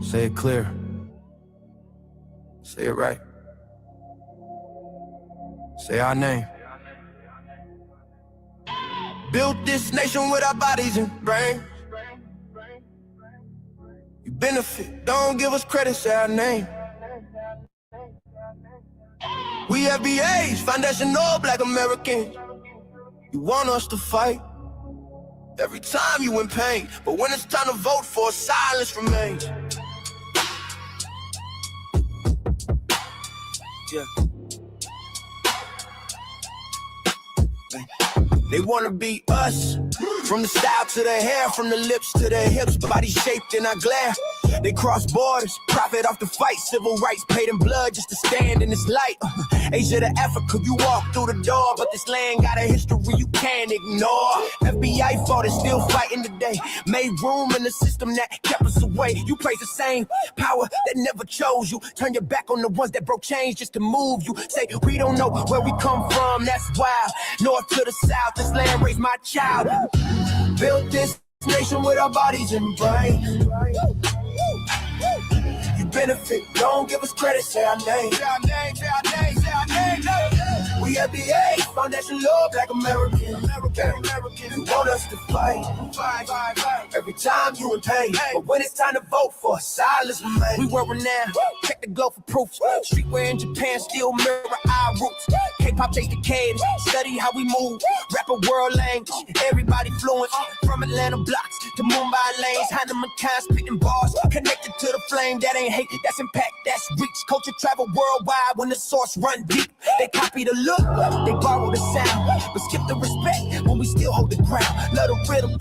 Say it clear. Say it right. Say our name. Built this nation with our bodies and brains. You benefit, don't give us credit, say our name. We FBAs, foundational Black Americans. You want us to fight every time you in pain, but when it's time to vote for, silence remains. Yeah. They wanna be us, from the style to the hair, from the lips to the hips, body shaped in our glare. They cross borders, profit off the fight, civil rights paid in blood just to stand in this light. Asia to Africa, you walk through the door, but this land got a history you can't ignore. FBI fought and still fighting today, made room in the system that kept us away. You praise the same power that never chose you, turn your back on the ones that broke chains just to move you. Say we don't know where we come from, that's wild. North to the south, this land raised my child. Built this nation with our bodies and brains. You benefit, don't give us credit, say our name. Say our name, say our name, say our name. We FBA, foundation law, Black American. You want us to fight every time you in pain, but when it's time to vote for, silence remains. We were renowned, check the glow for proof. Streetwear in Japan still mirror our roots. K-pop chase the caves, study how we move. Rapper world language, everybody fluent. From Atlanta blocks to Mumbai lanes, Hannah kind spitting bars, connected to the flame. That ain't hate, that's impact, that's reach. Culture travel worldwide when the source run deep. They copy the look, they borrow the sound, but skip the respect when we still hold the ground. Love the rhythm,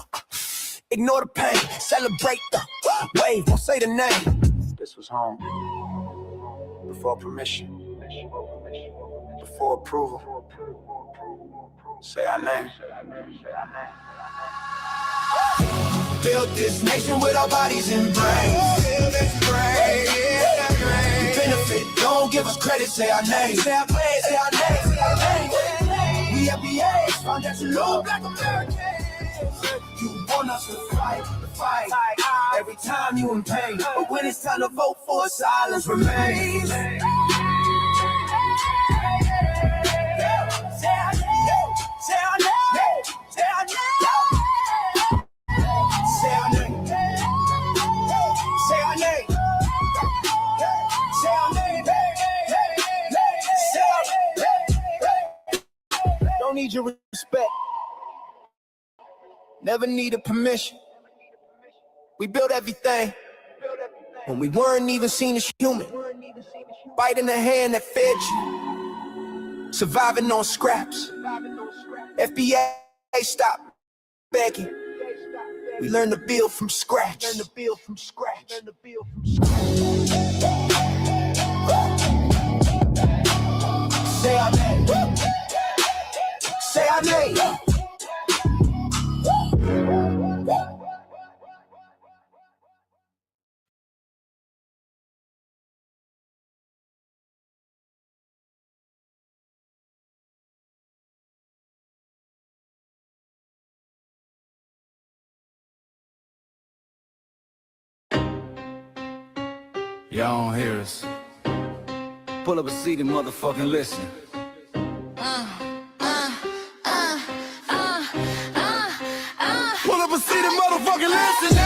ignore the pain, celebrate the wave, won't say the name. This was home, before permission, before approval. Say our name. Built this nation with our bodies and brains. Build this brain, yeah. Benefit, don't give us credit, say our name. Say our name, say our name, say our name. We FBAs, foundational Black Americans. You want us to fight every time you in pain, but when it's time to vote for, silence remains. Say our name, say our name, say our name. Say our name. Say our name. Say our name. Say our name. Don't need your respect. Never needed permission. We built everything when we weren't even seen as human. Biting the hand that fed you. Surviving on scraps. FBA, stop begging. We learn to build from scratch. Learn to build from scratch. Learn to build from scratch. Say our name. Say our name. Y'all don't hear us. Pull up a seat and motherfucking listen. Pull up a seat and motherfucking listen.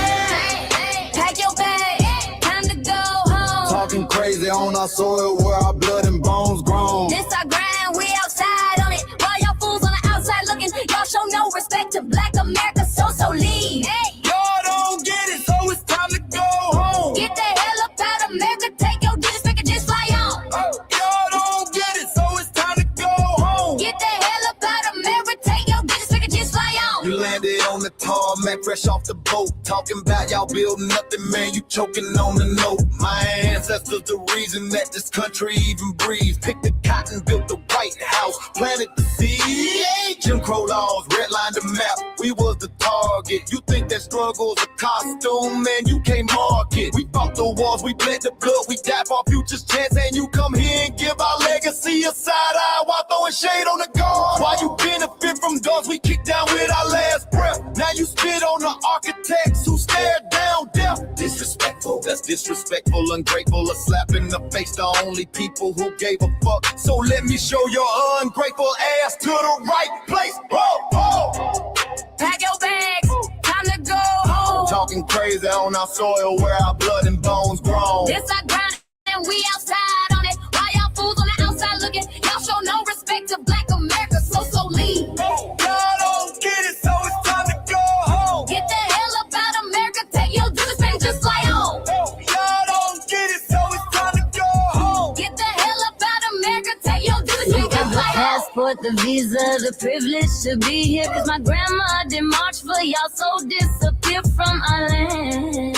Pack your bag, time to go home. Talking crazy on our soil where our blood and bones grown. This our grind, we outside on it. While y'all fools on the outside looking, y'all show no respect to Black America, so leave. Hey. Y'all don't get it, so it's time to go home. Get the hell up out of America, take your disrespect and just fly on. Y'all don't get it, so it's time to go home. Get the hell up out of America, take your disrespect and just fly on. You landed on the tarmac, fresh off the boat. Talking about y'all building nothing, man, you choking on the note. My ancestors the reason that this country even breathes. Picked the cotton, built the White House, planted the seed. Jim Crow laws, redlined the map, we was the target. You think that struggle's a costume, man, you can't mark it. We fought the wars, we bled the blood, we died for our future's chance. And you come here and give our legacy a side eye while throwing shade on the guard. While you benefit from guns we kick down with our last breath. Now you spit on the architects who stared down death. Disrespectful, That's disrespectful, ungrateful, a slap in the face to only people who gave a fuck. So let me show your ungrateful ass to the right place. Whoa, whoa. Pack your bags, time to go home. Talking crazy on our soil where our blood and bones grown. This our ground and we outside on it. Why y'all fools on the outside looking? Y'all show no respect to Black America, so leave. Y'all don't get it, so it's time to go home. Get the hell up out of America, take your duties and just fly home. Y'all don't get it, so it's time to go home. Get the hell up out of America, take your duties and just fly home. Passport, the visa, the privilege to be here. Cause my grandma didn't march for y'all, so disappear from our land.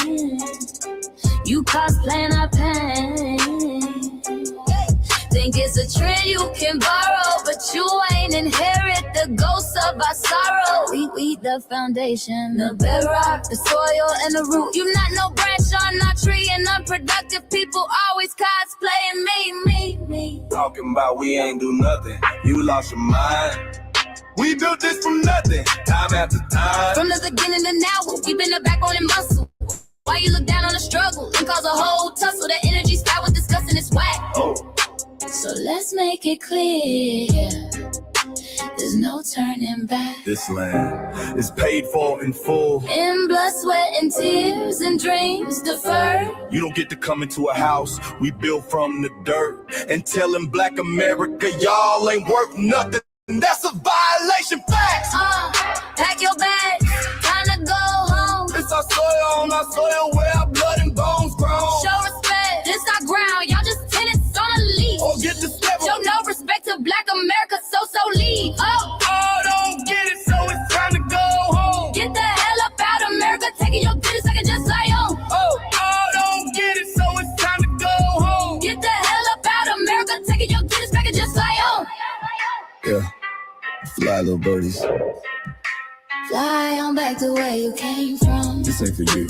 You cosplaying our pain. Think it's a trend you can borrow, but you ain't inherit the ghosts of our sorrow. We the foundation, the bedrock, the soil, and the root. You not no branch on our tree, and unproductive people always cosplaying me. Talking about we ain't do nothing. You lost your mind. We built this from nothing, time after time. From the beginning to now, we been the backbone and muscle. Why you look down on the struggle and cause a whole tussle? The energy sky was disgusting, it's whack. So let's make it clear, there's no turning back. This land is paid for in full. In blood, sweat, and tears, and dreams deferred. You don't get to come into a house we built from the dirt and telling Black America y'all ain't worth nothing. That's a violation, facts. Pack your bags, time to go home. It's our soil on our soil where our blood and bones grown. Show respect, this our ground, y'all just tenants on a leash. Or get the step. Show no respect to Black America, so leave. Don't get it, so it's time to go home. Get the hell up out of America, taking your business, I can just fly home. Don't get it, so it's time to go home. Get the hell up out of America, taking your business, I can just fly home. Yeah, fly little birdies. Fly on back to where you came from. This ain't for you.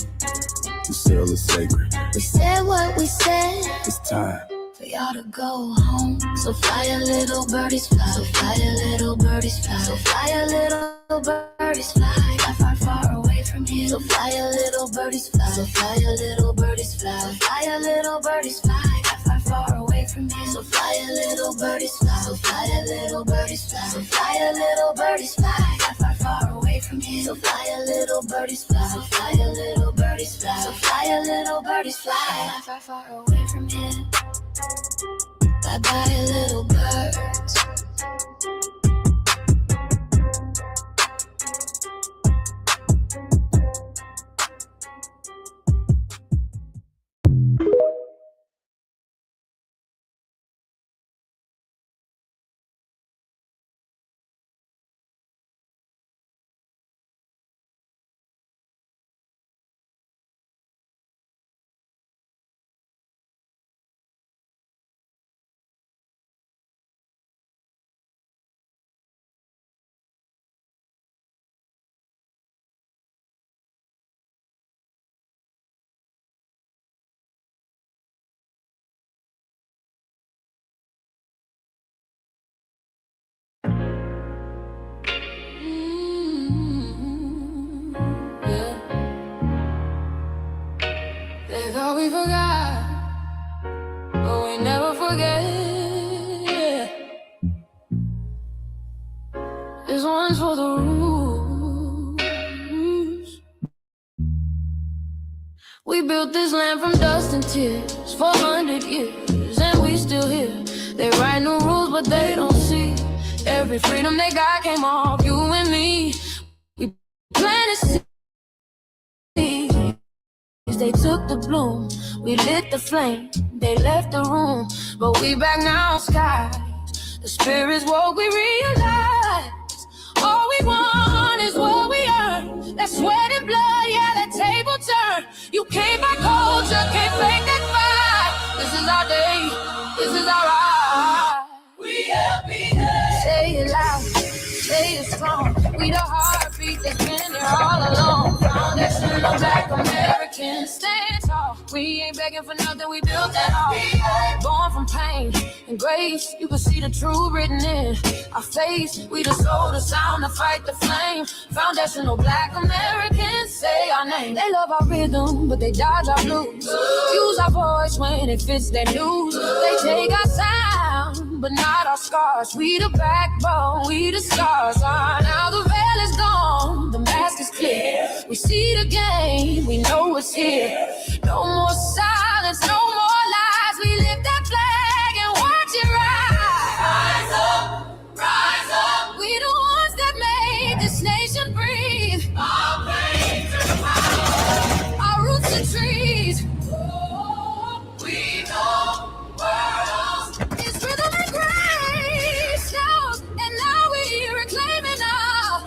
The soil is sacred. We said what we said. It's time For y'all to go home. So fly a little birdies fly. So fly a little birdies fly. So fly a little birdies fly. Far, far away from here. So fly a little birdies fly. So fly a little birdies fly. So fly a little birdies fly. Far, far away from here. So fly a little birdies fly. So fly a little birdies fly. So fly a little birdies fly. Far, far away from here. So fly a little birdies fly. So fly a little birdies fly. So fly a little birdies fly. Far, far away from here. Bye bye, little birds. They thought we forgot, but we never forget. This one's for the roots. We built this land from dust and tears, 400 years, and we still here. They write new rules, but they don't see every freedom they got came off you and me. We planted seeds. They took the bloom, we lit the flame, they left the room, but we back now, skies. The spirits woke, we realize all we want is what we earn. That sweat and blood, yeah, that table turn. You can't buy culture, can't fake that fight. This is our day, this is our ride. We happiness. Say it loud, say it strong. We the heartbeat that's been there all along. Foundation of Black Americans, stand tall. We ain't begging for nothing, we built that all. Born from pain and grace, you can see the truth written in our face. We the soul, the sound, to fight the flame. Foundational Black Americans, say our name. They love our rhythm, but they dodge our blues. Use our voice when it fits their news. They take our sound, but not our scars. We the backbone, we the stars. Now the veil is gone, the mask is clear. We see the game, we know it's here. No more silence, no more lies. We lift that flag and watch it rise. Rise up, rise up. We the ones that made this nation breathe. Our pain to the power. Our roots are trees. We know worlds. It's rhythm and grace now, and now we reclaiming our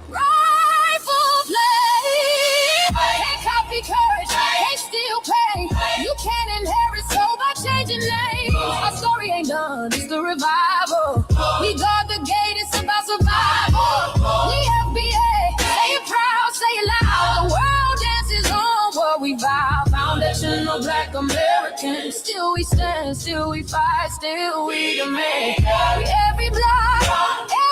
rightful place. Can't copy courage, can't steal pain. You can't inherit soul by changing names. Our story ain't done, it's the revival. We guard the gate, it's about survival. We FBA, say it proud, say it loud. The world dances on what we vow. Foundational Black Americans. Still we stand, still we fight, still we demand. We every block,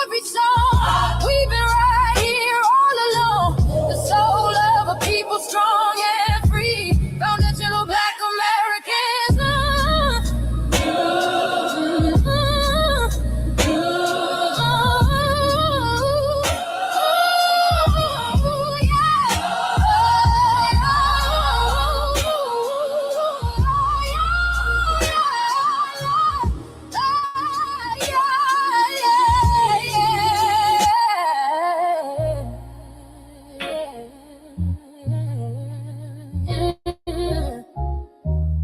every song. We've been right here all along. The soul of a people strong and free. Foundational Black Americans.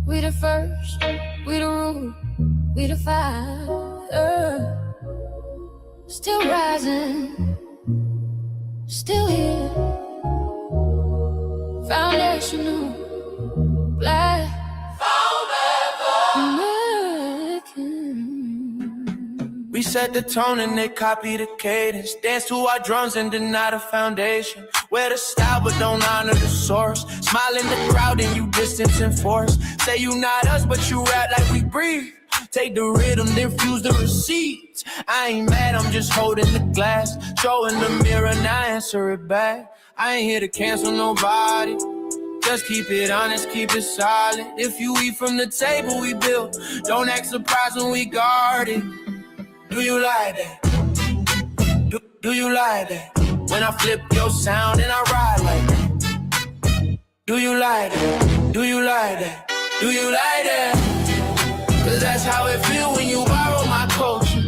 We the first, we the root, we the fire. Still rising, still here. Foundational Black American. We set the tone and they copy the cadence. Dance to our drums and deny the foundation. Wear the style but don't honor the source. Smile in the crowd and you distance and force. Say you not us but you rap like we breathe. Take the rhythm, then fuse the receipts. I ain't mad, I'm just holding the glass. Showing the mirror, now answer it back. I ain't here to cancel nobody. Just keep it honest, keep it solid. If you eat from the table we built, don't act surprised when we guard it. Do you like that? Do you like that? When I flip your sound and I ride like that. Do you like that? Do you like that? Do you like that? Cause that's how it feel when you borrow my culture.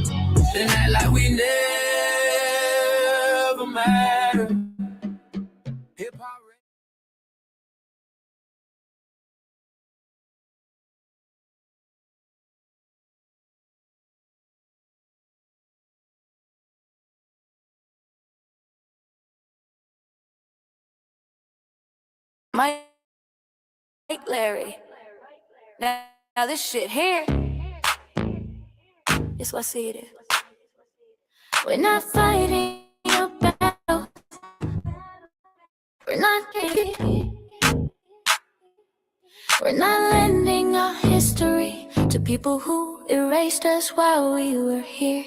Then act like we never mattered. Hip-hop. Mike Larry. Now this shit here, it's what I see it is. We're not fighting your battle. We're not taking. We're not lending our history to people who erased us while we were here.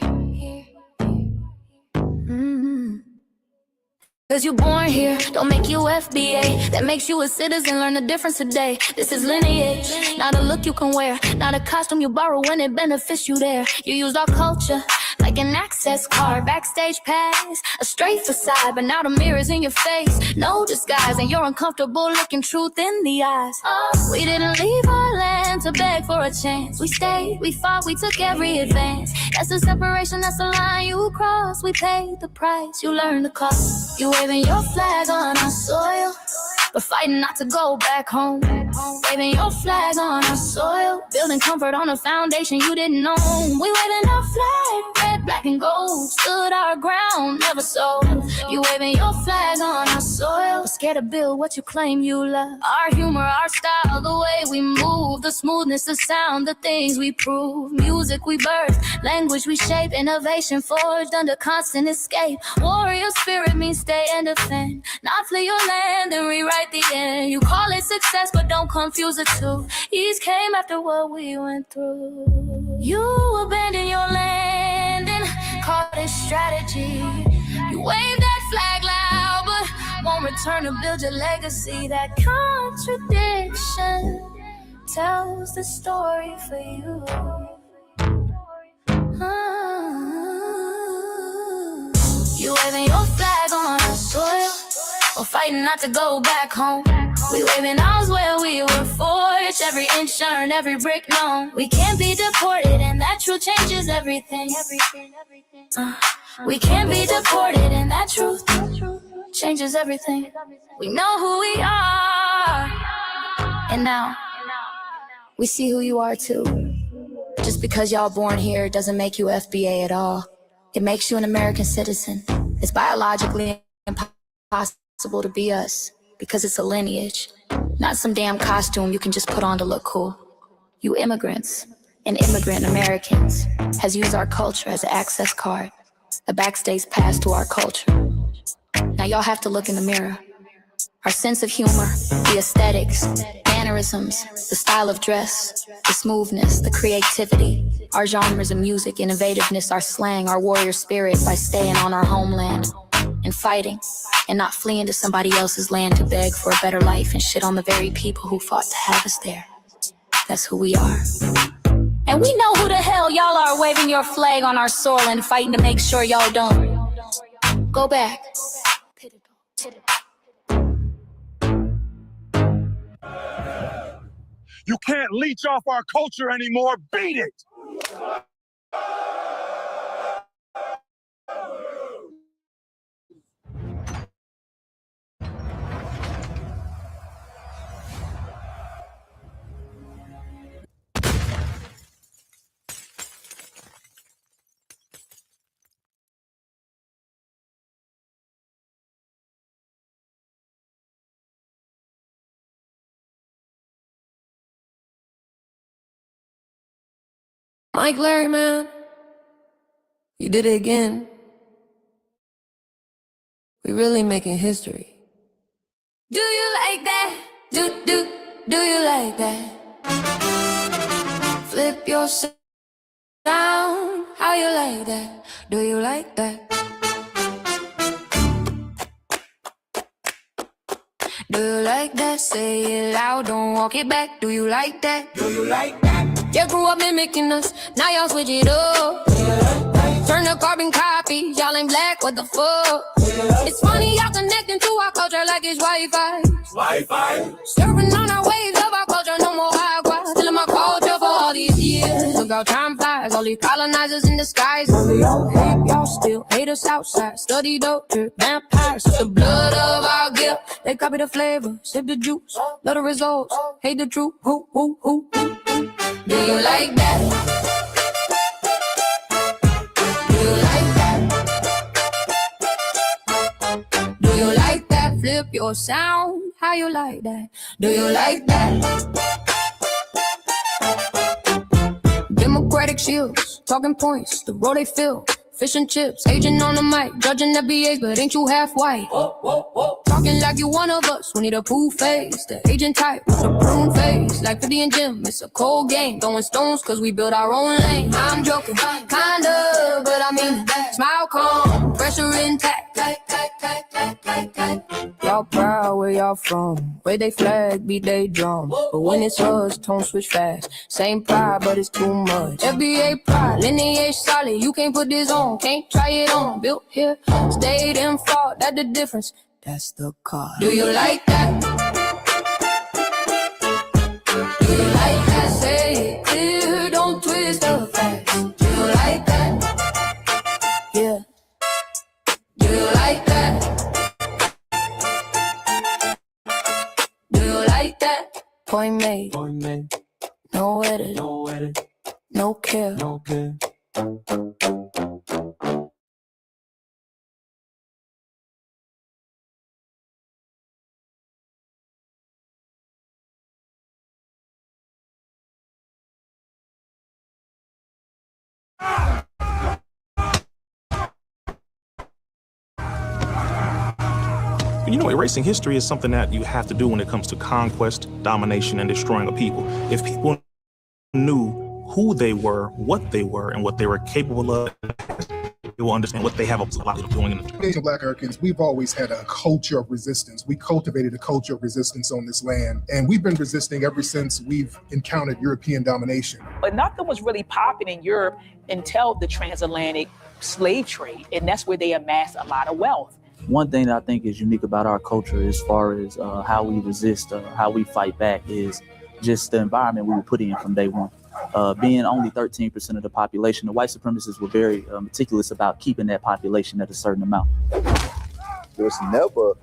Cause you're born here, don't make you FBA. That makes you a citizen, learn the difference today. This is lineage, not a look you can wear. Not a costume you borrow when it benefits you there. You used our culture like an access card. Backstage pass, a straight facade. But now the mirror's in your face, no disguise. And you're uncomfortable looking truth in the eyes. We didn't leave our land to beg for a chance. We stayed, we fought, we took every advance. That's the separation, that's the line you cross. We paid the price, you learned the cost. You waving your flag on our soil, but fighting not to go back home. Waving your flag on our soil, building comfort on a foundation you didn't own. We waving our flag, red, black, and gold. Stood our ground, never sold. You waving your flag on our soil, but scared to build what you claim you love. Our humor, our style, the way we move, the smoothness, the sound, the things we prove. Music we birth, language we shape, innovation forged under constant escape. Warrior spirit means means stay and defend, not flee your land and rewrite the end. You call it success, but don't confuse the two. Ease came after what we went through. You abandoned your land and called it strategy. You wave that flag loud, but won't return to build your legacy. That contradiction tells the story for you. You waving your flag on our soil, or fighting not to go back home. We waving ours where we were forged, every inch earned, every brick known. We can't be deported, and that truth changes everything. We can't be deported, and that truth changes everything. We know who we are, and now we see who you are too. Just because y'all born here doesn't make you FBA at all. It makes you an American citizen. It's biologically impossible to be us because it's a lineage, not some damn costume you can just put on to look cool. You immigrants and immigrant Americans has used our culture as an access card, a backstage pass to our culture. Now y'all have to look in the mirror. Our sense of humor, the aesthetics, mannerisms, the style of dress, the smoothness, the creativity, our genres of music, innovativeness, our slang, our warrior spirit by staying on our homeland and fighting and not fleeing to somebody else's land to beg for a better life and shit on the very people who fought to have us there. That's who we are. And we know who the hell y'all are waving your flag on our soil and fighting to make sure y'all don't go back. You can't leech off our culture anymore. Beat it! Mike Larry, man, you did it again. We really making history. Do you like that? Do you like that? Flip your sound, how you like that? Do you like that? Do you like that? Say it loud, don't walk it back. Do you like that? Do you like that? You grew up mimicking us, now y'all switch it up. Turn the carbon copy, y'all ain't black, what the fuck? It's funny y'all connecting to our culture like it's Wi-Fi. Surfing on our waves of our culture, no more agua. Stealing my culture for all these years. Look how time flies, all these colonizers in disguise. Hate y'all still, hate us outside. Study dope, drip vampires, sip the blood of our guilt. They copy the flavor, sip the juice. Love the results, hate the truth. Who? Do you like that? Do you like that? Do you like that? Flip your sound, how you like that? Do you like that? Democratic shields, talking points, the road they fill. Fish and chips, agent on the mic, judging FBAs, but ain't you half white? Talking like you one of us, we need a pool face. The agent type with a prune face, like 50 and Jim, it's a cold game. Throwing stones cause we build our own lane. I'm joking, kinda, but I mean that. Smile calm, pressure intact. Y'all proud where y'all from, where they flag, beat they drum. But when it's us, tone switch fast. Same pride, but it's too much. FBA pride, lineage solid, you can't put this on. Can't try it on, built here, stayed and fought, that's the difference. That's the card. Do you like that? Do you like that? Say it clear, don't twist the facts. Do you like that? Yeah. Do you like that? Do you like that? Point made. No edit. No care. You know, erasing history is something that you have to do when it comes to conquest, domination, and destroying a people. If people knew who they were, and what they were capable of, they will understand what they have a lot of doing in the Asian Black Americans, we've always had a culture of resistance. We cultivated a culture of resistance on this land, and we've been resisting ever since we've encountered European domination. But nothing was really popping in Europe until the transatlantic slave trade, and that's where they amassed a lot of wealth. One thing that I think is unique about our culture as far as how we resist, how we fight back, is just the environment we were put in from day one. Being only 13% of the population, the white supremacists were very meticulous about keeping that population at a certain amount. There was never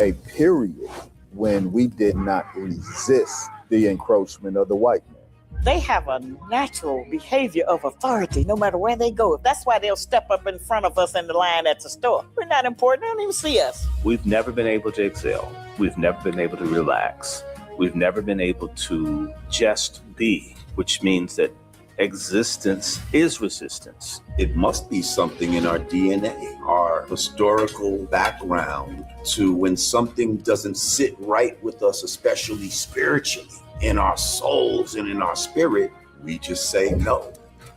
a period when we did not resist the encroachment of the white man. They have a natural behavior of authority no matter where they go. That's why they'll step up in front of us in the line at the store. We're not important. They don't even see us. We've never been able to excel. We've never been able to relax. We've never been able to just be, which means that existence is resistance. It must be something in our DNA, our historical background, to when something doesn't sit right with us, especially spiritually, in our souls and in our spirit, we just say no.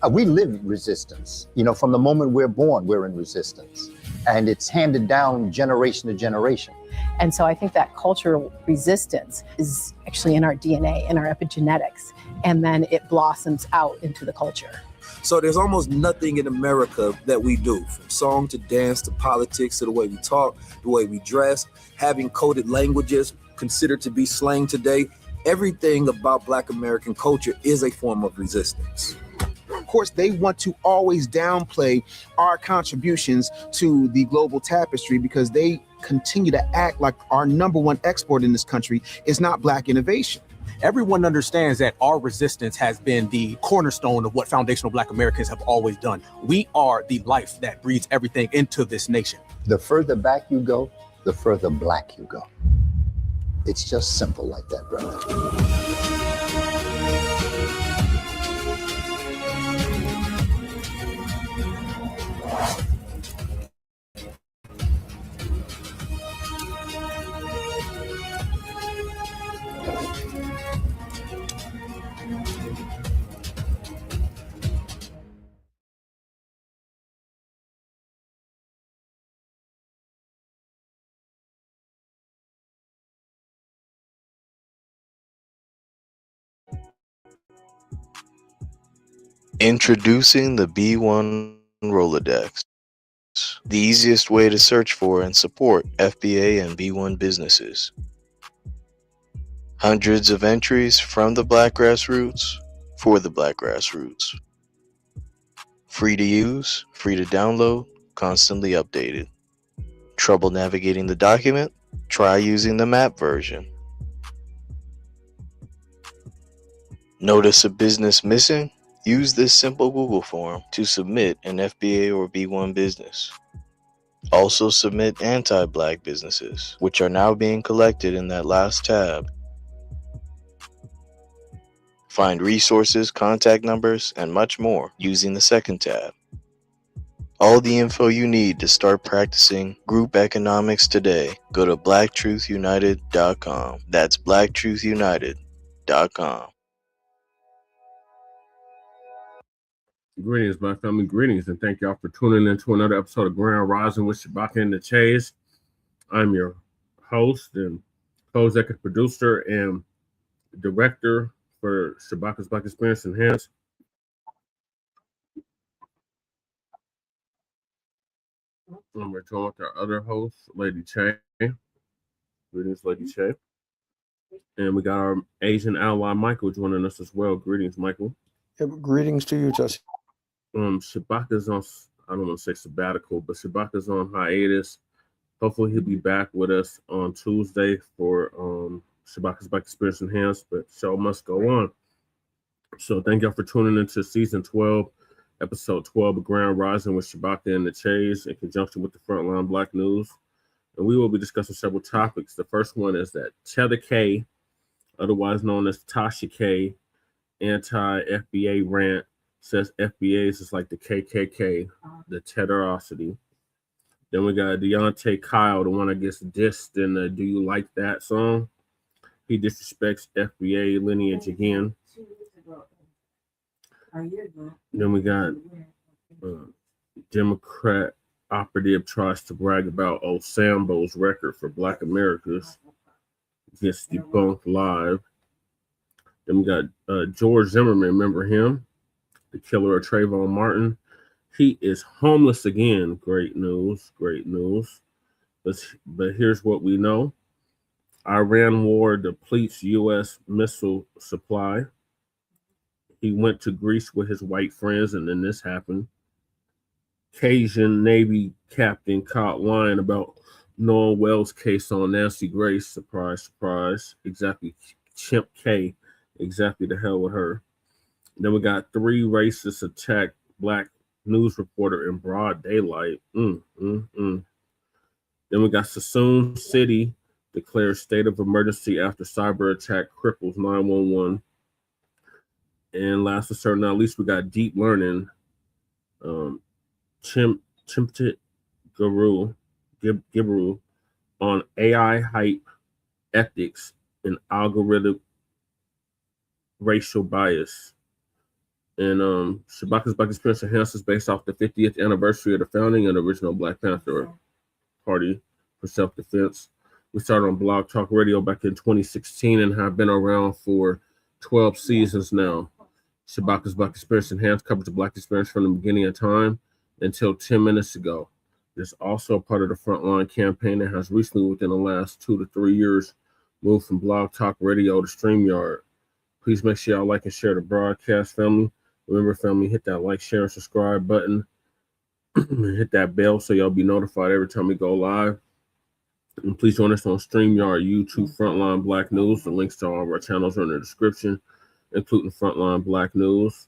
We live in resistance. You know, from the moment we're born, we're in resistance. And it's handed down generation to generation. And so I think that cultural resistance is actually in our DNA, in our epigenetics, and then it blossoms out into the culture. So there's almost nothing in America that we do, from song to dance to politics to the way we talk, the way we dress, having coded languages considered to be slang today. Everything about Black American culture is a form of resistance. Of course, they want to always downplay our contributions to the global tapestry because they continue to act like our number one export in this country is not Black innovation. Everyone understands that our resistance has been the cornerstone of what foundational Black Americans have always done. We are the life that breathes everything into this nation. The further back you go, the further Black you go. It's just simple like that, brother. Introducing the B1 Rolodex, the easiest way to search for and support FBA and B1 businesses. Hundreds of entries from the Black grassroots for the Black grassroots. Free to use, free to download, constantly updated. Trouble navigating the document? Try using the map version. Notice a business missing? Use this simple Google form to submit an FBA or B1 business. Also submit anti-Black businesses, which are now being collected in that last tab. Find resources, contact numbers, and much more using the second tab. All the info you need to start practicing group economics today. Go to blacktruthunited.com. That's blacktruthunited.com. Greetings, my family. Greetings, and thank y'all for tuning in to another episode of Grand Rising with Shabaka and the Chase. I'm your host and co-executive producer and director for Shabaka's Black Experience Enhanced. And we're joined with our other host, Lady Che. Greetings, Lady Che. And we got our Asian ally, Michael, joining us as well. Greetings, Michael. Yeah, greetings to you, Tasha. Shabaka's on, I don't want to say sabbatical, but Shabaka's on hiatus. Hopefully he'll be back with us on Tuesday for Shabaka's Black Experience Enhanced, but show must go on. So thank y'all for tuning into season 12, episode 12 of Grand Rising with Shabaka and the Chase in conjunction with the Frontline Black News. And we will be discussing several topics. The first one is that Tether K, otherwise known as Tasha K, anti-FBA rant, says FBAs is like the KKK, the Tetherosity. Then we got Deante Kyle, the one that gets dissed in the Do You Like That song. He disrespects FBA Lineage again. Then we got Democrat Operative tries to brag about old Sambo's record for Black Americans. Gets debunked live. Then we got George Zimmerman, remember him? The killer of Trayvon Martin. He is homeless again. Great news, great news. But here's what we know. Iran war depletes U.S. missile supply. He went to Greece with his white friends, and then this happened. Cajun Navy captain caught lying about Nolan Wells case on Nancy Grace. Surprise, surprise. Exactly. Chimp K. Exactly the hell with her. Then we got 3 racists attack Black news reporter in broad daylight. Then we got Suisun City declares state of emergency after cyber attack cripples 911. And last but certainly not least, we got Deep Learning. Timnit Gebru on AI hype, ethics, and algorithmic racial bias. And Shabaka's Black Experience Enhances based off the 50th anniversary of the founding of the original Black Panther Party for self-defense. We started on Blog Talk Radio back in 2016 and have been around for 12 seasons now. Shabaka's Black Experience Enhanced covers the Black experience from the beginning of time until 10 minutes ago. It's also part of the Frontline campaign that has recently, within the last 2 to 3 years, moved from Blog Talk Radio to StreamYard. Please make sure y'all like and share the broadcast, family. Remember, family, hit that like, share, and subscribe button. Hit that bell so y'all be notified every time we go live. And please join us on StreamYard, YouTube, Frontline Black News. The links to all of our channels are in the description, including Frontline Black News.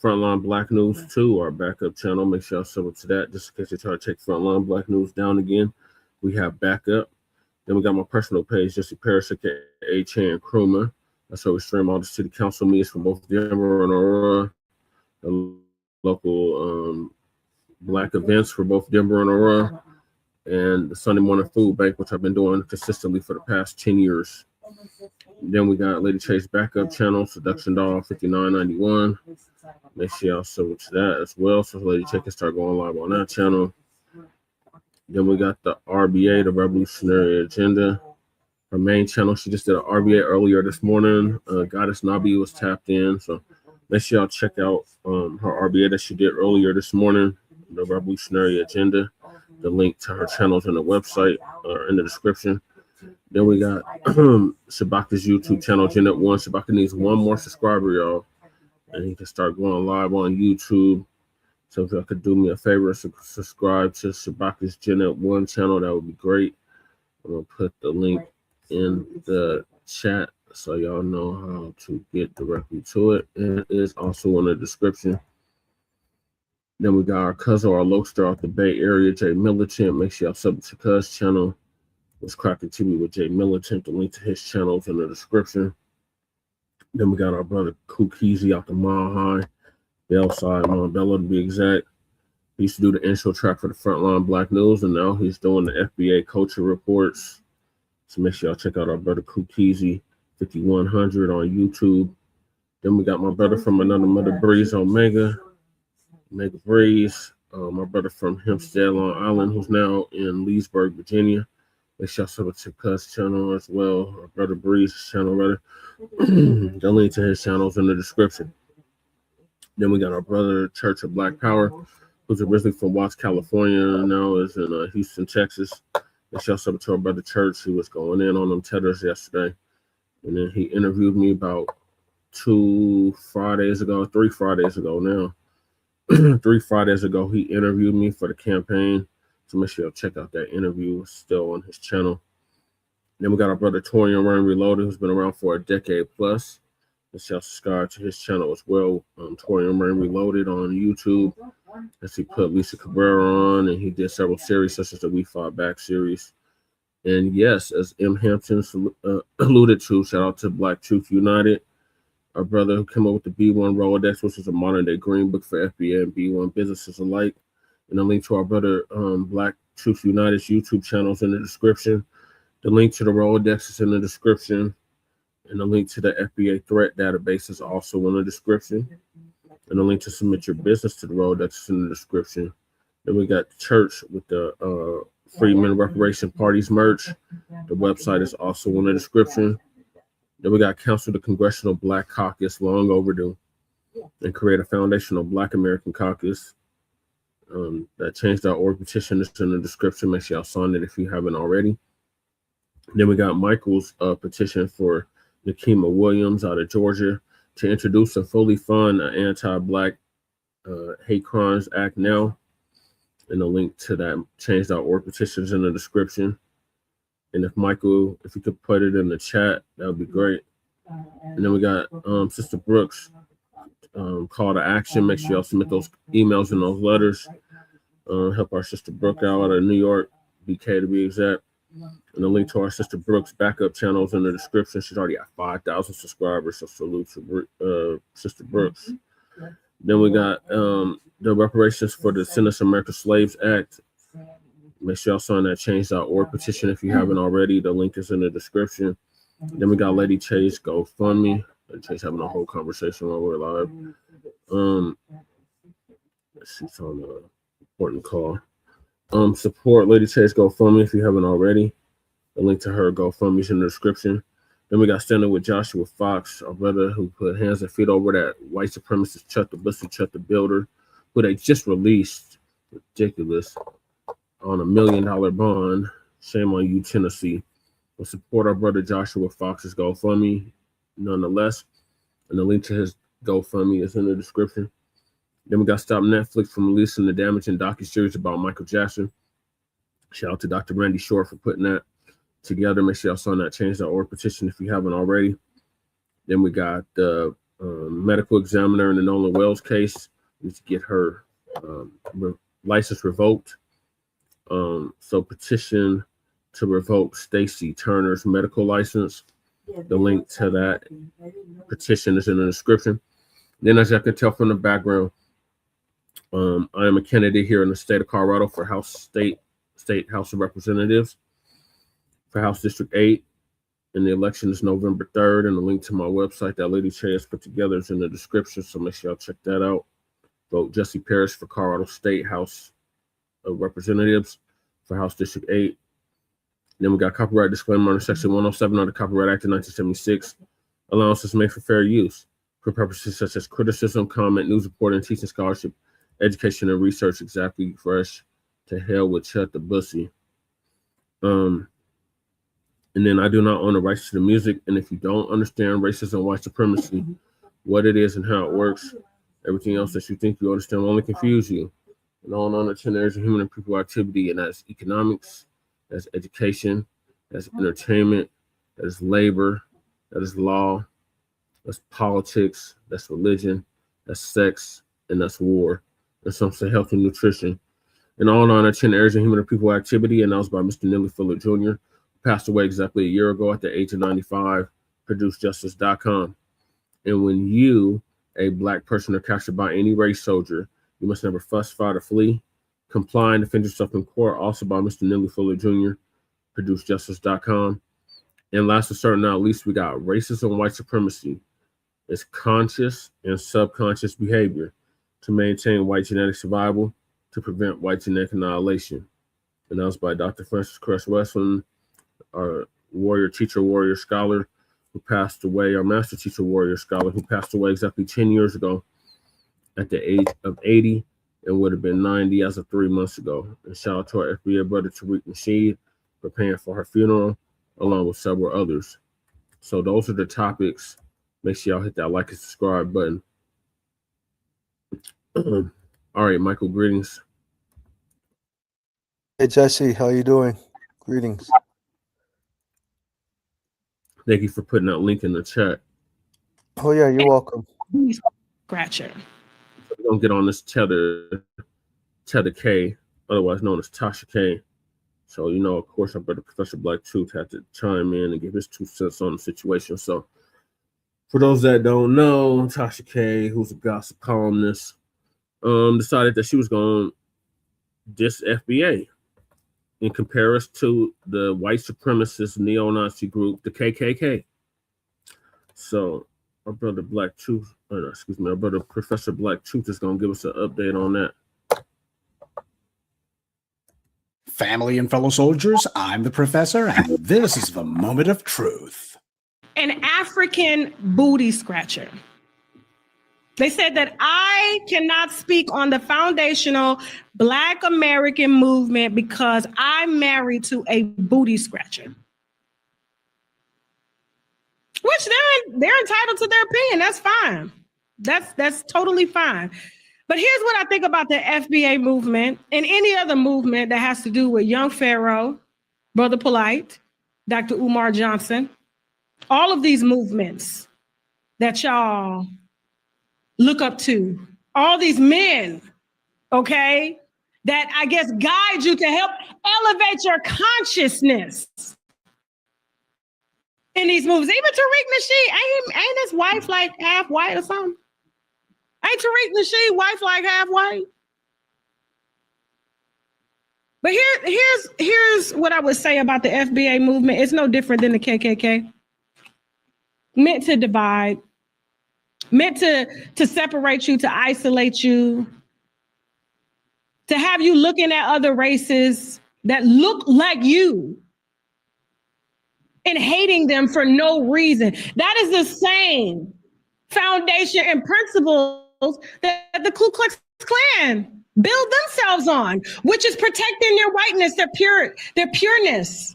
Frontline Black News 2, our backup channel. Make sure y'all sub up to that just in case you try to take Frontline Black News down again. We have backup. Then we got my personal page, Jesse Parrish, aka Chan Kruma. That's where we stream all the city council meetings from both Denver and Aurora. The local Black events for both Denver and Aurora. And the Sunday morning food bank, which I've been doing consistently for the past 10 years. Then we got Lady Chase backup channel, Seduction Doll 5991. Make sure y'all sub to that as well, so Lady Chase can start going live on that channel. Then we got the RBA, the Revolutionary Agenda. Her main channel, she just did an RBA earlier this morning. Goddess Nabi was tapped in, so make sure y'all check out her RBA that she did earlier this morning, the Revolutionary Agenda. The link to her channels on the website or in the description. Then we got Shabaka's YouTube channel, Janet 1. Shabaka needs one more subscriber, y'all, and he can start going live on YouTube. So if y'all could do me a favor, subscribe to Shabaka's Janet 1 channel, that would be great. I'm gonna put the link in the chat so y'all know how to get directly to it, and it is also in the description. Then we got our cousin, our Lokester out the Bay Area, Jay Militant. Make sure y'all sub to Cuz channel. It's Cracking TV with Jay Militant. The link to his channel is in the description. Then we got our brother Kukizi out the Mile High, Bellside, Montbello to be exact. He used to do the intro track for the Frontline Black News, and now he's doing the FBA culture reports. So make sure y'all check out our brother Kukizi 5100 on YouTube. Then we got my brother from another mother, Breeze Omega Breeze, my brother from Hempstead, Long Island, who's now in Leesburg, Virginia. Make sure y'all sub to Cuz channel as well, our brother Breeze's channel, rather. The link to his channel is in the description. Then we got our brother Church of Black Power, who's originally from Watts, California, and now is in Houston, Texas. Make sure y'all sub to our brother Church. He was going in on them tethers yesterday, and then he interviewed me about 3 Fridays ago now. 3 Fridays ago, he interviewed me for the campaign. So make sure y'all check out that interview. It's still on his channel. Then we got our brother Torian Ryan Reloaded, who's been around for a decade plus. Make sure y'all subscribe to his channel as well. Torian Ryan Reloaded on YouTube. As he put Lisa Cabrera on, and he did several series, such as the We Fought Back series. And yes, as M. Hampton alluded to, shout out to Black Truth United. Our brother who came up with the B1 Rolodex, which is a modern day green book for FBA and B1 businesses alike. And a link to our brother Black Truth United's YouTube channel is in the description. The link to the Rolodex is in the description. And the link to the FBA threat database is also in the description. And the link to submit your business to the Rolodex is in the description. Then we got the church with the Freedmen Reparation Parties merch. The website is also in the description. Then we got Council the Congressional Black Caucus, long overdue, and create a foundational Black American caucus. That change.org petition is in the description. Make sure y'all sign it if you haven't already. Then we got Michael's petition for Nikema Williams out of Georgia to introduce and fully fund an anti-Black hate crimes act now. And the link to that change.org petition is in the description. And if Michael, if you could put it in the chat, that would be great. And then we got Sister Brooks call to action. Make sure y'all submit those emails and those letters. Help our Sister Brooke out of New York, BK to be exact. And the link to our Sister Brooks backup channel is in the description. She's already got 5,000 subscribers, so salute to Sister Brooks. Then we got the reparations for the Descendants of American Slaves Act. Make sure y'all sign that change.org petition if you haven't already. The link is in the description. Then we got Lady Chase GoFundMe. Lady Chase having a whole conversation while we're live. She's on an important call. Support Lady Chase GoFundMe if you haven't already. The link to her GoFundMe is in the description. Then we got Standing with Joshua Fox, our brother who put hands and feet over that white supremacist Chuck the Buster, Chuck the Builder, who they just released, ridiculous, on $1 million bond. Shame on you, Tennessee. We'll support our brother Joshua Fox's GoFundMe nonetheless. And the link to his GoFundMe is in the description. Then we got Stop Netflix from releasing the damaging docuseries about Michael Jackson. Shout out to Dr. Randy Short for putting that together. Make sure y'all sign that change.org petition if you haven't already. Then we got the medical examiner in the Nolan Wells case. We need to get her license revoked. So petition to revoke Stacey Turner's medical license. The link to that petition is in the description. Then, as I can tell from the background, I am a candidate here in the state of Colorado for State House of Representatives for House District 8. And the election is November 3rd. And the link to my website that Lady Che has put together is in the description. So make sure y'all check that out. Vote Jesse Parrish for Colorado State House of Representatives for House District 8. Then we got copyright disclaimer under Section 107 of the Copyright Act of 1976. Allowances made for fair use for purposes such as criticism, comment, news reporting, teaching, scholarship, education, and research. Exactly fresh. To hell with Chet the Bussy. And then I do not own the rights to the music. And if you don't understand racism, white supremacy, what it is and how it works, everything else that you think you understand will only confuse you. And all on the 10 areas of human and people activity, and that's economics, that's education, that's entertainment, that is labor, that is law, that's politics, that's religion, that's sex, and that's war. And some say health and nutrition. And all on the 10 areas of human and people activity, announced by Mr. Neely Fuller Jr., who passed away exactly a year ago at the age of 95, ProduceJustice.com. And when you, a Black person, are captured by any race soldier, you must never fuss, fight, or flee. Comply and defend yourself in court, also by Mr. Neely Fuller Jr., ProduceJustice.com. And last but certainly not least, we got racism and white supremacy. It's conscious and subconscious behavior to maintain white genetic survival, to prevent white genetic annihilation. And that was by Dr. Francis Cress Westland, our warrior teacher, warrior scholar who passed away, our master teacher, warrior scholar who passed away exactly 10 years ago at the age of 80 and would have been 90 as of 3 months ago. And shout out to our FBA brother Tariq Nasheed for paying for her funeral, along with several others. So those are the topics. Make sure y'all hit that like and subscribe button. All right, Michael, greetings. Hey, Jesse, how you doing? Greetings. Thank you for putting that link in the chat. Oh, yeah, you're welcome. Scratcher. We're going to get on this Tether K, otherwise known as Tasha K. So, you know, of course, our brother Professor Black Truth had to chime in and give his 2 cents on the situation. So, for those that don't know, Tasha K, who's a gossip columnist, decided that she was going to diss FBA. and compare us to the white supremacist neo-Nazi group, the KKK. So our brother Black Truth, our brother Professor Black Truth is going to give us an update on that. Family and fellow soldiers, I'm the professor, and this is the moment of truth. An African booty scratcher. They said that I cannot speak on the foundational Black American movement because I'm married to a booty scratcher. Which they're entitled to their opinion. That's fine. That's totally fine. But here's what I think about the FBA movement and any other movement that has to do with Young Pharaoh, Brother Polite, Dr. Umar Johnson, all of these movements that y'all look up to, all these men, okay, that I guess guide you to help elevate your consciousness in these movies. Even Tariq Nasheed, ain't his wife like half white or something? Ain't Tariq Nasheed wife like half white? But here's what I would say about the FBA movement. It's no different than the KKK. Meant to divide, meant to separate you, to isolate you, to have you looking at other races that look like you and hating them for no reason. That is the same foundation and principles that the Ku Klux Klan build themselves on, which is protecting their whiteness, their pureness.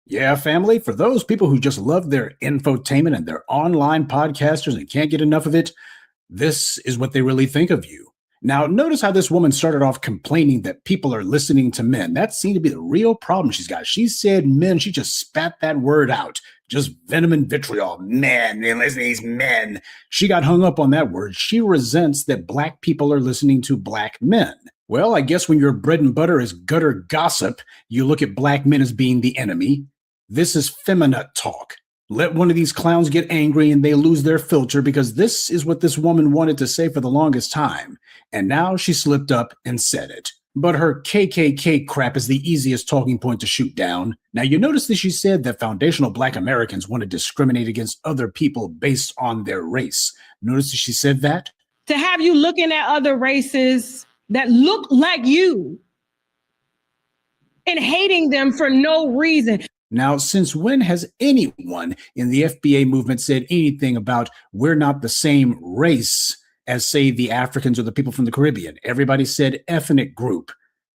Yeah, family, for those people who just love their infotainment and their online podcasters and can't get enough of it, this is what they really think of you. Now, notice how this woman started off complaining that people are listening to men. That seemed to be the real problem she's got. She said men, she just spat that word out. Just venom and vitriol. Men, they listen to these men. She got hung up on that word. She resents that Black people are listening to Black men. Well, I guess when your bread and butter is gutter gossip, you look at Black men as being the enemy. This is feminine talk. Let one of these clowns get angry and they lose their filter, because this is what this woman wanted to say for the longest time. And now she slipped up and said it. But her KKK crap is the easiest talking point to shoot down. Now, you notice that she said that foundational Black Americans want to discriminate against other people based on their race. Notice that she said that? To have you looking at other races that look like you and hating them for no reason. Now, since when has anyone in the FBA movement said anything about we're not the same race as, say, the Africans or the people from the Caribbean? Everybody said ethnic group.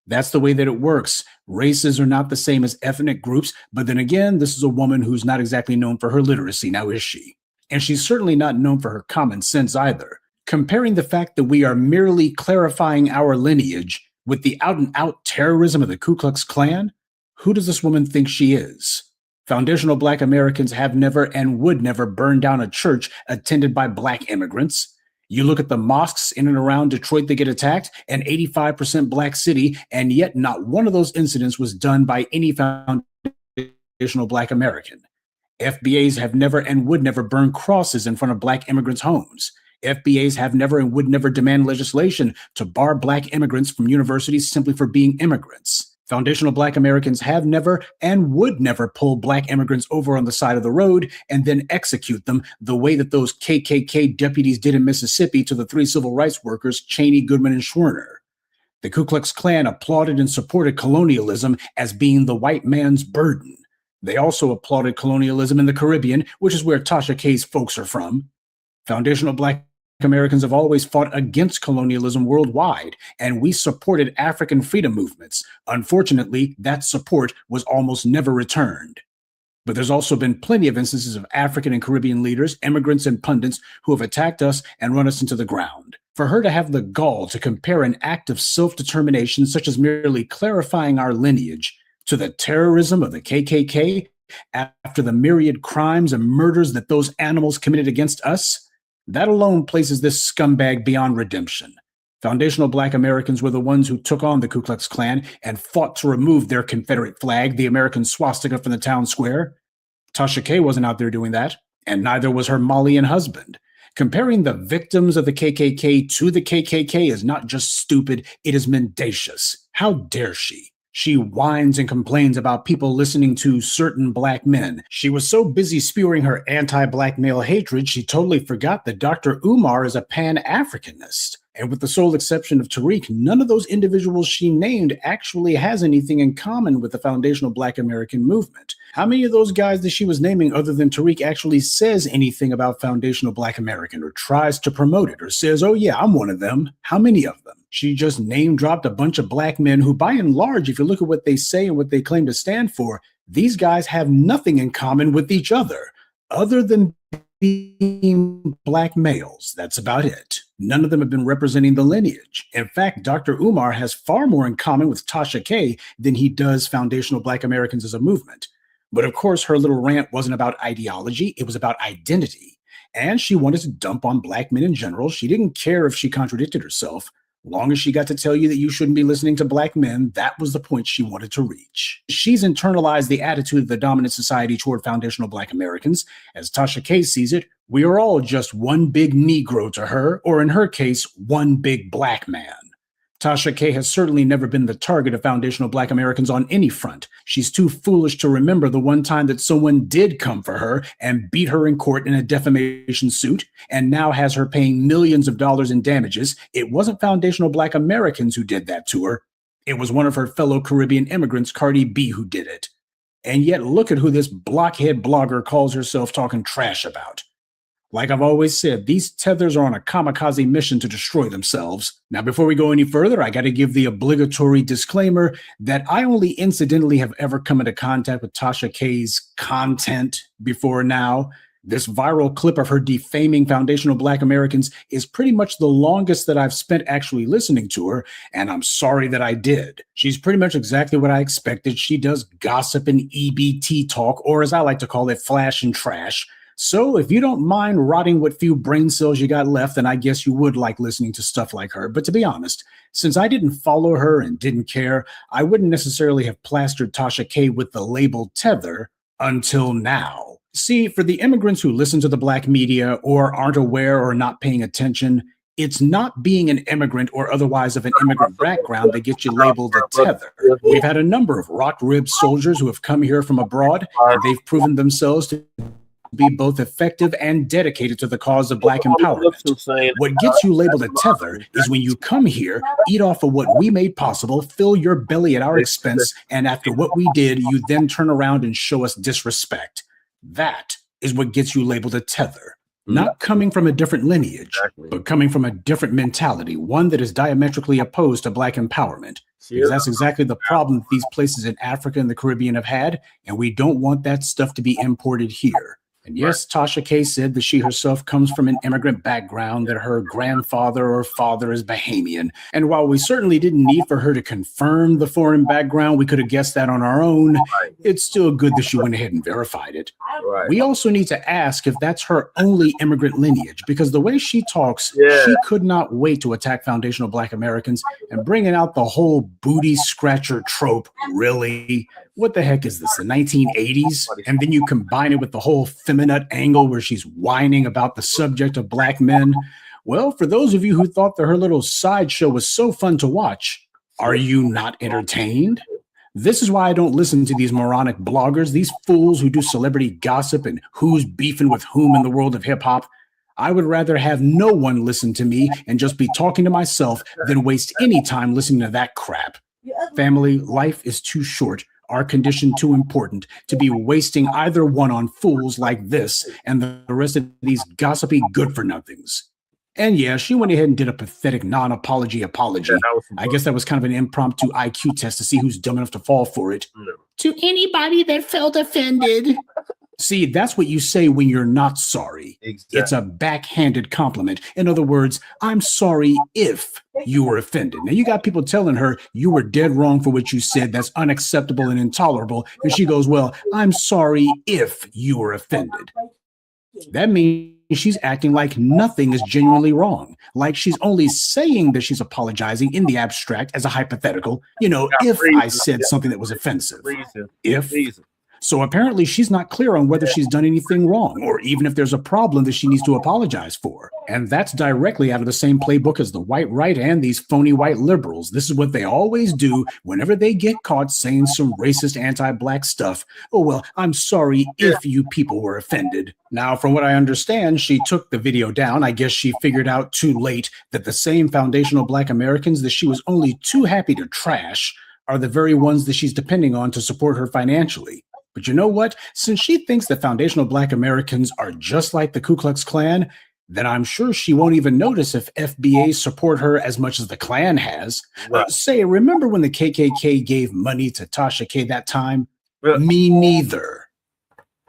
That's the way that it works. Races are not the same as ethnic groups. But then again, this is a woman who's not exactly known for her literacy, now is she? And she's certainly not known for her common sense either. Comparing the fact that we are merely clarifying our lineage with the out-and-out terrorism of the Ku Klux Klan, who does this woman think she is? Foundational Black Americans have never and would never burn down a church attended by Black immigrants. You look at the mosques in and around Detroit that get attacked, an 85% Black city, and yet not one of those incidents was done by any foundational Black American. FBAs have never and would never burn crosses in front of Black immigrants' homes. FBAs have never and would never demand legislation to bar Black immigrants from universities simply for being immigrants. Foundational Black Americans have never and would never pull Black immigrants over on the side of the road and then execute them the way that those KKK deputies did in Mississippi to the 3 civil rights workers, Cheney, Goodman, and Schwerner. The Ku Klux Klan applauded and supported colonialism as being the white man's burden. They also applauded colonialism in the Caribbean, which is where Tasha K's folks are from. Foundational Black Americans have always fought against colonialism worldwide, and we supported African freedom movements. Unfortunately, that support was almost never returned. But there's also been plenty of instances of African and Caribbean leaders, immigrants, and pundits who have attacked us and run us into the ground. For her to have the gall to compare an act of self-determination, such as merely clarifying our lineage, to the terrorism of the KKK after the myriad crimes and murders that those animals committed against us, that alone places this scumbag beyond redemption. Foundational Black Americans were the ones who took on the Ku Klux Klan and fought to remove their Confederate flag, the American swastika, from the town square. Tasha K wasn't out there doing that, and neither was her Malian husband. Comparing the victims of the KKK to the KKK is not just stupid, it is mendacious. How dare she? She whines and complains about people listening to certain black men. She was so busy spewing her anti-black male hatred, she totally forgot that Dr. Umar is a Pan-Africanist. And with the sole exception of Tariq, none of those individuals she named actually has anything in common with the foundational Black American movement. How many of those guys that she was naming other than Tariq actually says anything about foundational Black American or tries to promote it or says, oh yeah, I'm one of them? How many of them? She just name dropped a bunch of black men who, by and large, if you look at what they say and what they claim to stand for, these guys have nothing in common with each other than being black males. That's about it. None of them have been representing the lineage. In fact, Dr. Umar has far more in common with Tasha K than he does foundational Black Americans as a movement. But of course, her little rant wasn't about ideology. It was about identity. And she wanted to dump on black men in general. She didn't care if she contradicted herself. Long as she got to tell you that you shouldn't be listening to black men, that was the point she wanted to reach. She's internalized the attitude of the dominant society toward foundational Black Americans. As Tasha K sees it, we are all just one big Negro to her, or in her case, one big black man. Tasha K has certainly never been the target of foundational Black Americans on any front. She's too foolish to remember the one time that someone did come for her and beat her in court in a defamation suit, and now has her paying millions of dollars in damages. It wasn't foundational Black Americans who did that to her. It was one of her fellow Caribbean immigrants, Cardi B, who did it. And yet look at who this blockhead blogger calls herself talking trash about. Like I've always said, these tethers are on a kamikaze mission to destroy themselves. Now, before we go any further, I got to give the obligatory disclaimer that I only incidentally have ever come into contact with Tasha K's content before now. This viral clip of her defaming foundational Black Americans is pretty much the longest that I've spent actually listening to her, and I'm sorry that I did. She's pretty much exactly what I expected. She does gossip and EBT talk, or as I like to call it, flash and trash. So if you don't mind rotting what few brain cells you got left, then I guess you would like listening to stuff like her. But to be honest, since I didn't follow her and didn't care, I wouldn't necessarily have plastered Tasha K with the label tether until now. See, for the immigrants who listen to the Black media or aren't aware or not paying attention, it's not being an immigrant or otherwise of an immigrant background that gets you labeled a tether. We've had a number of rock-ribbed soldiers who have come here from abroad, and they've proven themselves to be both effective and dedicated to the cause of Black empowerment. What gets you labeled a tether is when you come here, eat off of what we made possible, fill your belly at our expense, and after what we did, you then turn around and show us disrespect. That is what gets you labeled a tether. Not coming from a different lineage, but coming from a different mentality, one that is diametrically opposed to Black empowerment. Because that's exactly the problem these places in Africa and the Caribbean have had, and we don't want that stuff to be imported here. And yes, Tasha K said that she herself comes from an immigrant background, that her grandfather or father is Bahamian. And while we certainly didn't need for her to confirm the foreign background, we could have guessed that on our own. It's still good that she went ahead and verified it. We also need to ask if that's her only immigrant lineage, because the way she talks, she could not wait to attack foundational Black Americans and bringing out the whole booty scratcher trope. Really? What the heck is this, the 1980s? And then you combine it with the whole feminine angle where she's whining about the subject of Black men. Well, for those of you who thought that her little sideshow was so fun to watch, are you not entertained? This is why I don't listen to these moronic bloggers, these fools who do celebrity gossip and who's beefing with whom in the world of hip hop. I would rather have no one listen to me and just be talking to myself than waste any time listening to that crap. Family, life is too short, our condition too important to be wasting either one on fools like this and the rest of these gossipy good-for-nothings. And yeah, she went ahead and did a pathetic non-apology apology. I guess that was kind of an impromptu IQ test to see who's dumb enough to fall for it. To anybody that felt offended. See, that's what you say when you're not sorry. Exactly. It's a backhanded compliment. In other words, I'm sorry if you were offended. Now, you got people telling her you were dead wrong for what you said. That's unacceptable and intolerable. And she goes, well, I'm sorry if you were offended. That means she's acting like nothing is genuinely wrong. Like she's only saying that she's apologizing in the abstract as a hypothetical. You know, if I said something that was offensive. If. So apparently she's not clear on whether she's done anything wrong or even if there's a problem that she needs to apologize for. And that's directly out of the same playbook as the white right and these phony white liberals. This is what they always do whenever they get caught saying some racist anti-black stuff. Oh, well, I'm sorry if you people were offended. Now, from what I understand, she took the video down. I guess she figured out too late that the same foundational Black Americans that she was only too happy to trash are the very ones that she's depending on to support her financially. But you know what? Since she thinks that foundational Black Americans are just like the Ku Klux Klan, then I'm sure she won't even notice if FBA support her as much as the Klan has. Say, remember when the KKK gave money to Tasha K that time? Me neither.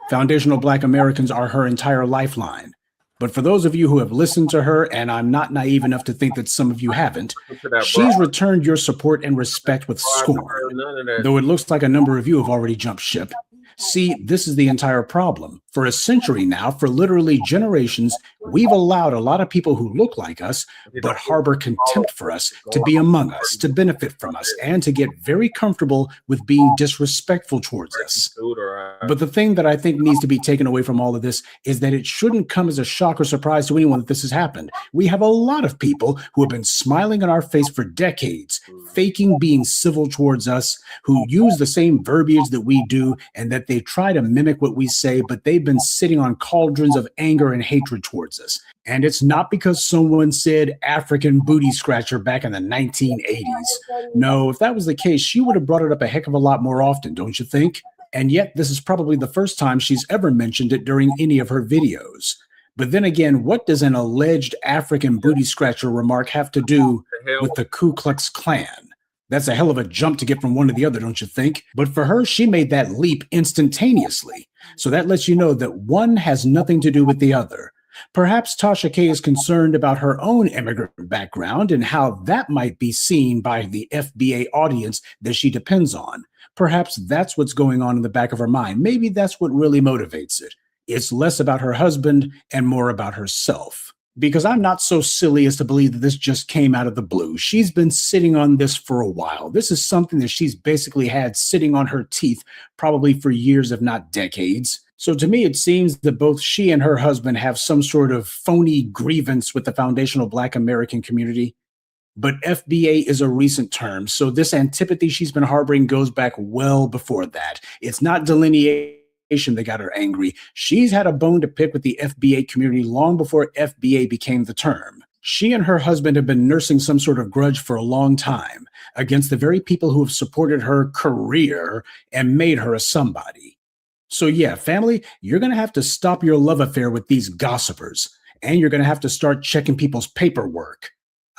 Foundational Black Americans are her entire lifeline. But for those of you who have listened to her, and I'm not naive enough to think that some of you haven't, she's returned your support and respect with scorn, though it looks like a number of you have already jumped ship. See, this is the entire problem. For a century now, for literally generations, we've allowed a lot of people who look like us, but harbor contempt for us, to be among us, to benefit from us, and to get very comfortable with being disrespectful towards us. But the thing that I think needs to be taken away from all of this is that it shouldn't come as a shock or surprise to anyone that this has happened. We have a lot of people who have been smiling in our face for decades, faking being civil towards us, who use the same verbiage that we do, and that they try to mimic what we say, but they've been sitting on cauldrons of anger and hatred towards us. And it's not because someone said African booty scratcher back in the 1980s. No, if that was the case, she would have brought it up a heck of a lot more often, don't you think? And yet, this is probably the first time she's ever mentioned it during any of her videos. But then again, what does an alleged African booty scratcher remark have to do with the Ku Klux Klan? That's a hell of a jump to get from one to the other, don't you think? But for her, she made that leap instantaneously. So that lets you know that one has nothing to do with the other. Perhaps Tasha K is concerned about her own immigrant background and how that might be seen by the FBA audience that she depends on. Perhaps that's what's going on in the back of her mind. Maybe that's what really motivates it. It's less about her husband and more about herself. Because I'm not so silly as to believe that this just came out of the blue. She's been sitting on this for a while. This is something that she's basically had sitting on her teeth probably for years, if not decades. So to me, it seems that both she and her husband have some sort of phony grievance with the foundational Black American community. But FBA is a recent term, so this antipathy she's been harboring goes back well before that. It's not delineation that got her angry. She's had a bone to pick with the FBA community long before FBA became the term. She and her husband have been nursing some sort of grudge for a long time against the very people who have supported her career and made her a somebody. So yeah, family, you're going to have to stop your love affair with these gossipers, and you're going to have to start checking people's paperwork.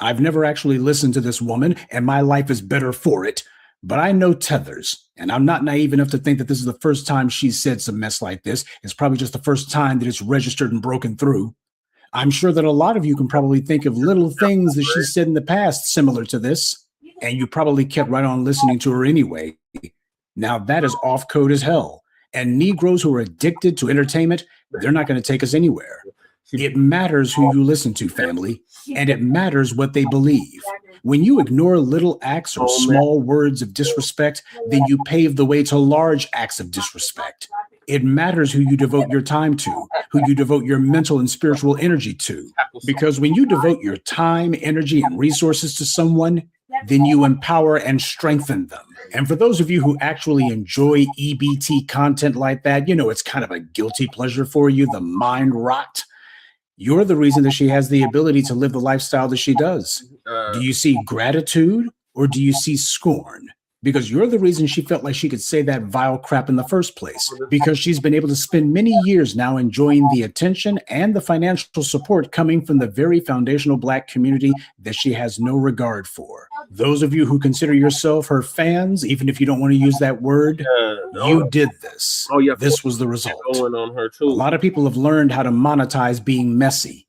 I've never actually listened to this woman, and my life is better for it. But I know tethers, and I'm not naive enough to think that this is the first time she's said some mess like this. It's probably just the first time that it's registered and broken through. I'm sure that a lot of you can probably think of little things that she said in the past similar to this, and you probably kept right on listening to her anyway. Now that is off code as hell. And Negroes who are addicted to entertainment, they're not going to take us anywhere. It matters who you listen to, family, and it matters what they believe. When you ignore little acts or small words of disrespect, then you pave the way to large acts of disrespect. It matters who you devote your time to, who you devote your mental and spiritual energy to. Because when you devote your time, energy, and resources to someone, then you empower and strengthen them. And for those of you who actually enjoy EBT content like that, you know it's kind of a guilty pleasure for you, the mind rot. You're the reason that she has the ability to live the lifestyle that she does. Do you see gratitude or do you see scorn? Because you're the reason she felt like she could say that vile crap in the first place. Because she's been able to spend many years now enjoying the attention and the financial support coming from the very foundational Black community that she has no regard for. Those of you who consider yourself her fans, even if you don't want to use that word, you did this. This was the result. On her too. A lot of people have learned how to monetize being messy.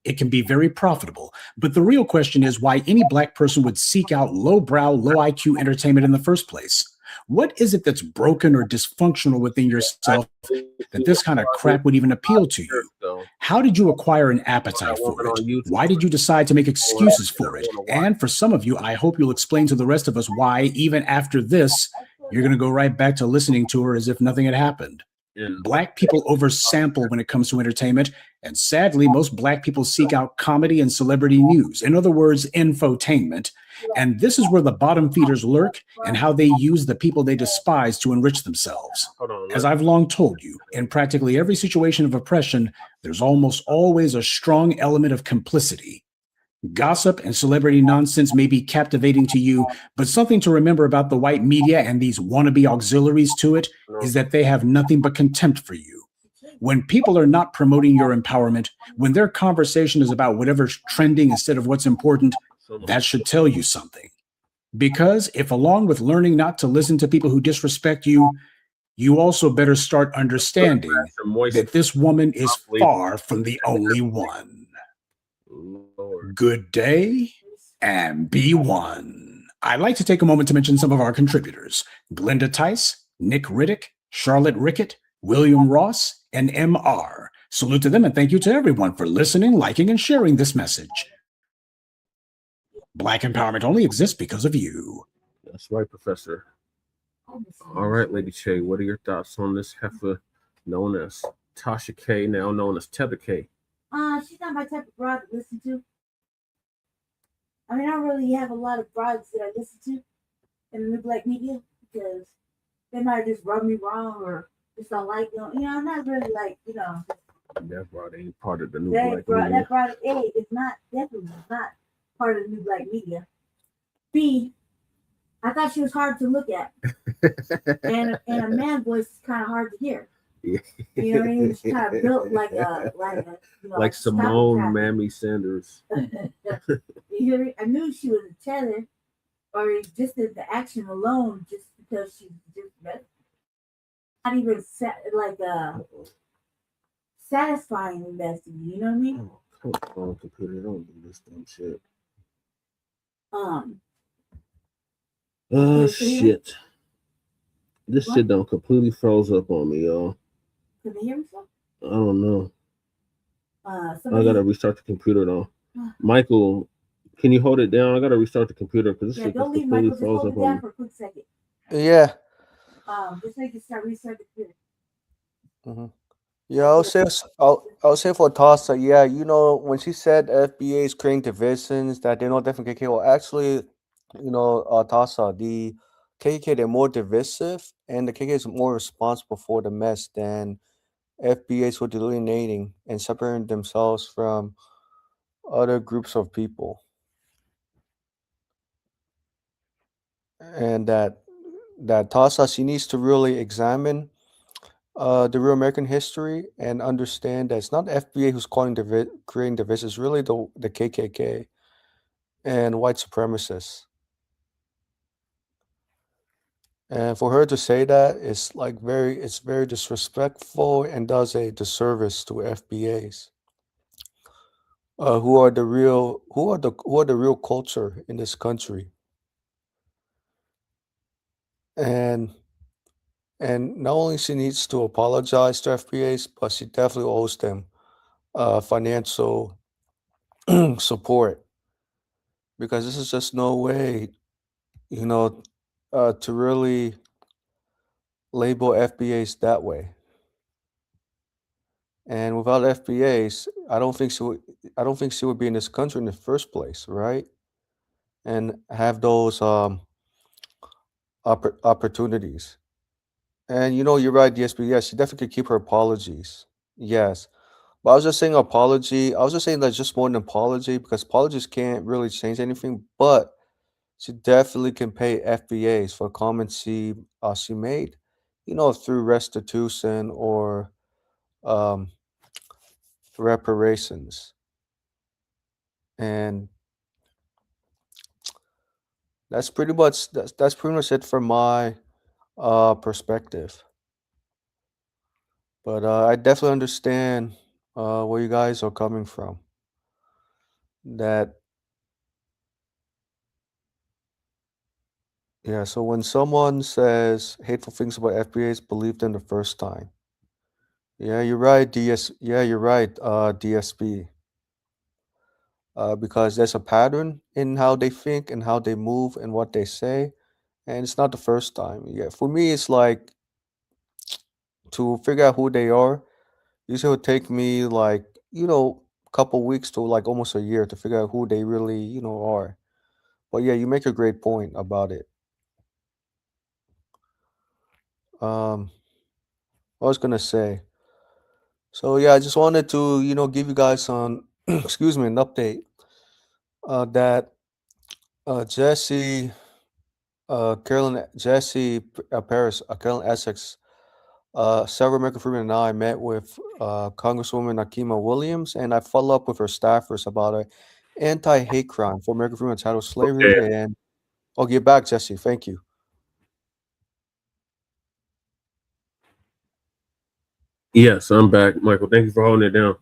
It can be very profitable. But the real question is why any Black person would seek out lowbrow, low IQ entertainment in the first place. What is it that's broken or dysfunctional within yourself that this kind of crap would even appeal to you? How did you acquire an appetite for it? Why did you decide to make excuses for it? And for some of you, I hope you'll explain to the rest of us why, even after this, you're going to go right back to listening to her as if nothing had happened. Yeah. Black people oversample when it comes to entertainment, and sadly, most Black people seek out comedy and celebrity news. In other words, infotainment. And this is where the bottom feeders lurk and how they use the people they despise to enrich themselves. As I've long told you, in practically every situation of oppression, there's almost always a strong element of complicity. Gossip and celebrity nonsense may be captivating to you, but something to remember about the white media and these wannabe auxiliaries to it is that they have nothing but contempt for you. When people are not promoting your empowerment, when their conversation is about whatever's trending instead of what's important, that should tell you something. Because if along with learning not to listen to people who disrespect you, you also better start understanding that this woman is far from the only one. Good day and be one. I'd like to take a moment to mention some of our contributors: Glenda Tice, Nick Riddick, Charlotte Rickett, William Ross, and MR. Salute to them and thank you to everyone for listening, liking, and sharing this message. Black empowerment only exists because of you. That's right, Professor. All right, Lady Che, what are your thoughts on this heifer known as Tasha K, now known as Tether K? She's not my type of broad to listen to. I mean, I don't really have a lot of broads that I listen to in the new Black media because they might just rub me wrong or just don't like them. You know, I'm not really like, you know. That broad ain't part of the new That Black media. broad A is not, definitely not part of the new Black media. B, I thought she was hard to look at. and a man voice is kind of hard to hear. Yeah. You know what I mean? She's kind of built like a you know, like Simone Shabaka. Mammy Sanders. You know, I knew she was a tether, or just the action alone, just because she's just better. Not even satisfying investing. You know what I mean? Come on, computer, don't do this dumb shit. Shit. This shit done completely froze up on me, y'all. Can they hear me? I don't know. I Somebody- gotta restart the computer though. Michael, can you hold it down? I gotta restart the computer because this Yeah, shit don't just leave completely Michael. Just froze hold up it on down me. for a quick second. Yeah. Just so you can restart the computer. Mm-hmm. Yeah, I'll say for Tasha, yeah, you know, when she said FBA is creating divisions, that they're not definitely KKK. Well, actually, you know, Tasha, the KKK, they're more divisive, and the KKK is more responsible for the mess than FBAs for delineating and separating themselves from other groups of people. And that Tasha, she needs to really examine the real American history and understand that it's not the FBA who's creating division. It's really the KKK and white supremacists. And for her to say that is like it's very disrespectful and does a disservice to FBAs, who are the real culture in this country. And not only she needs to apologize to FBAs, but she definitely owes them financial support, because this is just no way, you know, to really label FBAs that way. And without FBAs, I don't think she would be in this country in the first place, right? And have those opportunities. And you know, you're right, DSP. Yes, she definitely could keep her apologies. Yes. But I was just saying apology. I was just saying that just more than apology, because apologies can't really change anything. But she definitely can pay FBAs for comments she made, you know, through restitution or reparations. And that's pretty much it from my perspective. But I definitely understand where you guys are coming from. Yeah, so when someone says hateful things about FBAs, believe them the first time. Yeah, you're right, DSP. Because there's a pattern in how they think and how they move and what they say, and it's not the first time. Yeah, for me, it's like to figure out who they are. Usually, it'll take me like a couple weeks to like almost a year to figure out who they really are. But yeah, you make a great point about it. Um, I was gonna say. So yeah, I just wanted to give you guys on excuse me an update that Jesse Carolyn Jesse Paris Carolyn Essex Sarah American Freeman and I met with Congresswoman Akima Williams, and I followed up with her staffers about a anti-hate crime for American Freeman entitled Slavery. Okay. And I'll get back, Jesse. Thank you. Yes, I'm back, Michael. Thank you for holding it down.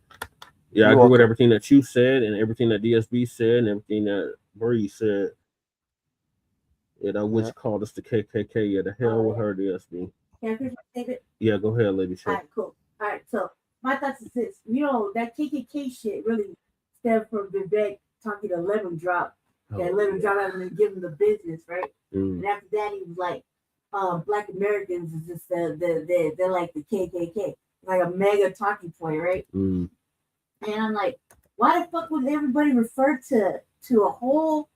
Yeah, I You're agree with welcome. everything that you said and everything that DSB said and everything that Bree said. Yeah, that witch called us the KKK. Yeah, the hell with her, DSB. Can I finish my statement? Yeah, go ahead, lady. All Sure. right, cool. All right, so my thoughts is this. That KKK shit really stemmed from Vivek talking to Lemon Drop. And Lemon Drop having to give him the business, right? And after that, he was like, Black Americans is just they're like the KKK, like a mega talking point, right? And I'm like, why the fuck would everybody refer to a whole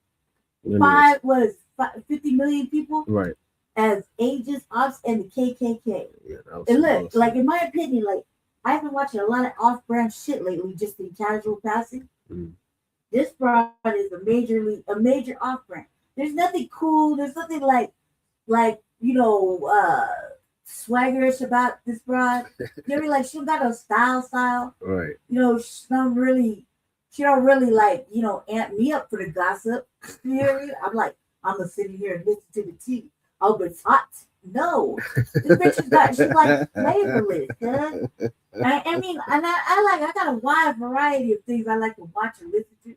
50 million people, right, as agents, ops, and the KKK? Yeah, And look, like in my opinion, like I've been watching a lot of off-brand shit lately, just in casual passing. This broad is a major off-brand. There's nothing cool. There's nothing like swaggerish about this broad. You know, like she don't got no style. Right. She don't really like, amp me up for the gossip. You know what I mean? I'm like, I'm gonna sit here and listen to the tea. Oh, but it's hot. No. This bitch she's like flavorless, huh? I mean, and I got a wide variety of things I like to watch and listen to.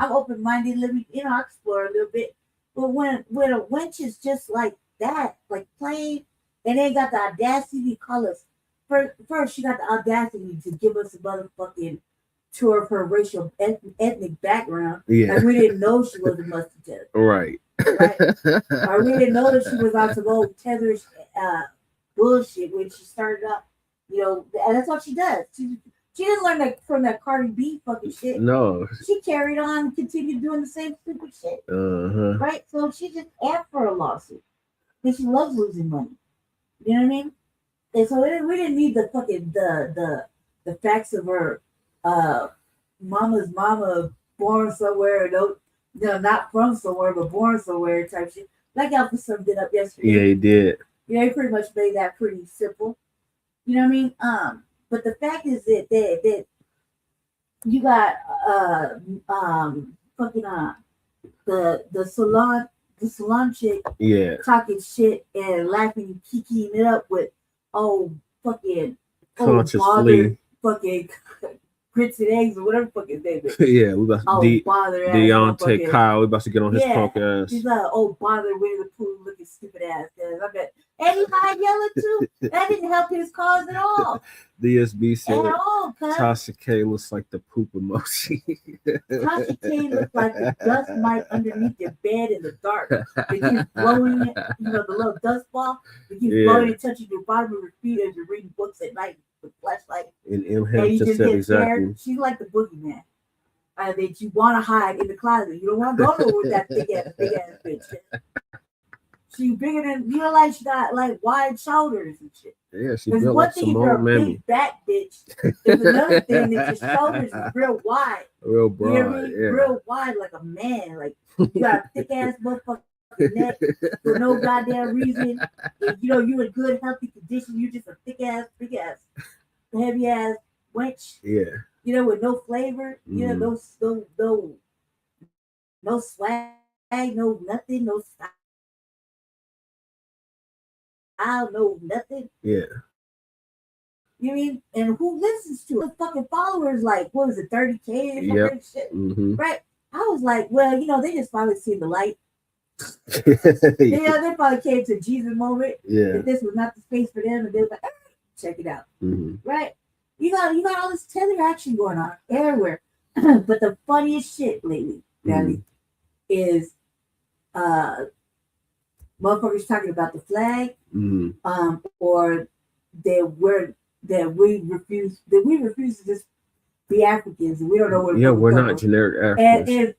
I'm open-minded, let me, I explore a little bit. But when a wench is just like that, like plain, and they got the audacity to call us. First, she got the audacity to give us a motherfucking tour of her racial ethnic background. Yeah. Like we didn't know she was a mustard tester. Right. Or we didn't know that she was on some old tetherish bullshit when she started up. And that's what she does. She didn't learn that from that Cardi B fucking shit. No. She carried on and continued doing the same stupid shit. Right? So she just asked for a lawsuit. Because she loves losing money. You know what I mean? And so we didn't need the fucking the facts of her mama's mama born somewhere, not from somewhere, but born somewhere type shit. Like Alpha summed it up yesterday. Yeah, he did. He pretty much made that pretty simple. You know what I mean? But the fact is that you got the salon chick talking shit and laughing and kikiing it up with consciously fucking grits and eggs or whatever fucking name is. Yeah, we about to Deante Kyle. We about to get on his punk ass. He's like, bother Winnie the Pooh looking stupid ass. I bet. And he got yelling too. That didn't help his cause at all. DSB said At all, cuz. Tasha K looks like the poop emoji. Tasha K looks like the dust mite underneath your bed in the dark. They keep blowing it, the little dust ball. They keep blowing and touching your bottom of your feet as you're reading books at night with flashlight. And M just said exactly. She's like the boogeyman. That you want to hide in the closet. You don't want to go nowhere with that big ass bitch. She's bigger than like she got like wide shoulders and shit. Yeah, she built like Simone Mammy. Big back bitch. There's another thing that your shoulders is real wide. Real broad, you know what I mean? Real wide like a man. Like you got a thick ass motherfucking neck for no goddamn reason. And, you in good healthy condition. You just a thick ass, big ass, heavy ass wench. Yeah. With no flavor. No swag, no nothing, no style. No nothing. Yeah. You mean? And who listens to it? Fucking followers, like, what was it, 30K or something? Shit. Right? I was like, well, they just finally seen the light. They probably came to Jesus moment. Yeah. That this was not the space for them, and they was like, check it out. Right? You got all this tether action going on everywhere. But the funniest shit lately, is motherfuckers talking about the flag, Mm. or that we refuse to just be Africans and we don't know where Yeah, we're come not from. generic And Africans.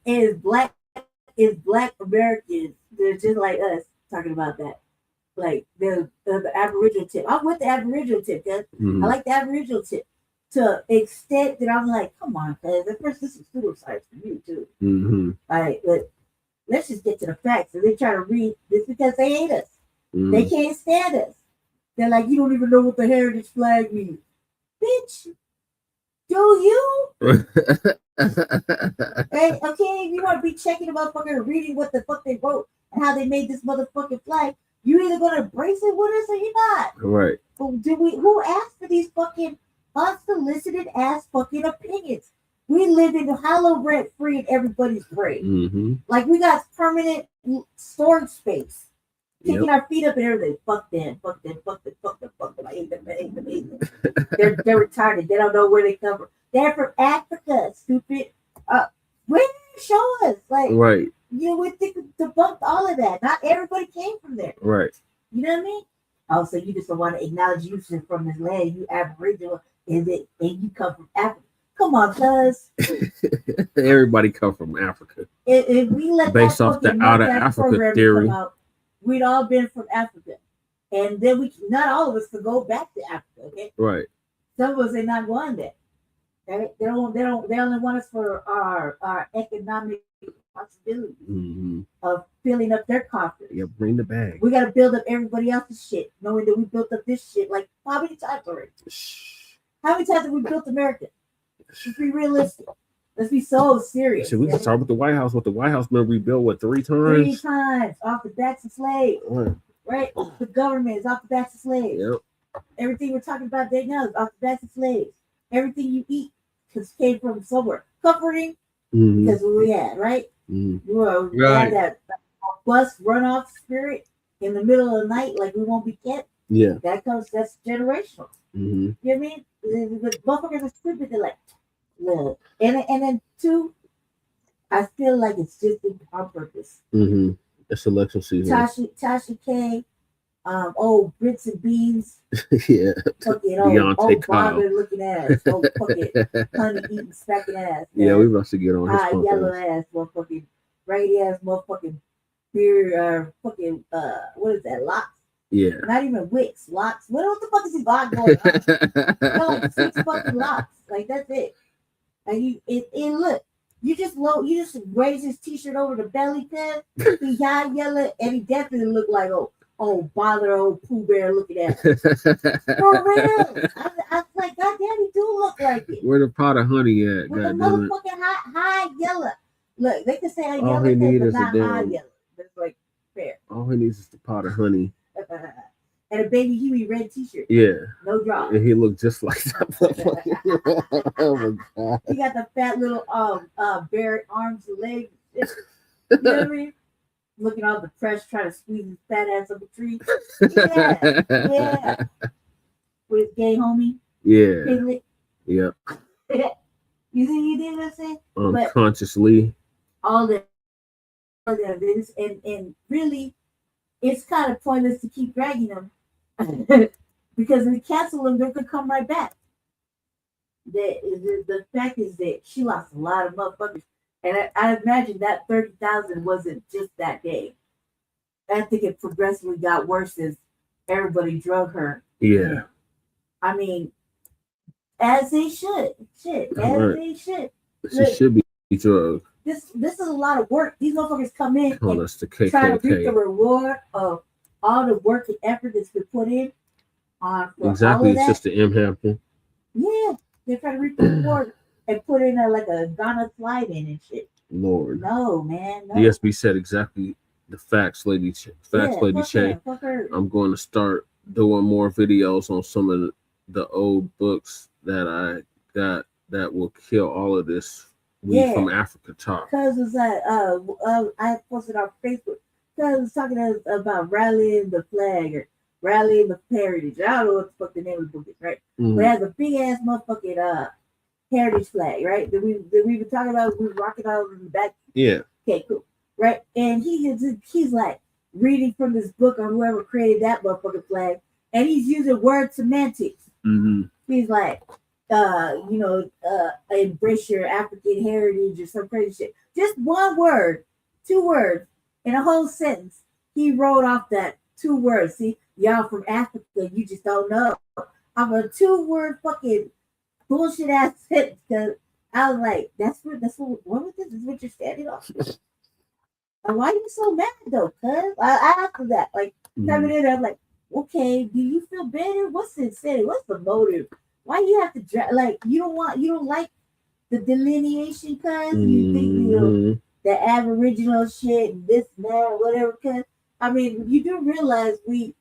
is black Americans, they're just like us talking about that. Like the Aboriginal tip. I'm with the Aboriginal tip, cuz Mhm. I like the Aboriginal tip to extent that I'm like, come on, cuz at first this is pseudoscience for you too. Mm-hmm. All right, but let's just get to the facts. And they try to read this because they hate us. Mm. They can't stand us. They're like, you don't even know what the heritage flag means. Bitch, do you? Hey, okay, if you want to be checking the motherfucker and reading what the fuck they wrote and how they made this motherfucking flag, you either gonna embrace it with us or you're not. Right. But who asked for these fucking unsolicited ass fucking opinions? We live in hollow rent free in everybody's brain. Mm-hmm. Like we got permanent storage space. Kicking Yep. our feet up and everything. Fuck them. Fuck them. Fuck them. Fuck them. Fuck them. I hate them. I hate them. I hate them. They're retarded. They don't know where they come from. They're from Africa, stupid. Where show us? Like, Right. you know, we think debunked all of that. Not everybody came from there. Right. You know what I mean? Oh, so you just don't want to acknowledge you from this land. You Aboriginal, and you come from Africa. Come on, cuz. Everybody come from Africa. If we let Based that off the fucking out of North Africa program theory. come out, we'd all been from Africa. And then not all of us could go back to Africa, okay? Right. Some of us are not going there. Right? They only want us for our economic responsibility Mm-hmm. of filling up their coffers. Yeah, bring the bag. We got to build up everybody else's shit, knowing that we built up this shit like how many times already? How many times have we built America? Let's be realistic. Let's be so serious. Shit, we can start with the White House. What the White House been rebuilt, what, 3 times? 3 times off the backs of slaves. Right? The government is off the backs of slaves. Yep. Everything we're talking about right now is off the backs of slaves. Everything you eat came from somewhere. Comforting, because where we at, right? Mm-hmm. We had that bus runoff spirit in the middle of the night, like we won't be kept. Yeah. That's generational. Mm-hmm. You know what I mean? The motherfuckers are stupid. They're like, look. And then 2, I feel like it's just on purpose. Mm-hmm. It's election season. Tasha K, Grits and Beans. Yeah. Fucking Deante Kyle. bother looking ass. Fucking honey eating smacking ass. Yeah, we about to get on his high phone. yellow ass, motherfucking raggedy ass, motherfucking beer, fucking what is that? Locks. Yeah. Not even wicks, locks. What the fuck is he got going on? No, like 6 fucking locks. Like that's it. And look, you just raise his t-shirt over the belly pad. He high yellow, and he definitely looked like bother old Pooh Bear looking at him. For real. I was like, God damn, he do look like it. Where the pot of honey at? With the Goddamn it. motherfucking high yellow. Look, they can say I All yellow, he need but is a not high damn. yellow. That's like fair. All he needs is the pot of honey. And a baby Huey red t-shirt. Yeah. No drop. And he looked just like that. Oh my god. He got the fat little bare arms and legs. You know what I mean? Looking all depressed, trying to squeeze his fat ass up a tree. Yeah. With his gay homie. Yeah. Piglet. Yep. You see, you did what I said? Unconsciously. All that this and really it's kind of pointless to keep dragging them because if we cancel them, they could come right back. The fact is that she lost a lot of motherfuckers, and I imagine that 30,000 wasn't just that day. I think it progressively got worse as everybody drug her. Yeah. I mean, as they should. Shit, as they should. She should be drugged. This is a lot of work. These motherfuckers come in Oh, and that's the try to reap the KKK. reward of all the work and effort that's been put in on for Exactly, all of that. Sister M. Hampton. Yeah, they're trying to reap the reward and put in like a Ghana slide in and shit. Lord. No, man. No. DSB said exactly the facts, Lady Che. Facts, Yeah, Lady fuck Che. her, fuck her. I'm going to start doing more videos on some of the old books that I got that will kill all of this we from Africa talk. Because it's like, I posted on Facebook. Because it's talking about rallying the flag or rallying the heritage. I don't know what the fuck the name of the book is, right? Mhm. But it has a big ass motherfucking heritage flag, right? That we've been talking about. We were rocking out in the back. Yeah. Okay, cool, right? And he's like, reading from this book on whoever created that motherfucking flag, and he's using word semantics. Mm-hmm. He's like, embrace your African heritage or some crazy shit. Just one word, 2 words in a whole sentence. He wrote off that 2 words. See, y'all from Africa, you just don't know. I'm a 2-word fucking bullshit ass sentence because I was like, what was this? Is what you're standing on? And why are you so mad though? Cuz I after that, like coming in, I'm like, okay, do you feel better? What's the incentive? What's the motive? Why you have to you don't like the delineation, cuz you think the Aboriginal shit and this and that, whatever. Cuz I mean, you do realize we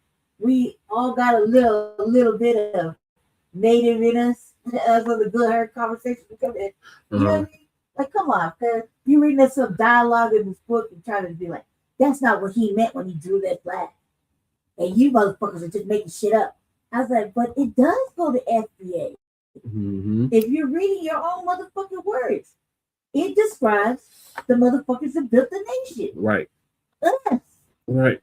all got a little bit of native in us as of the good hurt conversation. You know what I mean? Like, come on, cuz you reading some dialogue in this book and trying to be like, that's not what he meant when he drew that flag. And you motherfuckers are just making shit up. I was like, but it does go to FBA. If you're reading your own motherfucking words, it describes the motherfuckers that built the nation. Right. Us. Right.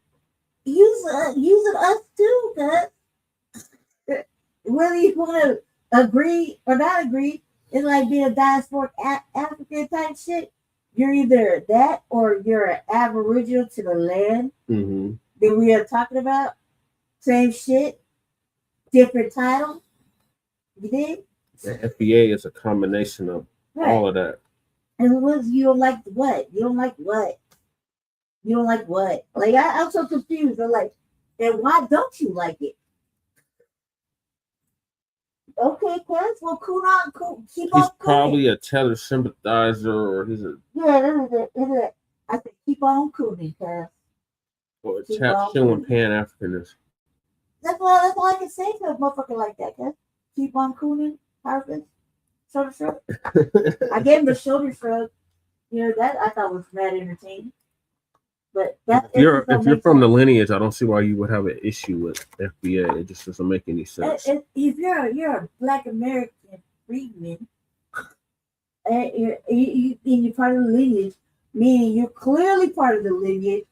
Using us too, cuz. Whether you want to agree or not agree, it's like being a diasporic African type shit. You're either that or you're an aboriginal to the land that we are talking about. Same shit, different title. You did? The FBA is a combination of all of that. And you don't like what? You don't like what? You don't like what? Like, I'm so confused. I'm like, and why don't you like it? Okay, cuz, well, keep on. He's probably a Tether sympathizer, or he's a I said, keep on cooning, cuz. Or a showing Pan-Africanist. That's all I can say to a motherfucker like that, cuz. Keep on cooning, harvest, shoulder shrug. I gave him the shoulder shrug. You know, that I thought was mad entertaining. But that if you're from the lineage, I don't see why you would have an issue with FBA. It just doesn't make any sense. If you're a Black American freedman, and you're part of the lineage, meaning you're clearly part of the lineage,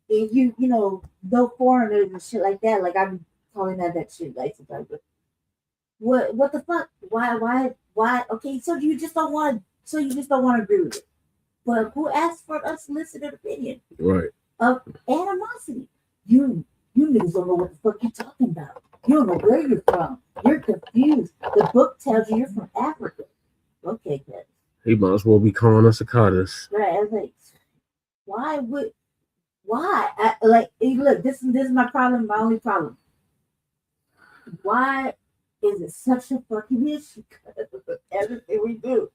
and you no foreigners and shit like that. Like, I'm calling that shit like sometimes. But what the fuck? Why? Okay, so you just don't want to agree with it. But who asked for us to listen to an opinion? Right. Of animosity. You niggas don't know what the fuck you're talking about. You don't know where you're from. You're confused. The book tells you you're from Africa. Okay, good. He might as well be calling us cicadas. Right. I was like, why? Look, this is my problem, my only problem. Why is it such a fucking issue? Everything we do.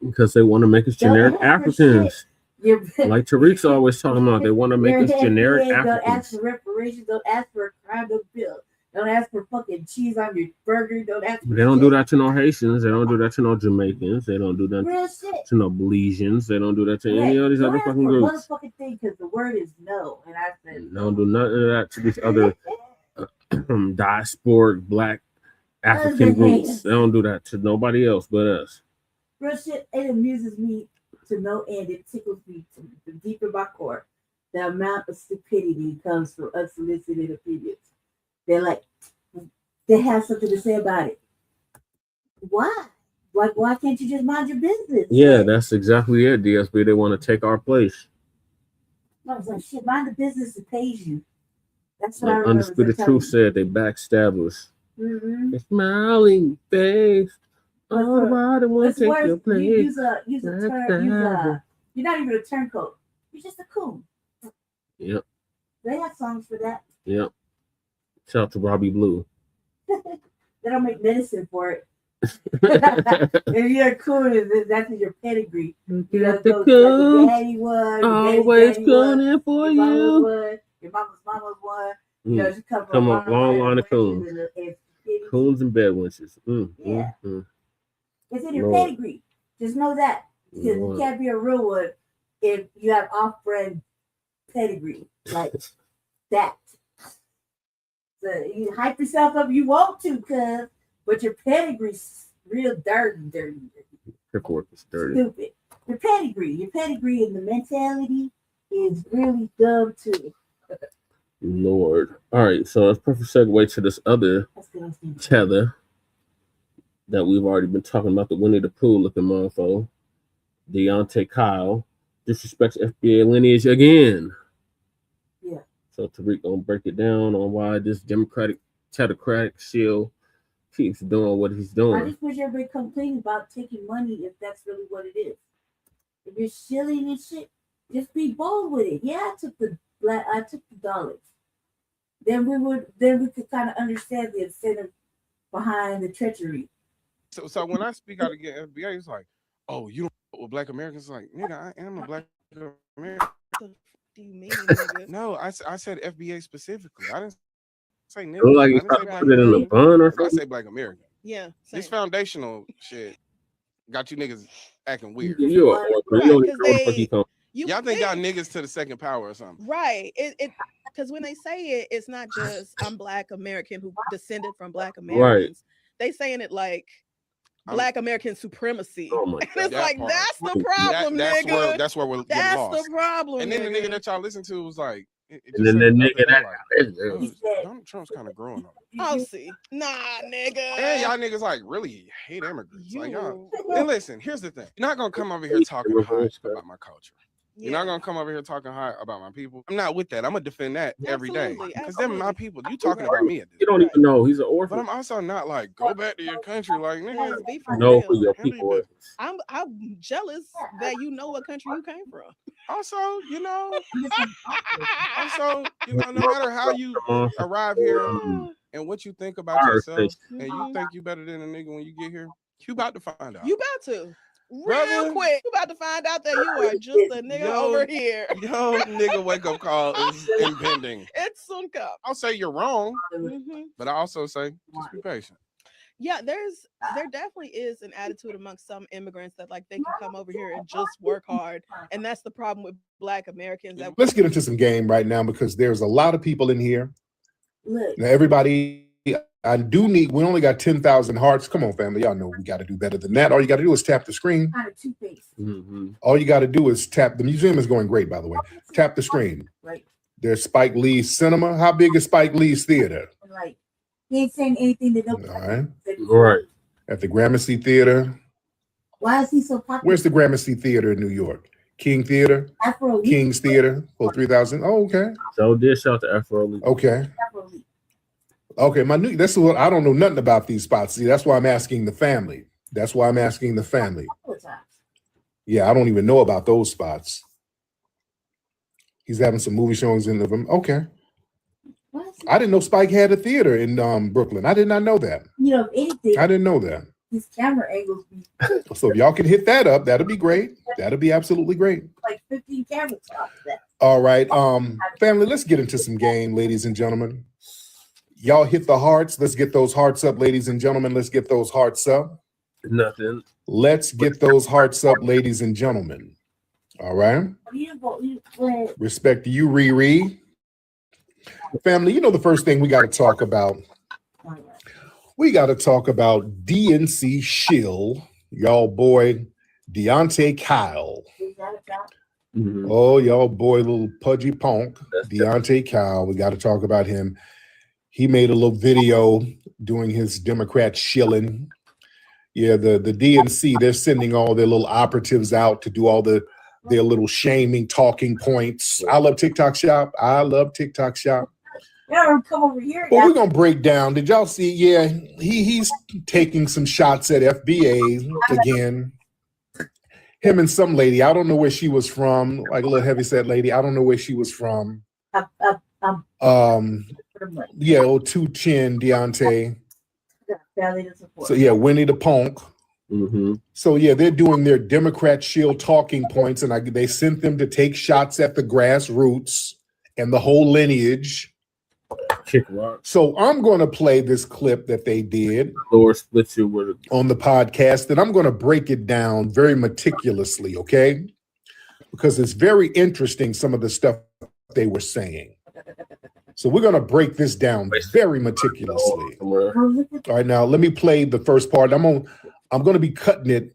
Because they want to make us generic Africans. Like Tariq's always talking about, they want to make us generic Africans. Don't ask for reparations. Don't ask for a crime bill. Don't ask for fucking cheese on your burger. Don't ask. They don't do that to no Haitians. They don't do that to no Jamaicans. They don't do that to no Belizeans. They don't do that to any of these other fucking groups. Motherfucking thing, because the word is no, and I said they don't do none of that to these other diasporic Black African groups. They don't do that to nobody else but us. Real shit, it amuses me to no end. It tickles me to deep in my core. The amount of stupidity comes from unsolicited opinions. They're like, they have something to say about it. Why? Why can't you just mind your business? Yeah, that's exactly it, DSB. They want to take our place. I was like, shit, mind the business that pays you. That's what I remember. Undisputed Truth said they backstab us. Mm-hmm. Smiling face. Oh, I want to take your place. Use a turn. You're not even a turncoat. You're just a coon. Yep. They have songs for that. Yep. Shout out to Robbie Blue. They don't make medicine for it. If you're a coon, that's in your pedigree. You got the coon. Daddy one. Always cooning for you. Your mama's one. You know, you come from a long line of coons. Coons and bedwinches. It's in your pedigree. Just know that. Because you can't be a real one if you have off-brand pedigree like that. So you hype yourself up, you want to, but your pedigree's real dirty. Paperwork is dirty. Stupid. Your pedigree and the mentality is really dumb too. Lord. All right, so it's perfect segue to this other tether that we've already been talking about, the Winnie the Pooh looking motherfucker. Deante Kyle disrespects FBA lineage again. Yeah. So Tariq gonna break it down on why this Democratic Tedocratic shield keeps doing what he's I doing. just wish everybody come clean about taking money if that's really what it is. If you're shilling and shit, just be bold with it. Yeah, I took the dollars. Then we could kind of understand the incentive behind the treachery. So when I speak out against FBA, it's like, oh, you don't know what Black Americans like, nigga. I am a Black American. Do you mean, nigga? No, I said FBA specifically. I didn't say nigga. Look like you I didn't say trying to put it in a bun or I something. say Black American. Yeah. This foundational shit got you niggas acting weird. You are, Right, you don't 'cause even know where the fuck they- you come. Y'all think y'all niggas to the second power or something? Right. It because when they say it, it's not just I'm Black American who descended from Black Americans. They saying it like Black American supremacy. Oh my And it's That like part. that's the problem, that's nigga. that's where we're getting That's lost. the problem. And then the nigga. nigga that y'all listen to was like, it And then just that said the nigga other that day, like, oh, Donald Trump's kind of growing on me. Oh, see. Nah, nigga. And y'all niggas like really hate immigrants. Like y'all. And listen, here's the thing. You're not gonna come over here talking high about my culture. You're not gonna come over here talking high about my people. I'm not with that. I'm gonna defend that every day. Because them my people. You talking about me at this You don't even know he's an orphan. But I'm also not like go back to your country. Like nigga, Be for Know real. who your people is. I'm jealous that you know what country you came from. Also, you know, no matter how you arrive here and what you think about yourself, and you think you better than a nigga when you get here, you about to find out. You about to. Real Brother. quick. You about to find out that you are just a nigga over here. Yo, nigga, wake up call is impending. It's soon come. I'll say you're wrong, Mhm. but I also say just be patient. Yeah, there definitely is an attitude amongst some immigrants that like they can come over here and just work hard, and that's the problem with Black Americans. That Let's get into some game right now because there's a lot of people in here. Look. Now, everybody, we only got 10,000 hearts. Come on, family. Y'all know we got to do better than that. All you got to do is tap the screen. Kind of two-faced. All you got to do is tap. The museum is going great, by the way. Tap the screen. Right. There's Spike Lee's cinema. How big is Spike Lee's theater? Like he ain't saying anything that nobody. All right. Right. At the Gramercy Theater. Why is he so popular? Where's the Gramercy Theater in New York? King Theater? Afro King's Theater for 3,000. Oh, okay. So dish out to Afro. Okay. Okay, this is what I don't know nothing about these spots. See, that's why I'm asking the family. Yeah, I don't even know about those spots. He's having some movie showings in them. Okay. I didn't know Spike had a theater in Brooklyn. I did not know that. You know, anything. I didn't know that. His camera angles be So if y'all can hit that up, that'll be great. That'll be absolutely great. like 15 camera shots. All right, family, let's get into some game, ladies and gentlemen. Y'all hit the hearts. Let's get those hearts up, ladies and gentlemen. Let's get those hearts up. Nothing. Let's get those hearts up, ladies and gentlemen. All right. Respect to you, Riri. Family, you know the first thing we got to talk about. We got to talk about DNC shill, y'all boy, Deante Kyle. Oh, y'all boy, little pudgy punk, Deante Kyle. We got to talk about him. He made a little video doing his Democrat shilling. Yeah, the DNC, they're sending all their little operatives out to do all their little shaming talking points. I love TikTok Shop. Yeah, come over here. Well, we're gonna break down. Did y'all see? Yeah, he's taking some shots at FBA again. Him and some lady. I don't know where she was from. Like a little heavyset lady. I don't know where she was from. Yeah, old two chin Deante. So yeah, Winnie the Punk. So yeah, they're doing their Democrat shield talking points, and they sent them to take shots at the grassroots and the whole lineage. Kick rock. So I'm going to play this clip that they did split you with on the podcast, and I'm going to break it down very meticulously, okay? Because it's very interesting, some of the stuff they were saying. So we're going to break this down very meticulously. All right, now let me play the first part. I'm going to be cutting it,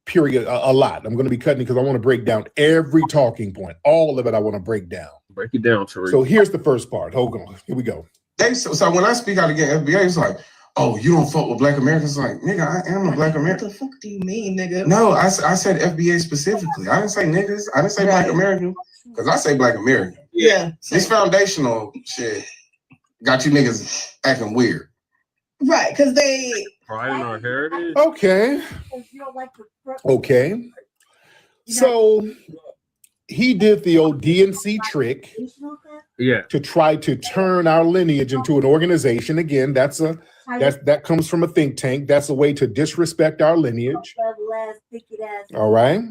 period, a lot. I'm going to be cutting it because I want to break down every talking point. All of it I want to break down. Break it down, Tariq. So here's the first part. Hold on. Here we go. So when I speak out against FBA, it's like, oh, you don't fuck with Black Americans. Like, nigga, I am a Black American. What the fuck do you mean, nigga? No, I said FBA specifically. I didn't say niggas. I didn't say Black American. Because I say Black American. Yeah. This foundational shit got you niggas acting weird. Right, because they pride in our heritage. Okay. Okay. So he did the old DNC trick. Yeah. To try to turn our lineage into an organization. Again, that comes from a think tank. That's a way to disrespect our lineage. All right.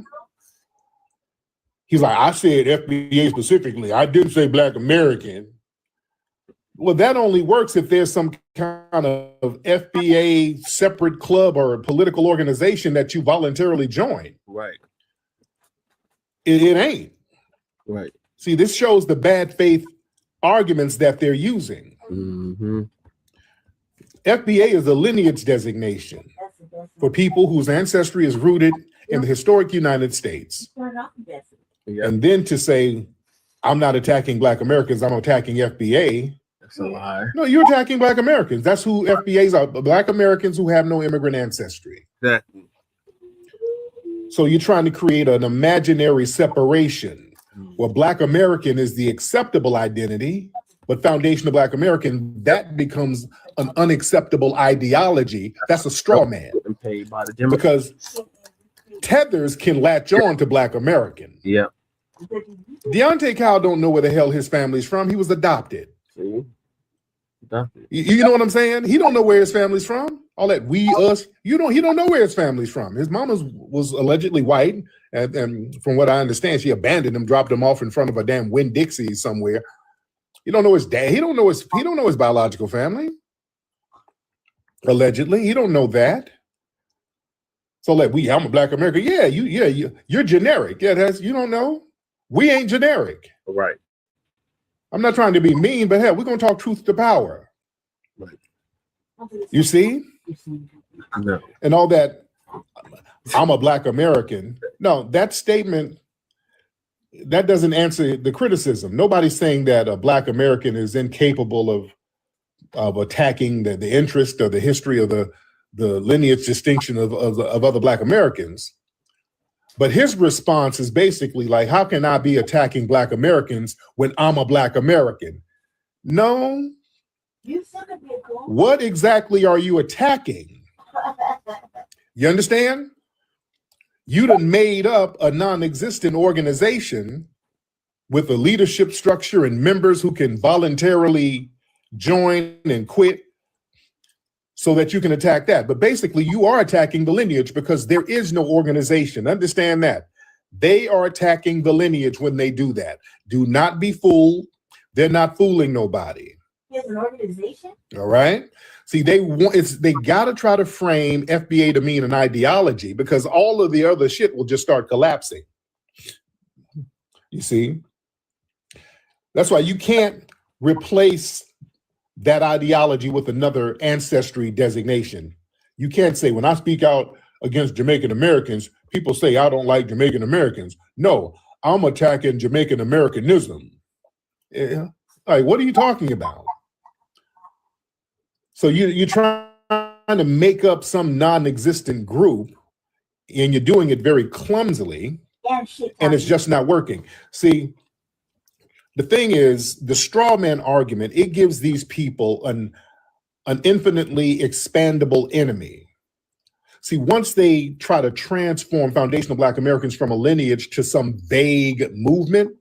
He's like, I said FBA specifically. I didn't say Black American. Well, that only works if there's some kind of FBA separate club or political organization that you voluntarily join. Right. It ain't. Right. See, this shows the bad faith arguments that they're using. Mm-hmm. FBA is a lineage designation for people whose ancestry is rooted in the historic United States. And then to say, I'm not attacking Black Americans, I'm attacking FBA. That's a lie. No, you're attacking Black Americans. That's who FBAs are, Black Americans who have no immigrant ancestry. Exactly. So you're trying to create an imaginary separation where Black American is the acceptable identity, but foundational Black American, that becomes an unacceptable ideology. That's a straw man. And paid by the Democrats. Because tethers can latch on to Black American. Yeah. Deante Cal don't know where the hell his family's from. He was adopted. See? Adopted. You know what I'm saying? He don't know where his family's from. All that we, us, he don't know where his family's from. His mama was allegedly white, and from what I understand, she abandoned him, dropped him off in front of a damn Winn-Dixie somewhere. You don't know his dad. He don't know his biological family. Allegedly, he don't know that. So like I'm a Black American. Yeah, you're generic. Yeah, you don't know. We ain't generic. Right. I'm not trying to be mean, but hell, we're gonna talk truth to power. Right. You see? No. And all that, I'm a Black American. No, that statement, that doesn't answer the criticism. Nobody's saying that a Black American is incapable of attacking the interest or the history of the lineage distinction of other Black Americans. But his response is basically like, how can I be attacking Black Americans when I'm a Black American? No. What exactly are you attacking? You understand? You done made up a non-existent organization with a leadership structure and members who can voluntarily join and quit so that you can attack that. But basically, you are attacking the lineage because there is no organization. Understand that. They are attacking the lineage when they do that. Do not be fooled. They're not fooling nobody. There's an organization? All right. See, they got to try to frame FBA to mean an ideology because all of the other shit will just start collapsing. You see? That's why you can't replace that ideology with another ancestry designation. You can't say, when I speak out against Jamaican Americans, people say I don't like Jamaican Americans. No, I'm attacking Jamaican Americanism. Yeah. Like, what are you talking about? So you're trying to make up some non-existent group, and you're doing it very clumsily, and it's just not working. See, the thing is, the straw man argument, it gives these people an infinitely expandable enemy. See, once they try to transform foundational Black Americans from a lineage to some vague movement,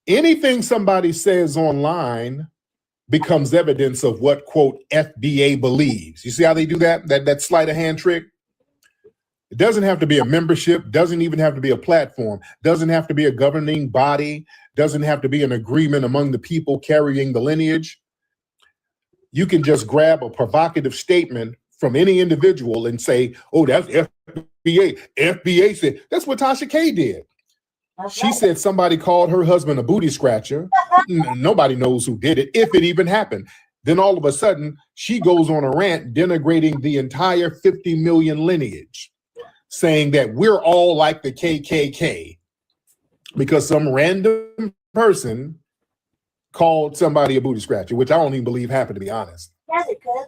anything somebody says online becomes evidence of what, quote, FBA believes. You see how they do that sleight of hand trick? It doesn't have to be a membership, doesn't even have to be a platform, doesn't have to be a governing body, doesn't have to be an agreement among the people carrying the lineage. You can just grab a provocative statement from any individual and say, oh, that's FBA. FBA said, that's what Tasha K did. She said somebody called her husband a booty scratcher. Nobody knows who did it, if it even happened. Then all of a sudden, she goes on a rant denigrating the entire 50 million lineage, saying that we're all like the KKK because some random person called somebody a booty scratcher, which I don't even believe happened, to be honest. Yes, it could.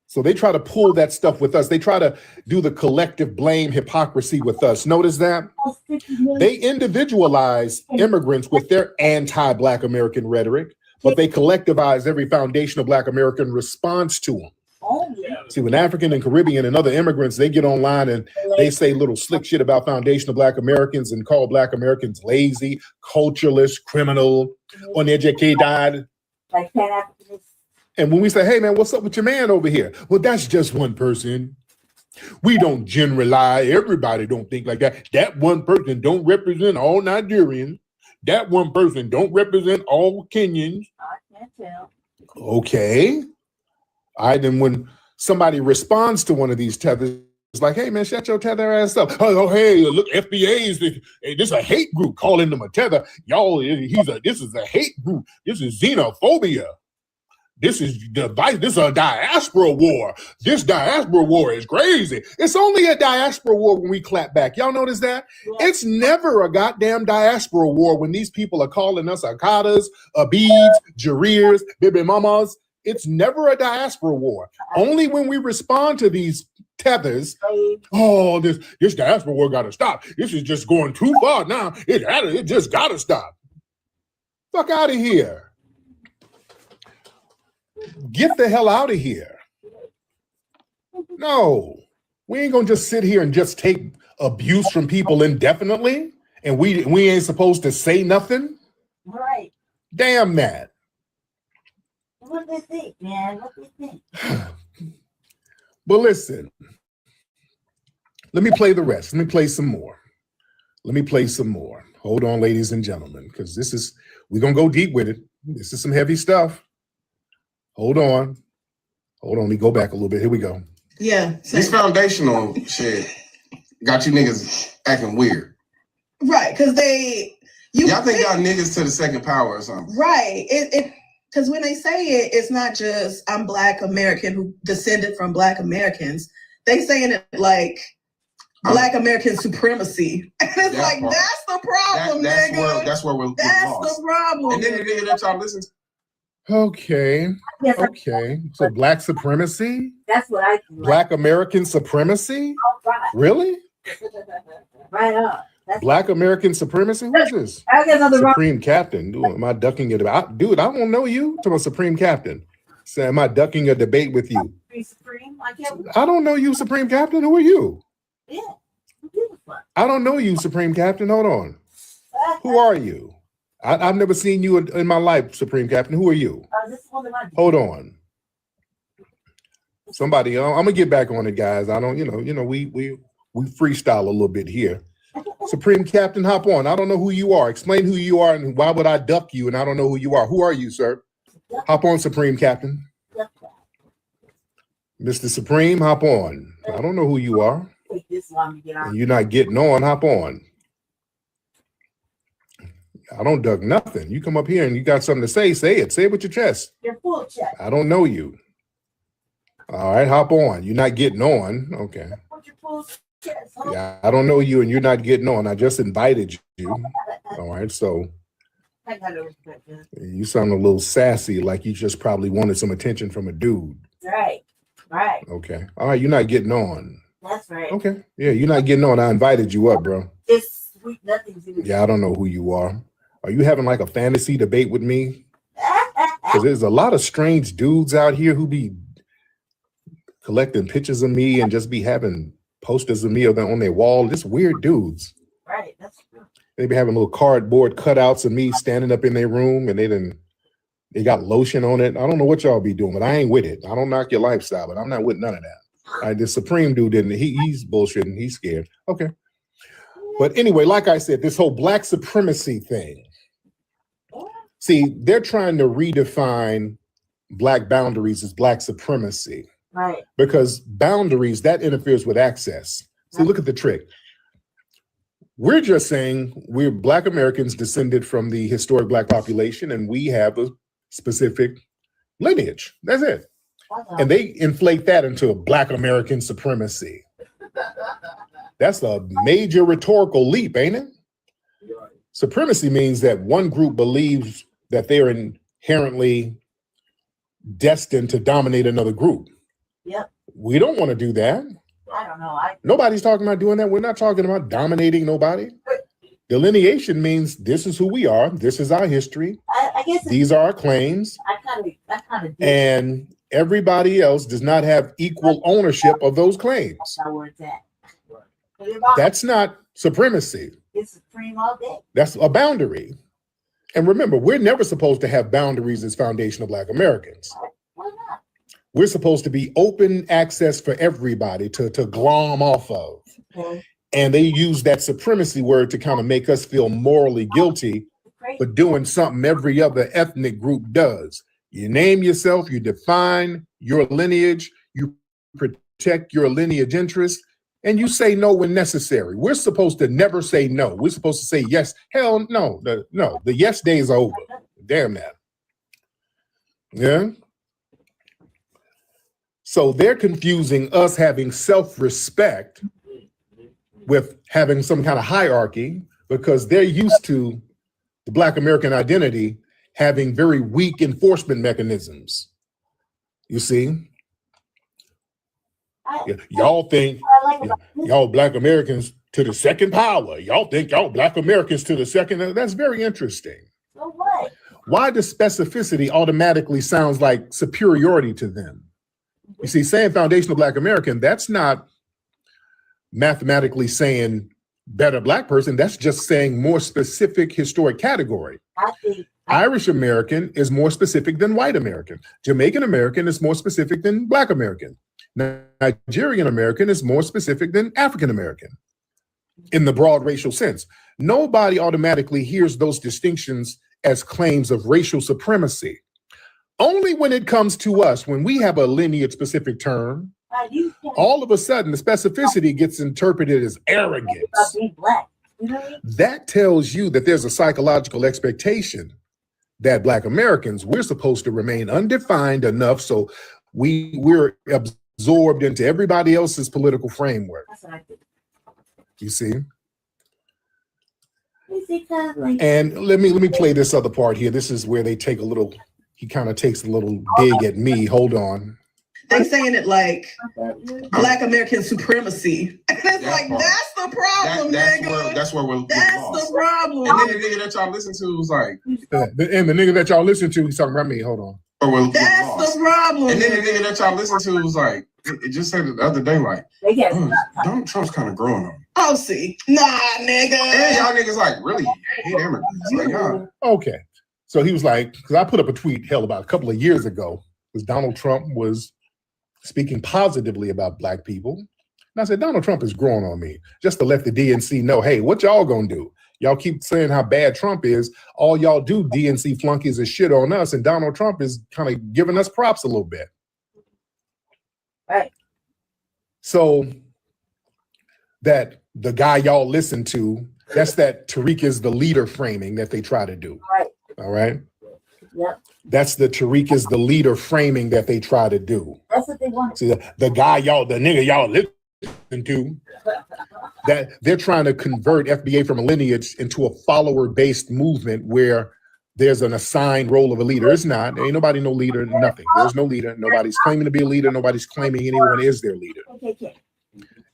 So they try to pull that stuff with us. They try to do the collective blame hypocrisy with us. Notice that? They individualize immigrants with their anti-Black American rhetoric, but they collectivize every foundational Black American response to them. See, when African and Caribbean and other immigrants, they get online and they say little slick shit about foundational Black Americans and call Black Americans lazy, cultureless, criminal, uneducated. Like Pan-Africanists. And when we say, hey, man, what's up with your man over here? Well, that's just one person. We don't generalize. Everybody don't think like that. That one person don't represent all Nigerians. That one person don't represent all Kenyans. I can't tell. Okay. All right, then when somebody responds to one of these tethers, it's like, hey, man, shut your tether ass up. Oh, hey, look, FBA is this is a hate group calling them a tether. Y'all, this is a hate group. This is xenophobia. This is a diaspora war. This diaspora war is crazy. It's only a diaspora war when we clap back. Y'all notice that? Yeah. It's never a goddamn diaspora war when these people are calling us Akadas, Abibs, Jarirs, Bibi Mamas. It's never a diaspora war. Only when we respond to these tethers, oh, this diaspora war got to stop. This is just going too far now. It just got to stop. Fuck out of here. Get the hell out of here. No, we ain't gonna just sit here and just take abuse from people indefinitely, and we ain't supposed to say nothing. Right. Damn that. What do they think, man? What do they think? But listen, let me play the rest. Let me play some more. Hold on, ladies and gentlemen, because we're gonna go deep with it. This is some heavy stuff. Hold on. Let me go back a little bit. Here we go. Yeah. This foundational shit got you niggas acting weird. Right, because y'all think y'all niggas to the second power or something. Right. Because when they say it, it's not just I'm Black American who descended from Black Americans. They saying it like Black American supremacy. And it's like, part. That's the problem, nigga. That's where we're lost. The problem. And then the nigga that y'all listen to. Okay. So Black supremacy? That's what I think. Black American supremacy? Oh, right. Really? Right up. Black American supremacy? Who is this? Supreme Captain. Dude, am I ducking it? Dude, I don't know you. To a Supreme Captain. Say, am I ducking a debate with you? Supreme? I don't know you, Supreme Captain. Who are you? Yeah. I don't know you, Supreme Captain. Hold on. Who are you? I've never seen you in my life, Supreme Captain. Who are you? Hold on. Somebody, I'm gonna get back on it, guys. I don't, we freestyle a little bit here. Supreme Captain, hop on. I don't know who you are. Explain who you are and why would I duck you? And I don't know who you are. Who are you, sir? Hop on, Supreme Captain. Mr. Supreme, hop on. I don't know who you are. And you're not getting on. Hop on. I don't duck nothing. You come up here and you got something to say, say it. Say it with your chest. Your full chest. I don't know you. All right, hop on. You're not getting on. Okay. Yeah, I don't know you and you're not getting on. I just invited you. All right, so you sound a little sassy, like you just probably wanted some attention from a dude. Right. Okay. All right, you're not getting on. That's right. Okay. Yeah, you're not getting on. I invited you up, bro. It's sweet nothing. Yeah, I don't know who you are. Are you having like a fantasy debate with me? Because there's a lot of strange dudes out here who be collecting pictures of me and just be having posters of me on their wall. Just weird dudes. Right, that's true. They be having little cardboard cutouts of me standing up in their room and they got lotion on it. I don't know what y'all be doing, but I ain't with it. I don't knock your lifestyle, but I'm not with none of that. The Supreme dude didn't. He's bullshitting. He's scared. Okay. But anyway, like I said, this whole Black supremacy thing. See, they're trying to redefine Black boundaries as Black supremacy. Right. Because boundaries, that interferes with access. See, look at the trick. We're just saying we're Black Americans descended from the historic Black population, and we have a specific lineage. That's it. And they inflate that into a Black American supremacy. That's a major rhetorical leap, ain't it? Supremacy means that one group believes that they're in inherently destined to dominate another group. Yep. We don't want to do that. I don't know. Nobody's talking about doing that. We're not talking about dominating nobody. Delineation means this is who we are. This is our history. I guess these are our claims. I kind of. And everybody else does not have equal ownership of those claims. That's not where it's at. That's not supremacy. It's supreme all day. That's a boundary. And remember, we're never supposed to have boundaries as foundational Black Americans. Why not? We're supposed to be open access for everybody to glom off of. Okay. And they use that supremacy word to kind of make us feel morally guilty for doing something every other ethnic group does. You name yourself, you define your lineage, you protect your lineage interests, and you say no when necessary. We're supposed to never say no. We're supposed to say yes. Hell no. No, the yes days are over. Damn that. Yeah. So they're confusing us having self-respect with having some kind of hierarchy because they're used to the Black American identity having very weak enforcement mechanisms. You see? Y'all think y'all Black Americans to the second power. Y'all think y'all Black Americans to the second. That's very interesting. So what? Why does specificity automatically sounds like superiority to them? You see, saying foundational Black American, that's not mathematically saying better Black person. That's just saying more specific historic category. I think Irish American is more specific than white American. Jamaican American is more specific than Black American. Nigerian American is more specific than African American in the broad racial sense. Nobody automatically hears those distinctions as claims of racial supremacy. Only when it comes to us, when we have a lineage specific term, all of a sudden the specificity gets interpreted as arrogance. Black. You know what I mean? That tells you that there's a psychological expectation that Black Americans, we're supposed to remain undefined enough so we're absorbed into everybody else's political framework. That's what I think. You see? And let me play this other part here. This is where they take a little, he kind of takes a little dig at me. Hold on. They saying it like Black American supremacy. And it's like, that's the problem, nigga. That's where we're That's lost. the problem. And then the nigga that y'all listen to was like, and the nigga that y'all listen to, he's talking about me. Hold on. That's the problem. And then the nigga that y'all listen to was like, it just said it the other day, like, Donald Trump's kind of growing on me. Oh, see. Nah, nigga. And y'all niggas like really hate immigrants. Like, y'all. Okay. So he was like, because I put up a tweet, hell, about a couple of years ago, because Donald Trump was speaking positively about Black people. And I said, Donald Trump is growing on me, just to let the DNC know, hey, what y'all gonna do? Y'all keep saying how bad Trump is. All y'all do, DNC flunkies, is shit on us, and Donald Trump is kind of giving us props a little bit. Right. So that the guy y'all listen to, that's that Tariq is the leader framing that they try to do. Right. All right. Yep. That's the Tariq is the leader framing that they try to do. That's what they want. See, the guy y'all, the nigga y'all listen to, that they're trying to convert FBA from a lineage into a follower-based movement where there's an assigned role of a leader. It's not. There ain't nobody no leader, nothing. There's no leader. Nobody's claiming to be a leader. Nobody's claiming anyone is their leader. Okay.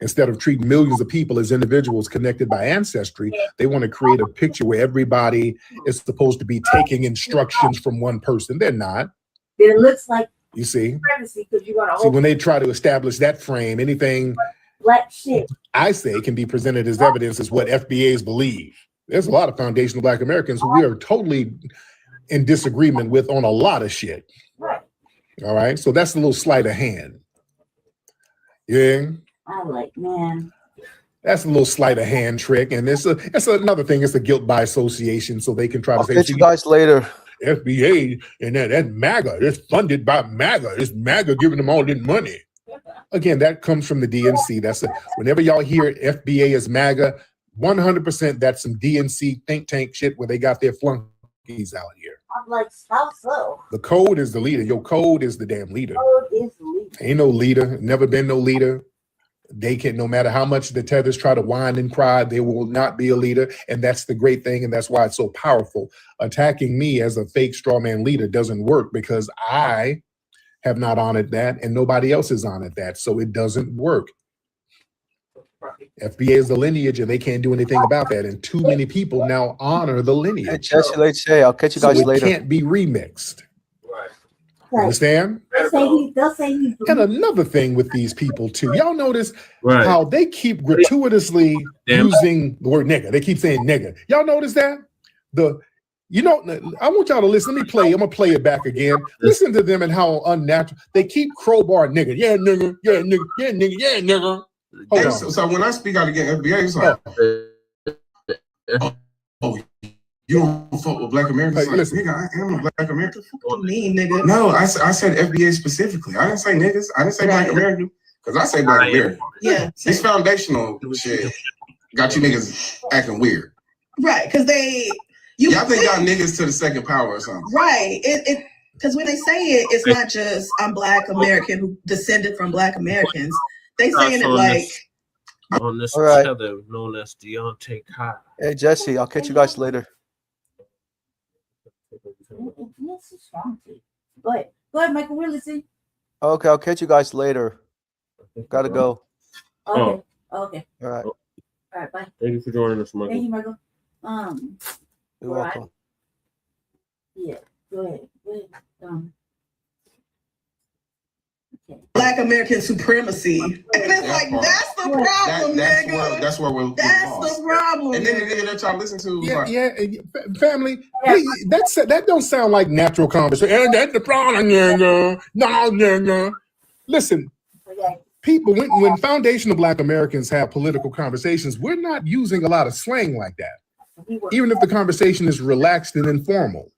Instead of treating millions of people as individuals connected by ancestry, they want to create a picture where everybody is supposed to be taking instructions from one person. They're not. It looks like you see. Because you want to See, when they try to establish that frame, anything Black shit I say can be presented as evidence as what FBAs believe. There's a lot of foundational Black Americans who we are totally in disagreement with on a lot of shit. Right. All right. So that's a little sleight of hand. Yeah. I'm like, man. That's a little sleight of hand trick. And it's another thing. It's a guilt by association. So they can try to say, catch you guys later. FBA and that MAGA, it's funded by MAGA. It's MAGA giving them all this money. Again, that comes from the DNC. Whenever y'all hear FBA is MAGA, 100% that's some DNC think tank shit where they got their flunkies out here. I'm like, how so? The code is the leader. Your code is the damn leader. Code is the leader. Ain't no leader. Never been no leader. they can, no matter how much the tethers try to whine and cry, they will not be a leader. And that's the great thing. And that's why it's so powerful. Attacking me as a fake straw man leader doesn't work because I have not honored that and nobody else has honored that. So it doesn't work. FBA is the lineage and they can't do anything about that. And too many people now honor the lineage. Hey, Jesse, let's say, I'll catch you guys later. It can't be remixed. Understand? They'll say he. And another thing with these people too, y'all notice how they keep gratuitously using the word nigga. They keep saying nigga. Y'all notice that? I want y'all to listen. I'm gonna play it back again. Listen to them and how unnatural they keep crowbar nigga. Yeah, nigga, yeah, nigga, yeah, nigga, yeah, nigga. Hold on. So when I speak out against FBA, it's like, you don't fuck with Black Americans? Hey, listen. Nigga, I am a Black American. What do you mean, nigga? No, I said FBA specifically. I didn't say niggas. I didn't say Black American because I say Black American. Yeah. This foundational shit got you niggas acting weird. Right, because y'all think y'all niggas to the second power or something. Right. Because when they say it's not just I'm Black American who descended from Black Americans. They saying it like on this right. tether known as Deante. Hey Jesse, I'll catch you guys later. Go ahead, Michael. We're listening. Okay, I'll catch you guys later. Gotta go. Okay. All right. All right. Bye. Thank you for joining us, Michael. Thank you, Michael. You're welcome. Yeah. Go ahead. Black American supremacy. And it's like, that's the problem, nigga. That's where we're That's the problem. And then the nigga that y'all listen to was Family, that don't sound like natural conversation. And that's the problem, nigga. No, nigga. Listen, people, when foundational Black Americans have political conversations, we're not using a lot of slang like that. Even if the conversation is relaxed and informal.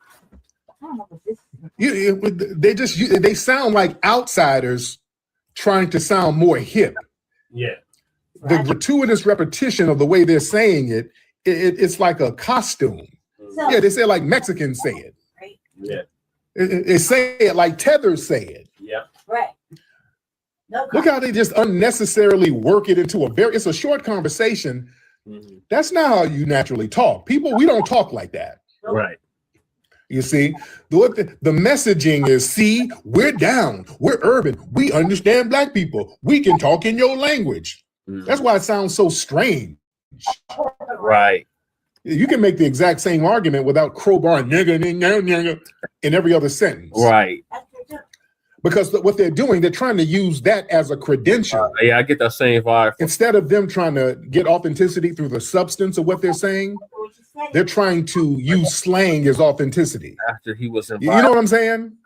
They sound like outsiders trying to sound more hip. Yeah. The gratuitous repetition of the way they're saying it, it's like a costume. Yeah, they say it like Mexicans say it. Yeah. They say it like tethers say it. Yeah. Right. Look how they just unnecessarily work it into it's a short conversation. Mm-hmm. That's not how you naturally talk. People, we don't talk like that. Right. You see, the messaging is, see, we're down, we're urban, we understand Black people, we can talk in your language. Mm-hmm. That's why it sounds so strange. Right. You can make the exact same argument without crowbar nigga in every other sentence. Right. Because what they're doing, they're trying to use that as a credential. Yeah, I get that same vibe. Instead of them trying to get authenticity through the substance of what they're saying, they're trying to use slang as authenticity. After he was invited. You know what I'm saying?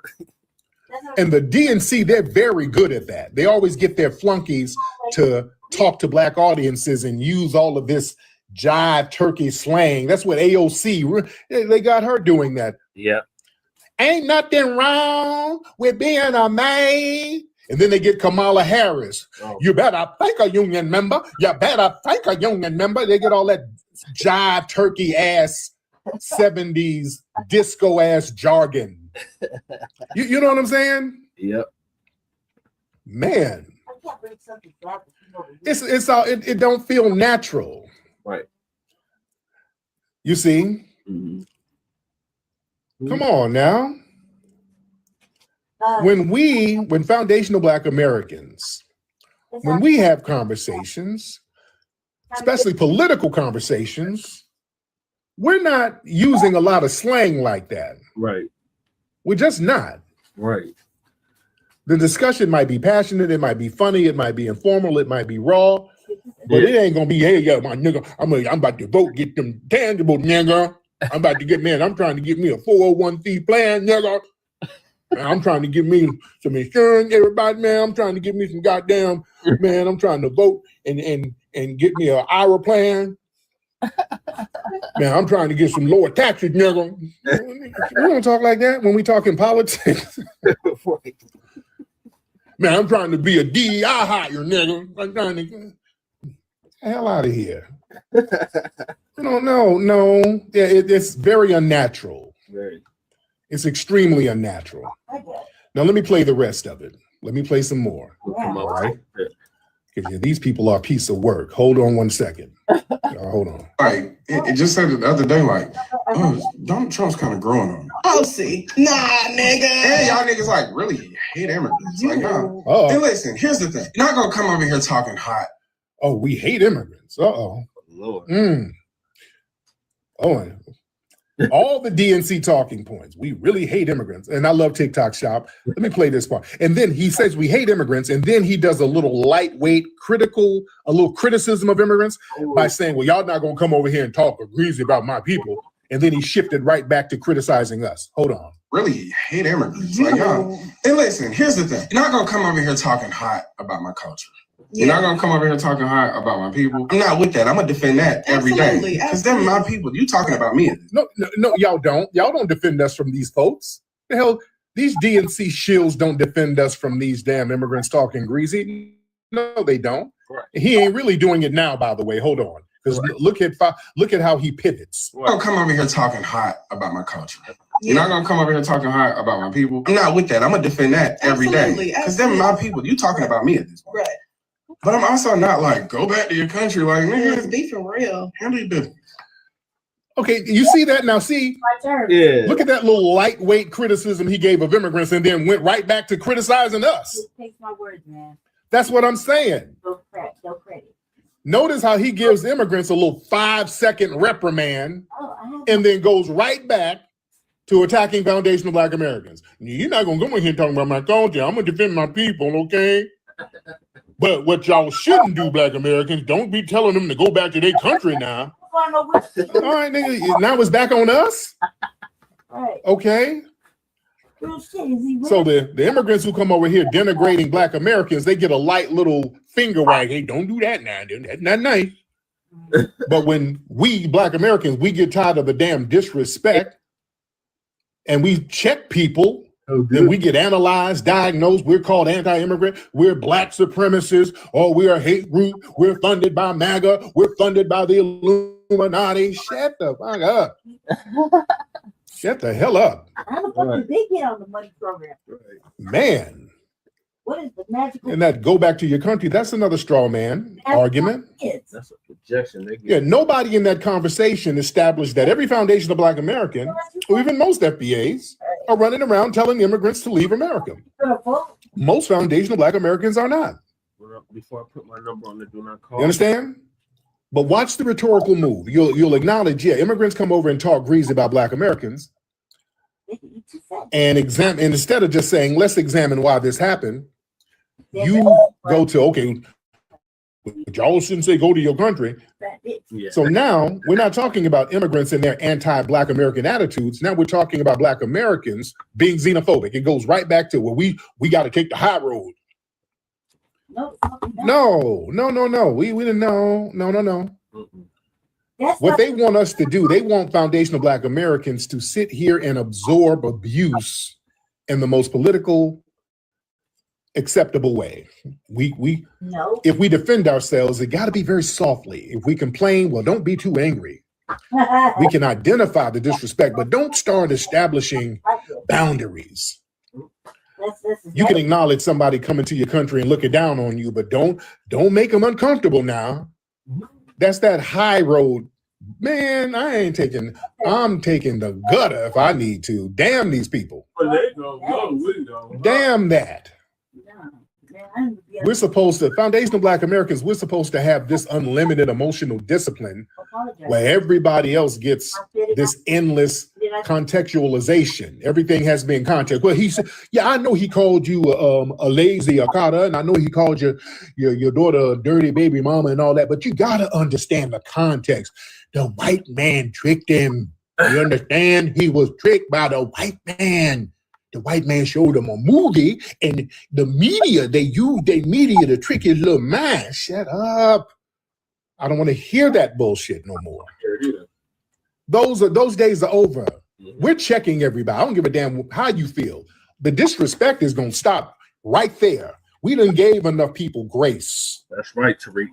And the DNC, they're very good at that. They always get their flunkies to talk to Black audiences and use all of this jive turkey slang. That's what AOC, they got her doing that. Yeah. Ain't nothing wrong with being a man. And then they get Kamala Harris. Oh. You better thank a union member. You better thank a union member. They get all that jive turkey ass 70s disco ass jargon. You know what I'm saying? Yep. Man. It don't feel natural. Right. You see? Mm-hmm. Come on now. When foundational Black Americans, when we have conversations, especially political conversations, we're not using a lot of slang like that. Right. We're just not. Right. The discussion might be passionate, it might be funny, it might be informal, it might be raw, but it ain't gonna be, hey, yeah, my nigga, I'm about to vote, get them tangible, nigga. I'm about to I'm trying to get me a 401c plan, nigga. I'm trying to get me some insurance, everybody, man. I'm trying to get me some goddamn, man. I'm trying to vote and get me an IRA plan. Man, I'm trying to get some lower taxes, nigga. We don't talk like that when we talk in politics. Man, I'm trying to be a DEI hire, nigga. I'm trying to get the hell out of here. No. Yeah, it's very unnatural. Very. It's extremely unnatural. Now let me play the rest of it. Let me play some more. Come on, right? Because these people are a piece of work. Hold on one second. Hold on. Like, it just said it the other day, like, oh, Donald Trump's kind of growing on me. Oh, see. Nah, nigga. And y'all niggas, like, really hate immigrants. Like, nah. And listen, here's the thing. You're not going to come over here talking hot. Oh, we hate immigrants. Uh-oh. Lord. Oh, all the DNC talking points. We really hate immigrants. And I love TikTok Shop. Let me play this part. And then he says we hate immigrants. And then he does a little lightweight a little criticism of immigrants by saying, well, y'all not going to come over here and talk greasy about my people. And then he shifted right back to criticizing us. Hold on. Really hate immigrants. Like, and listen, here's the thing. You're not going to come over here talking hot about my culture. You're not gonna come over here talking hot about my people. I'm not with that. I'm gonna defend that every day. Because they're my people. You talking about me. No, y'all don't. Y'all don't defend us from these folks. The hell, these DNC shills don't defend us from these damn immigrants talking greasy. No, they don't. Right. He ain't really doing it now, by the way. Hold on. Because look at how he pivots. You're not gonna come over here talking hot about my culture. You're not gonna come over here talking hot about my people. I'm not with that. I'm gonna defend that every day. Because they're my people. You talking about me at this point. Right. But I'm also not like, go back to your country. Like, man, be for real. Handle your business. Okay, you see that now? See, look at that little lightweight criticism he gave of immigrants, and then went right back to criticizing us. Takes my words, man. That's what I'm saying. No credit. Notice how he gives immigrants a little 5-second reprimand, and then goes right back to attacking foundational Black Americans. You're not gonna come in here talking about my culture. I'm gonna defend my people, okay? But what y'all shouldn't do, Black Americans, don't be telling them to go back to their country now. All right, nigga, now it's back on us? Okay. So the immigrants who come over here denigrating Black Americans, they get a light little finger wag. Hey, don't do that now. That's not nice. But when we, Black Americans, we get tired of the damn disrespect and we check people, then we get analyzed, diagnosed. We're called anti-immigrant. We're Black supremacists. Or we're a hate group. We're funded by MAGA. We're funded by the Illuminati. Shut the fuck up. Shut the hell up. I'm a big hit on the money program. Man. What is the magical? And that go back to your country, that's another straw man argument. That's a projection. Yeah, nobody in that conversation established that every foundation of Black American, or even most FBAs, are running around telling immigrants to leave America. Most foundational Black Americans are not. Before I put my number on the do not call. You understand? But watch the rhetorical move. You'll acknowledge, yeah, immigrants come over and talk greasy about Black Americans. And instead of just saying, let's examine why this happened, you go to, okay, y'all shouldn't say go to your country. Yeah. So now we're not talking about immigrants and their anti-Black American attitudes. Now we're talking about Black Americans being xenophobic. It goes right back to, well, we got to take the high road. No. We didn't know. No. What they want us to do, they want foundational Black Americans to sit here and absorb abuse in the most political acceptable way. If we defend ourselves, it got to be very softly. If we complain, well, don't be too angry. We can identify the disrespect, but don't start establishing boundaries. You can acknowledge somebody coming to your country and looking down on you, but don't make them uncomfortable now. That's that high road. Man, I'm taking the gutter if I need to. Damn these people. Damn that. We're supposed to, foundational Black Americans, we're supposed to have this unlimited emotional discipline where everybody else gets this endless contextualization. Everything has been context. Well, he said, yeah, I know he called you a lazy Akata, and I know he called your daughter a dirty baby mama and all that, but you got to understand the context. The white man tricked him. You understand? He was tricked by the white man. The white man showed him a movie, and the media, they used their media to trick his little mind. Shut up. I don't want to hear that bullshit no more. Those days are over. We're checking everybody. I don't give a damn how you feel. The disrespect is going to stop right there. We done gave enough people grace. That's right, Tariq.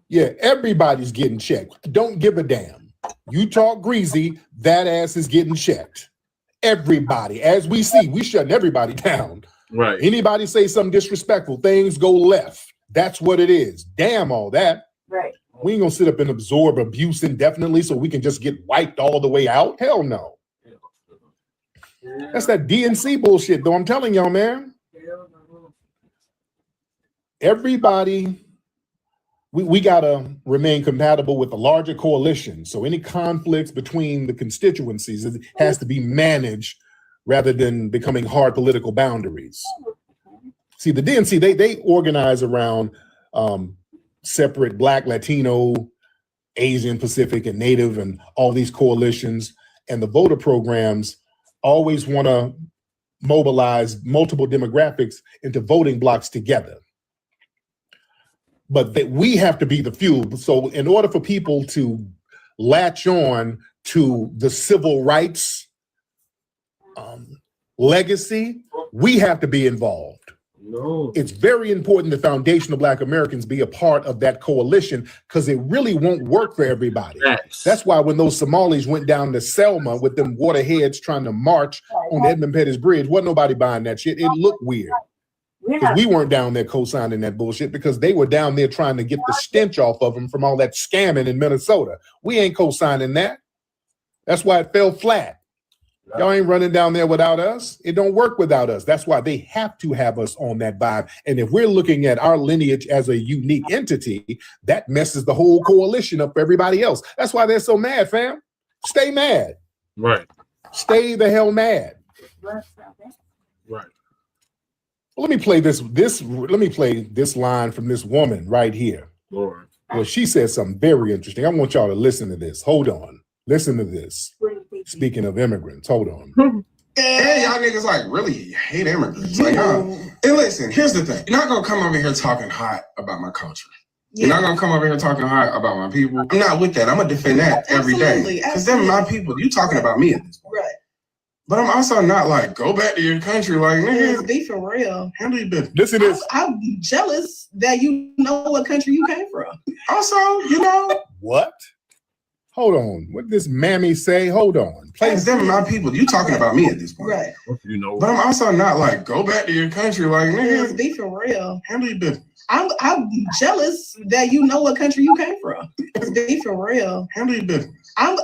Yeah, everybody's getting checked. Don't give a damn. You talk greasy, that ass is getting checked. Everybody, as we see, we shutting everybody down. Right. Anybody say something disrespectful, things go left. That's what it is. Damn all that. Right. We ain't gonna sit up and absorb abuse indefinitely so we can just get wiped all the way out. Hell no. That's that DNC bullshit, though. I'm telling y'all, man. Everybody, we gotta remain compatible with the larger coalition. So any conflicts between the constituencies has to be managed rather than becoming hard political boundaries. See, the DNC, they organize around separate Black, Latino, Asian, Pacific, and Native, and all these coalitions. And the voter programs always want to mobilize multiple demographics into voting blocks together. But we have to be the fuel. So in order for people to latch on to the civil rights legacy, we have to be involved. No. It's very important that foundational Black Americans be a part of that coalition because it really won't work for everybody. That's why when those Somalis went down to Selma with them waterheads trying to march on the Edmund Pettus Bridge, wasn't nobody buying that shit. It looked weird. Because we weren't down there co-signing that bullshit because they were down there trying to get the stench off of them from all that scamming in Minnesota. We ain't co-signing that. That's why it fell flat. Y'all ain't running down there without us. It don't work without us. That's why they have to have us on that vibe. And if we're looking at our lineage as a unique entity, that messes the whole coalition up for everybody else. That's why they're so mad, fam. Stay mad. Right. Stay the hell mad. Right. Let me play let me play this line from this woman right here. Lord. Well, she said something very interesting. I want y'all to listen to this. Hold on. Listen to this. Speaking of immigrants, hold on. And y'all niggas like really hate immigrants. Like, and listen, here's the thing. You're not gonna come over here talking hot about my culture. You're not gonna come over here talking hot about my people. I'm not with that. I'm gonna defend that every day. Because they're my people. You talking about me at this point. Right. But I'm also not like, go back to your country. Like, nigga, be for real. Handle your business. Listen to this. I'm jealous that you know what country you came from. Also, you know. What? Hold on. What did this mammy say? Hold on. Play them my people. You talking about me at this point. Right. You know. But I'm also not like, go back to your country. Like, nigga, be for real. Handle your business. I'm jealous that you know what country you came from. Be for real. Handle your business. I'm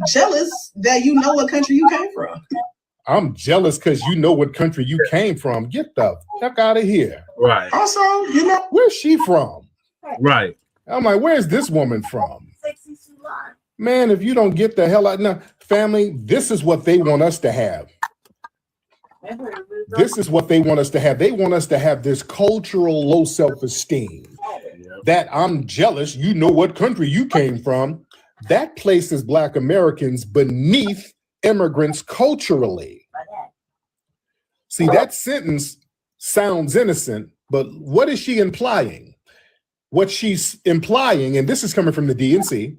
jealous that you know what country you came from. I'm jealous because you know what country you came from. Get the fuck out of here. Right. Also, you know, where's she from? Right. I'm like, where's this woman from? Man, if you don't get the hell out now, family, this is what they want us to have. This is what they want us to have. They want us to have this cultural low self-esteem. That I'm jealous, you know what country you came from. That places Black Americans beneath immigrants culturally. See, that sentence sounds innocent, but what is she implying? What she's implying, and this is coming from the DNC,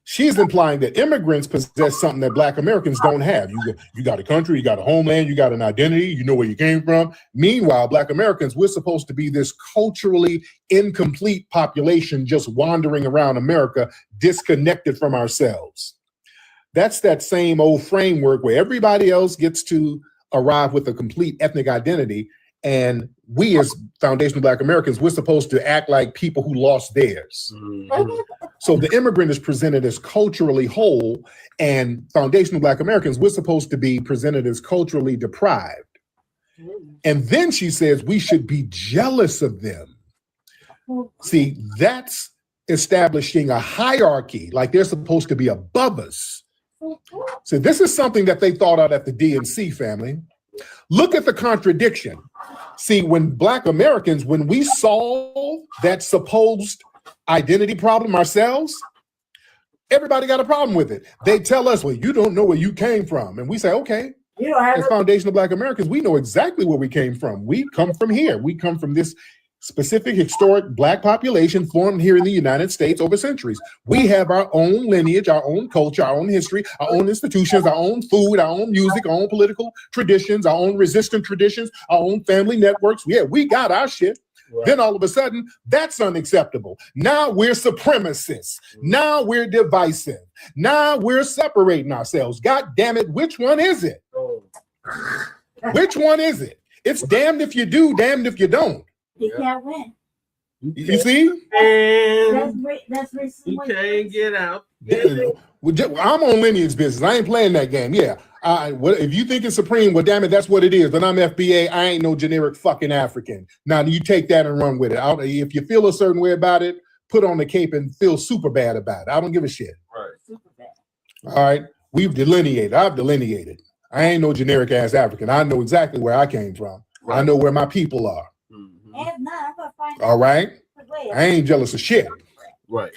she's implying that immigrants possess something that Black Americans don't have. You got a country, you got a homeland, you got an identity, you know where you came from. Meanwhile, Black Americans, we're supposed to be this culturally incomplete population just wandering around America, disconnected from ourselves. That's that same old framework where everybody else gets to arrive with a complete ethnic identity. And we as foundational Black Americans, we're supposed to act like people who lost theirs. So the immigrant is presented as culturally whole, and foundational Black Americans, we're supposed to be presented as culturally deprived. And then she says we should be jealous of them. See, that's establishing a hierarchy, like they're supposed to be above us. So this is something that they thought out at the DNC, family. Look at the contradiction. See, when Black Americans, when we solve that supposed identity problem ourselves, everybody got a problem with it. They tell us, well, you don't know where you came from. And we say, okay, as foundational Black Americans, we know exactly where we came from. We come from here. We come from this specific historic Black population formed here in the United States over centuries. We have our own lineage, our own culture, our own history, our own institutions, our own food, our own music, our own political traditions, our own resistant traditions, our own family networks. Yeah, we got our shit. Right. Then all of a sudden, that's unacceptable. Now we're supremacists. Now we're divisive. Now we're separating ourselves. God damn it, which one is it? Which one is it? It's damned if you do, damned if you don't. You can't win. You see? And that's you can't get out. I'm on Lineage business. I ain't playing that game. Yeah. If you think it's Supreme, well, damn it, that's what it is. But I'm FBA. I ain't no generic fucking African. Now, you take that and run with it. If you feel a certain way about it, put on the cape and feel super bad about it. I don't give a shit. Right. Super bad. All right. We've delineated. I've delineated. I ain't no generic ass African. I know exactly where I came from. Right. I know where my people are. And not, I'm gonna find all right. I ain't jealous of shit. Right.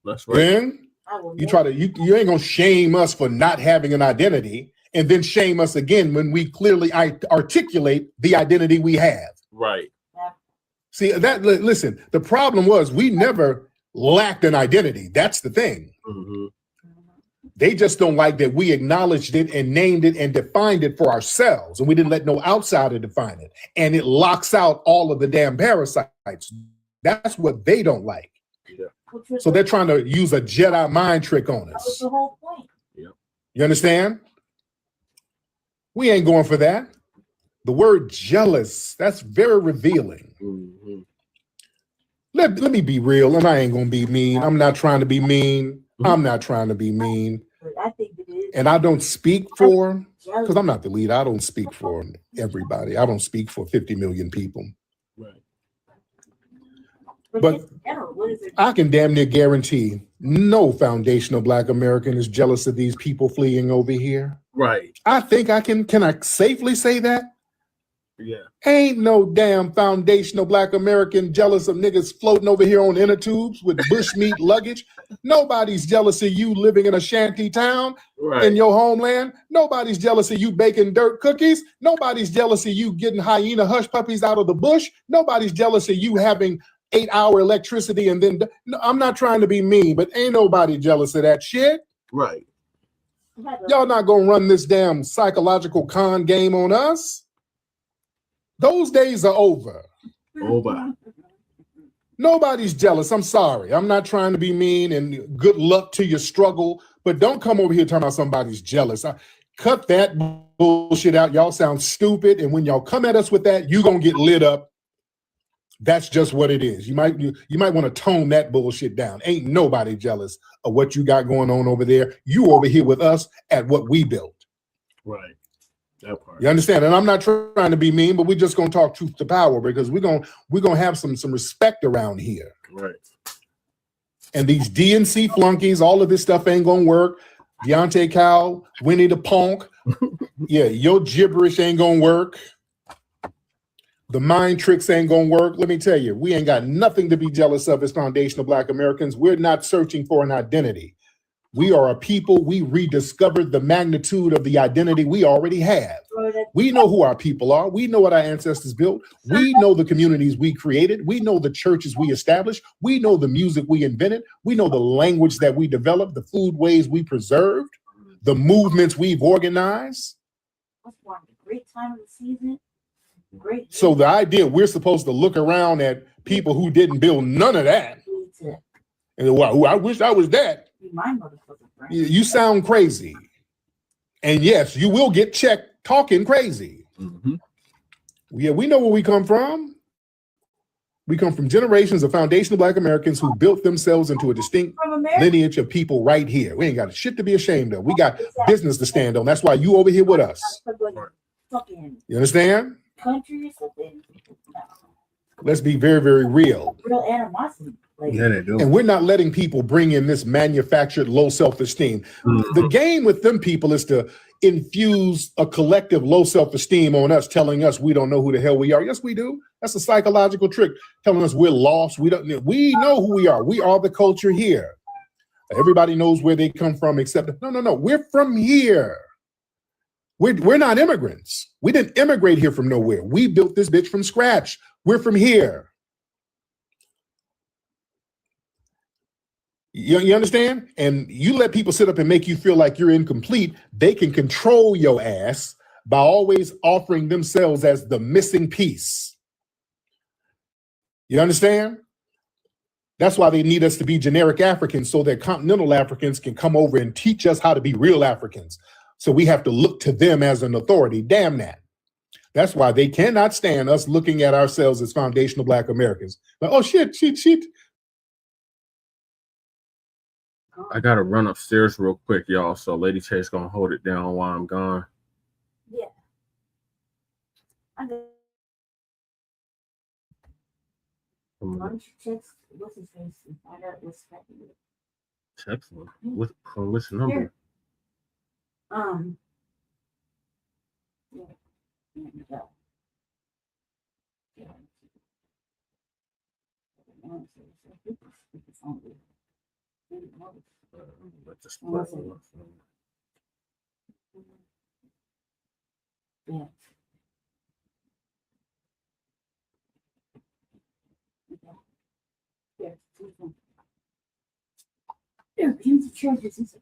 That's right. Then you ain't gonna shame us for not having an identity and then shame us again when we clearly articulate the identity we have. Right. See that? Listen, the problem was we never lacked an identity. That's the thing. Mm-hmm. They just don't like that we acknowledged it and named it and defined it for ourselves, and we didn't let no outsider define it. And it locks out all of the damn parasites. That's what they don't like. Yeah. So they're trying to use a Jedi mind trick on That us. was the whole point. Yeah. You understand? We ain't going for that. The word jealous, that's very revealing. Mm-hmm. Let me be real, and I ain't gonna be mean. I'm not trying to be mean. I'm not trying to be mean. I think it is. And I don't speak for, because I'm not the leader, I don't speak for everybody. I don't speak for 50 million people. Right. But I can damn near guarantee no foundational Black American is jealous of these people fleeing over here. Right. I think can I safely say that? Yeah. Ain't no damn foundational Black American jealous of niggas floating over here on inner tubes with bushmeat luggage. Nobody's jealous of you living in a shanty town in your homeland. Nobody's jealous of you baking dirt cookies. Nobody's jealous of you getting hyena hush puppies out of the bush. Nobody's jealous of you having 8-hour electricity. And then I'm not trying to be mean, but ain't nobody jealous of that shit. Right. Y'all not gonna run this damn psychological con game on us. Those days are over. Over. Nobody's jealous. I'm sorry. I'm not trying to be mean, and good luck to your struggle, but don't come over here talking about somebody's jealous. Cut that bullshit out. Y'all sound stupid, and when y'all come at us with that, you're gonna get lit up. That's just what it is. You might want to tone that bullshit down. Ain't nobody jealous of what you got going on over there. You over here with us at what we built. Right. That part. You understand? And I'm not trying to be mean, but we're just gonna talk truth to power because we're gonna have some respect around here. Right. And these DNC flunkies, all of this stuff ain't gonna work. Deante Cow, Winnie the Ponk, yeah, your gibberish ain't gonna work. The mind tricks ain't gonna work. Let me tell you, we ain't got nothing to be jealous of as foundational Black Americans. We're not searching for an identity. We are a people. We rediscovered the magnitude of the identity we already have. We know who our people are. We know what our ancestors built. We know the communities we created. We know the churches we established. We know the music we invented. We know the language that we developed, the food ways we preserved, the movements we've organized. What's one great time of the season? Great. So the idea we're supposed to look around at people who didn't build none of that. And wow, I wish I was that. You sound crazy. And yes, you will get checked talking crazy. Mm-hmm. Yeah, we know where we come from. We come from generations of foundational Black Americans who built themselves into a distinct lineage of people right here. We ain't got shit to be ashamed of. We got business to stand on. That's why you over here with us. You understand? Country or something. Let's be very, very real. Real animosity. Yeah, they do. And we're not letting people bring in this manufactured low self-esteem. The game with them people is to infuse a collective low self-esteem on us, telling us we don't know who the hell we are. Yes, we do. That's a psychological trick, telling us we're lost. We know who we are. We are the culture here. Everybody knows where they come from, except no. We're from here. We're not immigrants. We didn't immigrate here from nowhere. We built this bitch from scratch. We're from here. You understand? And you let people sit up and make you feel like you're incomplete. They can control your ass by always offering themselves as the missing piece. You understand? That's why they need us to be generic Africans so that continental Africans can come over and teach us how to be real Africans. So we have to look to them as an authority. Damn that. That's why they cannot stand us looking at ourselves as foundational Black Americans. Like, oh shit. I gotta run upstairs real quick, y'all. So Lady Chase gonna hold it down while I'm gone. Yeah. I got. Why don't you text what's his face and find out what's happening? Text one. From which number? Here. Yeah. There you go. Yeah. Yeah. Yeah, give the charges.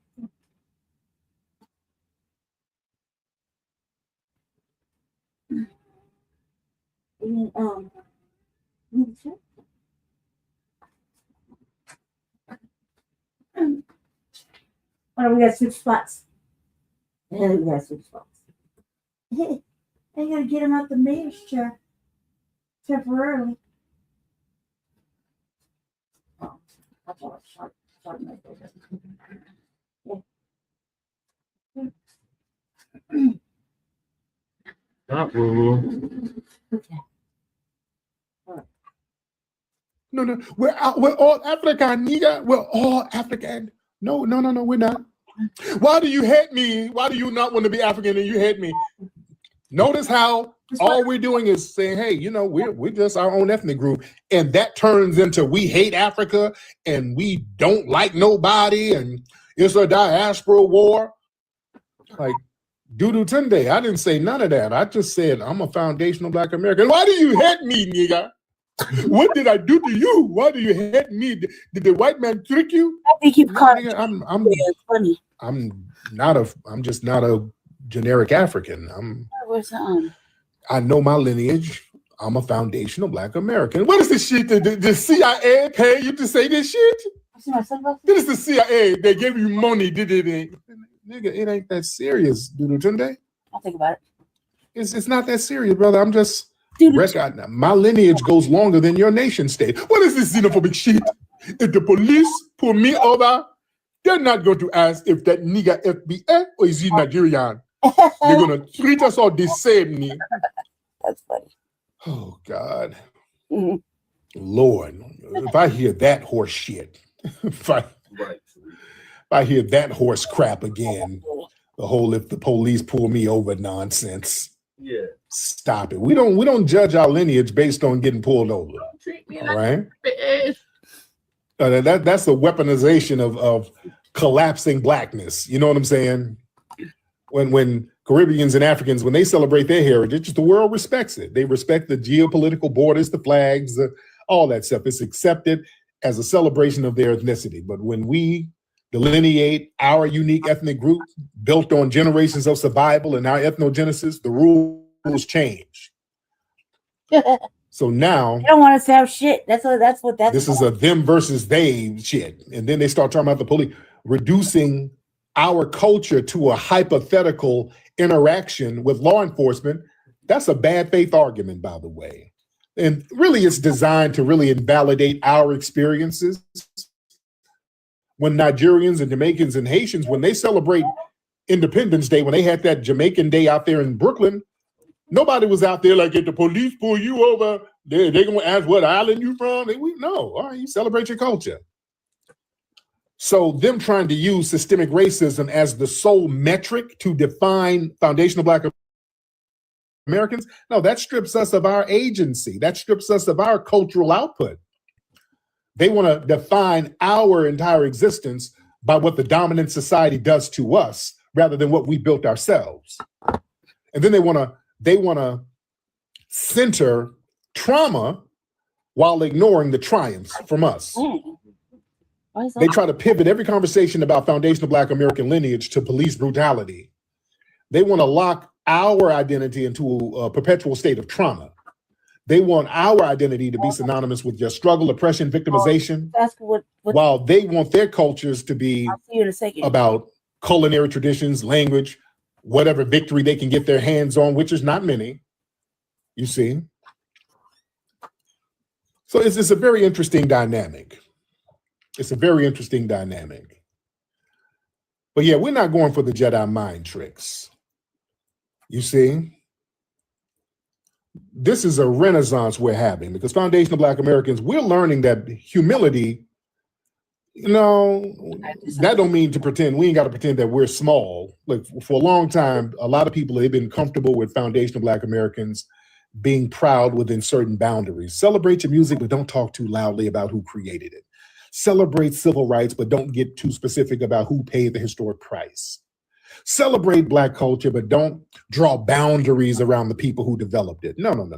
And oh, we got 6 spots. Yeah, we got 6 spots. Hey, I gotta get him out the mayor's chair temporarily. Oh, that's all short right there. Yeah. Not Ruru. Okay. No, we're all African, nigga. We're all African. No, we're not. Why do you hate me? Why do you not want to be African and you hate me? Notice how all we're doing is saying, hey, we're just our own ethnic group. And that turns into we hate Africa and we don't like nobody and it's a diaspora war. Like, Dudu Tunde, I didn't say none of that. I just said I'm a foundational Black American. Why do you hate me, nigga? What did I do to you? Why do you hate me? Did the white man trick you? I think you've caught it. I'm just not a generic African. I know my lineage. I'm a foundational Black American. What is this shit? The CIA pay you to say this shit? This is the CIA. They gave you money. Did it? Nigga, it ain't that serious, Dudu Tunde. I'll think about it. It's not that serious, brother. I'm just my lineage goes longer than your nation state. What is this xenophobic shit? If the police pull me over, they're not going to ask if that nigga FBA or is he Nigerian. They're gonna treat us all the same. That's funny. Oh God. Lord, if I hear that horse shit, if I hear that horse crap again, the whole if the police pull me over nonsense. Yeah. Stop it. We don't judge our lineage based on getting pulled over. All right. That's a weaponization of collapsing Blackness. You know what I'm saying? When Caribbeans and Africans, when they celebrate their heritage, the world respects it. They respect the geopolitical borders, the flags, all that stuff. It's accepted as a celebration of their ethnicity. But when we delineate our unique ethnic group built on generations of survival and our ethnogenesis, the rules change. So now you don't want us to have shit. That's what this is a them versus they shit. And then they start talking about the police reducing our culture to a hypothetical interaction with law enforcement. That's a bad faith argument, by the way. And really it's designed to really invalidate our experiences. When Nigerians and Jamaicans and Haitians, when they celebrate Independence Day, when they had that Jamaican Day out there in Brooklyn, nobody was out there like, if the police pull you over, they're going to ask what island you from. No, all right, you celebrate your culture. So them trying to use systemic racism as the sole metric to define foundational Black Americans, no, that strips us of our agency. That strips us of our cultural output. They want to define our entire existence by what the dominant society does to us rather than what we built ourselves. And then they want to center trauma while ignoring the triumphs from us. They try to pivot every conversation about foundational Black American lineage to police brutality. They want to lock our identity into a perpetual state of trauma. They want our identity to be synonymous with your struggle, oppression, victimization, while they want their cultures to be about culinary traditions, language, whatever victory they can get their hands on, which is not many. You see? So it's a very interesting dynamic. It's a very interesting dynamic. But yeah, we're not going for the Jedi mind tricks. You see? This is a renaissance we're having because foundational Black Americans, we're learning that humility, that don't mean to pretend. We ain't got to pretend that we're small. Like for a long time, a lot of people have been comfortable with foundational Black Americans being proud within certain boundaries. Celebrate your music, but don't talk too loudly about who created it. Celebrate civil rights, but don't get too specific about who paid the historic price. Celebrate Black culture, but don't draw boundaries around the people who developed it. No.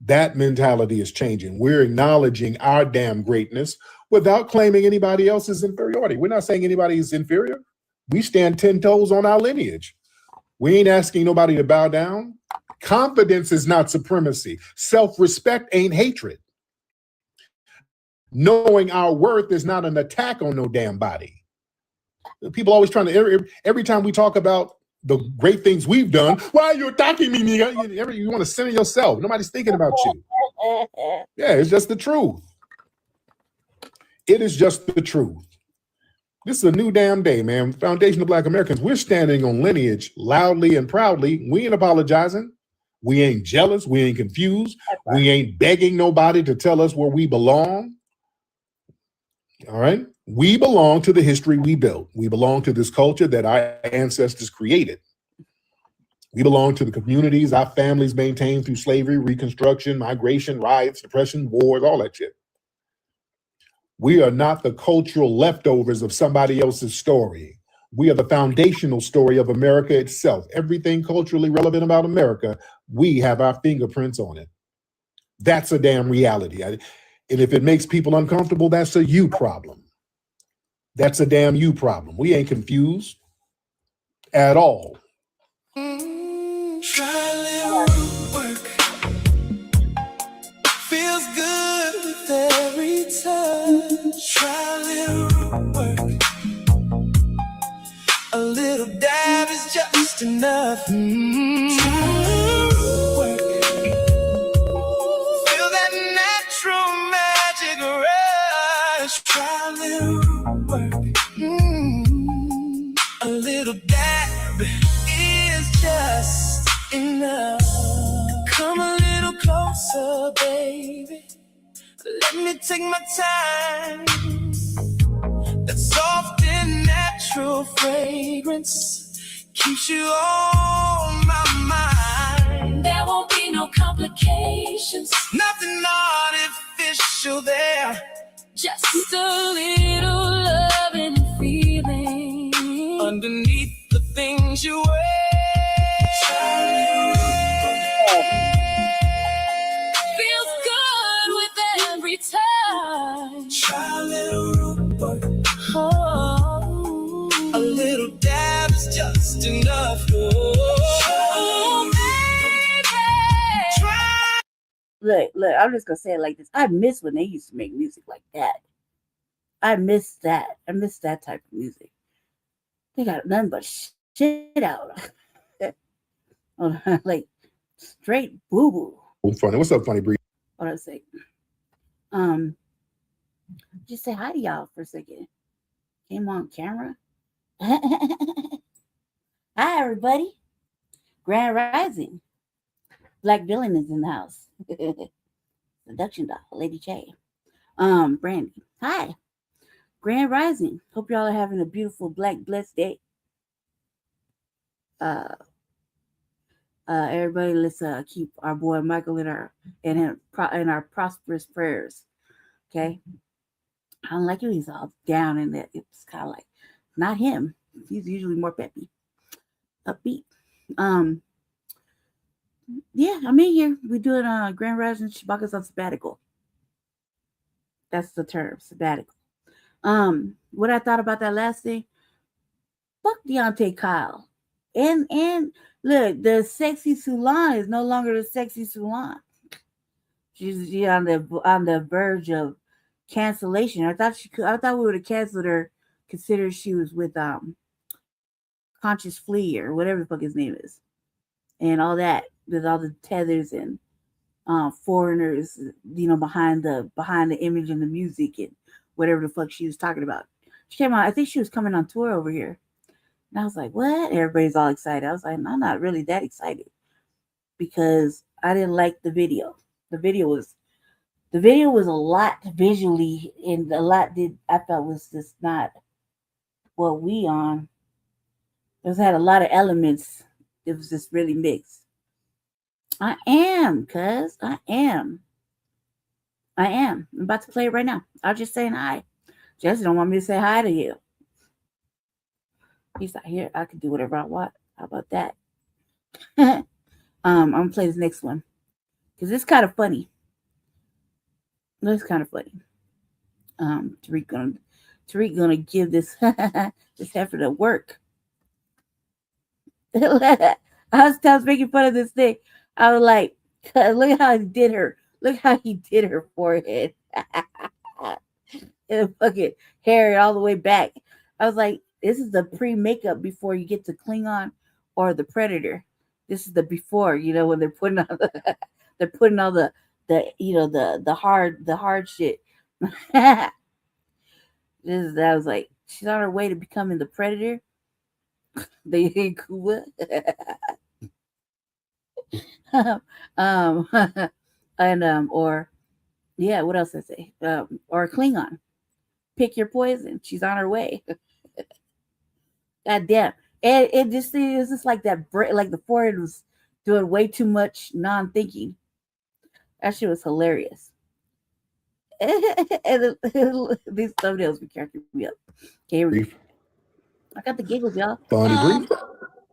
That mentality is changing. We're acknowledging our damn greatness without claiming anybody else's inferiority. We're not saying anybody is inferior. We stand 10 toes on our lineage. We ain't asking nobody to bow down. Confidence is not supremacy. Self-respect ain't hatred. Knowing our worth is not an attack on no damn body. People always trying to, every time we talk about the great things we've done, why are you attacking me, nigga? You want to center yourself. Nobody's thinking about you. Yeah, it's just the truth. It is just the truth. This is a new damn day, man. Foundational Black Americans, we're standing on lineage loudly and proudly. We ain't apologizing. We ain't jealous. We ain't confused. We ain't begging nobody to tell us where we belong. All right? We belong to the history we built. We belong to this culture that our ancestors created. We belong to the communities our families maintained through slavery, Reconstruction, migration, riots, depression, wars, all that shit. We are not the cultural leftovers of somebody else's story. We are the foundational story of America itself. Everything culturally relevant about America, we have our fingerprints on it. That's a damn reality. And if it makes people uncomfortable, that's a you problem. That's a damn you problem. We ain't confused at all. Try a little work. Feels good with every touch. Try a little work. A little dab is just enough. Try a little work. Feel that natural magic rush. Try a little work. A little dab is just enough. Come a little closer, baby. Let me take my time. That soft and natural fragrance keeps you on my mind. There won't be no complications. Nothing artificial there. Just a little loving and feeling underneath the things you wear. Feels good with every time. Try a little work. Oh, a little dab is just enough. Oh, baby. Try. Look, I'm just gonna say it like this. I miss when they used to make music like that. I miss that. I miss that type of music. They got nothing but shit out. Like straight boo boo. Funny. What's up, Funny Bree? What I say? Just say hi to y'all for a second. Came on camera. Hi everybody. Grand Rising. Black Villain is in the house. Seduction doll, Lady J. Brandy. Hi. Grand Rising. Hope y'all are having a beautiful Black blessed day. Everybody, let's keep our boy Michael in our prosperous prayers. Okay. I don't like it. He's all down in that. It's kind of like not him. He's usually more peppy, upbeat. Yeah, I'm in here. We're doing Grand Rising. Shabaka's on sabbatical. That's the term, sabbatical. What I thought about that last thing, fuck Deante Kyle. And look, the sexy Suisun is no longer the sexy Suisun. She's on the verge of cancellation. I thought we would have canceled her, considering she was with Conscious Flea or whatever the fuck his name is, and all that. with all the tethers and foreigners, behind the image and the music and whatever the fuck she was talking about. She came on, I think she was coming on tour over here. And I was like, what? Everybody's all excited. I was like, I'm not really that excited because I didn't like the video. The video was a lot visually, and a lot I felt was just not what we on. It had a lot of elements. It was just really mixed. I am. I'm about to play it right now. I'm just saying hi. Jesse don't want me to say hi to you. He's not here. I can do whatever I want. How about that? I'm gonna play this next one because it's kind of funny. It's kind of funny. Tariq gonna give this this heifer to work. I was making fun of this thing. I was like, look how he did her. Look how he did her forehead. And fucking hair all the way back. I was like, this is the pre-makeup before you get to Klingon or the Predator. This is the before, when they're putting all the hard shit. I was like, she's on her way to becoming the Predator. They ain't cool. What else I say? Or Klingon. Pick your poison. She's on her way. God damn. And it just is just like that, like the forehead was doing way too much non-thinking. That shit was hilarious. And these thumbnails be cracking me up. Okay, here we go. I got the giggles, y'all. Funny Brief.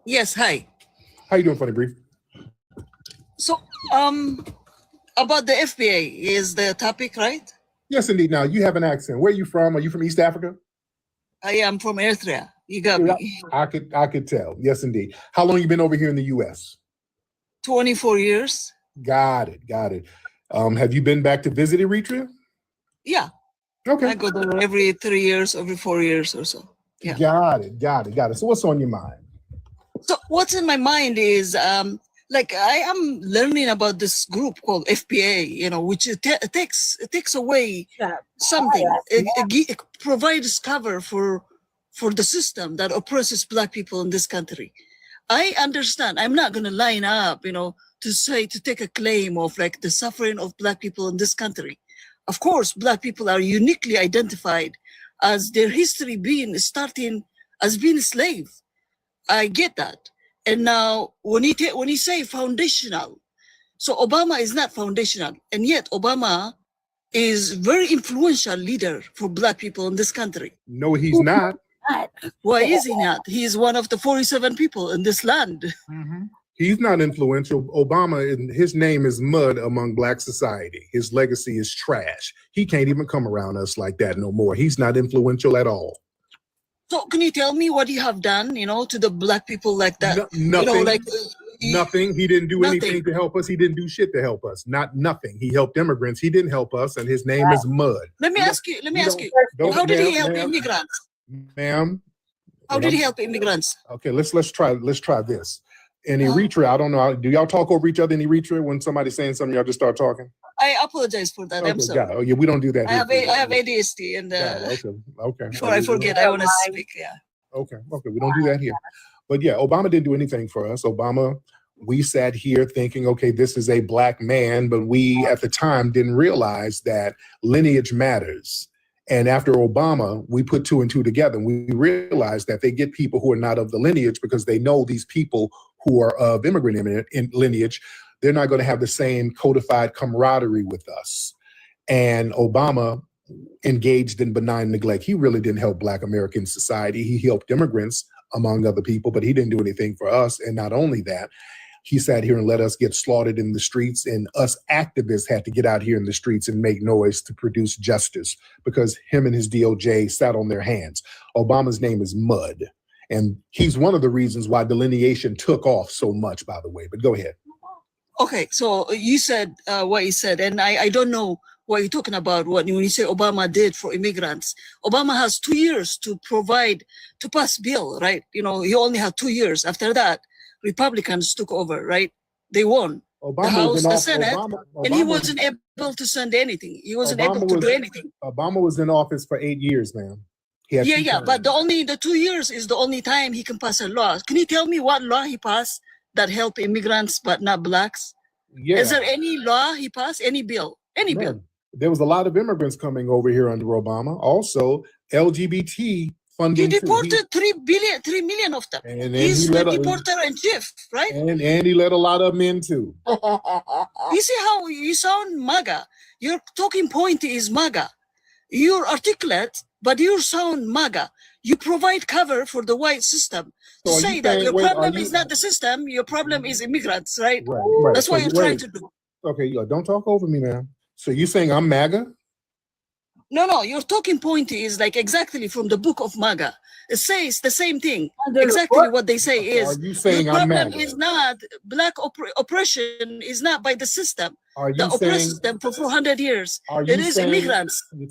Yes, hi. How you doing, Funny Brief? So, about the FBA is the topic, right? Yes, indeed. Now, you have an accent. Where are you from? Are you from East Africa? I am from Eritrea. You got me. I could tell. Yes, indeed. How long you been over here in the U.S.? 24 years. Got it. Have you been back to visit Eritrea? Yeah. Okay. I go there every 3 years, every 4 years or so. Yeah. Got it. So what's on your mind? So what's in my mind is like I am learning about this group called FBA, which takes away something. It provides cover for the system that oppresses Black people in this country. I understand. I'm not going to line up, to take a claim of like the suffering of Black people in this country. Of course, Black people are uniquely identified as their history starting as being a slave. I get that. And now when you say foundational, so Obama is not foundational, and yet Obama is very influential leader for Black people in this country. No, he's not. Why is he not? He is one of the 47 people in this land. Mm-hmm. He's not influential. Obama, his name is mud among Black society. His legacy is trash. He can't even come around us like that no more. He's not influential at all. So can you tell me what you have done, to the Black people like that? Nothing. Nothing. He didn't do anything to help us. He didn't do shit to help us. Nothing. He helped immigrants. He didn't help us, and his name is mud. Let me ask you. How did he help immigrants? Ma'am. How did he help immigrants? Okay, let's try this. In Eritrea, I don't know. Do y'all talk over each other in Eritrea when somebody's saying something? Y'all just start talking. I apologize for that. I'm sorry. Oh yeah, we don't do that. I have ADHD, and okay. Before I forget, I want to speak. Yeah. Okay, we don't do that here. But yeah, Obama didn't do anything for us. We sat here thinking, okay, this is a Black man, but we at the time didn't realize that lineage matters. And after Obama, we put two and two together. And we realized that they get people who are not of the lineage because they know these people who are of immigrant lineage, they're not going to have the same codified camaraderie with us. And Obama engaged in benign neglect. He really didn't help Black American society. He helped immigrants, among other people, but he didn't do anything for us. And not only that, he sat here and let us get slaughtered in the streets, and us activists had to get out here in the streets and make noise to produce justice because him and his DOJ sat on their hands. Obama's name is mud. And he's one of the reasons why delineation took off so much, by the way. But go ahead. Okay, so you said what you said, and I don't know what you're talking about when you say Obama did for immigrants. Obama has 2 years to pass bill, right? He only had 2 years. After that, Republicans took over, right? They won Obama the House, was in the office. Senate, and he Obama- wasn't able to send anything. He wasn't Obama able to was- do anything. Obama was in office for 8 years, man. He had two terms. But the 2 years is the only time he can pass a law. Can you tell me what law he passed that help immigrants but not blacks? Yeah. Is there any law he passed? Any bill? Any bill? Man, there was a lot of immigrants coming over here under Obama. Also, LGBT funding. He too. deported 3 million of them. And then He's he the let deporter in chief, right? and he let a lot of them in too. You see how you sound MAGA? Your talking point is MAGA. You're articulate, but you sound MAGA. You provide cover for the white system to So are say you that saying- your wait, problem are you- is not the system, your problem is immigrants, right? Right. That's what So you're trying to do. Okay, yeah, don't talk over me, man. So you saying I'm MAGA? No, your talking point is like exactly from the book of MAGA. It says the same thing. Exactly what they say is Are you saying your I'm problem MAGA? is not black oppression is not by the system. Are The you oppressed saying? system for 400 years. Are It you is saying? immigrants. You're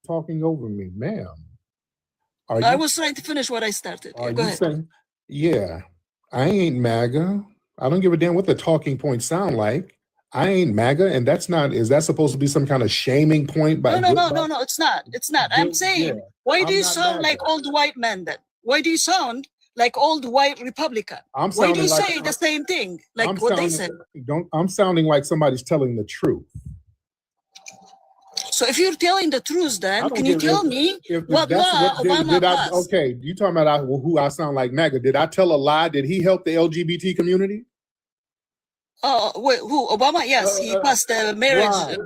talking over me, ma'am. Are I you? was trying to finish what I started. Are Go you ahead. saying? Yeah, I ain't MAGA. I don't give a damn what the talking points sound like. I ain't MAGA, and that's not. Is that supposed to be some kind of shaming point? By No, it's not. It's not. I'm saying, yeah, why do I'm you not sound MAGA. like old white men then? Why do you sound like old white Republican? I'm Why do you sounding like- say the same thing like I'm what they sounding- said? I'm sounding like somebody's telling the truth. So if you're telling the truth, I then don't can you give- tell if- me if what that's law what- Obama did I? passed? Okay, you talking about who I sound like MAGA? Did I tell a lie? Did he help the LGBT community? Oh, wait, who? Obama? Yes, he passed the marriage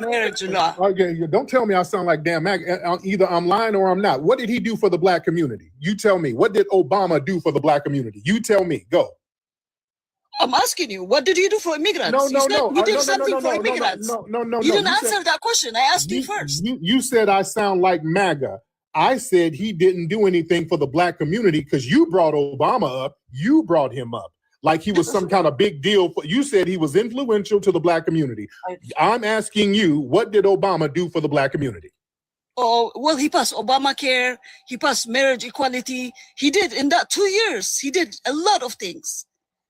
marriage law. Okay, don't tell me I sound like damn MAGA. Either I'm lying or I'm not. What did he do for the black community? You tell me. What did Obama do for the black community? You tell me. Go. I'm asking you, what did you do for immigrants? No, You no, said no. you did No, no, something no, for no, no, immigrants. no. You didn't You answer said- that question. I asked you first. You said I sound like MAGA. I said he didn't do anything for the black community because you brought Obama up. You brought him up like he was some kind of big deal. You said he was influential to the black community. I'm asking you, what did Obama do for the black community? Oh, well, he passed Obamacare. He passed marriage equality. He did in that 2 years. He did a lot of things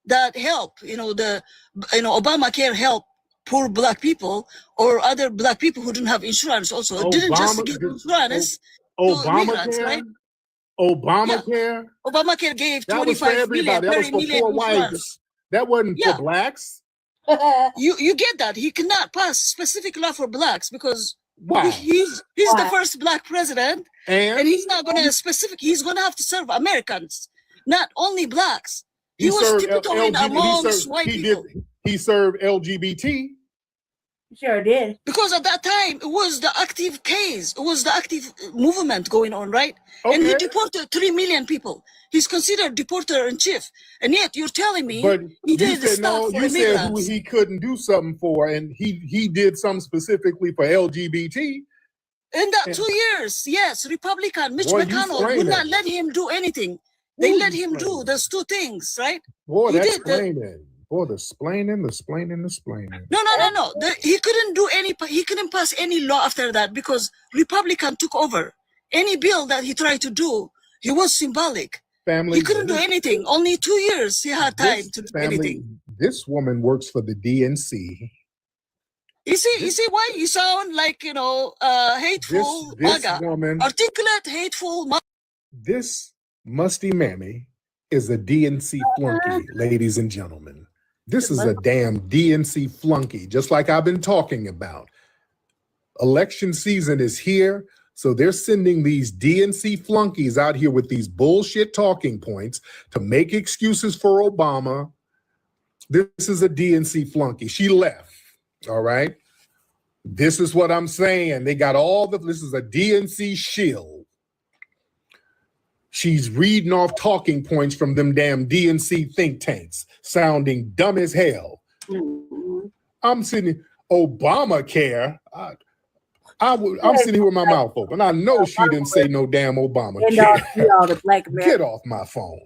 that help. Obamacare helped poor black people or other black people who didn't have insurance. Also, it didn't just give insurance to immigrants, right? Obamacare. Obamacare gave That was for 25 million, everybody. That was 30 for million poor whites. insurance. That wasn't Yeah. for blacks. You get that he cannot pass specific law for blacks because Why? he's the first black president, and he's not going to he's going to have to serve Americans, not only blacks. He was served tiptoeing amongst served- white he people. He served LGBT. Sure did. Because at that time, it was the active case. It was the active movement going on, right? And he deported 3 million people. He's considered deporter in chief. And yet you're telling me But he you did the said stuff no. for You said who immigrants. he couldn't do something for, and he did something specifically for LGBT. In that 2 years, yes, Republican Mitch Boy, you McConnell explain would it. not let him do anything. They let him do those two things, right? Boy, He that's did the- explaining. Boy, the splaining. No. He couldn't do he couldn't pass any law after that because Republican took over. Any bill that he tried to do, he was symbolic. Family. He couldn't do anything. Only 2 years he had time to do anything. This woman works for the DNC. You see why you sound like hateful This MAGA, woman- articulate hateful MAGA. This musty mammy is a DNC flunky, ladies and gentlemen. This is a damn DNC flunky, just like I've been talking about. Election season is here, so they're sending these DNC flunkies out here with these bullshit talking points to make excuses for Obama. This is a DNC flunky. She left, all right? This is what I'm saying. They got this is a DNC shill. She's reading off talking points from them damn DNC think tanks, sounding dumb as hell. I'm sitting, Obamacare. I'm sitting here with my mouth open. I know she didn't say no damn Obamacare. The black Get off my phone.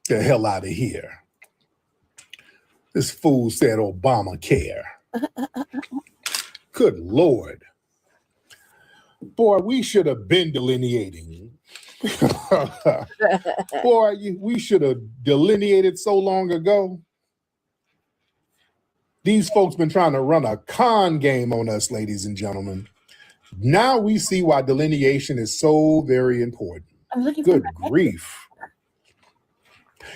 The hell out of here. This fool said Obamacare. Good Lord. Boy, we should have been delineating. Boy, we should have delineated so long ago. These folks been trying to run a con game on us, ladies and gentlemen. Now we see why delineation is so very important. Good grief.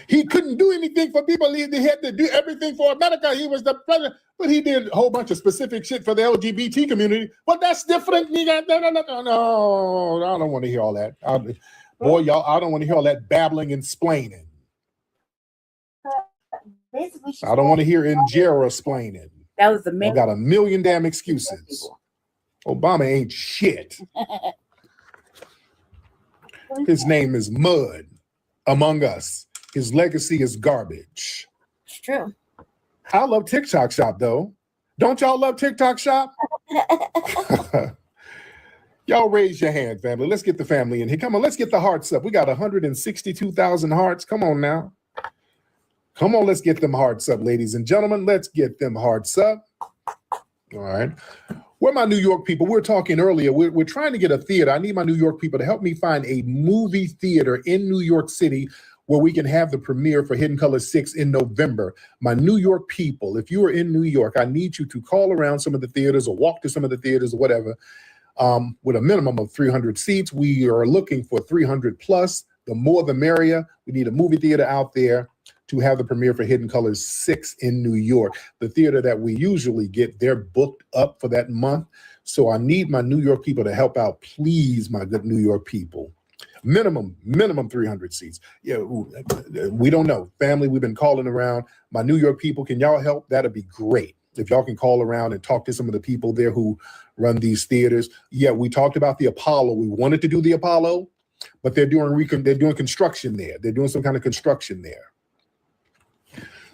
He couldn't do anything for people. He had to do everything for America. He was the president, but he did a whole bunch of specific shit for the LGBT community. But that's different. No, I don't want to hear all that. Boy, y'all, I don't want to hear all that babbling and splaining. I don't want to hear Injera splaining. That was the main. I got a million damn excuses. Obama ain't shit. His name is mud among us. His legacy is garbage. It's true. I love TikTok Shop, though. Don't y'all love TikTok Shop? Y'all raise your hand, family. Let's get the family in here. Come on, let's get the hearts up. We got 162,000 hearts. Come on now. Come on, let's get them hearts up, ladies and gentlemen. Let's get them hearts up. All right. Where my New York people? We were talking earlier. We're trying to get a theater. I need my New York people to help me find a movie theater in New York City where we can have the premiere for Hidden Colors 6 in November. My New York people, if you are in New York, I need you to call around some of the theaters or walk to some of the theaters or whatever with a minimum of 300 seats. We are looking for 300 plus. The more the merrier. We need a movie theater out there to have the premiere for Hidden Colors 6 in New York. The theater that we usually get, they're booked up for that month. So I need my New York people to help out, please, my good New York people. Minimum 300 seats. Yeah, we don't know. Family, we've been calling around. My New York people, can y'all help? That'd be great. If y'all can call around and talk to some of the people there who run these theaters. Yeah, we talked about the Apollo. We wanted to do the Apollo, but they're doing construction there. They're doing some kind of construction there.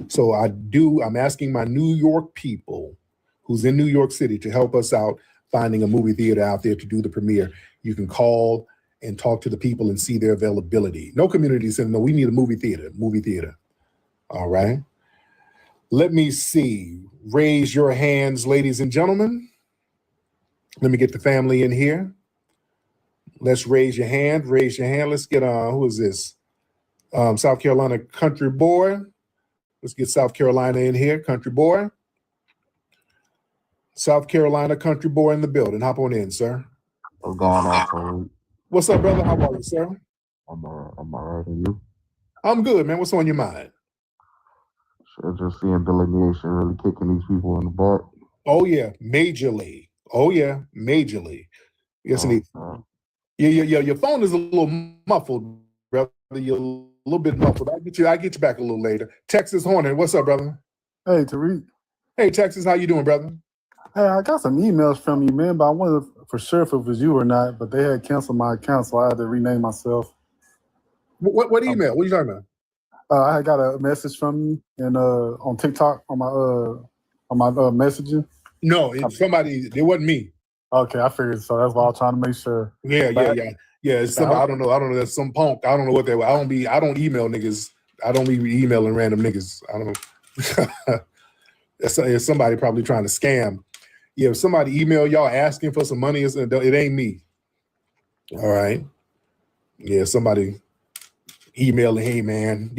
So I'm asking my New York people who's in New York City to help us out finding a movie theater out there to do the premiere. You can call and talk to the people and see their availability. No community said, no, we need a movie theater. All right. Let me see. Raise your hands, ladies and gentlemen. Let me get the family in here. Let's raise your hand. Let's get who is this? South Carolina Country Boy. Let's get South Carolina in here, Country Boy. South Carolina Country Boy in the building. Hop on in, sir. What's going on, Tariq? What's up, brother? How are you, sir? I'm all right, and you? I'm good, man. What's on your mind? So just seeing delineation really kicking these people in the butt. Oh, yeah, majorly. Yes, indeed. Your phone is a little muffled, brother. You're a little bit muffled. I'll get you back a little later. Texas Hornet, what's up, brother? Hey, Tariq. Hey, Texas, how you doing, brother? Hey, I got some emails from you, man, but I wasn't for sure if it was you or not, but they had canceled my account, so I had to rename myself. What email? What are you talking about? I had got a message from you and on TikTok on my messaging. No, it wasn't me. Okay, I figured so. That's why I was trying to make sure. Yeah. It's some, I don't know. That's some punk. I don't know what they were. I don't email niggas. I don't be emailing random niggas. I don't. It's somebody probably trying to scam. Yeah, if somebody email y'all asking for some money, it ain't me. All right. Yeah, somebody emailing, hey man,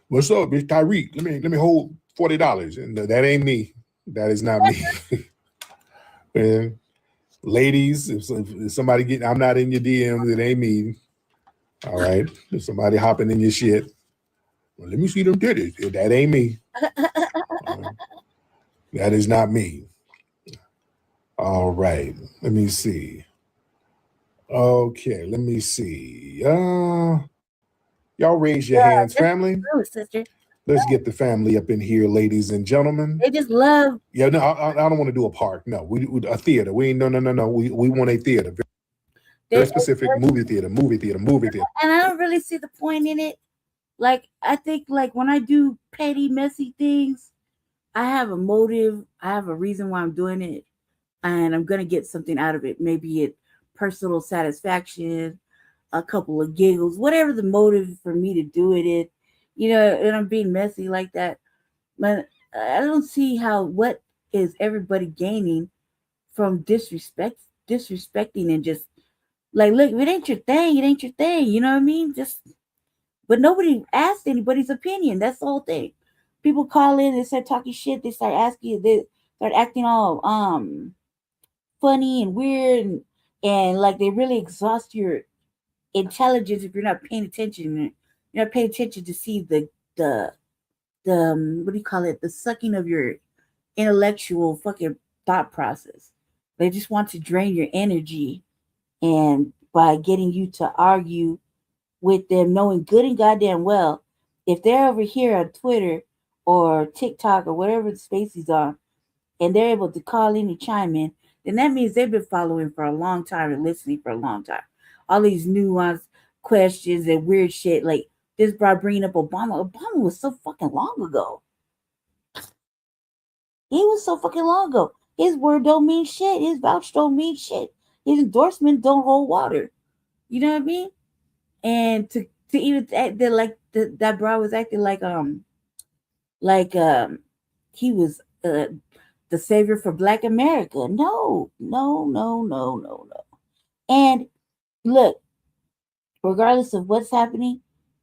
what's up? It's Tyreek. Let me hold $40. And that ain't me. That is not me. And ladies, if somebody I'm not in your DMs, it ain't me. All right. If somebody hopping in your shit, well, let me see them titties. That ain't me. That is not me. All right. Let me see. Okay, let me see. Y'all raise your hands, family. True, sister. Let's get the family up in here, ladies and gentlemen. They just love. Yeah, no, I don't want to do a park. No, we a theater. We no. We want a theater. Very specific movie theater. And I don't really see the point in it. Like, I think like when I do petty, messy things, I have a motive. I have a reason why I'm doing it. And I'm going to get something out of it. Maybe it personal satisfaction, a couple of giggles, whatever the motive for me to do it, and I'm being messy like that. But I don't see what is everybody gaining from disrespecting and just like, look, if it ain't your thing, it ain't your thing. You know what I mean? But nobody asked anybody's opinion. That's the whole thing. people call in, they start talking shit, they start asking, they start acting all funny and weird, and like they really exhaust your intelligence if you're not paying attention. You're not paying attention to see the what do you call it? The sucking of your intellectual fucking thought process. They just want to drain your energy, and by getting you to argue with them, knowing good and goddamn well, if they're over here on Twitter or TikTok or whatever the space he's on, and they're able to call in and chime in, then that means they've been following for a long time and listening for a long time. All these nuanced questions and weird shit, like this brought bringing up Obama. Obama was so fucking long ago. He was so fucking long ago. His word don't mean shit. His vouch don't mean shit. His endorsement don't hold water. You know what I mean? And to even act like that bro was acting like he was the savior for Black America. No. And look, regardless of what's happening,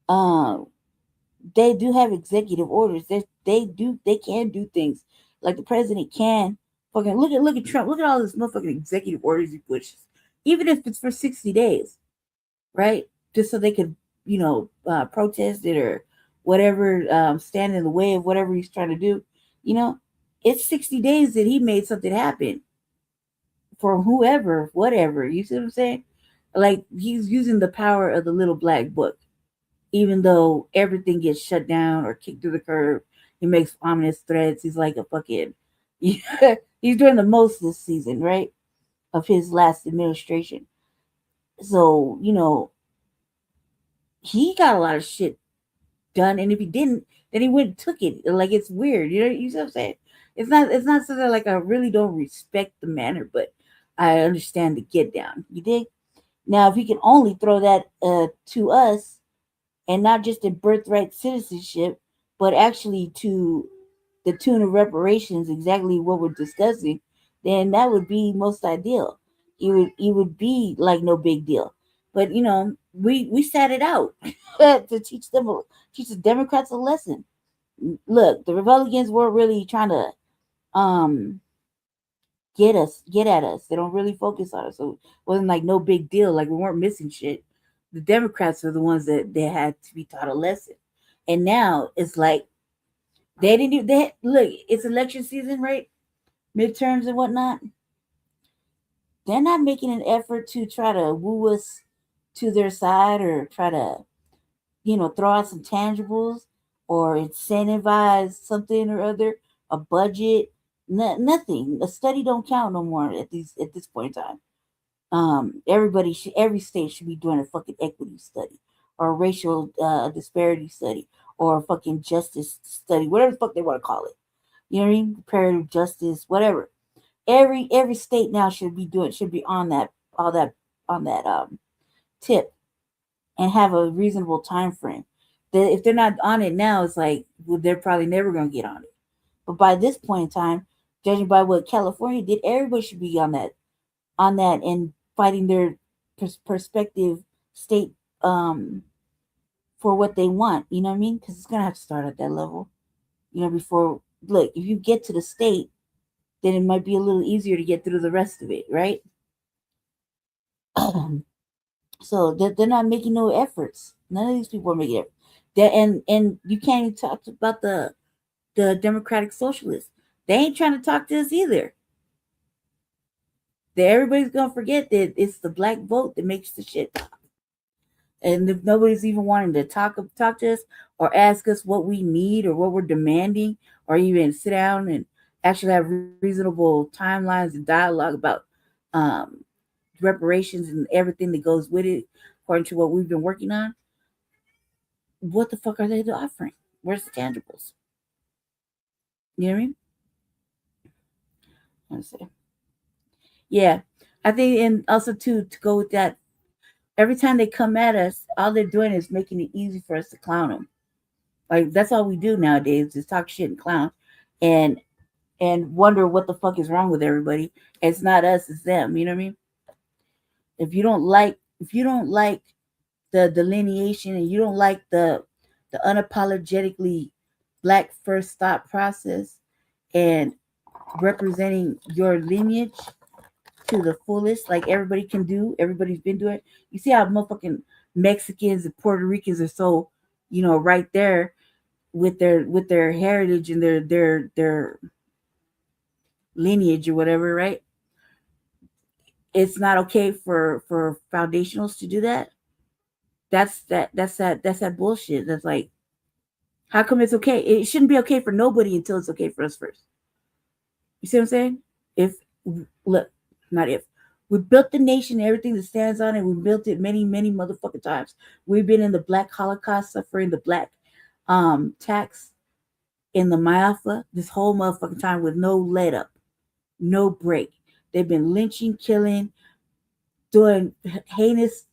they do have executive orders. They can do things like the president can. Fucking look at Trump. Look at all this motherfucking executive orders he pushes, even if it's for 60 days, right? Just so they could, protest it or whatever, stand in the way of whatever he's trying to do. It's 60 days that he made something happen for whoever, whatever. You see what I'm saying? Like, he's using the power of the little black book, even though everything gets shut down or kicked to the curb. He makes ominous threats. He's like a fucking, he's doing the most this season, right? Of his last administration. So, he got a lot of shit done. And if he didn't, then he went and took it. Like, it's weird. You see what I'm saying? It's not something like I really don't respect the manner, but I understand the get down. You dig? Now, if he can only throw that to us, and not just in birthright citizenship, but actually to the tune of reparations, exactly what we're discussing, then that would be most ideal. It would be like no big deal. But we sat it out to teach the Democrats a lesson. Look, the Republicans weren't really trying to get at us. They don't really focus on us. So it wasn't like no big deal. Like, we weren't missing shit. The Democrats are the ones that they had to be taught a lesson. And now it's like they didn't even look, it's election season, right? Midterms and whatnot. They're not making an effort to try to woo us to their side or try to, throw out some tangibles or incentivize something or other, a budget, nothing. A study don't count no more at this point in time. Every state should be doing a fucking equity study or a racial disparity study or a fucking justice study, whatever the fuck they want to call it. You know what I mean? Comparative justice, whatever. Every state now should be on that tip and have a reasonable time frame. That if they're not on it now, it's like, well, they're probably never going to get on it. But by this point in time, judging by what California did, everybody should be on that and fighting their perspective state for what they want. You know what I mean? Because it's going to have to start at that level. Before, look, if you get to the state, then it might be a little easier to get through the rest of it, right? So they're not making no efforts. None of these people are making efforts. And you can't even talk about the Democratic Socialists. They ain't trying to talk to us either. Everybody's gonna forget that it's the black vote that makes the shit. And if nobody's even wanting to talk to us or ask us what we need or what we're demanding, or even sit down and actually have reasonable timelines and dialogue about reparations and everything that goes with it, according to what we've been working on, what the fuck are they offering? Where's the tangibles? You know what I mean? Let's see. Yeah, I think, and also to go with that, every time they come at us, all they're doing is making it easy for us to clown them. Like, that's all we do nowadays, is talk shit and clown, and wonder what the fuck is wrong with everybody. It's not us, it's them. You know what I mean? If you don't like the delineation, and you don't like the unapologetically Black first thought process and representing your lineage to the fullest, like everybody can do. Everybody's been doing it. You see how motherfucking Mexicans and Puerto Ricans are so, right there with their heritage and their lineage or whatever, right? It's not okay for foundationals to do that. That's that bullshit. That's like, how come it's okay? It shouldn't be okay for nobody until it's okay for us first. You see what I'm saying? We built the nation, everything that stands on it. We built it many, many motherfucking times. We've been in the Black Holocaust, suffering the Black tax in the Mayafa this whole motherfucking time with no let up, no break. They've been lynching, killing, doing heinous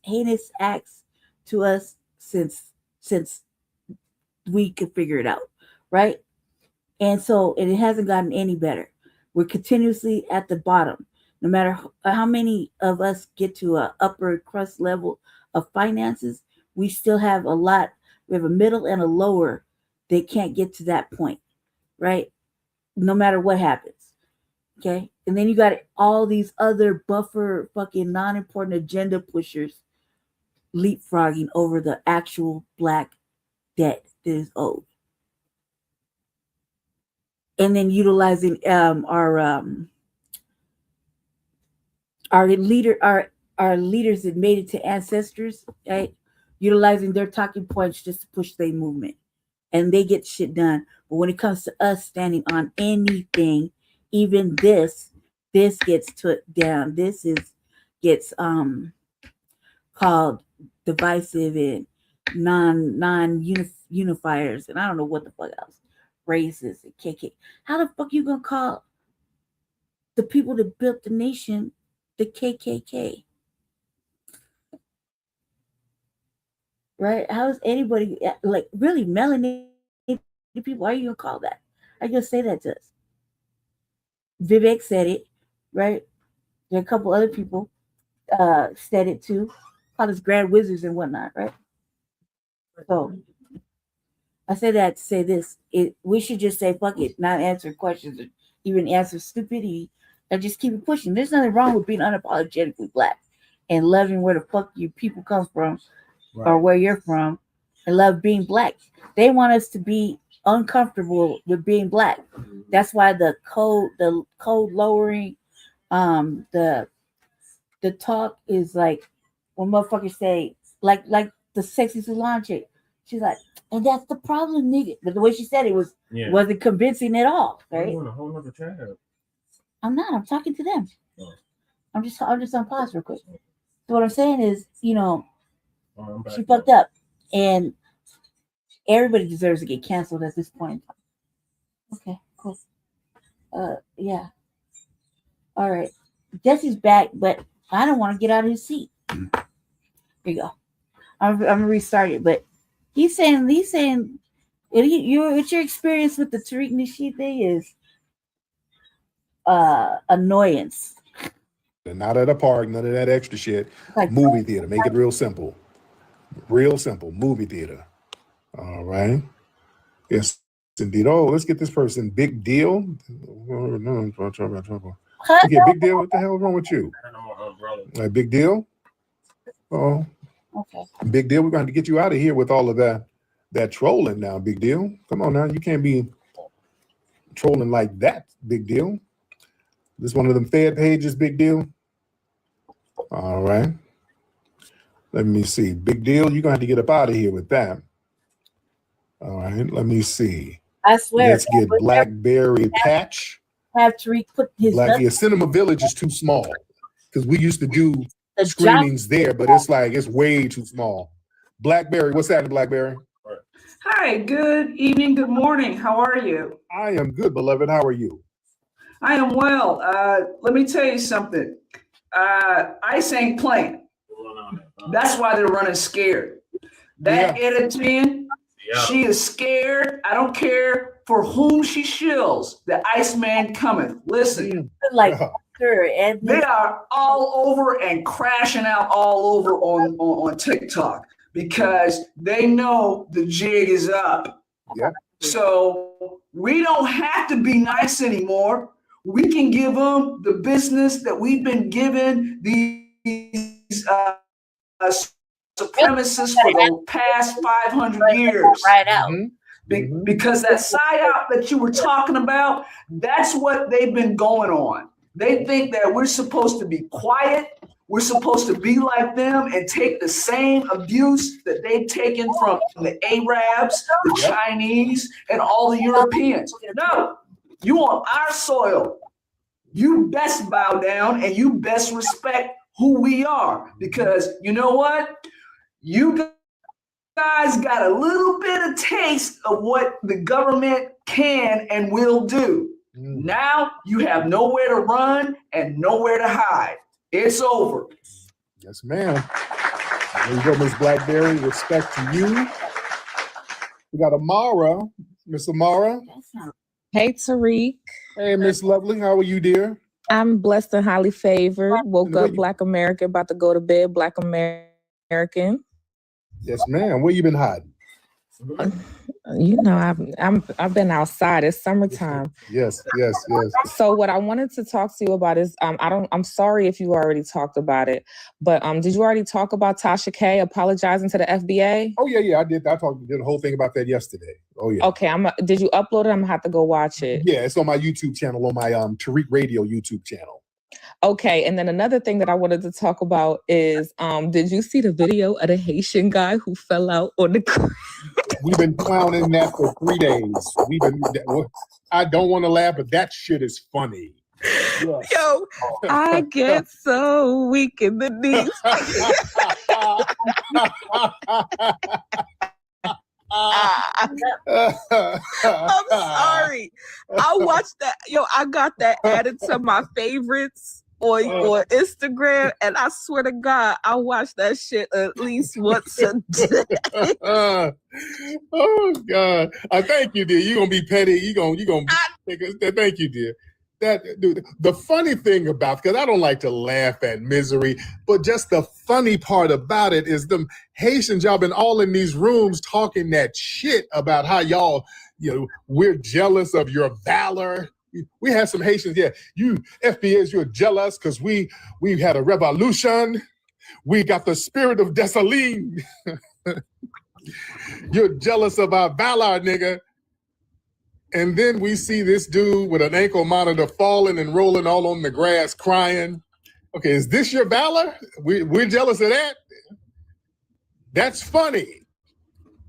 acts to us since we could figure it out, right? And so it hasn't gotten any better. We're continuously at the bottom. No matter how many of us get to an upper crust level of finances, we still have a lot. We have a middle and a lower. They can't get to that point, right? No matter what happens, okay? And then you got all these other buffer fucking non-important agenda pushers leapfrogging over the actual Black debt that is owed. And then utilizing our leaders that made it to ancestors, right? Utilizing their talking points just to push their movement, and they get shit done. But when it comes to us standing on anything, even this gets took down. This gets called divisive and non-unifiers, and I don't know what the fuck else, racist and KK. How the fuck you gonna call the people that built the nation the KKK? Right? How is anybody, like, really melanated people? How are you gonna call that? How you gonna say that to us? Vivek said it, right? There are a couple other people said it too. Call us grand wizards and whatnot, right? So I say that to say this: we should just say fuck it, not answer questions, or even answer stupidity, and just keep it pushing. There's nothing wrong with being unapologetically Black and loving where the fuck you people come from, right, or where you're from, and love being Black. They want us to be uncomfortable with being Black. That's why the code lowering, the talk is like when motherfuckers say like the sexy salon chick. She's like, and that's the problem, nigga. But the way she said it wasn't convincing at all, right? You're on a whole other tab. I'm not. I'm talking to them. Oh. I'm just on pause real quick. So what I'm saying is, she fucked up, and everybody deserves to get canceled at this point. Okay, cool. Yeah. All right. Jesse's back, but I don't want to get out of his seat. Here you go. I'm gonna restart it, but he's saying what's your experience with the Tariq Nasheed thing is annoyance. Not at a park, none of that extra shit. Like movie theater. Make it real simple. Real simple. Movie theater. All right. Yes, indeed. Oh, let's get this person. Big deal. Okay, big deal. What the hell is wrong with you? Big deal. Oh, okay. Big deal. We're going to get you out of here with all of that trolling now. Big deal. Come on now. You can't be trolling like that. Big deal. This one of them Fed pages. Big deal. All right. Let me see. Big deal. You're going to have to get up out of here with that. All right. Let me see. I swear. Let's get Blackberry Patch. Have Tariq put his Cinema Village is too small because we used to do screenings there, but it's way too small. Blackberry, what's that in Blackberry? Hi, good evening, good morning. How are you? I am good, beloved. How are you? I am well. Let me tell you something. Ice ain't playing. That's why they're running scared. That editing, she is scared. I don't care for whom she shills. The Iceman cometh. Listen, they are all over and crashing out all over on TikTok because they know the jig is up. Yeah. So we don't have to be nice anymore. We can give them the business that we've been giving these supremacists for the past 500 years. Right out. Because that psyop that you were talking about, that's what they've been going on. They think that we're supposed to be quiet. We're supposed to be like them and take the same abuse that they've taken from the Arabs, the Chinese, and all the Europeans. No, you on our soil. You best bow down and you best respect who we are. Because you know what? You guys got a little bit of taste of what the government can and will do. Now you have nowhere to run and nowhere to hide. It's over. Yes, ma'am. There you go, Miss Blackberry. Respect to you. We got Amara. Miss Amara. Hey, Tariq. Hey, Miss Lovely. How are you, dear? I'm blessed and highly favored. Woke up Black American, about to go to bed Black American. Yes, ma'am. Where you been hiding? You know, I've been outside. It's summertime. Yes. So what I wanted to talk to you about is I'm sorry if you already talked about it, but did you already talk about Tasha K apologizing to the FBA? Oh yeah, I did. Did the whole thing about that yesterday. Oh yeah. Okay, did you upload it? I'm gonna have to go watch it. Yeah, it's on my YouTube channel, on my Tariq Radio YouTube channel. Okay, and then another thing that I wanted to talk about is, did you see the video of the Haitian guy who fell out on the ground? We've been clowning that for 3 days. I don't want to laugh, but that shit is funny. Yes. Yo, I get so weak in the knees. I'm sorry. I watched that. Yo, I got that added to my favorites on Instagram, and I swear to God, I watch that shit at least once a day. Oh God! Thank you, dear. You gonna be petty? You gonna take us? Thank you, dear. That dude. The funny thing about, because I don't like to laugh at misery, but just the funny part about it is them Haitians, y'all been all in these rooms talking that shit about how y'all, we're jealous of your valor. We had some Haitians, you FBAs, you're jealous because we had a revolution. We got the spirit of Dessalines. You're jealous of our valor, nigga. And then we see this dude with an ankle monitor falling and rolling all on the grass crying. Okay, is this your valor? We're jealous of that? That's funny.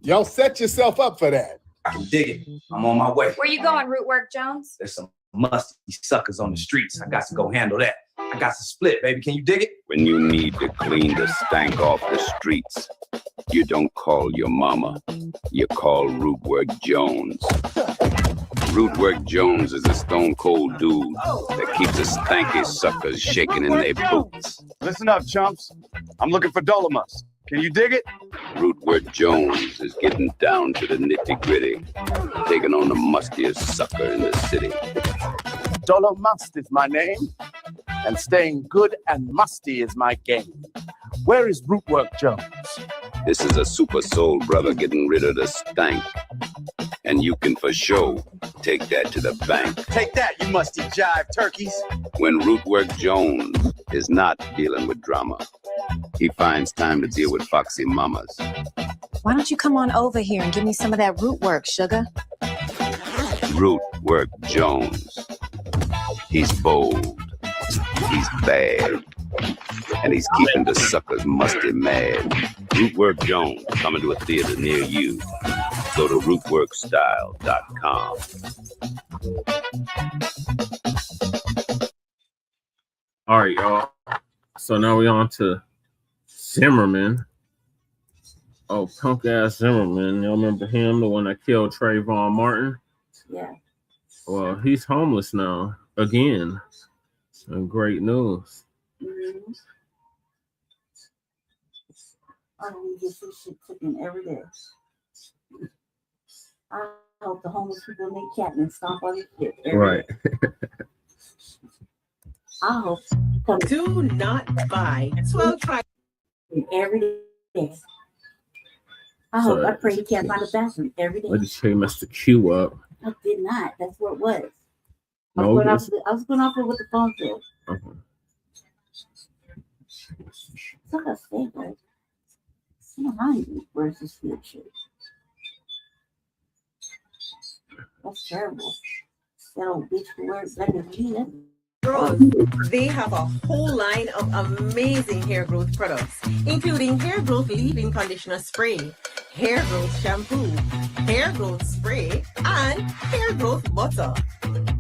Y'all set yourself up for that. I can dig it. I'm on my way. Where you going, Rootwork Jones? There's some musty suckers on the streets. I got to go handle that. I got to split, baby. Can you dig it? When you need to clean the stank off the streets, you don't call your mama. You call Rootwork Jones. Rootwork Jones is a stone cold dude that keeps the stanky suckers shaking in their boots. Listen up, chumps. I'm looking for Dolomus. Can you dig it? Rootwork Jones is getting down to the nitty-gritty, taking on the mustiest sucker in the city. Dolomust is my name, and staying good and musty is my game. Where is Rootwork Jones? This is a super soul brother getting rid of the stank. And you can for sure take that to the bank. Take that, you musty jive turkeys. When Rootwork Jones is not dealing with drama, he finds time to deal with foxy mamas. Why don't you come on over here and give me some of that root work, sugar? Rootwork Jones. He's bold. He's bad. And he's keeping the suckers musty mad. Rootwork Jones coming to a theater near you. Go to rootworkstyle.com. All right, y'all. So now we're on to Zimmerman. Oh, punk ass Zimmerman. Y'all remember him, the one that killed Trayvon Martin? Yeah. Well, he's homeless now again. And great news. Mm-hmm. I need to get this shit taken every day. I hope the homeless people make cat and stomp on this shit every day. I hope do not buy 12 try every day. I pray you can't find a bathroom every day. I just messed the queue up. I did not. That's what it was. I No, was going off with the phone bill. It's like a steak, right? I'm hungry. Where's this food shit? That's terrible. That old bitch who wears black and green. They have a whole line of amazing hair growth products, including hair growth leave-in conditioner spray, hair growth shampoo, hair growth spray, and hair growth butter.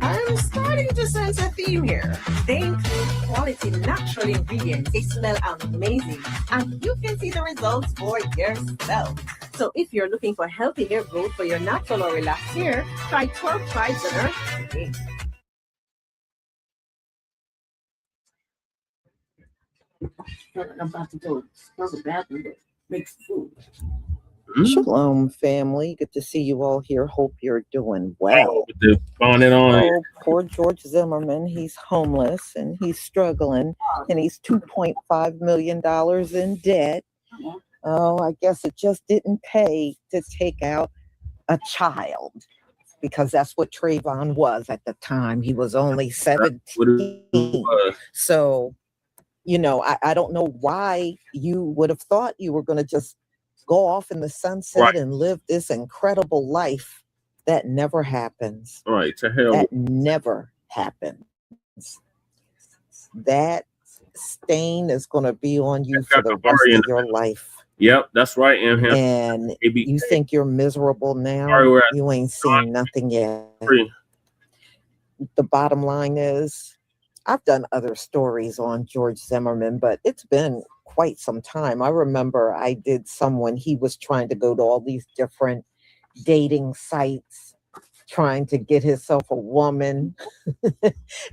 I'm starting to sense a theme here. They include quality natural ingredients. They smell amazing, and you can see the results for yourself. So if you're looking for healthy hair growth for your natural or relaxed hair, try 12 tribes on Earth today. I'm about to go to the bathroom to make some food. Shalom, family. Good to see you all here. Hope you're doing well. With the bonnet on. Oh, poor George Zimmerman. He's homeless and he's struggling, and he's $2.5 million in debt. Oh, I guess it just didn't pay to take out a child, because that's what Trayvon was at the time. He was only 17. So, you know, I don't know why you would have thought you were going to just go off in the sunset and live this incredible life. That never happens. All right, to hell. That never happens. That stain is going to be on you for the rest of your life. Yep, that's right. And you think you're miserable now? You ain't seen nothing yet. The bottom line is, I've done other stories on George Zimmerman, but it's been quite some time. I remember I did some when he was trying to go to all these different dating sites, trying to get himself a woman,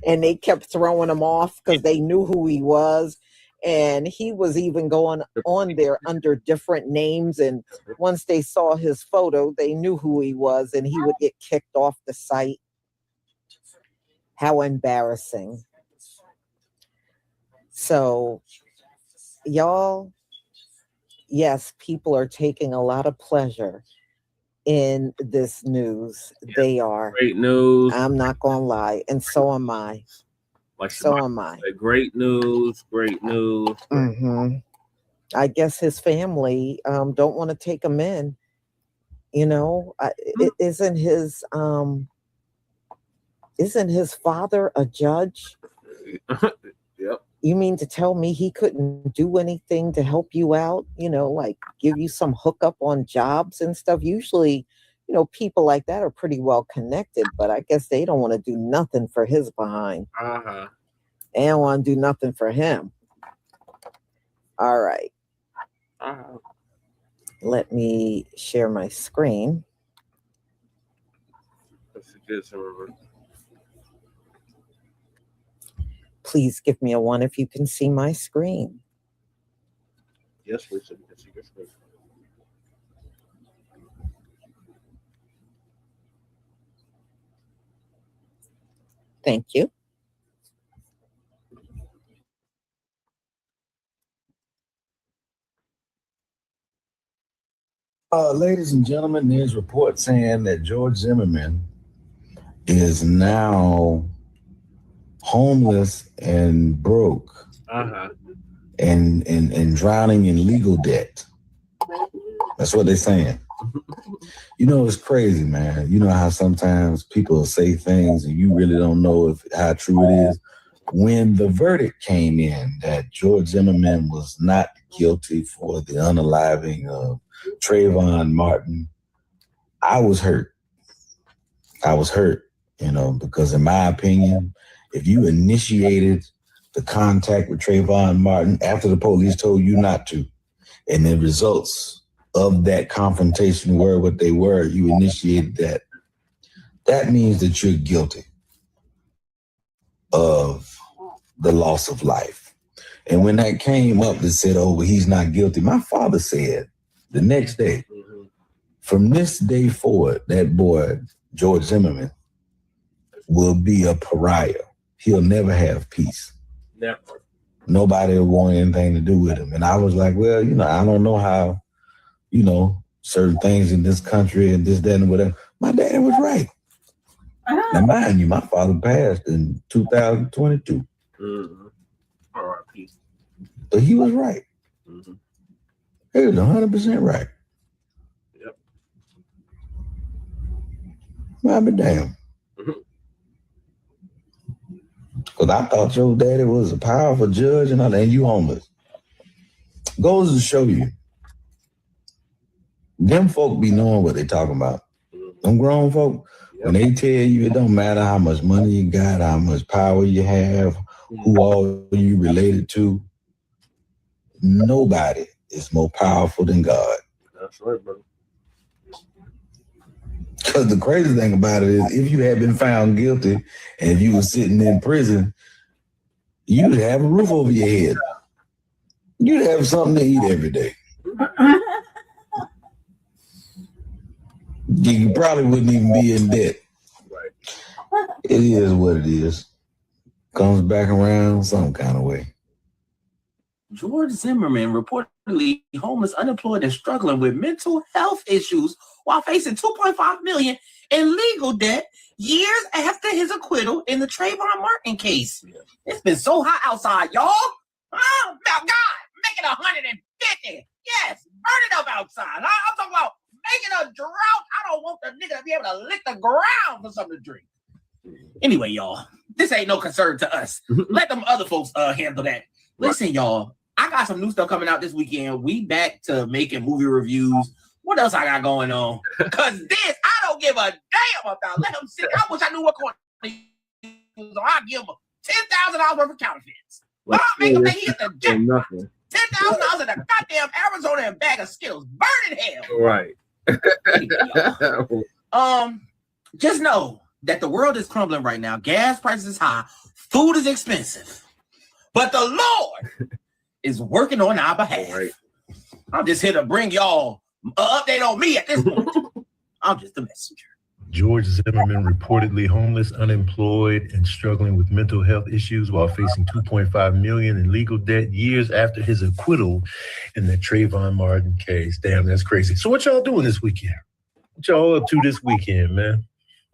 and they kept throwing him off because they knew who he was. And he was even going on there under different names. And once they saw his photo, they knew who he was, and he would get kicked off the site. How embarrassing. So, y'all, yes, people are taking a lot of pleasure in this news. They are. Great news. I'm not going to lie. And so am I. Like so am I. Great news. Great news. Mm-hmm. I guess his family don't want to take him in. You know, isn't his father a judge? Yep. You mean to tell me he couldn't do anything to help you out? You know, like give you some hookup on jobs and stuff? Usually, you know, people like that are pretty well connected, but I guess they don't want to do nothing for his behind. They don't want to do nothing for him. All right. Let me share my screen. Please give me a 1 if you can see my screen. Yes, we can see your screen. Thank you. Ladies and gentlemen, there's reports saying that George Zimmerman is now homeless and broke and drowning in legal debt. That's what they're saying. You know, it's crazy, man. You know how sometimes people say things and you really don't know how true it is. When the verdict came in that George Zimmerman was not guilty for the unaliving of Trayvon Martin, I was hurt. You know, because in my opinion, if you initiated the contact with Trayvon Martin after the police told you not to, and the results of that confrontation were what they were, you initiated that, that means that you're guilty of the loss of life. And when that came up that said, oh, well, he's not guilty, my father said the next day, from this day forward, that boy, George Zimmerman, will be a pariah. He'll never have peace. Never. Nobody will want anything to do with him. And I was like, well, you know, I don't know how, you know, certain things in this country and this, that, and whatever. My daddy was right. Now, mind you, my father passed in 2022. R.I.P. But he was right. He was 100% right. Yep. I'll be damn. Because I thought your daddy was a powerful judge and all that, and you homeless. Goes to show you. Them folk be knowing what they talking about. Them grown folk, when they tell you it don't matter how much money you got, how much power you have, who all you related to, nobody is more powerful than God. That's right, brother. Because the crazy thing about it is, if you had been found guilty and if you were sitting in prison, you'd have a roof over your head. You'd have something to eat every day. You probably wouldn't even be in debt. Right. It is what it is. Comes back around some kind of way. George Zimmerman reportedly homeless, unemployed, and struggling with mental health issues while facing $2.5 million in legal debt years after his acquittal in the Trayvon Martin case. It's been so hot outside, y'all. Oh, now God, make it 150. Yes, burn it up outside. I'm talking about making a drought. I don't want the nigga to be able to lick the ground for something to drink. Anyway, y'all, this ain't no concern to us. Let them other folks handle that. Listen, y'all, I got some new stuff coming out this weekend. We back to making movie reviews. What else I got going on? Because this, I don't give a damn about. Let them sit. I wish I knew what corner to use. I'll give them $10,000 worth of counterfeits. I'll make them think he hit the jackpot. $10,000 in a goddamn Arizona and bag of Skittles. Burn in hell. Right. Just know that the world is crumbling right now. Gas prices is high. Food is expensive. But the Lord is working on our behalf. Right. I'm just here to bring y'all an update on me at this point. I'm just a messenger. George Zimmerman reportedly homeless, unemployed, and struggling with mental health issues while facing $2.5 million in legal debt years after his acquittal in the Trayvon Martin case. Damn, that's crazy. So what y'all doing this weekend? What y'all up to this weekend, man?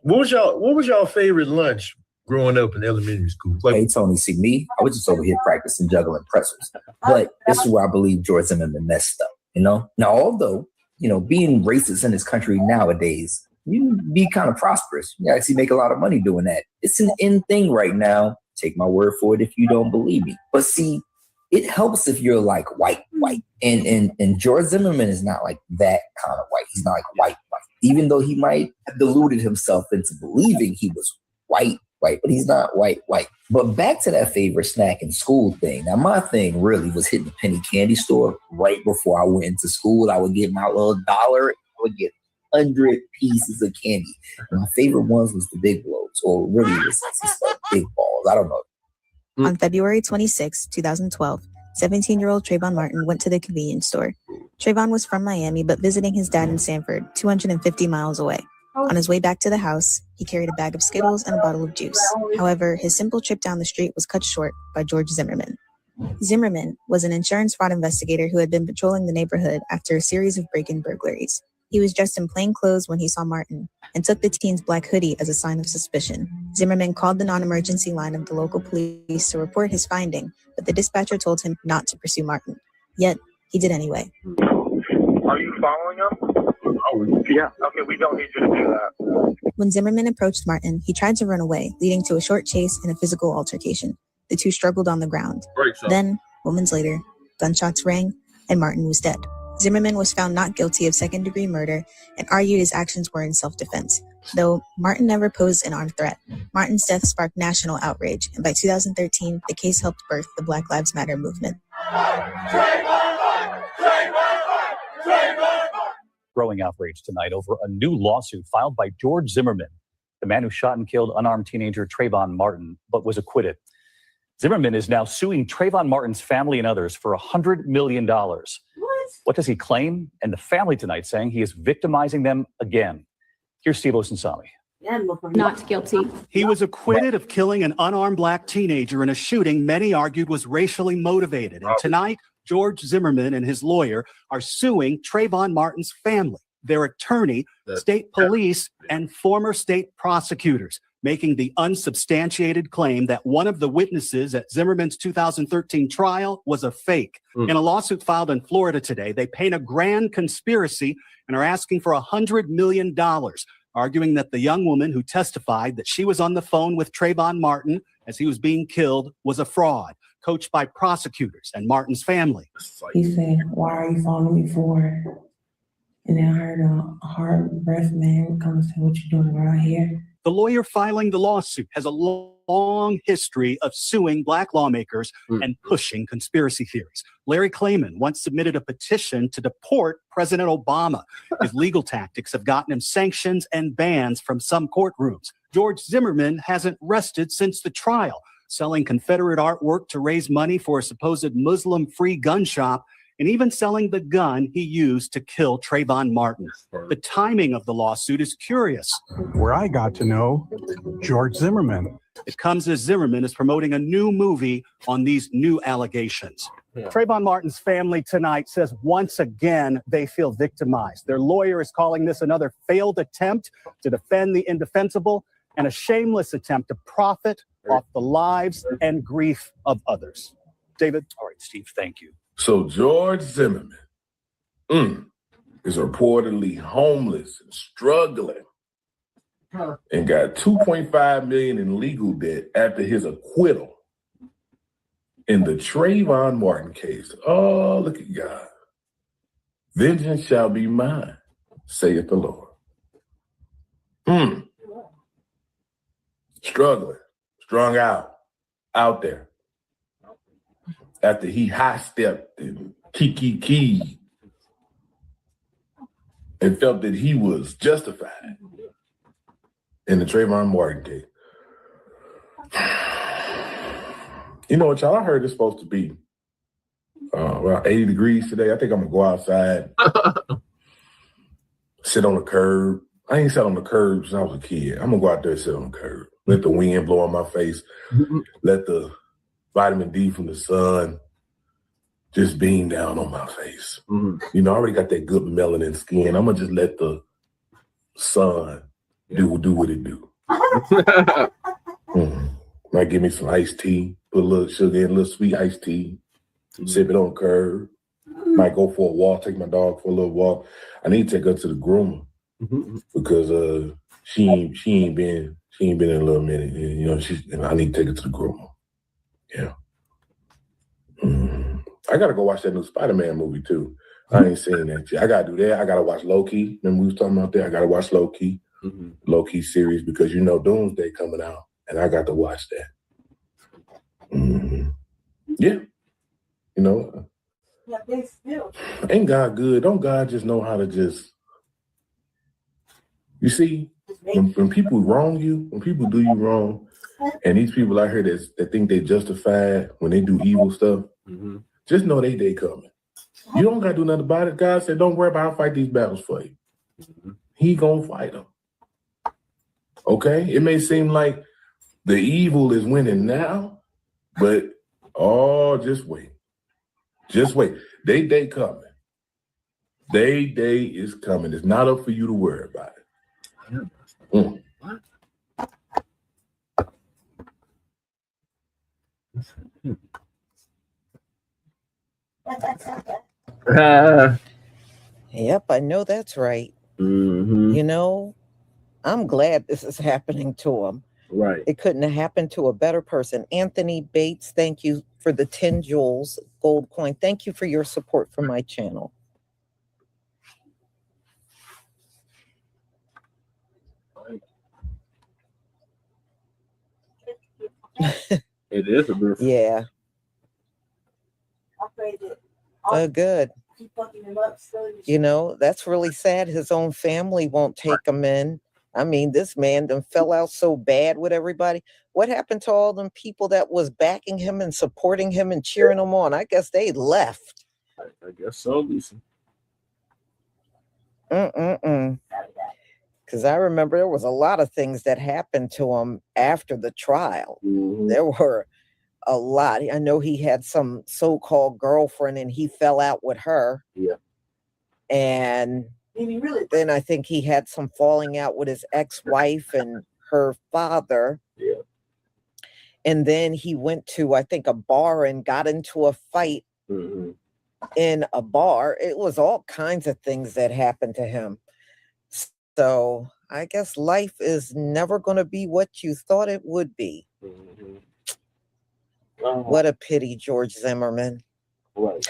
What was y'all favorite lunch growing up in elementary school? Hey, Tony, see me? I was just over here practicing juggling pressers. But this is where I believe George Zimmerman messed up, you know? Now, although, you know, being racist in this country nowadays, you be kind of prosperous. You actually make a lot of money doing that. It's an in thing right now. Take my word for it if you don't believe me. But see, it helps if you're like white. And George Zimmerman is not like that kind of white. He's not like white. Even though he might have deluded himself into believing he was white, but he's not white. But back to that favorite snack in school thing. Now, my thing really was hitting the penny candy store right before I went into school. I would get my little $1. I would get 100 pieces of candy. And my favorite ones was the big blows, or really it was big balls. I don't know. On February 26, 2012, 17-year-old Trayvon Martin went to the convenience store. Trayvon was from Miami, but visiting his dad in Sanford, 250 miles away. On his way back to the house, he carried a bag of Skittles and a bottle of juice. However, his simple trip down the street was cut short by George Zimmerman. Zimmerman was an insurance fraud investigator who had been patrolling the neighborhood after a series of break-in burglaries. He was dressed in plain clothes when he saw Martin and took the teen's black hoodie as a sign of suspicion. Zimmerman called the non-emergency line of the local police to report his finding, but the dispatcher told him not to pursue Martin. Yet, he did anyway. Are you following him? Oh, yeah. Okay, we don't need you to do that. When Zimmerman approached Martin, he tried to run away, leading to a short chase and a physical altercation. The two struggled on the ground. Then, moments later, gunshots rang and Martin was dead. Zimmerman was found not guilty of second-degree murder and argued his actions were in self-defense, though Martin never posed an armed threat. Martin's death sparked national outrage, and by 2013, the case helped birth the Black Lives Matter movement. Growing outrage tonight over a new lawsuit filed by George Zimmerman, the man who shot and killed unarmed teenager Trayvon Martin, but was acquitted. Zimmerman is now suing Trayvon Martin's family and others for $100 million. What does he claim? And the family tonight saying he is victimizing them again. Here's Steve Osunsami. Not guilty. He was acquitted of killing an unarmed black teenager in a shooting many argued was racially motivated. And tonight, George Zimmerman and his lawyer are suing Trayvon Martin's family, their attorney, state police, and former state prosecutors, making the unsubstantiated claim that one of the witnesses at Zimmerman's 2013 trial was a fake. In a lawsuit filed in Florida today, they paint a grand conspiracy and are asking for $100 million, arguing that the young woman who testified that she was on the phone with Trayvon Martin as he was being killed was a fraud, coached by prosecutors and Martin's family. He said, "Why are you following me for?" And then I heard a hard breath man come and say, "What you doing around here?" The lawyer filing the lawsuit has a long history of suing Black lawmakers and pushing conspiracy theories. Larry Klayman once submitted a petition to deport President Obama. His legal tactics have gotten him sanctions and bans from some courtrooms. George Zimmerman hasn't rested since the trial, selling Confederate artwork to raise money for a supposed Muslim-free gun shop, and even selling the gun he used to kill Trayvon Martin. The timing of the lawsuit is curious. Where I got to know George Zimmerman. It comes as Zimmerman is promoting a new movie on these new allegations. Trayvon Martin's family tonight says once again they feel victimized. Their lawyer is calling this another failed attempt to defend the indefensible and a shameless attempt to profit off the lives and grief of others. David? All right, Steve, thank you. So George Zimmerman is reportedly homeless and struggling and got $2.5 million in legal debt after his acquittal in the Trayvon Martin case. Oh, look at God. Vengeance shall be mine, saith the Lord. Struggling, strung out there. After he high-stepped and key and felt that he was justified in the Trayvon Martin case. You know what, y'all? I heard it's supposed to be around 80 degrees today. I think I'm going to go outside, sit on the curb. I ain't sat on the curb since I was a kid. I'm going to go out there and sit on the curb. Let the wind blow on my face. Let the vitamin D from the sun just beam down on my face. You know, I already got that good melanin skin. I'm gonna just let the sun do what it do. Might give me some iced tea, put a little sugar in, a little sweet iced tea, sip it on the curb. Might go for a walk, take my dog for a little walk. I need to take her to the groomer because she ain't been in a little minute. You know, I need to take her to the groomer. Yeah. I gotta go watch that new Spider-Man movie too. I ain't seen that yet. I gotta do that. I gotta watch Loki. Remember we was talking about that? I gotta watch Loki. Loki series because you know Doomsday coming out and I got to watch that. Yeah. You know. Yeah, they still. Ain't God good? Don't God just know how to just, you see, when people wrong you, when people do you wrong, and these people out here that think they justified when they do evil stuff, just know they day coming. You don't gotta do nothing about it. God said, don't worry about, I'll fight these battles for you. He gonna fight them. Okay? It may seem like the evil is winning now, but just wait. Just wait. They day coming. They day is coming. It's not up for you to worry about it. Yep, I know that's right. You know, I'm glad this is happening to him. Right. It couldn't have happened to a better person. Anthony Bates, thank you for the 10 joules gold coin. Thank you for your support for my channel. It is a beautiful. Yeah. Good. You know, that's really sad. His own family won't take him in. I mean, this man done fell out so bad with everybody. What happened to all them people that was backing him and supporting him and cheering him on? I guess they left. I guess so, Lisa. Because I remember there was a lot of things that happened to him after the trial. There were a lot. I know he had some so-called girlfriend and he fell out with her. Yeah. And then I think he had some falling out with his ex-wife and her father. Yeah. And then he went to, I think, a bar and got into a fight in a bar. It was all kinds of things that happened to him. So I guess life is never going to be what you thought it would be. What a pity, George Zimmerman. Right.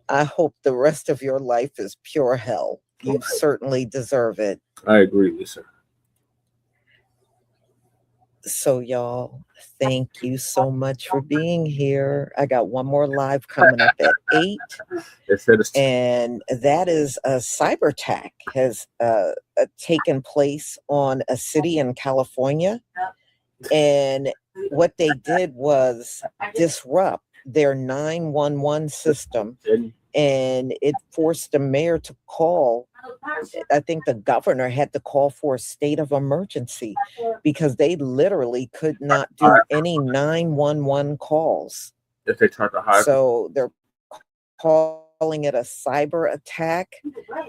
I hope the rest of your life is pure hell. You certainly deserve it. I agree, Lisa. So, y'all, thank you so much for being here. I got one more live coming up at 8. And that is a Cyberattacc has taken place on a city in California. And what they did was disrupt their 911 system, and it forced the mayor to call. I think the governor had to call for a state of emergency because they literally could not do any 911 calls. If they tried to hide. So they're calling it a cyber attack,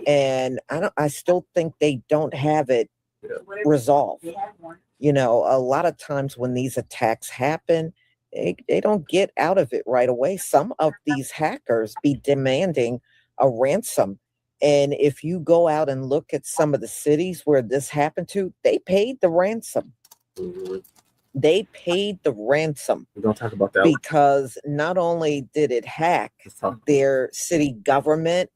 and I still think they don't have it resolved. You know, a lot of times when these attacks happen, they don't get out of it right away. Some of these hackers be demanding a ransom. And if you go out and look at some of the cities where this happened to, they paid the ransom. They paid the ransom. We don't talk about that because not only did it hack their city government,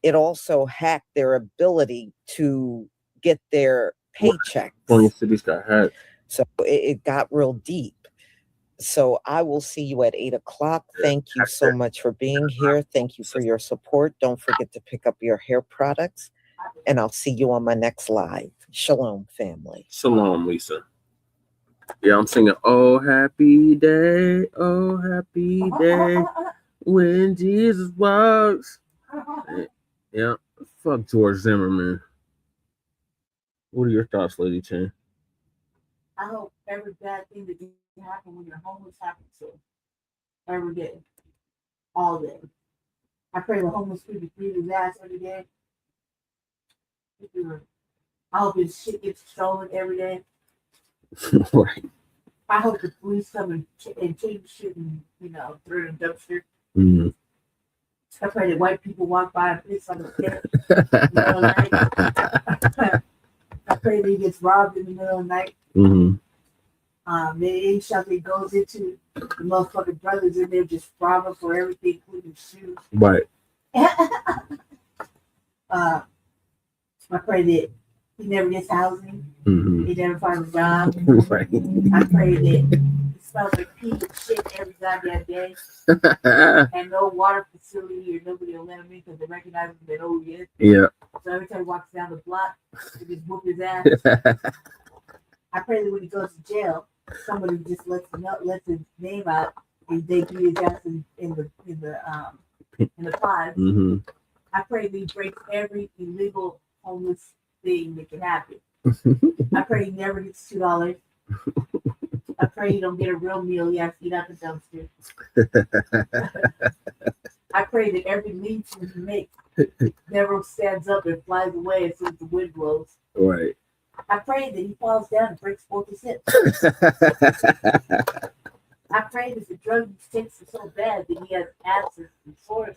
it also hacked their ability to get their paycheck. Plenty of cities got hacked. So it got real deep. So I will see you at 8 o'clock. Thank you so much for being here. Thank you for your support. Don't forget to pick up your hair products. And I'll see you on my next live. Shalom, family. Shalom, Lisa. Yeah, I'm singing, oh, happy day, when Jesus walks. Yeah, fuck George Zimmerman. What are your thoughts, Lady Chen? I hope every bad thing that can happen when you're homeless happens to him. Every day. All day. I pray the homeless people breathe his ass every day. I hope his shit gets stolen every day. Right. I hope the police come and take shit and, throw it in a dumpster. I pray that white people walk by and piss on the pit in the middle of the night. I pray that he gets robbed in the middle of the night. Any shop he goes into, the motherfucking brothers in there just rob him for everything, including shoes. Right. I pray that he never gets housing. He never finds a job. Right. I pray that he smells like pee and shit every goddamn day. And no water facility or nobody will let him in because they recognize him. They know who he is. Yeah. So every time he walks down the block, they just whoop his ass. I pray that when he goes to jail, somebody just lets his name out and they do his ass in the pod. I pray that he breaks every illegal homeless thing that can happen. I pray he never gets $2. I pray he don't get a real meal. He has to eat out the dumpster. I pray that every lead he makes never stands up and flies away as soon as the wind blows. Right. I pray that he falls down and breaks both his hips. I pray that the drug he takes is so bad that he has abscess and sores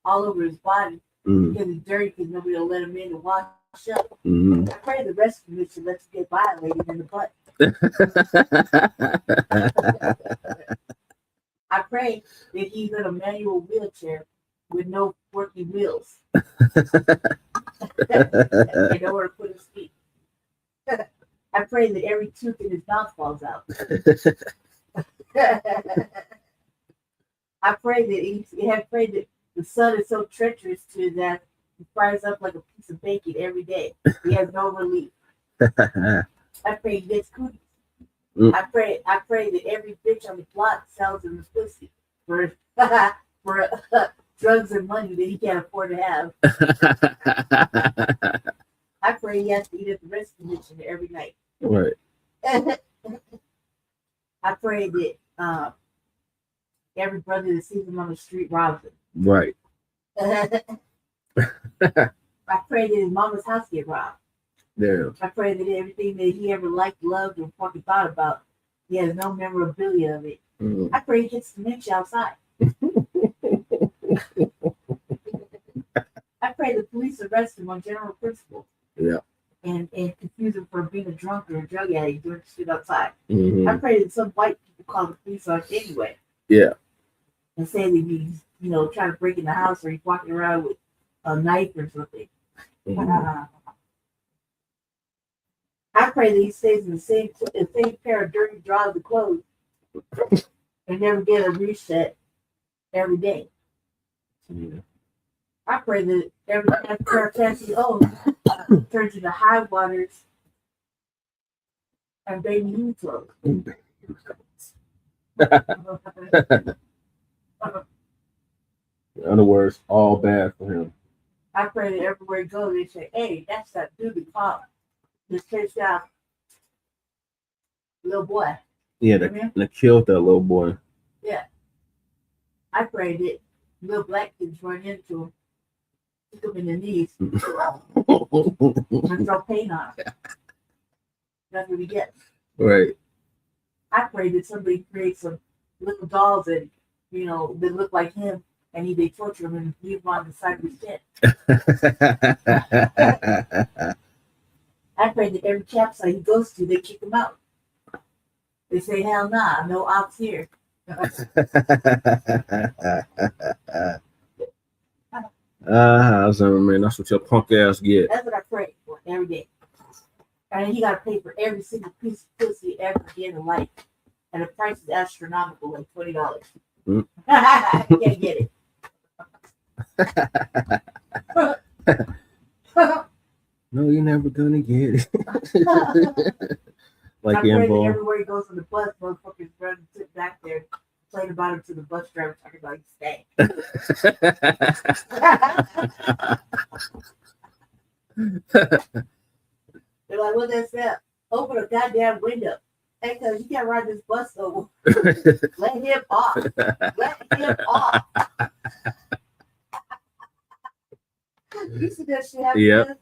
all over his body because he's dirty because nobody will let him in to wash up. I pray the rescue mission lets him get violated in the butt. I pray that he's in a manual wheelchair with no working wheels. And nowhere to put his feet. I pray that every tooth in his mouth falls out. I pray that the sun is so treacherous to that he fries up like a piece of bacon every day. He has no relief. I pray he gets cooties. I pray that every bitch on the block sells him his pussy for drugs and money that he can't afford to have. I pray he has to eat at the rescue mission every night. Right. I pray that every brother that sees him on the street robs him. Right. I pray that his mama's house get robbed. Yeah. I pray that everything that he ever liked, loved, or fucking thought about, he has no memorabilia of it. Mm. I pray he gets dementia outside. I pray the police arrest him on general principle. Yeah. And confuse him for being a drunk or a drug addict doing shit outside. Mhm. I pray that some white people call the police on him anyway Yeah. and say that he's, trying to break in the house or he's walking around with a knife or something. Mhm. I pray that he stays in the same pair of dirty drawers of clothes and never get a reset every day. Yeah. I pray that every pair of pants he owns turns into high waters and baby you clothes. In other words, all bad for him. I pray that everywhere he goes, they say, "Hey, that's that dude that caught this takes out little boy." Yeah, Amen? they killed that little boy. Yeah. I pray that little black kids run into him, kick him in the knees, and throw paint on him. That's what he gets. Right. I pray that somebody creates some little dolls that, that look like him, and they torture him and leave him on the side of his tent. I pray that every campsite he goes to, they kick him out. They say, "Hell nah, no ops here." Zimmerman, that's what your punk ass get. That's what I pray for every day. And he got to pay for every single piece of pussy ever again in life. And the price is astronomical, like $20. Mm. You can't get it. No, you're never gonna get it. Like I pray that involved. everywhere he goes on the bus, motherfuckers run and sit back there, playing about him to the bus driver, talking about his stank. They're like, "What that's that? Open a goddamn window. Hey, cuz you can't ride this bus over. Let him off. Let him off." You see that shit happen? Yep.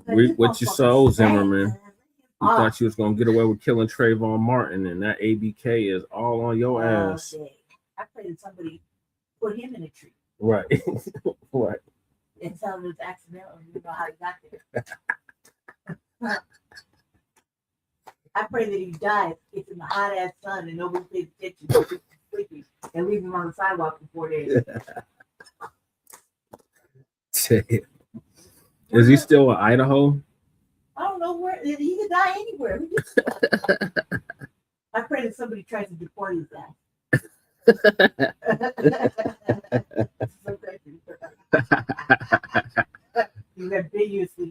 Like, What you saw, Zimmerman. You off. thought you was gonna get away with killing Trayvon Martin, and that ABK is all on your ass. Dang. I pray that somebody put him in a tree Right. Right. and tell him it's accidental and you know how he got there. I pray that he dies, gets in the hot ass sun, and nobody pays attention, he's sleeping, and leave him on the sidewalk for 4 days. Is he still in Idaho? I don't know where he could die anywhere. I pray that somebody tries to deport his ass.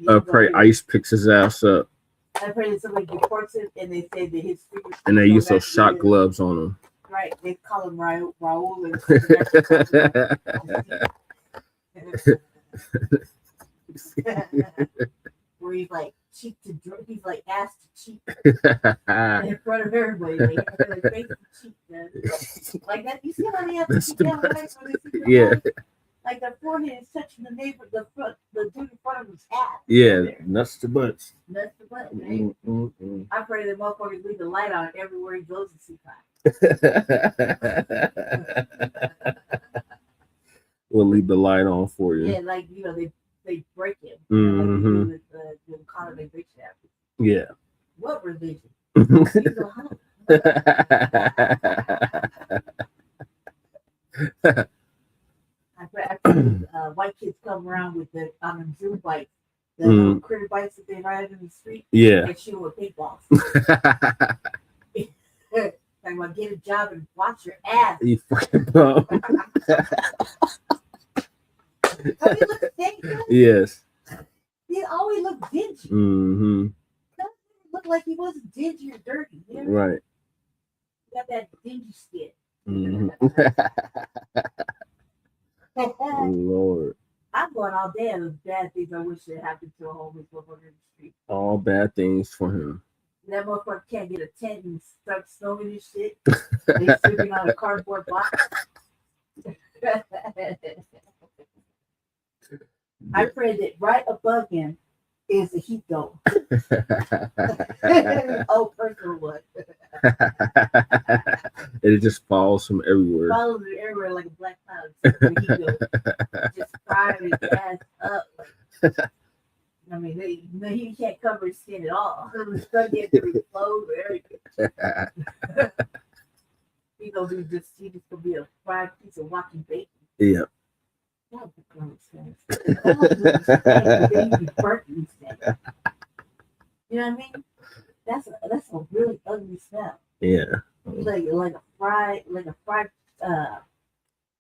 I pray ICE picks his ass up. I pray that somebody deports him and they say that his fingers. And they use those shot gloves on him. Right, they call him Raul and where he's like cheek to he's like ass to cheek in front of everybody, like face to cheek, man. Like that. You see how they have to keep that right? Yeah. Like the forehead is touching the neighbor, the dude in front of his hat. Yeah, nuts to butts. Nuts to butts, right? I pray that motherfuckers leave the light on everywhere he goes to see time. We'll leave the light on for you. Yeah, like they break him. Mm-hmm. Like the colonization happens. Yeah. What religion? I pray white kids come around with the Zoom bikes, the little critter bikes that they ride in the street. Yeah. And shoot with paintballs. Like, well, get a job and watch your ass. You fucking bum. Yes. He always looked dingy. Mm-hmm. Looked like he wasn't dingy or dirty. You know? Right. He got that dingy skin. Mm-hmm. Oh, Lord. I'm going all day of the bad things I wish that happened to a homeless motherfucker in the street. All bad things for him. That motherfucker can't get a tent and start snowing and shit. They sleeping on a cardboard box. I pray that right above him is a heat dome. Oh, personal one. It just falls from everywhere. Follows it everywhere like a black cloud. Just firing his ass up. Like, I mean, he can't cover his skin at all. The sun gets to explode or everything. He's just gonna be a fried piece of walking bacon. Yeah. That would be gross, baby burnt instead. You know what I mean? That's a really ugly smell. Yeah. Like a fried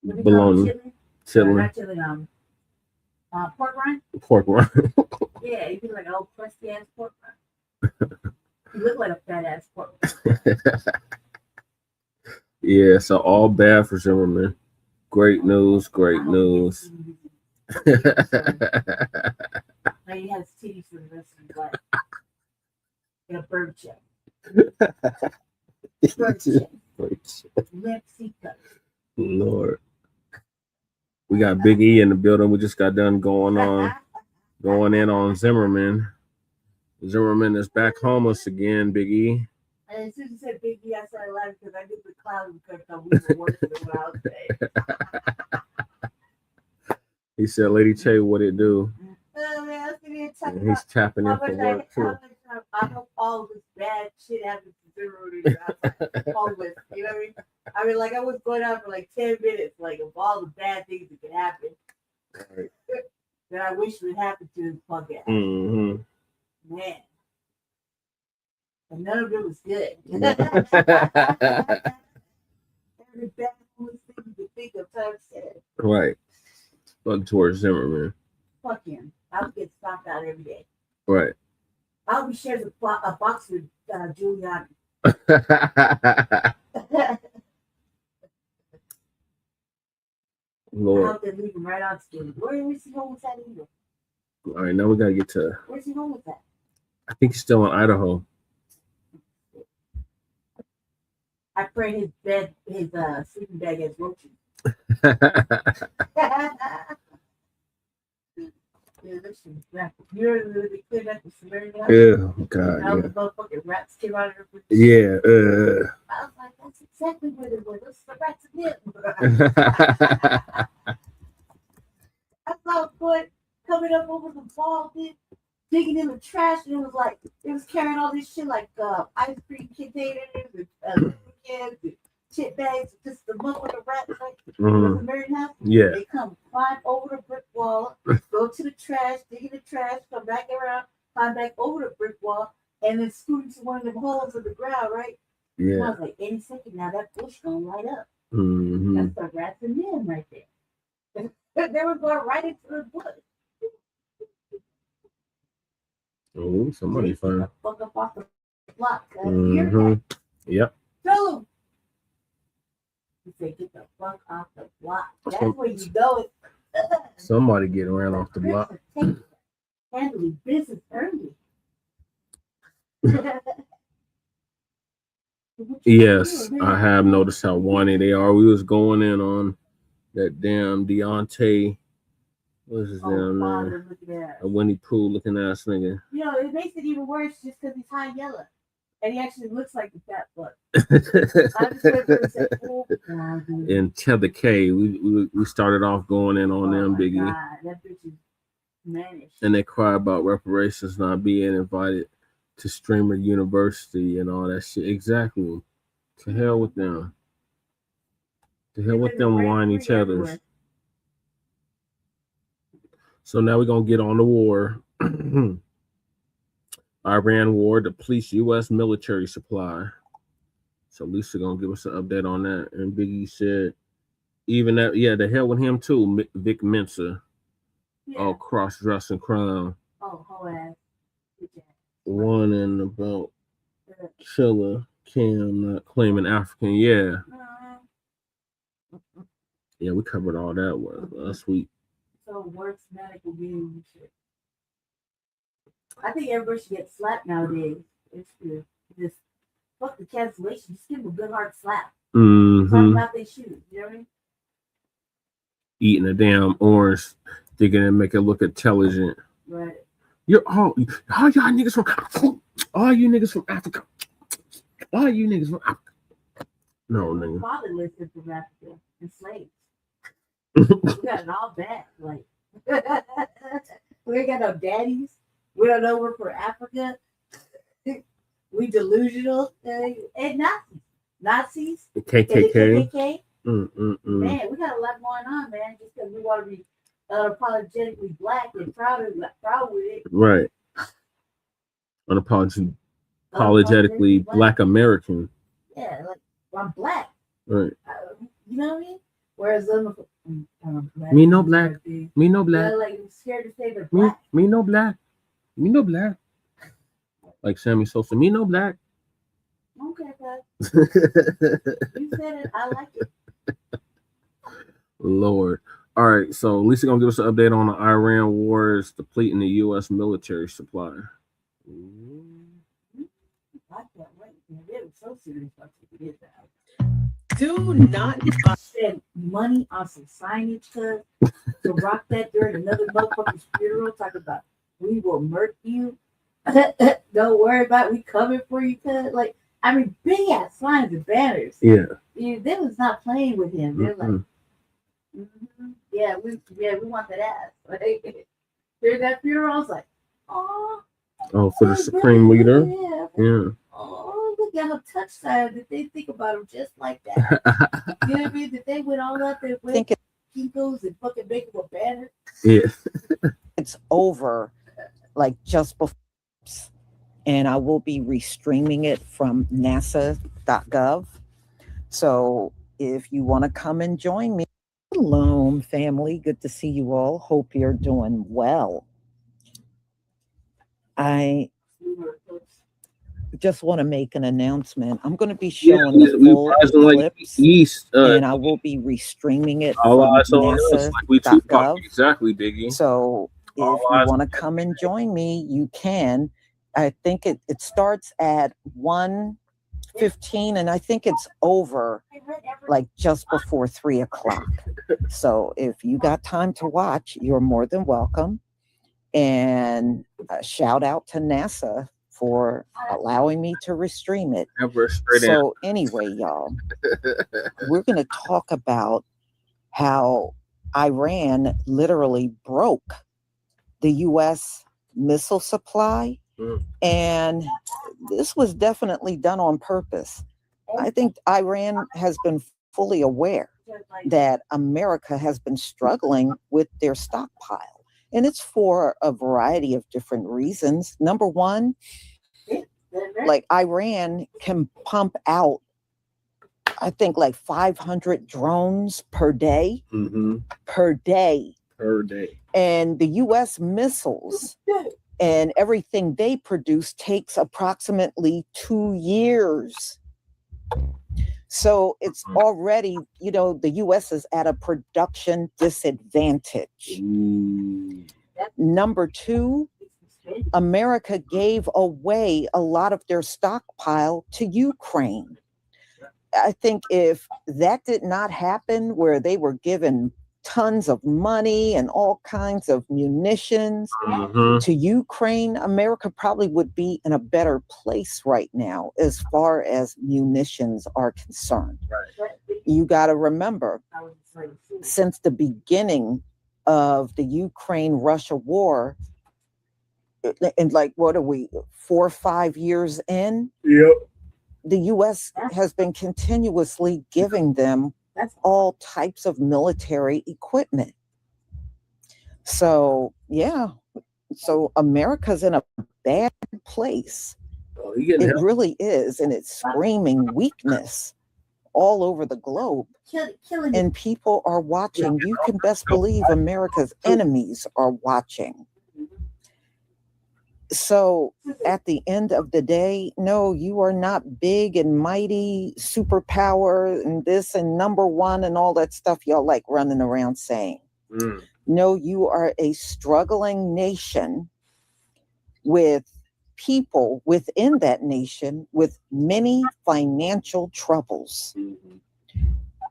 bologna. Chili. Not chili, pork rind. Pork rind. Yeah, you feel like an old crusty ass pork rind. You look like a fat ass pork rind. Yeah, so all bad for Zimmerman. Great news, great news. Now he has titties for the rest of his life. And a bird check. Bird check. Limp C cup. Lord. We got Big E in the building. We just got done going in on Zimmerman. Zimmerman is back homeless again, Big E. And as soon as you said Big E, I started laughing because I knew the cloud would come. We were worse than what I was saying. He said, Lady Che, what it do? Oh, man, I was sitting here talking And he's about tapping how in for much work, too. I hope all this bad shit happens to Zimmerman. Homeless, you know what I mean? I mean, like, I was going on for like 10 minutes, like, of all the bad things that could happen. Right. That I wish would happen to his punk ass. Mm-hmm. Man. And none of it was good. Every bad thing you could think of, Tuck said. Right. Fuck towards Zimmerman. Fuck him. I'll get stopped out every day. Right. I'll be sharing a box with Giuliani. Lord. I'll leave him right on skin. Where's he home with that either? All right, now we gotta get to. Where's he home with that? I think he's still in Idaho. I pray his sleeping bag has roaches. You're literally cleared up the Samaria. Oh God. Now Yeah. the motherfucking rats came out of her. Yeah. I was like, that's exactly what it was. Those the rats in him. I saw a foot coming up over the wall, digging in the trash, and it was like it was carrying all this shit like ice cream containers and cans and chip bags, just the motherfucking rats, right? Mhm. The married house. Yeah. They come climb over the brick wall, go to the trash, dig in the trash, come back around, climb back over the brick wall, and then scoot into one of the holes in the ground, right? And I Yeah. was like, any second now that bush gonna light up. Mm-hmm. That's the rats and them right there. They were going right into the bush. Oh, somebody fine. Fuck up off the block. Mm-hmm. Yep. Tell them. He said, get the fuck off the block. That's where you know it. Somebody getting ran off the block. Handling business early. Yes, I have noticed how whiny they are. We was going in on that damn Deante. What's his damn name? A Winnie Pooh looking ass nigga. You know, it makes it even worse just because he's high yellow. And he actually looks like the fat fuck. I just went through and said, oh, God, dude. In Tether K, we started off going in on them, Biggie. God, that bitch is mannish. And they cry about reparations not being invited to Streamer University and all that shit. Exactly. To hell with them. To hell with them whiny cheddars. So now we're gonna get on the war. Iran war depletes U.S. military supply. So Lisa gonna give us an update on that. And Biggie said, even that, yeah, the hell with him too. Vic Mensa. Yeah. Oh, cross-dressing crime. Oh, whole ass. One and about Chilla, Cam not claiming African. Yeah. Yeah, we covered all that last week. So works medical being shit. I think everybody should get slapped nowadays. It's true. Just fuck the cancellation. Just give them a good hard slap. Talk Mm-hmm. about they shoes. You know what I mean? Eating a damn orange, thinking it make it look intelligent. Right. You're all y'all niggas from all you niggas from Africa. All you niggas from Africa. No, nigga. Fatherless is from Africa and slaves. We got it all back. Like we ain't got no daddies. We don't know we're for Africa. We delusional and Nazis. The KKK. KKK. Man, we got a lot going on, man. Just because we want to be unapologetically black and proud with it. Right. Unapologetically Black American. Yeah, like I'm black. Right. You know what I mean? Whereas them, Me no black. Me no black. Yeah, like scared to say they're black. Me no black. Me no black. Like Sammy Sosa. Me no black. Okay, guys. You said it. I like it. Lord. All right, so Lisa gonna give us an update on the Iran wars depleting the U.S. military supply. I can't wait. They were so serious about to get that. Do not spend money on some signage to rock that during another motherfucker's funeral. Talk about we will murk you. Don't worry about it. We coming for you. Cause like I mean, big ass signs and banners. Yeah. They was not playing with him. They're like, yeah, we want that ass. Like, during that funeral, I was like, oh, for the Supreme Leader. Yeah. Oh, look at how touched that they think about him just like that. You know what I mean? That they went all out there with Kinkos and fucking make him a banner. Yeah. It's over, like just before, and I will be restreaming it from nasa.gov. So if you want to come and join me, hello, family. Good to see you all. Hope you're doing well. I just want to make an announcement. I'm going to be showing the full clips, and I will be restreaming it from nasa.gov. Exactly, Diggy. So if you want to come and join me, you can. I think it starts at 1:15, and I think it's over like just before 3 o'clock. So if you got time to watch, you're more than welcome. And shout out to NASA for allowing me to restream it. So anyway, y'all, we're going to talk about how Iran literally broke the U.S. missile supply. And this was definitely done on purpose. I think Iran has been fully aware that America has been struggling with their stockpile. And it's for a variety of different reasons. Number one, like Iran can pump out, I think, like 500 drones per day. Per day. And the U.S. missiles and everything they produce takes approximately 2 years. So it's already, the U.S. is at a production disadvantage. Number two, America gave away a lot of their stockpile to Ukraine. I think if that did not happen, where they were given tons of money and all kinds of munitions to Ukraine, America probably would be in a better place right now as far as munitions are concerned. You got to remember, since the beginning of the Ukraine-Russia war, and like, what are we, 4 or 5 years in? The U.S. has been continuously giving them all types of military equipment. So, yeah. So America's in a bad place. It really is. And it's screaming weakness all over the globe. And people are watching. You can best believe America's enemies are watching. So at the end of the day, no, you are not big and mighty superpower and this and number one and all that stuff y'all like running around saying. No, you are a struggling nation with people within that nation with many financial troubles,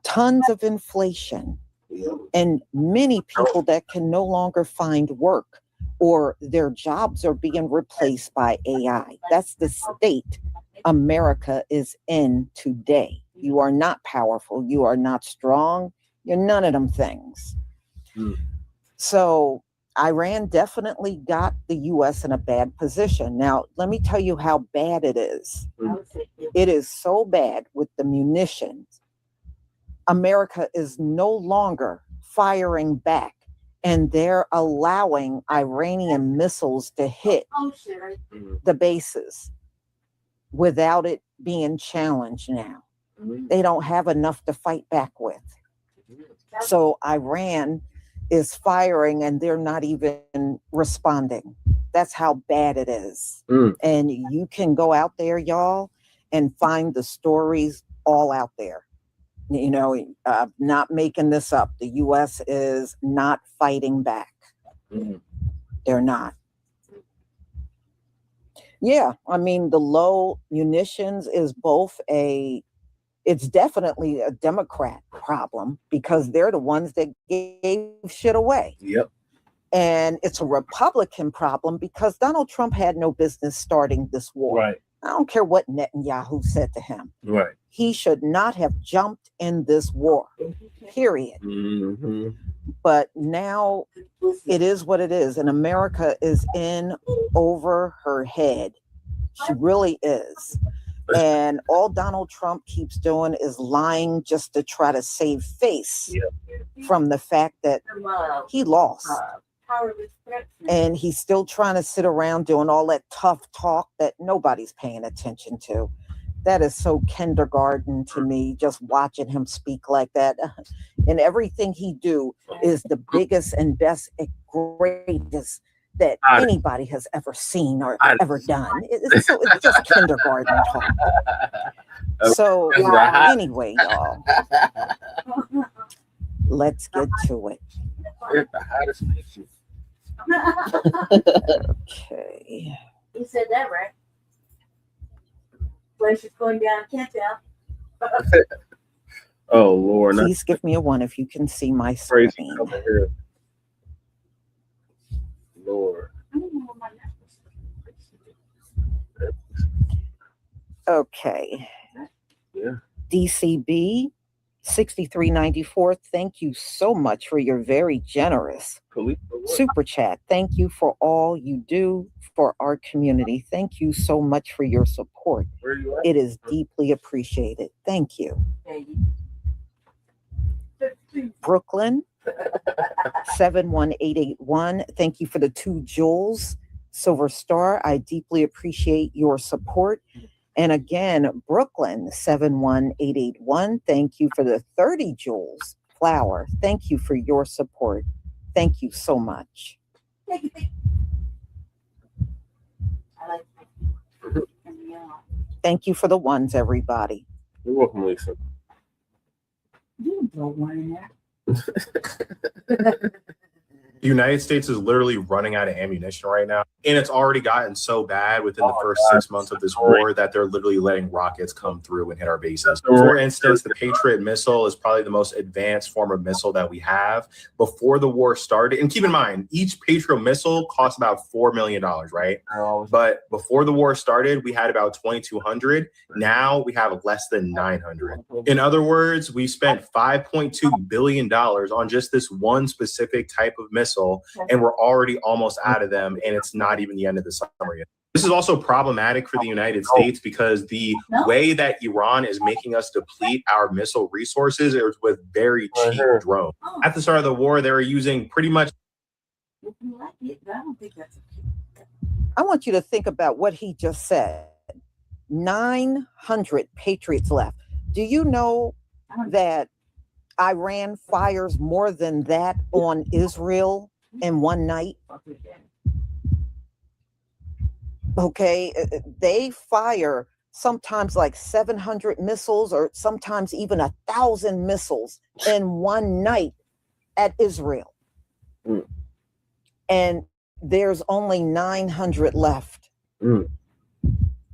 tons of inflation, and many people that can no longer find work or their jobs are being replaced by AI. That's the state America is in today. You are not powerful. You are not strong. You're none of them things. So Iran definitely got the U.S. in a bad position. Now, let me tell you how bad it is. It is so bad with the munitions. America is no longer firing back, and they're allowing Iranian missiles to hit the bases without it being challenged now. They don't have enough to fight back with. So Iran is firing and they're not even responding. That's how bad it is. And you can go out there, y'all, and find the stories all out there. You know, not making this up. The U.S. is not fighting back. They're not. Yeah, I mean, the low munitions is it's definitely a Democrat problem because they're the ones that gave shit away. Yep. And it's a Republican problem because Donald Trump had no business starting this war. Right. I don't care what Netanyahu said to him. Right. He should not have jumped in this war, period. But now it is what it is. And America is in over her head. She really is. And all Donald Trump keeps doing is lying just to try to save face from the fact that he lost. And he's still trying to sit around doing all that tough talk that nobody's paying attention to. That is so kindergarten to me, just watching him speak like that. And everything he do is the biggest and best and greatest that anybody has ever seen or ever done. It's just kindergarten talk. So anyway, y'all, let's get to it. Okay. You said that right. Flash is going down countdown. Oh Lord! Please give me a 1 if you can see my screen. Over here. Lord. Okay. Yeah. DCB 6394. Thank you so much for your very generous super chat. Thank you for all you do for our community. Thank you so much for your support. It is deeply appreciated. Thank you. Brooklyn 71881. Thank you for the 2 jewels. Silver Star, I deeply appreciate your support. And again, Brooklyn 71881. Thank you for the 30 jewels. Flower, thank you for your support. Thank you so much. Thank you for the ones, everybody. You're welcome, Lisa. You don't want in there. The United States is literally running out of ammunition right now. And it's already gotten so bad within the first 6 months of this war that they're literally letting rockets come through and hit our bases. For instance, the Patriot missile is probably the most advanced form of missile that we have. Before the war started, and keep in mind, each Patriot missile costs about $4 million, right? But before the war started, we had about 2,200. Now we have less than 900. In other words, we spent $5.2 billion on just this one specific type of missile, and we're already almost out of them, and it's not even the end of the summer yet. This is also problematic for the United States because the way that Iran is making us deplete our missile resources is with very cheap drones. At the start of the war, they were using pretty much. I want you to think about what he just said. 900 Patriots left. Do you know that Iran fires more than that on Israel in one night? Okay, they fire sometimes like 700 missiles or sometimes even 1,000 missiles in one night at Israel. And there's only 900 left.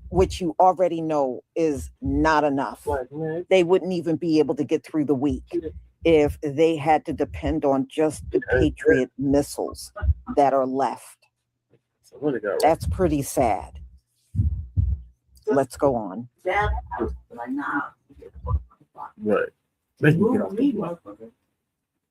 which you already know is not enough. They wouldn't even be able to get through the week if they had to depend on just the Patriot missiles that are left. That's pretty sad. Let's go on. Right.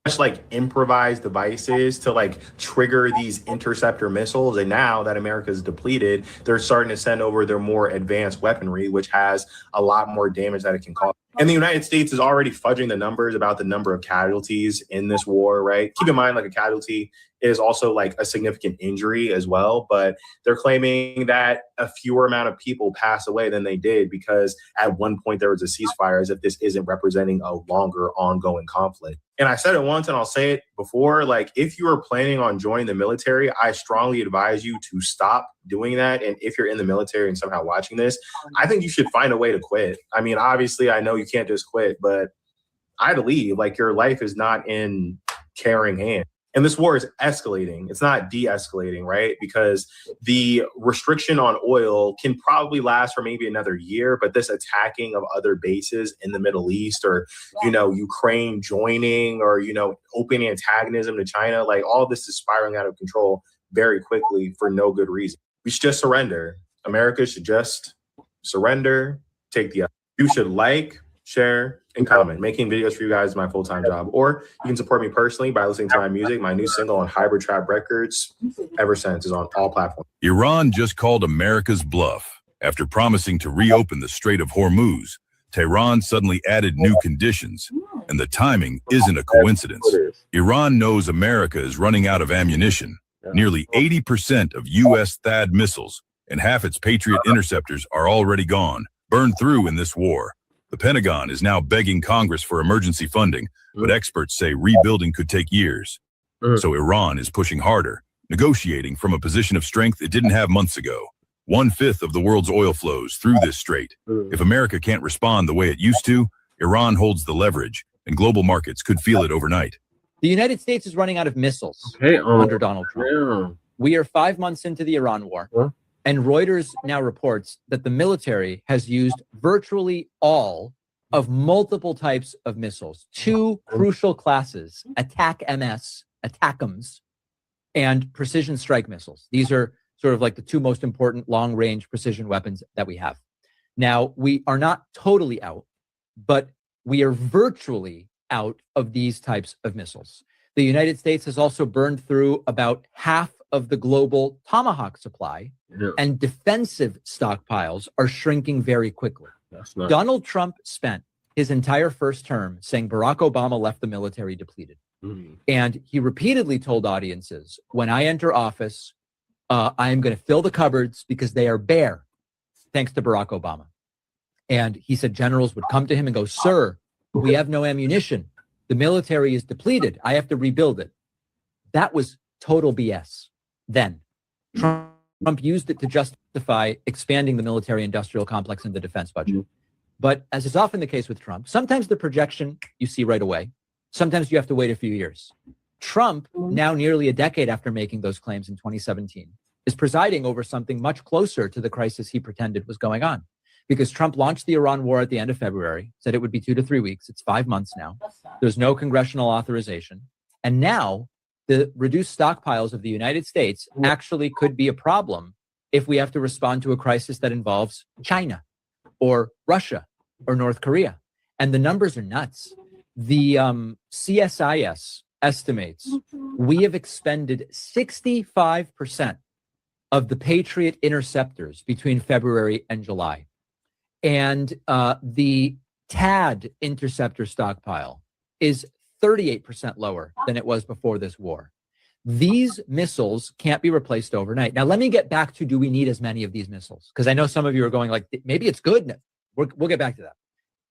Much like improvised devices to like trigger these interceptor missiles, and now that America is depleted, they're starting to send over their more advanced weaponry, which has a lot more damage that it can cause. And the United States is already fudging the numbers about the number of casualties in this war, right? Keep in mind, like a casualty is also like a significant injury as well, but they're claiming that a fewer amount of people pass away than they did because at one point there was a ceasefire, as if this isn't representing a longer ongoing conflict. And I said it once and I'll say it before, like if you are planning on joining the military, I strongly advise you to stop doing that. And if you're in the military and somehow watching this, I think you should find a way to quit. I mean, obviously I know you can't just quit, but I believe like your life is not in caring hands. And this war is escalating. It's not de-escalating, right? Because the restriction on oil can probably last for maybe another year, but this attacking of other bases in the Middle East, or, you know, Ukraine joining, or, you know, open antagonism to China, like all this is spiraling out of control very quickly for no good reason. We should just surrender. America should just surrender, take the, you should like, share, and comment. Making videos for you guys is my full-time job. Or you can support me personally by listening to my music. My new single on Hybrid Trap Records, Ever Since, is on all platforms. Iran just called America's bluff. After promising to reopen the Strait of Hormuz, Tehran suddenly added new conditions, and the timing isn't a coincidence. Iran knows America is running out of ammunition. Nearly 80% of U.S. THAAD missiles and half its Patriot interceptors are already gone, burned through in this war. The Pentagon is now begging Congress for emergency funding, but experts say rebuilding could take years. So Iran is pushing harder, negotiating from a position of strength it didn't have months ago. 1/5 of the world's oil flows through this strait. If America can't respond the way it used to, Iran holds the leverage, and global markets could feel it overnight. The United States is running out of missiles under Donald Trump. We are 5 months into the Iran war. And Reuters now reports that the military has used virtually all of multiple types of missiles, 2 crucial classes, Attacc MS, Attackums, and precision strike missiles. These are sort of like the 2 most important long-range precision weapons that we have. Now, we are not totally out, but we are virtually out of these types of missiles. The United States has also burned through about half of the global Tomahawk supply, and defensive stockpiles are shrinking very quickly. Donald Trump spent his entire first term saying Barack Obama left the military depleted. And he repeatedly told audiences, when I enter office, I am going to fill the cupboards because they are bare, thanks to Barack Obama. And he said generals would come to him and go, sir, we have no ammunition. The military is depleted. I have to rebuild it. That was total BS. Then Trump used it to justify expanding the military industrial complex and the defense budget. But as is often the case with Trump, sometimes the projection you see right away, sometimes you have to wait a few years. Trump, now nearly a decade after making those claims in 2017, is presiding over something much closer to the crisis he pretended was going on. Because Trump launched the Iran war at the end of February, said it would be 2 to 3 weeks. It's 5 months now. There's no congressional authorization. And now the reduced stockpiles of the United States actually could be a problem if we have to respond to a crisis that involves China or Russia or North Korea. And the numbers are nuts. The CSIS estimates we have expended 65% of the Patriot interceptors between February and July. And the THAAD interceptor stockpile is 38% lower than it was before this war. These missiles can't be replaced overnight. Now, let me get back to, do we need as many of these missiles? Because I know some of you are going like, maybe it's good. We'll get back to that.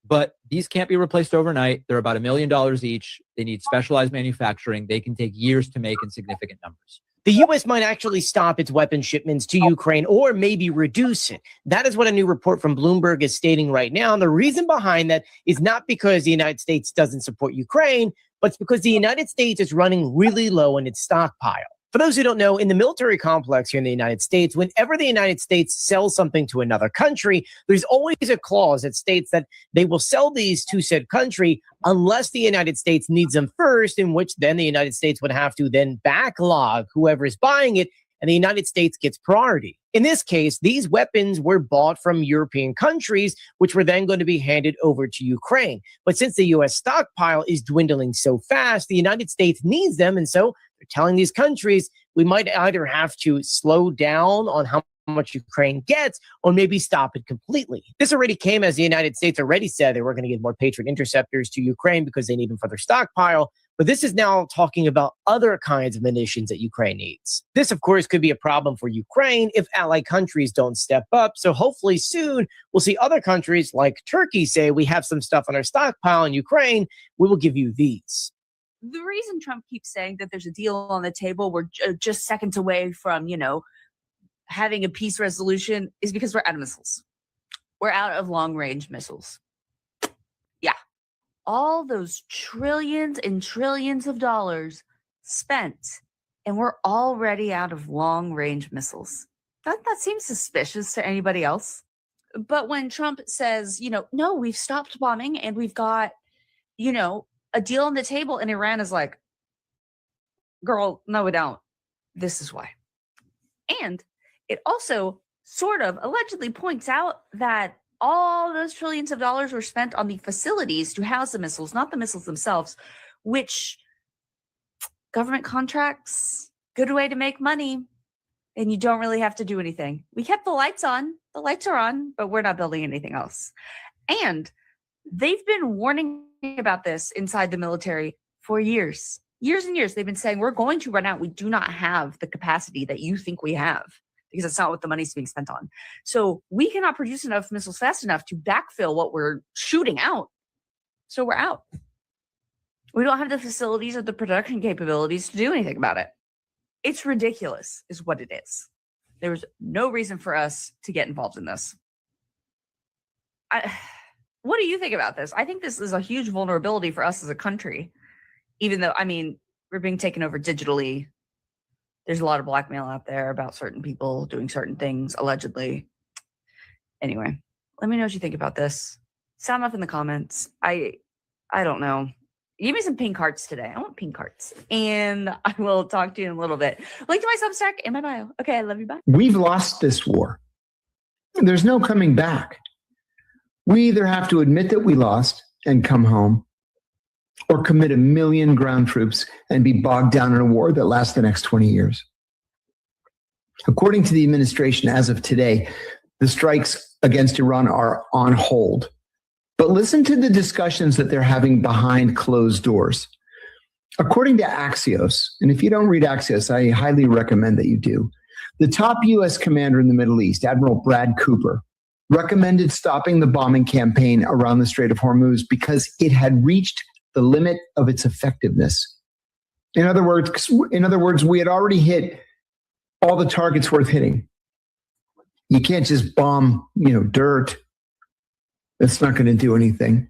But these can't be replaced overnight. They're about $1 million each. They need specialized manufacturing. They can take years to make in significant numbers. The U.S. might actually stop its weapon shipments to Ukraine or maybe reduce it. That is what a new report from Bloomberg is stating right now. And the reason behind that is not because the United States doesn't support Ukraine, but it's because the United States is running really low in its stockpile. For those who don't know, in the military complex here in the United States, whenever the United States sells something to another country, there's always a clause that states that they will sell these to said country unless the United States needs them first, in which then the United States would have to then backlog whoever is buying it, and the United States gets priority. In this case, these weapons were bought from European countries, which were then going to be handed over to Ukraine. But since the U.S. stockpile is dwindling so fast, the United States needs them, and so they're telling these countries we might either have to slow down on how much Ukraine gets or maybe stop it completely. This already came as the United States already said they were going to give more Patriot interceptors to Ukraine because they need them for their stockpile. But this is now talking about other kinds of munitions that Ukraine needs. This, of course, could be a problem for Ukraine if allied countries don't step up. So hopefully soon we'll see other countries like Turkey say, we have some stuff on our stockpile in Ukraine, we will give you these. The reason Trump keeps saying that there's a deal on the table, we're just seconds away from, having a peace resolution, is because we're out of missiles. We're out of long-range missiles. Yeah. All those trillions and trillions of dollars spent, and we're already out of long-range missiles. That seems suspicious to anybody else. But when Trump says, no, we've stopped bombing and we've got, a deal on the table, and Iran is like, girl, no, we don't. This is why. And it also sort of allegedly points out that all those trillions of dollars were spent on the facilities to house the missiles, not the missiles themselves, which government contracts, good way to make money, and you don't really have to do anything. We kept the lights on. The lights are on, but we're not building anything else. And they've been warning about this inside the military for years. Years and years. They've been saying, we're going to run out. We do not have the capacity that you think we have, because that's not what the money's being spent on. So we cannot produce enough missiles fast enough to backfill what we're shooting out. So we're out. We don't have the facilities or the production capabilities to do anything about it. It's ridiculous, is what it is. There's no reason for us to get involved in this. What do you think about this? I think this is a huge vulnerability for us as a country, even though, we're being taken over digitally. There's a lot of blackmail out there about certain people doing certain things, allegedly. Anyway, let me know what you think about this. Sound off in the comments. I don't know. Give me some pink hearts today. I want pink hearts. And I will talk to you in a little bit. Link to my Substack in my bio. Okay, I love you. Bye. We've lost this war. There's no coming back. We either have to admit that we lost and come home, or commit 1 million ground troops and be bogged down in a war that lasts the next 20 years. According to the administration as of today, the strikes against Iran are on hold. But listen to the discussions that they're having behind closed doors. According to Axios, and if you don't read Axios, I highly recommend that you do, the top U.S. commander in the Middle East, Admiral Brad Cooper, recommended stopping the bombing campaign around the Strait of Hormuz because it had reached the limit of its effectiveness. In other words, we had already hit all the targets worth hitting. You can't just bomb, dirt. That's not going to do anything.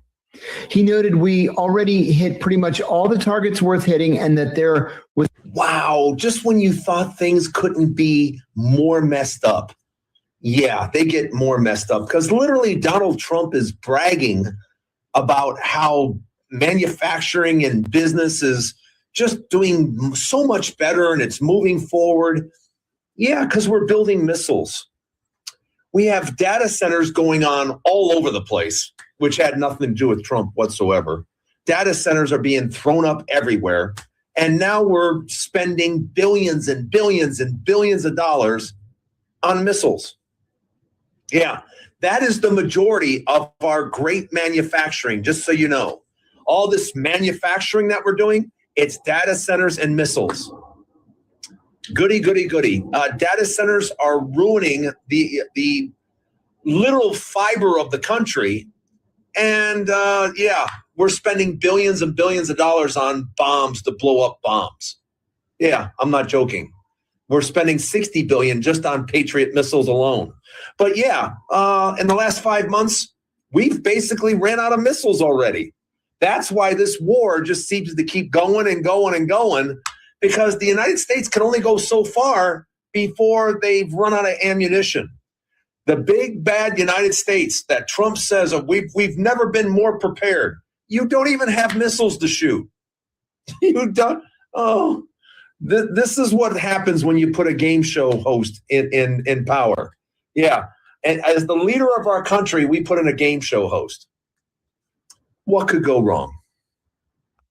He noted we already hit pretty much all the targets worth hitting, and that there was... Wow, just when you thought things couldn't be more messed up. Yeah, they get more messed up, because literally Donald Trump is bragging about how manufacturing and business is just doing so much better and it's moving forward. Yeah, because we're building missiles. We have data centers going on all over the place, which had nothing to do with Trump whatsoever. Data centers are being thrown up everywhere. And now we're spending billions and billions and billions of dollars on missiles. Yeah, that is the majority of our great manufacturing, just so you know. All this manufacturing that we're doing, it's data centers and missiles. Goody, goody, goody. Data centers are ruining the literal fiber of the country. And yeah, we're spending billions and billions of dollars on bombs to blow up bombs. Yeah, I'm not joking. We're spending $60 billion just on Patriot missiles alone. But yeah, in the last 5 months, we've basically ran out of missiles already. That's why this war just seems to keep going and going and going, because the United States can only go so far before they've run out of ammunition. The big bad United States that Trump says we've never been more prepared. You don't even have missiles to shoot. You don't. Oh, this is what happens when you put a game show host in power. Yeah, and as the leader of our country, we put in a game show host. What could go wrong?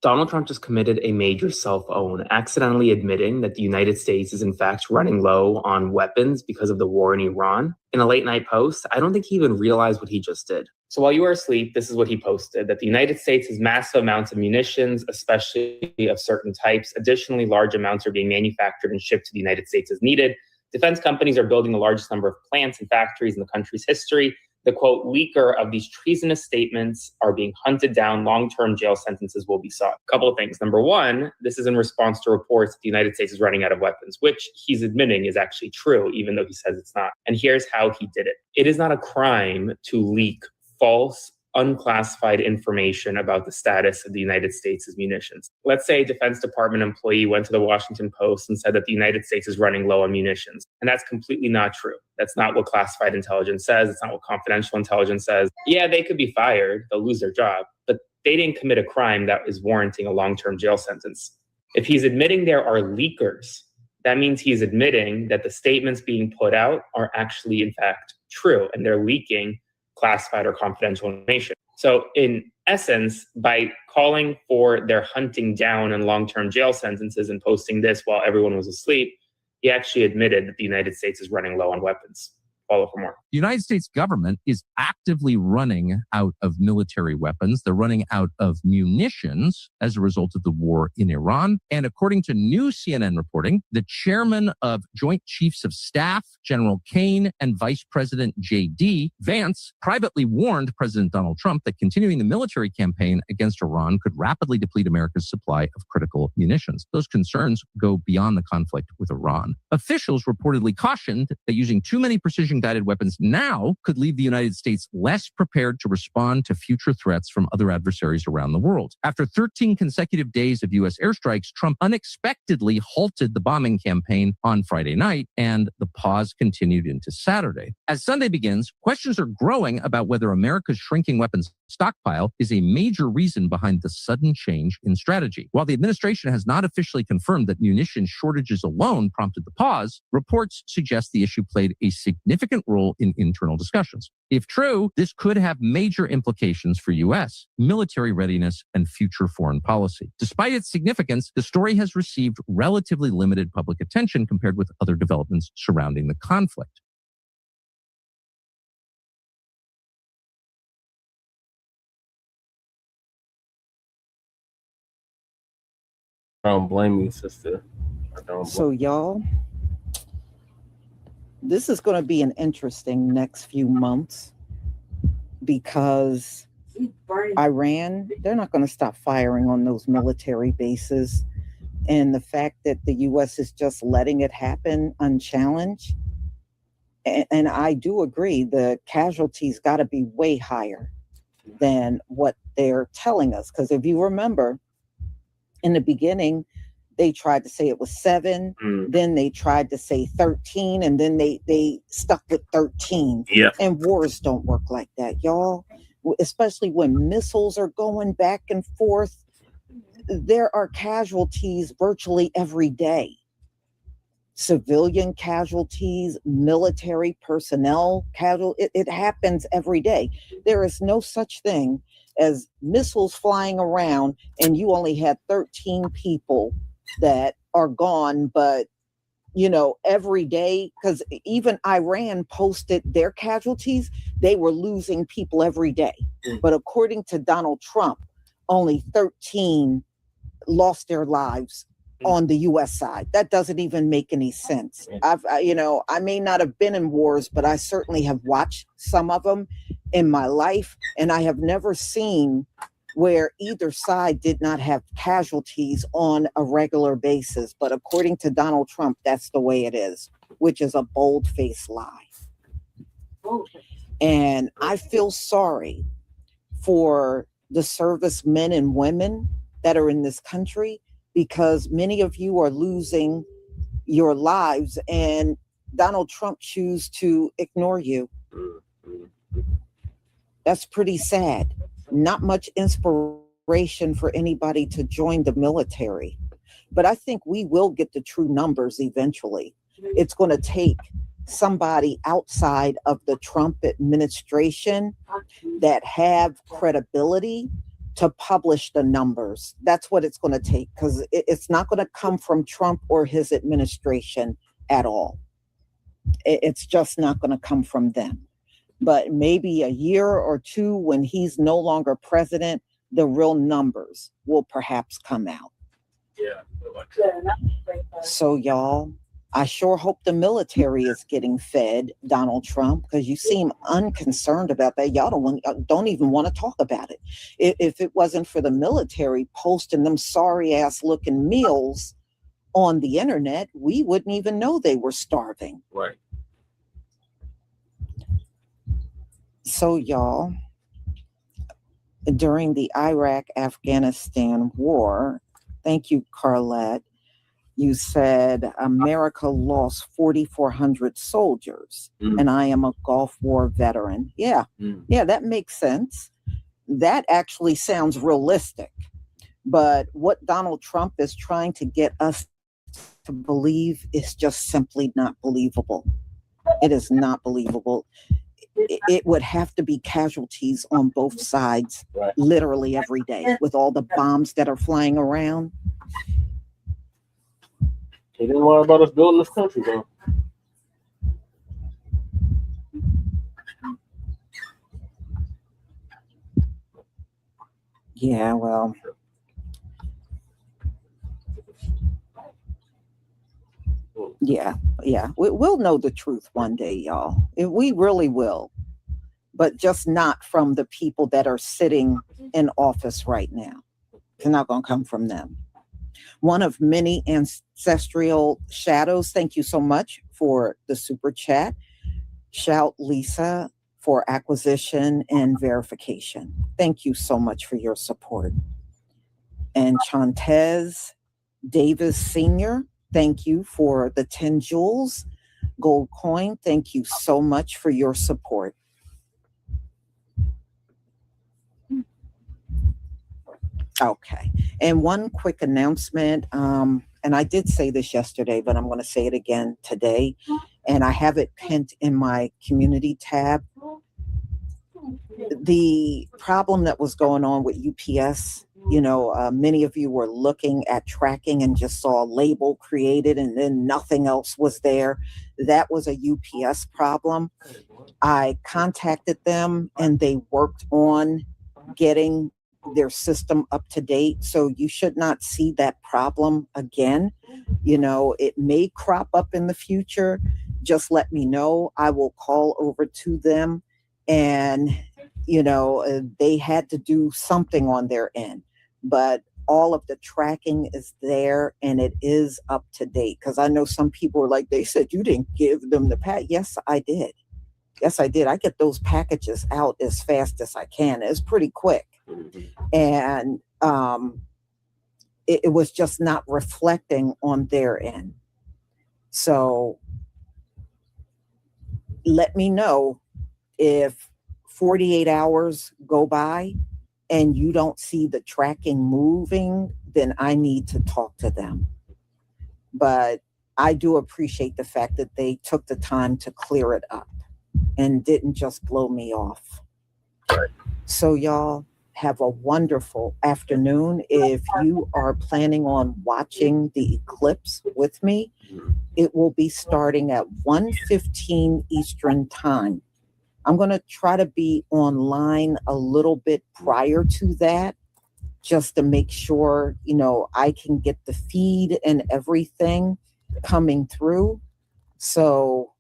Donald Trump just committed a major self-own, accidentally admitting that the United States is in fact running low on weapons because of the war in Iran. In a late-night post, I don't think he even realized what he just did. So while you were asleep, this is what he posted, that the United States has massive amounts of munitions, especially of certain types. Additionally, large amounts are being manufactured and shipped to the United States as needed. Defense companies are building the largest number of plants and factories in the country's history. The quote, leaker of these treasonous statements are being hunted down. Long-term jail sentences will be sought. A couple of things. Number one, this is in response to reports that the United States is running out of weapons, which he's admitting is actually true, even though he says it's not. And here's how he did it. It is not a crime to leak false, unclassified information about the status of the United States' munitions. Let's say a Defense Department employee went to the Washington Post and said that the United States is running low on munitions. And that's completely not true. That's not what classified intelligence says. It's not what confidential intelligence says. Yeah, they could be fired. They'll lose their job. But they didn't commit a crime that is warranting a long-term jail sentence. If he's admitting there are leakers, that means he's admitting that the statements being put out are actually, in fact, true. And they're leaking classified or confidential information. So in essence, by calling for their hunting down and long-term jail sentences and posting this while everyone was asleep, he actually admitted that the United States is running low on weapons. Follow for more. The United States government is actively running out of military weapons. They're running out of munitions as a result of the war in Iran. And according to new CNN reporting, the chairman of Joint Chiefs of Staff, General Kane, and Vice President J.D. Vance privately warned President Donald Trump that continuing the military campaign against Iran could rapidly deplete America's supply of critical munitions. Those concerns go beyond the conflict with Iran. Officials reportedly cautioned that using too many precision-guided weapons now could leave the United States less prepared to respond to future threats from other adversaries around the world. After 13 consecutive days of U.S. airstrikes, Trump unexpectedly halted the bombing campaign on Friday night, and the pause continued into Saturday. As Sunday begins, questions are growing about whether America's shrinking weapons stockpile is a major reason behind the sudden change in strategy. While the administration has not officially confirmed that munition shortages alone prompted the pause, reports suggest the issue played a significant role in internal discussions. If true, this could have major implications for U.S. military readiness and future foreign policy. Despite its significance, the story has received relatively limited public attention compared with other developments surrounding the conflict. I don't blame you, sister. So y'all, this is going to be an interesting next few months because Iran, they're not going to stop firing on those military bases. And the fact that the U.S. is just letting it happen unchallenged. And I do agree, the casualties got to be way higher than what they're telling us. Because if you remember, in the beginning, they tried to say it was 7, then they tried to say 13, and then they stuck with 13. Yeah. And wars don't work like that, y'all. Especially when missiles are going back and forth. There are casualties virtually every day. Civilian casualties, military personnel casualties. It happens every day. There is no such thing as missiles flying around and you only had 13 people that are gone, but every day, because even Iran posted their casualties, they were losing people every day. But according to Donald Trump, only 13 lost their lives on the U.S. side. That doesn't even make any sense. I may not have been in wars, but I certainly have watched some of them in my life, and I have never seen where either side did not have casualties on a regular basis. But according to Donald Trump, that's the way it is, which is a bold-faced lie. And I feel sorry for the servicemen and women that are in this country, because many of you are losing your lives and Donald Trump choose to ignore you. That's pretty sad. Not much inspiration for anybody to join the military. But I think we will get the true numbers eventually. It's going to take somebody outside of the Trump administration that have credibility to publish the numbers. That's what it's going to take, because it's not going to come from Trump or his administration at all. It's just not going to come from them. But maybe a year or two when he's no longer president, the real numbers will perhaps come out. Yeah. So y'all, I sure hope the military is getting fed, Donald Trump, because you seem unconcerned about that. Y'all don't even want to talk about it. If it wasn't for the military posting them sorry ass looking meals on the internet, we wouldn't even know they were starving. Right. So y'all, during the Iraq-Afghanistan war, thank you, Carlette, you said America lost 4,400 soldiers, and I am a Gulf War veteran. Yeah, yeah, that makes sense. That actually sounds realistic. But what Donald Trump is trying to get us to believe is just simply not believable. It is not believable. It would have to be casualties on both sides, literally every day, with all the bombs that are flying around. They didn't worry about us building this country, though. Yeah, well. Yeah. We'll know the truth one day, y'all. We really will. But just not from the people that are sitting in office right now. It's not going to come from them. One of many ancestral shadows. Thank you so much for the super chat. Shout Lisa for acquisition and verification. Thank you so much for your support. And Chantez Davis Sr., thank you for the 10 jewels. Gold coin, thank you so much for your support. Okay. And one quick announcement, and I did say this yesterday, but I'm going to say it again today, and I have it pinned in my community tab. The problem that was going on with UPS, many of you were looking at tracking and just saw a label created and then nothing else was there. That was a UPS problem. I contacted them and they worked on getting their system up to date. So you should not see that problem again. It may crop up in the future. Just let me know. I will call over to them and, they had to do something on their end, but all of the tracking is there and it is up to date. Cause I know some people are like, they said you didn't give them the pack. Yes, I did. I get those packages out as fast as I can. It's pretty quick. And it was just not reflecting on their end. So let me know if 48 hours go by and you don't see the tracking moving, then I need to talk to them. But I do appreciate the fact that they took the time to clear it up and didn't just blow me off. So y'all have a wonderful afternoon. If you are planning on watching the eclipse with me, it will be starting at 1:15 Eastern time. I'm going to try to be online a little bit prior to that, just to make sure, I can get the feed and everything coming through. So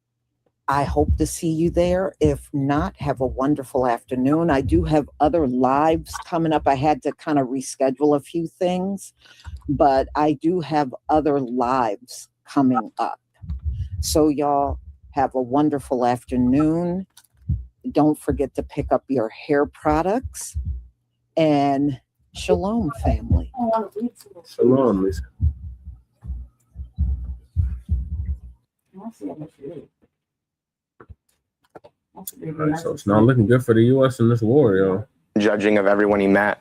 I hope to see you there. If not, have a wonderful afternoon. I do have other lives coming up. I had to kind of reschedule a few things, but I do have other lives coming up. So y'all have a wonderful afternoon. Don't forget to pick up your hair products and Shalom, family. Shalom, Lisa. All right, so it's not looking good for the U.S. in this war, yo. Judging of everyone he met.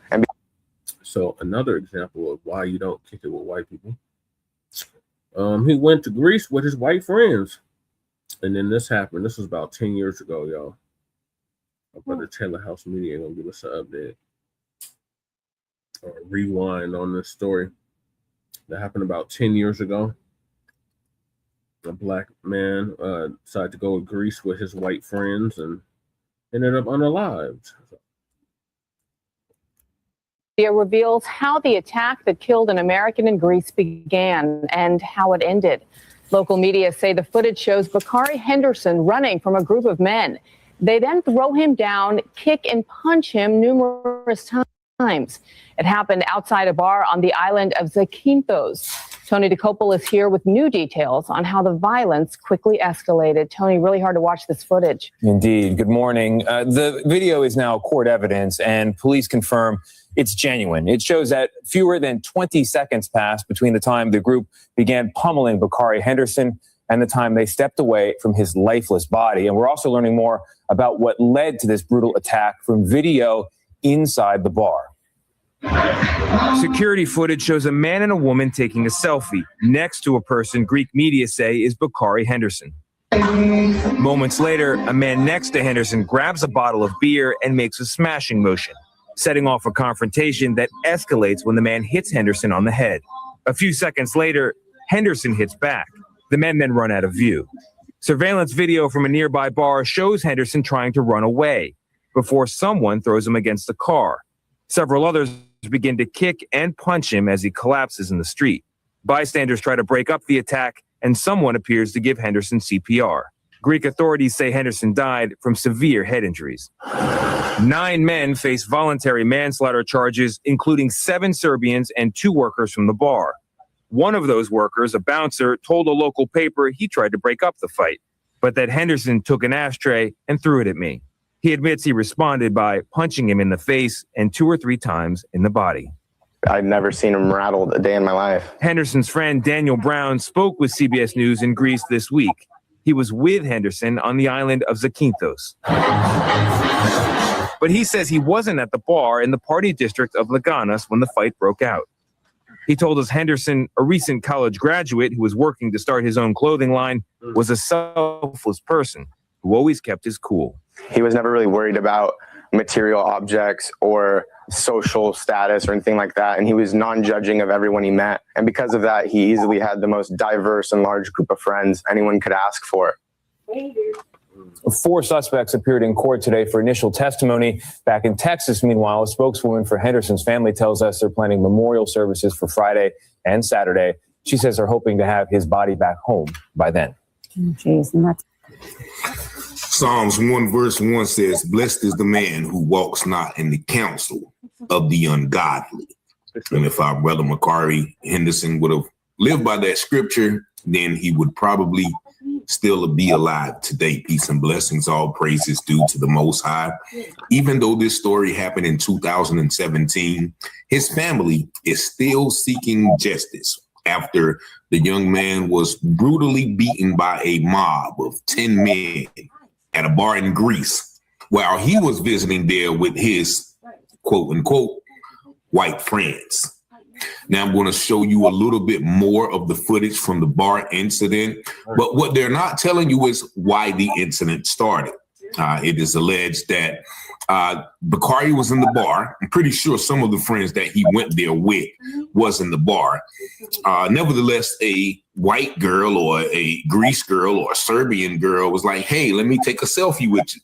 So another example of why you don't kick it with white people. He went to Greece with his white friends. And then this happened. This was about 10 years ago, y'all. My brother Taylor House Media gonna give us an update. Or a rewind on this story. That happened about 10 years ago. A black man decided to go to Greece with his white friends and ended up unalived. It reveals how the attack that killed an American in Greece began and how it ended. Local media say the footage shows Bakari Henderson running from a group of men. They then throw him down, kick and punch him numerous times. It happened outside a bar on the island of Zakynthos. Tony DeCopel is here with new details on how the violence quickly escalated. Tony, really hard to watch this footage. Indeed. Good morning. The video is now court evidence, and police confirm it's genuine. It shows that fewer than 20 seconds passed between the time the group began pummeling Bakari Henderson and the time they stepped away from his lifeless body. And we're also learning more about what led to this brutal attack from video inside the bar. Security footage shows a man and a woman taking a selfie next to a person Greek media say is Bakari Henderson. Moments later, a man next to Henderson grabs a bottle of beer and makes a smashing motion, setting off a confrontation that escalates when the man hits Henderson on the head. A few seconds later, Henderson hits back. The men then run out of view. Surveillance video from a nearby bar shows Henderson trying to run away before someone throws him against a car. Several others begin to kick and punch him as he collapses in the street. Bystanders try to break up the attack, and someone appears to give Henderson CPR. Greek authorities say Henderson died from severe head injuries. 9 men face voluntary manslaughter charges, including 7 Serbians and 2 workers from the bar. One of those workers, a bouncer, told a local paper he tried to break up the fight, but that Henderson took an ashtray and threw it at me. He admits he responded by punching him in the face and 2 or 3 times in the body. I'd never seen him rattled a day in my life. Henderson's friend Daniel Brown spoke with CBS News in Greece this week. He was with Henderson on the island of Zakynthos. But he says he wasn't at the bar in the party district of Leganas when the fight broke out. He told us Henderson, a recent college graduate who was working to start his own clothing line, was a selfless person who always kept his cool. He was never really worried about material objects or social status or anything like that. And he was non-judging of everyone he met. And because of that, he easily had the most diverse and large group of friends anyone could ask for. 4 suspects appeared in court today for initial testimony. Back in Texas, meanwhile, a spokeswoman for Henderson's family tells us they're planning memorial services for Friday and Saturday. She says they're hoping to have his body back home by then. Jeez, and that's Psalms 1 verse 1 says, "Blessed is the man who walks not in the counsel of the ungodly." And if our brother Bakari Henderson would have lived by that scripture, then he would probably still be alive today. Peace and blessings, all praises due to the Most High. Even though this story happened in 2017, his family is still seeking justice after the young man was brutally beaten by a mob of 10 men at a bar in Greece while he was visiting there with his quote unquote white friends. Now I'm going to show you a little bit more of the footage from the bar incident, but what they're not telling you is why the incident started. It is alleged that Bakari was in the bar. I'm pretty sure some of the friends that he went there with was in the bar. Nevertheless, a white girl or a Greece girl or a Serbian girl was like, "Hey, let me take a selfie with you."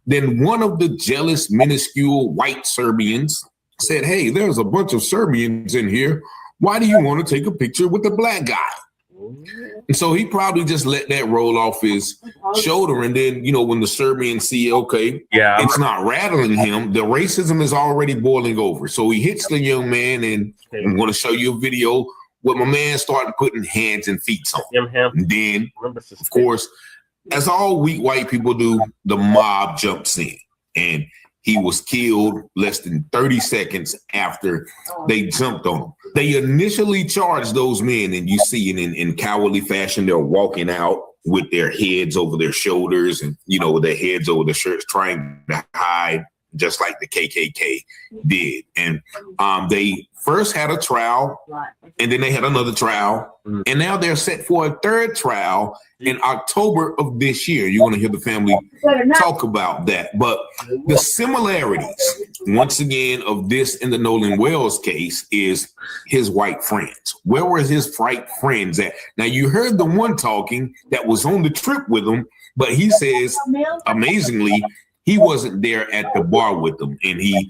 Then one of the jealous, minuscule white Serbians said, "Hey, there's a bunch of Serbians in here. Why do you want to take a picture with the black guy?" And so he probably just let that roll off his shoulder. And then, you know, when the Serbians see, okay, it's not rattling him, the racism is already boiling over. So he hits the young man, and I'm going to show you a video where my man started putting hands and feet on him. And then, of course, as all weak white people do, the mob jumps in. And He was killed less than 30 seconds after they jumped on him. They initially charged those men, and you see it in cowardly fashion. They're walking out with their heads over their shoulders and, with their heads over their shirts, trying to hide, just like the KKK did. And they first had a trial, and then they had another trial, and now they're set for a third trial in October of this year. You're going to hear the family talk about that. But the similarities, once again, of this and the Nolan Wells case is his white friends. Where were his white friends at? Now, you heard the one talking that was on the trip with him, but he says, amazingly, he wasn't there at the bar with them. And he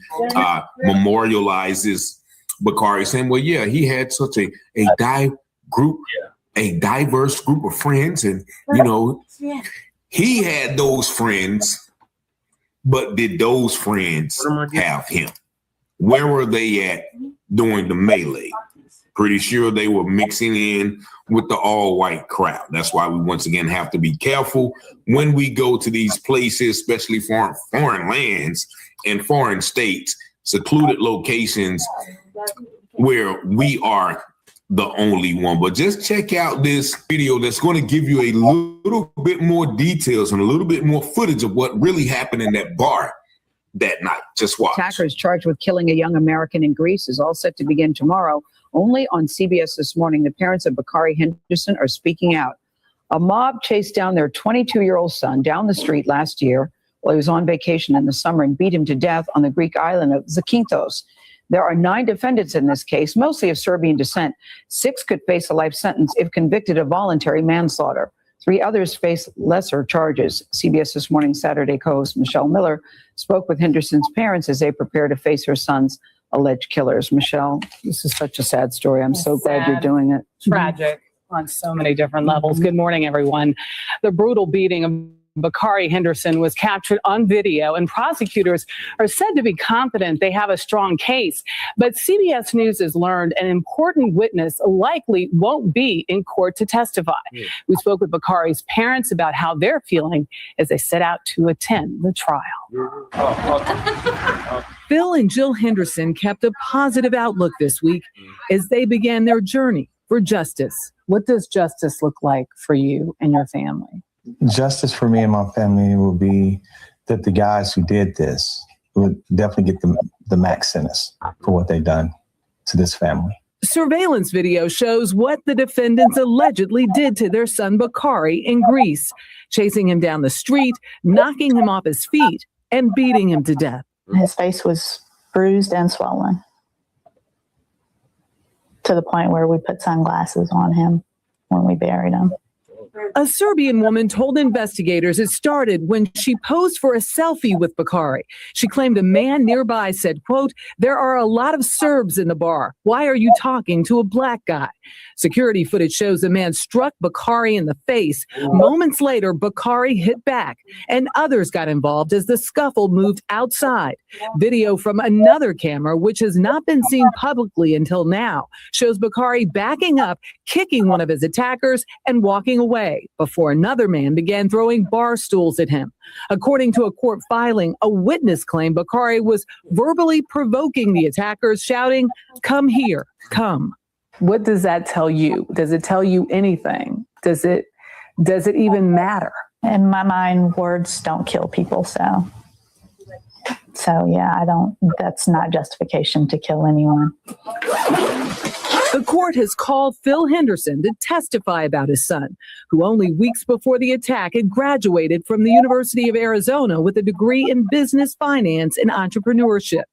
memorializes Bakari, saying, well, yeah, he had such a diverse group of friends. And, he had those friends, but did those friends have him? Where were they at during the melee? Pretty sure they were mixing in with the all-white crowd. That's why we once again have to be careful when we go to these places, especially foreign lands and foreign states, secluded locations where we are the only one. But just check out this video that's going to give you a little bit more details and a little bit more footage of what really happened in that bar that night. Just watch. Attackers charged with killing a young American in Greece is all set to begin tomorrow. Only on CBS this morning, the parents of Bakari Henderson are speaking out. A mob chased down their 22-year-old son down the street last year while he was on vacation in the summer and beat him to death on the Greek island of Zakynthos. There are 9 defendants in this case, mostly of Serbian descent. 6 could face a life sentence if convicted of voluntary manslaughter. 3 others face lesser charges. CBS This Morning Saturday co-host Michelle Miller spoke with Henderson's parents as they prepare to face her son's alleged killers. Michelle, this is such a sad story. I'm so glad you're doing it. Tragic on so many different levels. Good morning, everyone. The brutal beating of Bakari Henderson was captured on video, and prosecutors are said to be confident they have a strong case. But CBS News has learned an important witness likely won't be in court to testify. We spoke with Bakari's parents about how they're feeling as they set out to attend the trial. Phil and Jill Henderson kept a positive outlook this week as they began their journey for justice. What does justice look like for you and your family? Justice for me and my family will be that the guys who did this would definitely get the max sentence for what they've done to this family. Surveillance video shows what the defendants allegedly did to their son Bakari in Greece, chasing him down the street, knocking him off his feet, and beating him to death. His face was bruised and swollen to the point where we put sunglasses on him when we buried him. A Serbian woman told investigators it started when she posed for a selfie with Bakari. She claimed a man nearby said, quote, "There are a lot of Serbs in the bar. Why are you talking to a black guy?" Security footage shows the man struck Bakari in the face. Moments later, Bakari hit back, and others got involved as the scuffle moved outside. Video from another camera, which has not been seen publicly until now, shows Bakari backing up, kicking one of his attackers, and walking away before another man began throwing bar stools at him. According to a court filing, a witness claimed Bakari was verbally provoking the attackers, shouting, "Come here, come." What does that tell you? Does it tell you anything? Does it even matter? In my mind, words don't kill people. So yeah, that's not justification to kill anyone. The court has called Phil Henderson to testify about his son, who only weeks before the attack had graduated from the University of Arizona with a degree in business finance and entrepreneurship.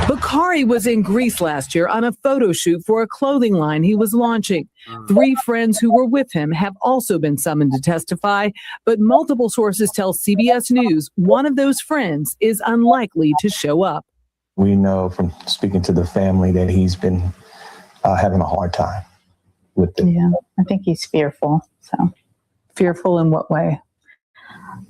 Bakari was in Greece last year on a photo shoot for a clothing line he was launching. 3 friends who were with him have also been summoned to testify, but multiple sources tell CBS News one of those friends is unlikely to show up. We know from speaking to the family that he's been having a hard time with it. Yeah, I think he's fearful. So, fearful in what way?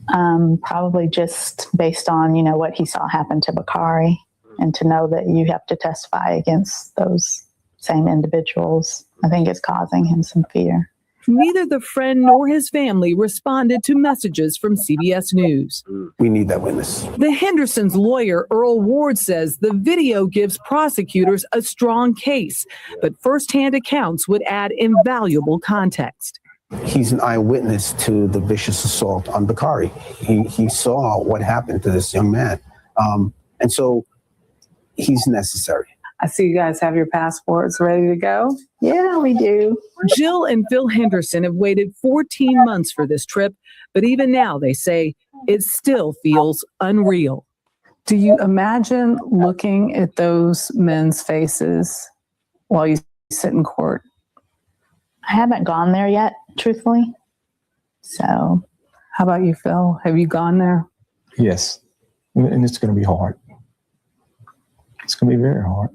Probably just based on what he saw happen to Bakari, and to know that you have to testify against those same individuals. I think it's causing him some fear. neither the friend nor his family responded to messages from CBS News. We need that witness. The Hendersons' lawyer, Earl Ward, says the video gives prosecutors a strong case, but firsthand accounts would add invaluable context. He's an eyewitness to the vicious assault on Bakari. He saw what happened to this young man. And so he's necessary. I see you guys have your passports ready to go. Yeah, we do. Jill and Phil Henderson have waited 14 months for this trip, but even now they say it still feels unreal. Do you imagine looking at those men's faces while you sit in court? I haven't gone there yet, truthfully. So, how about you, Phil? Have you gone there? Yes. And it's going to be hard. It's going to be very hard.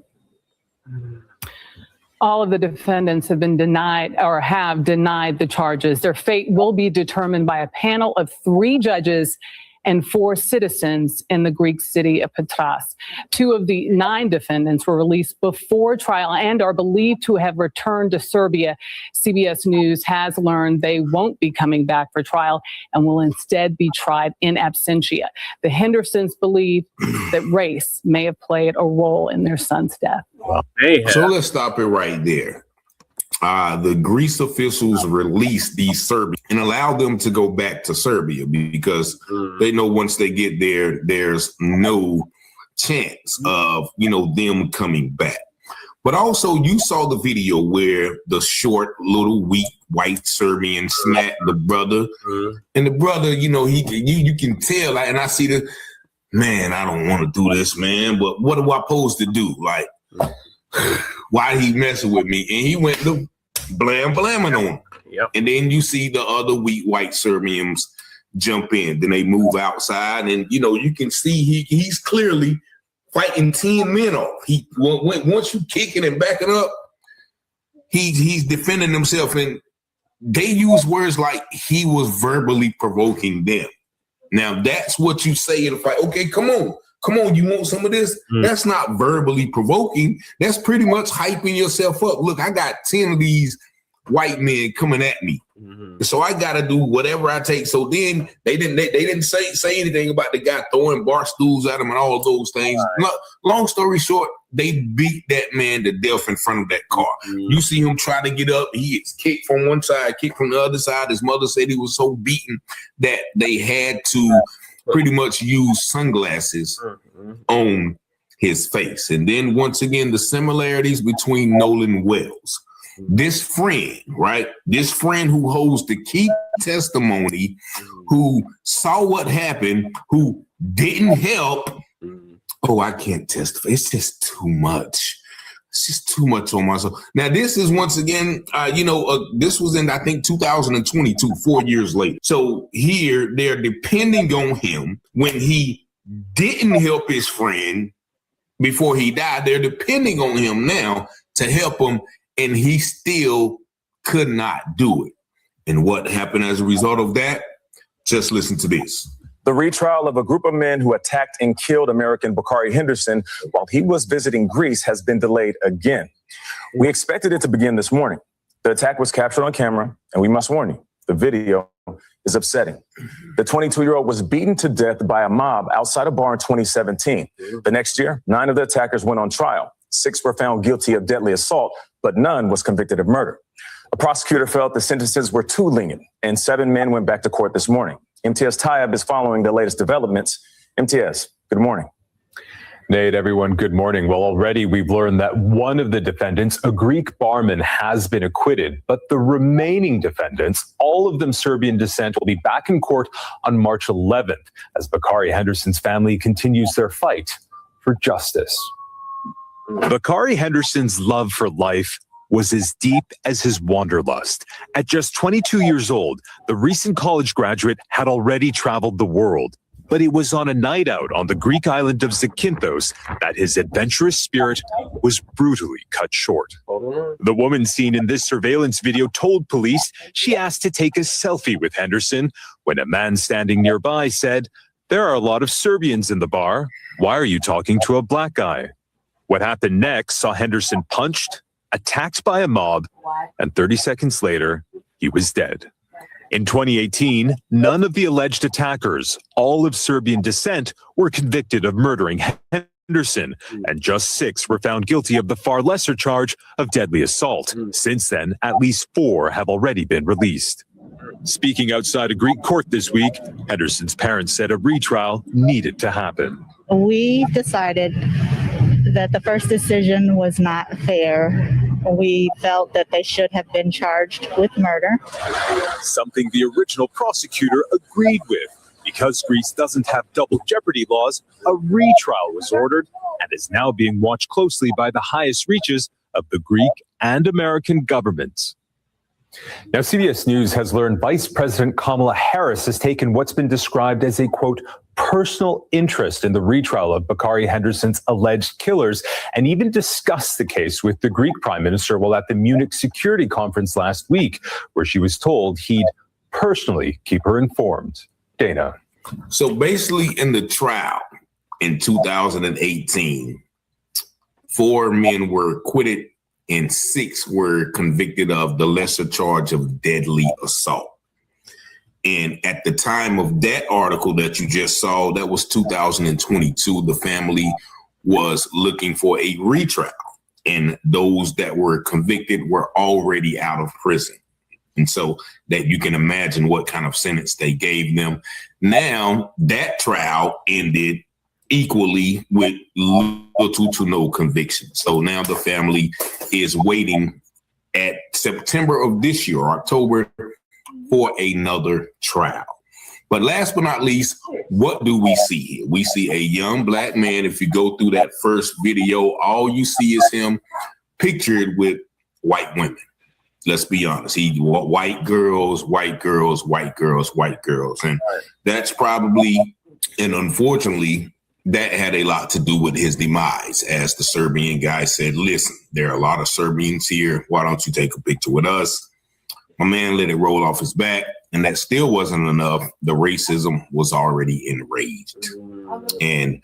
All of the defendants have been denied or have denied the charges. Their fate will be determined by a panel of 3 judges and 4 citizens in the Greek city of Patras. 2 of the 9 defendants were released before trial and are believed to have returned to Serbia. CBS News has learned they won't be coming back for trial and will instead be tried in absentia. The Hendersons believe that race may have played a role in their son's death. So let's stop it right there. The Greece officials released these Serbians and allowed them to go back to Serbia because they know once they get there, there's no chance of, them coming back. But also you saw the video where the short, little, weak, white Serbian smacked the brother. And the brother, you can tell, and I see the, man, I don't want to do this, man, but what am I supposed to do? Like, why he messing with me? And he went to blamming on him. Yep. And then you see the other weak white Serbians jump in. Then they move outside, and you can see he's clearly fighting 10 men off. Once you kicking and backing up, he's defending himself, and they use words like he was verbally provoking them. Now that's what you say in a fight. Okay, come on, you want some of this? That's not verbally provoking. That's pretty much hyping yourself up. Look, I got 10 of these white men coming at me. So I got to do whatever I take. So then they didn't say anything about the guy throwing bar stools at him and all of those things. Long story short, they beat that man to death in front of that car. You see him try to get up. He gets kicked from one side, kicked from the other side. His mother said he was so beaten that they had to pretty much use sunglasses on his face. And then once again, the similarities between Nolan Wells. This friend, right? This friend who holds the key testimony, who saw what happened, who didn't help. Oh, I can't testify. It's just too much. It's just too much on myself. Now, this is once again, this was in, I think, 2022, 4 years later. So here they're depending on him when he didn't help his friend before he died. They're depending on him now to help him, and he still could not do it. And what happened as a result of that? Just listen to this. The retrial of a group of men who attacked and killed American Bakari Henderson while he was visiting Greece has been delayed again. We expected it to begin this morning. The attack was captured on camera, and we must warn you, the video is upsetting. The 22-year-old was beaten to death by a mob outside a bar in 2017. The next year, 9 of the attackers went on trial. 6 were found guilty of deadly assault, but none was convicted of murder. A prosecutor felt the sentences were too lenient, and 7 men went back to court this morning. MTS Tayyab is following the latest developments. MTS, good morning. Nate, everyone, good morning. Well, already we've learned that one of the defendants, a Greek barman, has been acquitted, but the remaining defendants, all of them Serbian descent, will be back in court on March 11th as Bakari Henderson's family continues their fight for justice. Bakari Henderson's love for life was as deep as his wanderlust. At just 22 years old, the recent college graduate had already traveled the world. But it was on a night out on the Greek island of Zakynthos that his adventurous spirit was brutally cut short. The woman seen in this surveillance video told police she asked to take a selfie with Henderson when a man standing nearby said, "There are a lot of Serbians in the bar. Why are you talking to a black guy?" What happened next saw Henderson punched, attacked by a mob, and 30 seconds later, he was dead. In 2018, none of the alleged attackers, all of Serbian descent, were convicted of murdering Henderson, and just 6 were found guilty of the far lesser charge of deadly assault. Since then, at least 4 have already been released. Speaking outside a Greek court this week, Henderson's parents said a retrial needed to happen. We decided that the first decision was not fair. We felt that they should have been charged with murder. Something the original prosecutor agreed with. Because Greece doesn't have double jeopardy laws, a retrial was ordered and is now being watched closely by the highest reaches of the Greek and American governments. Now, CBS News has learned Vice President Kamala Harris has taken what's been described as a, quote, personal interest in the retrial of Bakari Henderson's alleged killers, and even discussed the case with the Greek Prime Minister while at the Munich Security Conference last week, where she was told he'd personally keep her informed. Dana. So basically in the trial in 2018, 4 men were acquitted and 6 were convicted of the lesser charge of deadly assault. And at the time of that article that you just saw, that was 2022, the family was looking for a retrial, and those that were convicted were already out of prison. And so that you can imagine what kind of sentence they gave them. Now that trial ended equally with little to no conviction. So now the family is waiting at September of this year, October, for another trial. But last but not least, what do we see here? We see a young black man. If you go through that first video, all you see is him pictured with white women. Let's be honest. He white girls, white girls, white girls, white girls. And that's probably, and unfortunately, that had a lot to do with his demise. As the Serbian guy said, listen, there are a lot of Serbians here. Why don't you take a picture with us? My man let it roll off his back, and that still wasn't enough. The racism was already enraged. And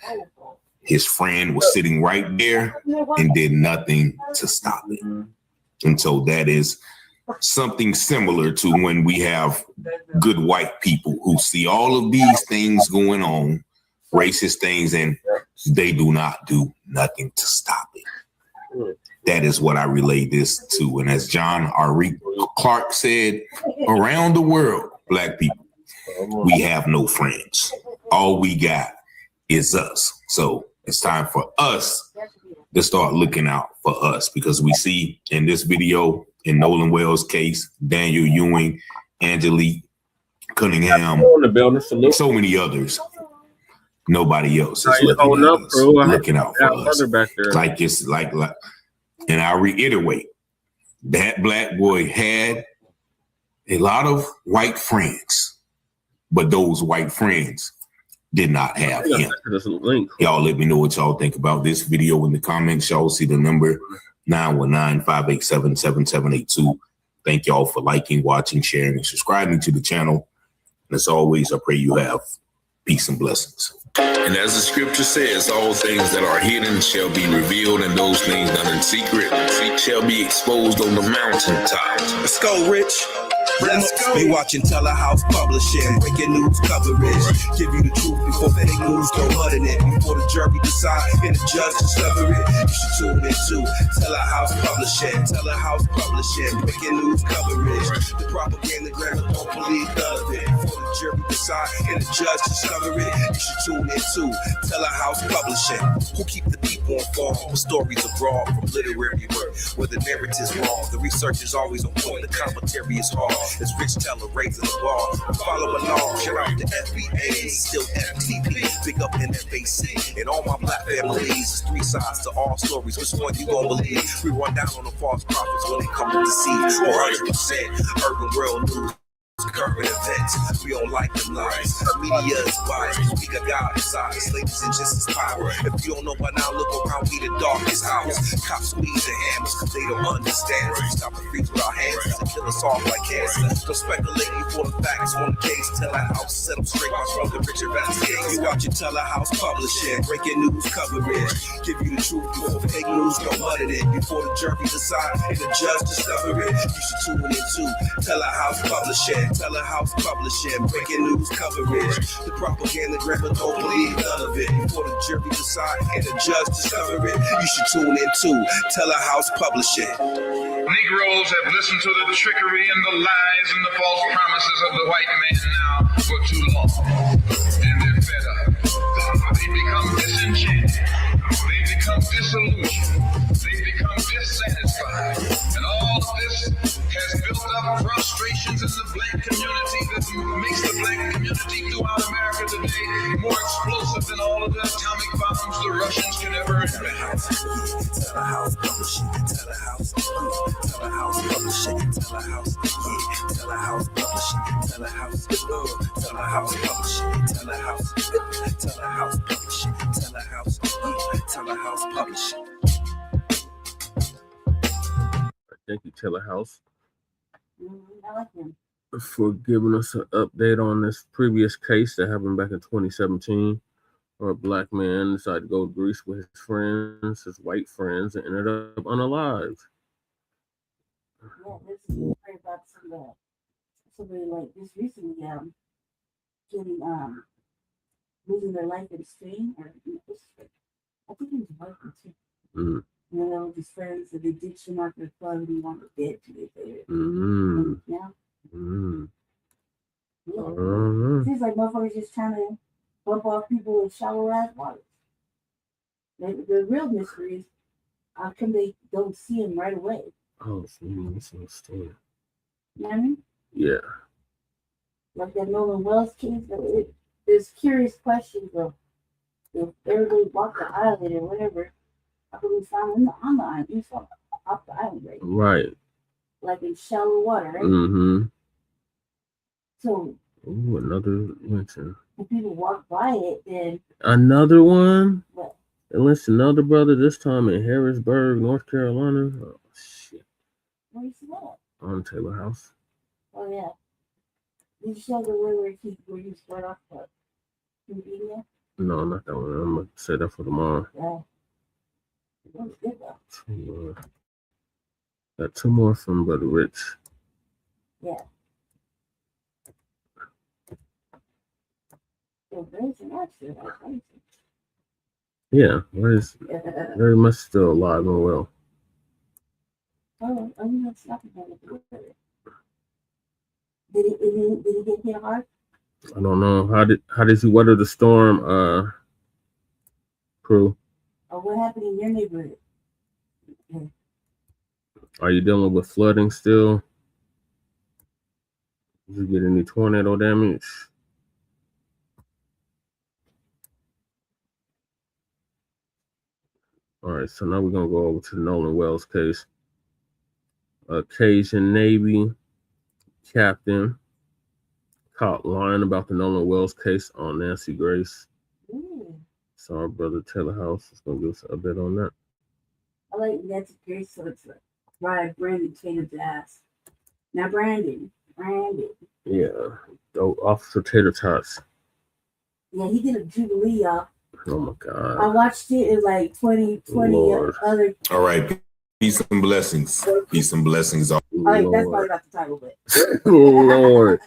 his friend was sitting right there and did nothing to stop it. And so that is something similar to when we have good white people who see all of these things going on, racist things, and they do not do nothing to stop it. That is what I relay this to. And as John R. Clark said, around the world, black people, we have no friends. All we got is us. So it's time for us to start looking out for us, because we see in this video, in Nolan Wells' case, Daniel Ewing, Angelique Cunningham, so many others. Nobody else is looking out for us. Like it's like, and I reiterate, that black boy had a lot of white friends, but those white friends did not have him. Y'all let me know what y'all think about this video in the comments. Y'all see the number 919-587-7782. Thank y'all for liking, watching, sharing, and subscribing to the channel. And as always, I pray you have peace and blessings. And as the scripture says, all things that are hidden shall be revealed, and those things done in secret shall be exposed on the mountaintop. Let's go, Rich. Let's go. Be watching Telehouse Publishing, breaking news coverage. Give you the truth before the fake news go mud in it. Before the jury decide and the judge discover it, you should tune in to Telehouse Publishing. Telehouse Publishing, breaking news coverage. The propaganda grammar don't believe none of it. Before the jury decide and the judge discover it, you should tune in to Telehouse Publishing. Who keep the people informed with stories abroad from literary work where the narrative's wrong. The research is always on point. The commentary is hard. It's Rich Teller raising the bar. Follow along. Shout out to FBA, still FTP. Big up in FAC. And all my black families. It's 3 sides to all stories. Which one you gonna believe? We run down on the false prophets when they come to deceive. 100% urban world news. Current events. lies. We don't like them lies. The media is biased. We got God inside. Ladies and gents is power. If you don't know by now, look around. We the darkest hours. Cops squeeze the hammers because they don't understand. We stop the freaks with our hands and kill us off like cancer. Don't speculate before the facts on the case. Tell a house, set them straight. Watch from the Richard investigate. You got your telehouse publishing, breaking news coverage. Give you the truth before fake news go muddy it. Before the jury decide and the judge discover it. You should tune in to telehouse publishing, telehouse publishing, breaking news coverage. The propaganda grammar don't believe none of it. Before the jury decide and the judge discover it. You should tune in to telehouse publishing. Negroes have listened to the trickery and the lies and the false promises of the white man now for too long. And they're fed up. They become disenchanted. They become disillusioned. They become dissatisfied. And all of this has built up frustrations in the black community that makes the black community throughout America today more explosive than all of the atomic bombs the Russians can ever invent. Telehouse publishing, telehouse, telehouse publishing, telehouse, telehouse publishing, telehouse, telehouse publishing, telehouse, telehouse publishing, telehouse, telehouse publishing. Thank you, Telehouse, I like him. for giving us an update on this previous case that happened back in 2017, where a black man decided to go to Greece with his friends, his white friends, and ended up unalived. Yeah, this is great about somebody like this recently getting losing their life in Spain, or I think he was white too. Mm-hmm. You know, with his friends, and they ditched him after the club, and he wanted dead 2 days later. Mm-hmm. Yeah. Mm-hmm. Yeah. Uh-huh. Seems like motherfuckers just trying to bump off people in shallow ass waters. The real mystery is how come they don't see him right away? Oh, so you misunderstand. You know what I mean? Yeah. Like that Nolan Wells case, there's curious questions of if everybody walked the island or whatever. How come we found him on the island? You saw off the island, right? Right. Like in shallow water, right? Mm-hmm. So Ooh, another mention. if people walk by it, then Another one? what? And listen, another brother, this time in Harrisburg, North Carolina. Oh, shit. Where you see that? On Taylor House. Oh yeah. Did you show the way where you spread off the media? No, not that one. I'm going to say that for tomorrow. Yeah. It was good though. Two more. Got two more from Brother Rich. Yeah. So there's an accident. Yeah, very much still alive and well. Oh, I'm not stopping him. Did he get hit hard? I don't know. How did you weather the storm, Crew? Or what happened in your neighborhood? Are you dealing with flooding still? Did you get any tornado damage? All right, so now we're going to go over to the Nolan Wells case. A Cajun Navy captain caught lying about the Nolan Wells case on Nancy Grace. So our brother Taylor House is going to give us a bit on that. I like Nancy Grace, so it's like Brandon Tatum's ass. Now Brandon. Yeah, Officer Tater Tots. Yeah, he did a Jubilee, y'all. Oh my God. I watched it in like 20 other. All right. Peace and blessings. Peace and blessings. All right, that's probably not the title, but. Lord.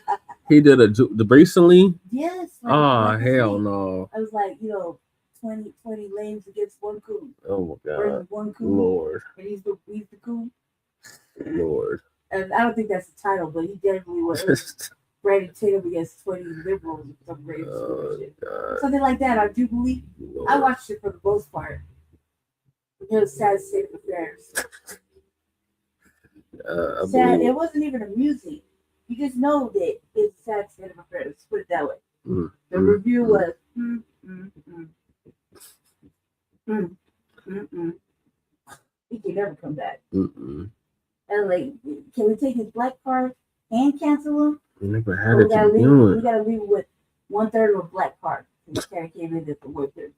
He did the recently? Yes. Like hell no. I was like, 20 lames against one coon. Oh my God. One coon. Lord. And he's the coon. Lord. And I don't think that's the title, but he definitely was. Brandon Tatum against 20 liberals or some great shit. Something like that on Jubilee. Lord. I watched it for the most part. It was sad state of affairs. Sad. It wasn't even amusing. You just know that it's a sad state of affairs. Let's put it that way. The review was He can never come back. And like, can we take his black card and cancel him? We never had it to begin We with. gotta leave it with 1/3 of a black card. And Terry came in at the 1/3.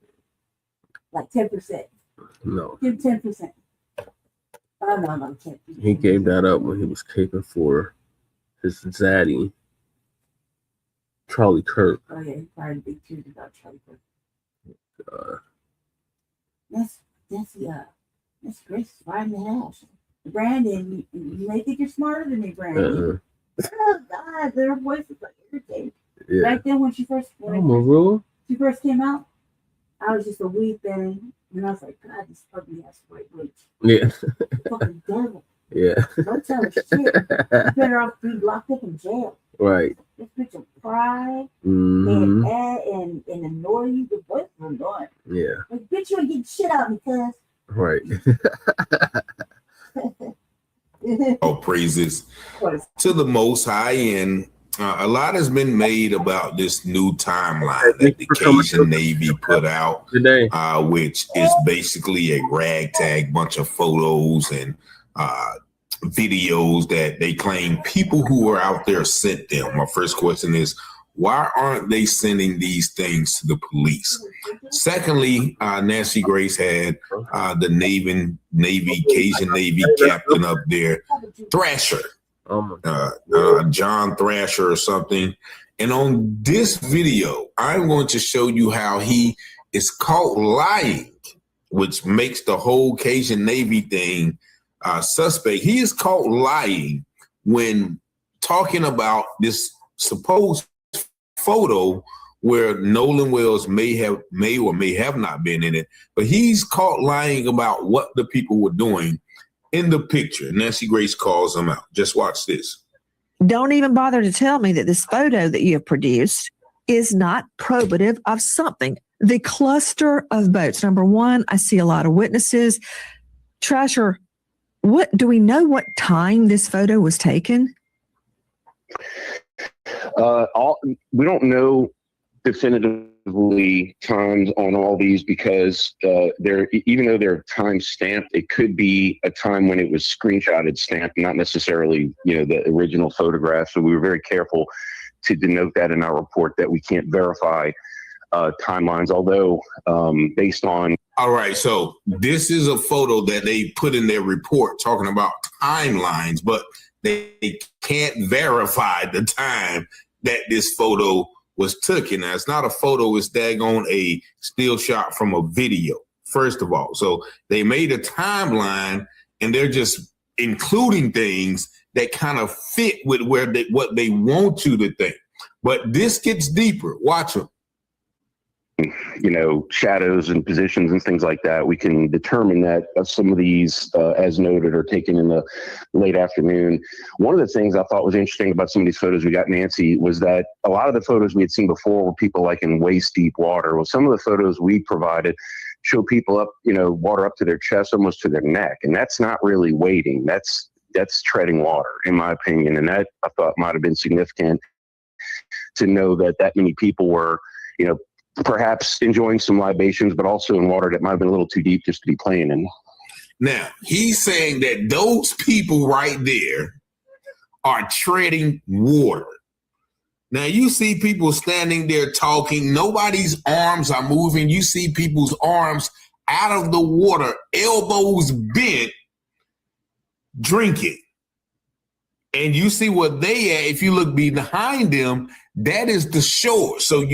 Like 10%. No. Give 10%. Oh, no, 10%. He gave that up when he was caping for his zaddy, Charlie Kirk. Oh, yeah, he probably big tears about Charlie Kirk. That's Grace right in the house. Brandon, you may think you're smarter than me, Brandon. Oh, God, their voice is like irritating. Yeah. Back then, when she first came out, I was just a wee thing, and I was like, God, this puppy has white bleach. Yeah. Fucking devil. Yeah. Don't tell her shit. You're better off being locked up in jail. Right. This bitch will cry Mhm. and annoy you. The voice is annoying. Yeah. Like, bitch, you ain't getting shit out of me, cuz. Right. All praises to the Most High, and a lot has been made about this new timeline that the Cajun Navy put out, which is basically a ragtag bunch of photos and videos that they claim people who are out there sent them. My first question is, why aren't they sending these things to the police? Secondly, Nancy Grace had the Cajun Navy captain up there, Thrasher, John Thrasher or something. And on this video, I'm going to show you how he is caught lying, which makes the whole Cajun Navy thing suspect. He is caught lying when talking about this supposed photo where Nolan Wells may or may have not been in it, but he's caught lying about what the people were doing in the picture. Nancy Grace calls him out. Just watch this. Don't even bother to tell me that this photo that you have produced is not probative of something. The cluster of boats. Number one, I see a lot of witnesses. Trasher, what do we know what time this photo was taken? We don't know definitively times on all these because even though they're time stamped, it could be a time when it was screenshotted, stamped, not necessarily the original photograph. So we were very careful to denote that in our report that we can't verify timelines, although based on. All right, so this is a photo that they put in their report talking about timelines, but they can't verify the time that this photo was taken. Now, it's not a photo, it's daggone a still shot from a video, first of all. So they made a timeline and they're just including things that kind of fit with what they want you to think. But this gets deeper. Watch them. Shadows and positions and things like that, we can determine that some of these, as noted, are taken in the late afternoon. One of the things I thought was interesting about some of these photos we got, Nancy, was that a lot of the photos we had seen before were people like in waist deep water. Well, some of the photos we provided show people up, water up to their chest, almost to their neck. And that's not really wading. That's treading water, in my opinion. And that I thought might have been significant to know that many people were, perhaps enjoying some libations, but also in water that might have been a little too deep just to be playing in. Now, he's saying that those people right there are treading water. Now, you see people standing there talking. Nobody's arms are moving. You see people's arms out of the water, elbows bent, drinking. And you see what they at. If you look behind them, that is the shore. So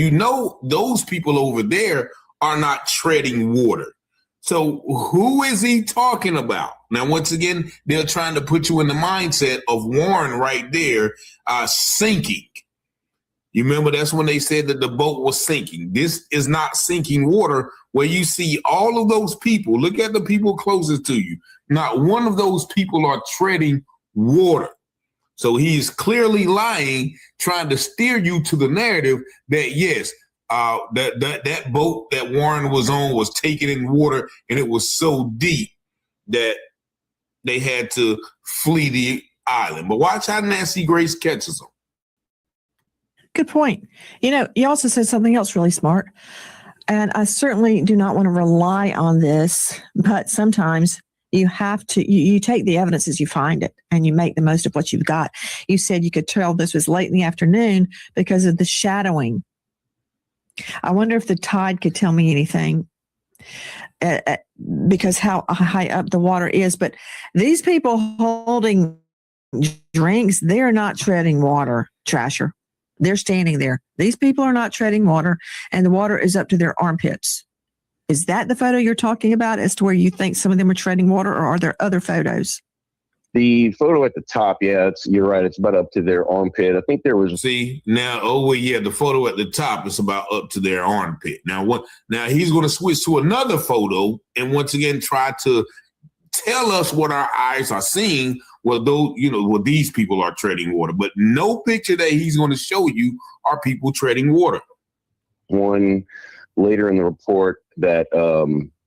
those people over there are not treading water. So who is he talking about? Now, once again, they're trying to put you in the mindset of Warren right there sinking. You remember that's when they said that the boat was sinking. This is not sinking water where you see all of those people. Look at the people closest to you. Not one of those people are treading water. So he's clearly lying, trying to steer you to the narrative that, yes, that boat that Warren was on was taken in water and it was so deep that they had to flee the island. But watch how Nancy Grace catches them. Good point. You also said something else really smart. And I certainly do not want to rely on this, but sometimes You have to, you take the evidence as you find it and you make the most of what you've got. You said you could tell this was late in the afternoon because of the shadowing. I wonder if the tide could tell me anything because how high up the water is. But these people holding drinks, they're not treading water, Trasher. They're standing there. These people are not treading water, and the water is up to their armpits. Is that the photo you're talking about as to where you think some of them are treading water, or are there other photos? The photo at the top, yeah, you're right. It's about up to their armpit. I think there was. See now, the photo at the top is about up to their armpit. Now Now he's going to switch to another photo and once again try to tell us what our eyes are seeing. Well, these people are treading water, but no picture that he's going to show you are people treading water. One later in the report that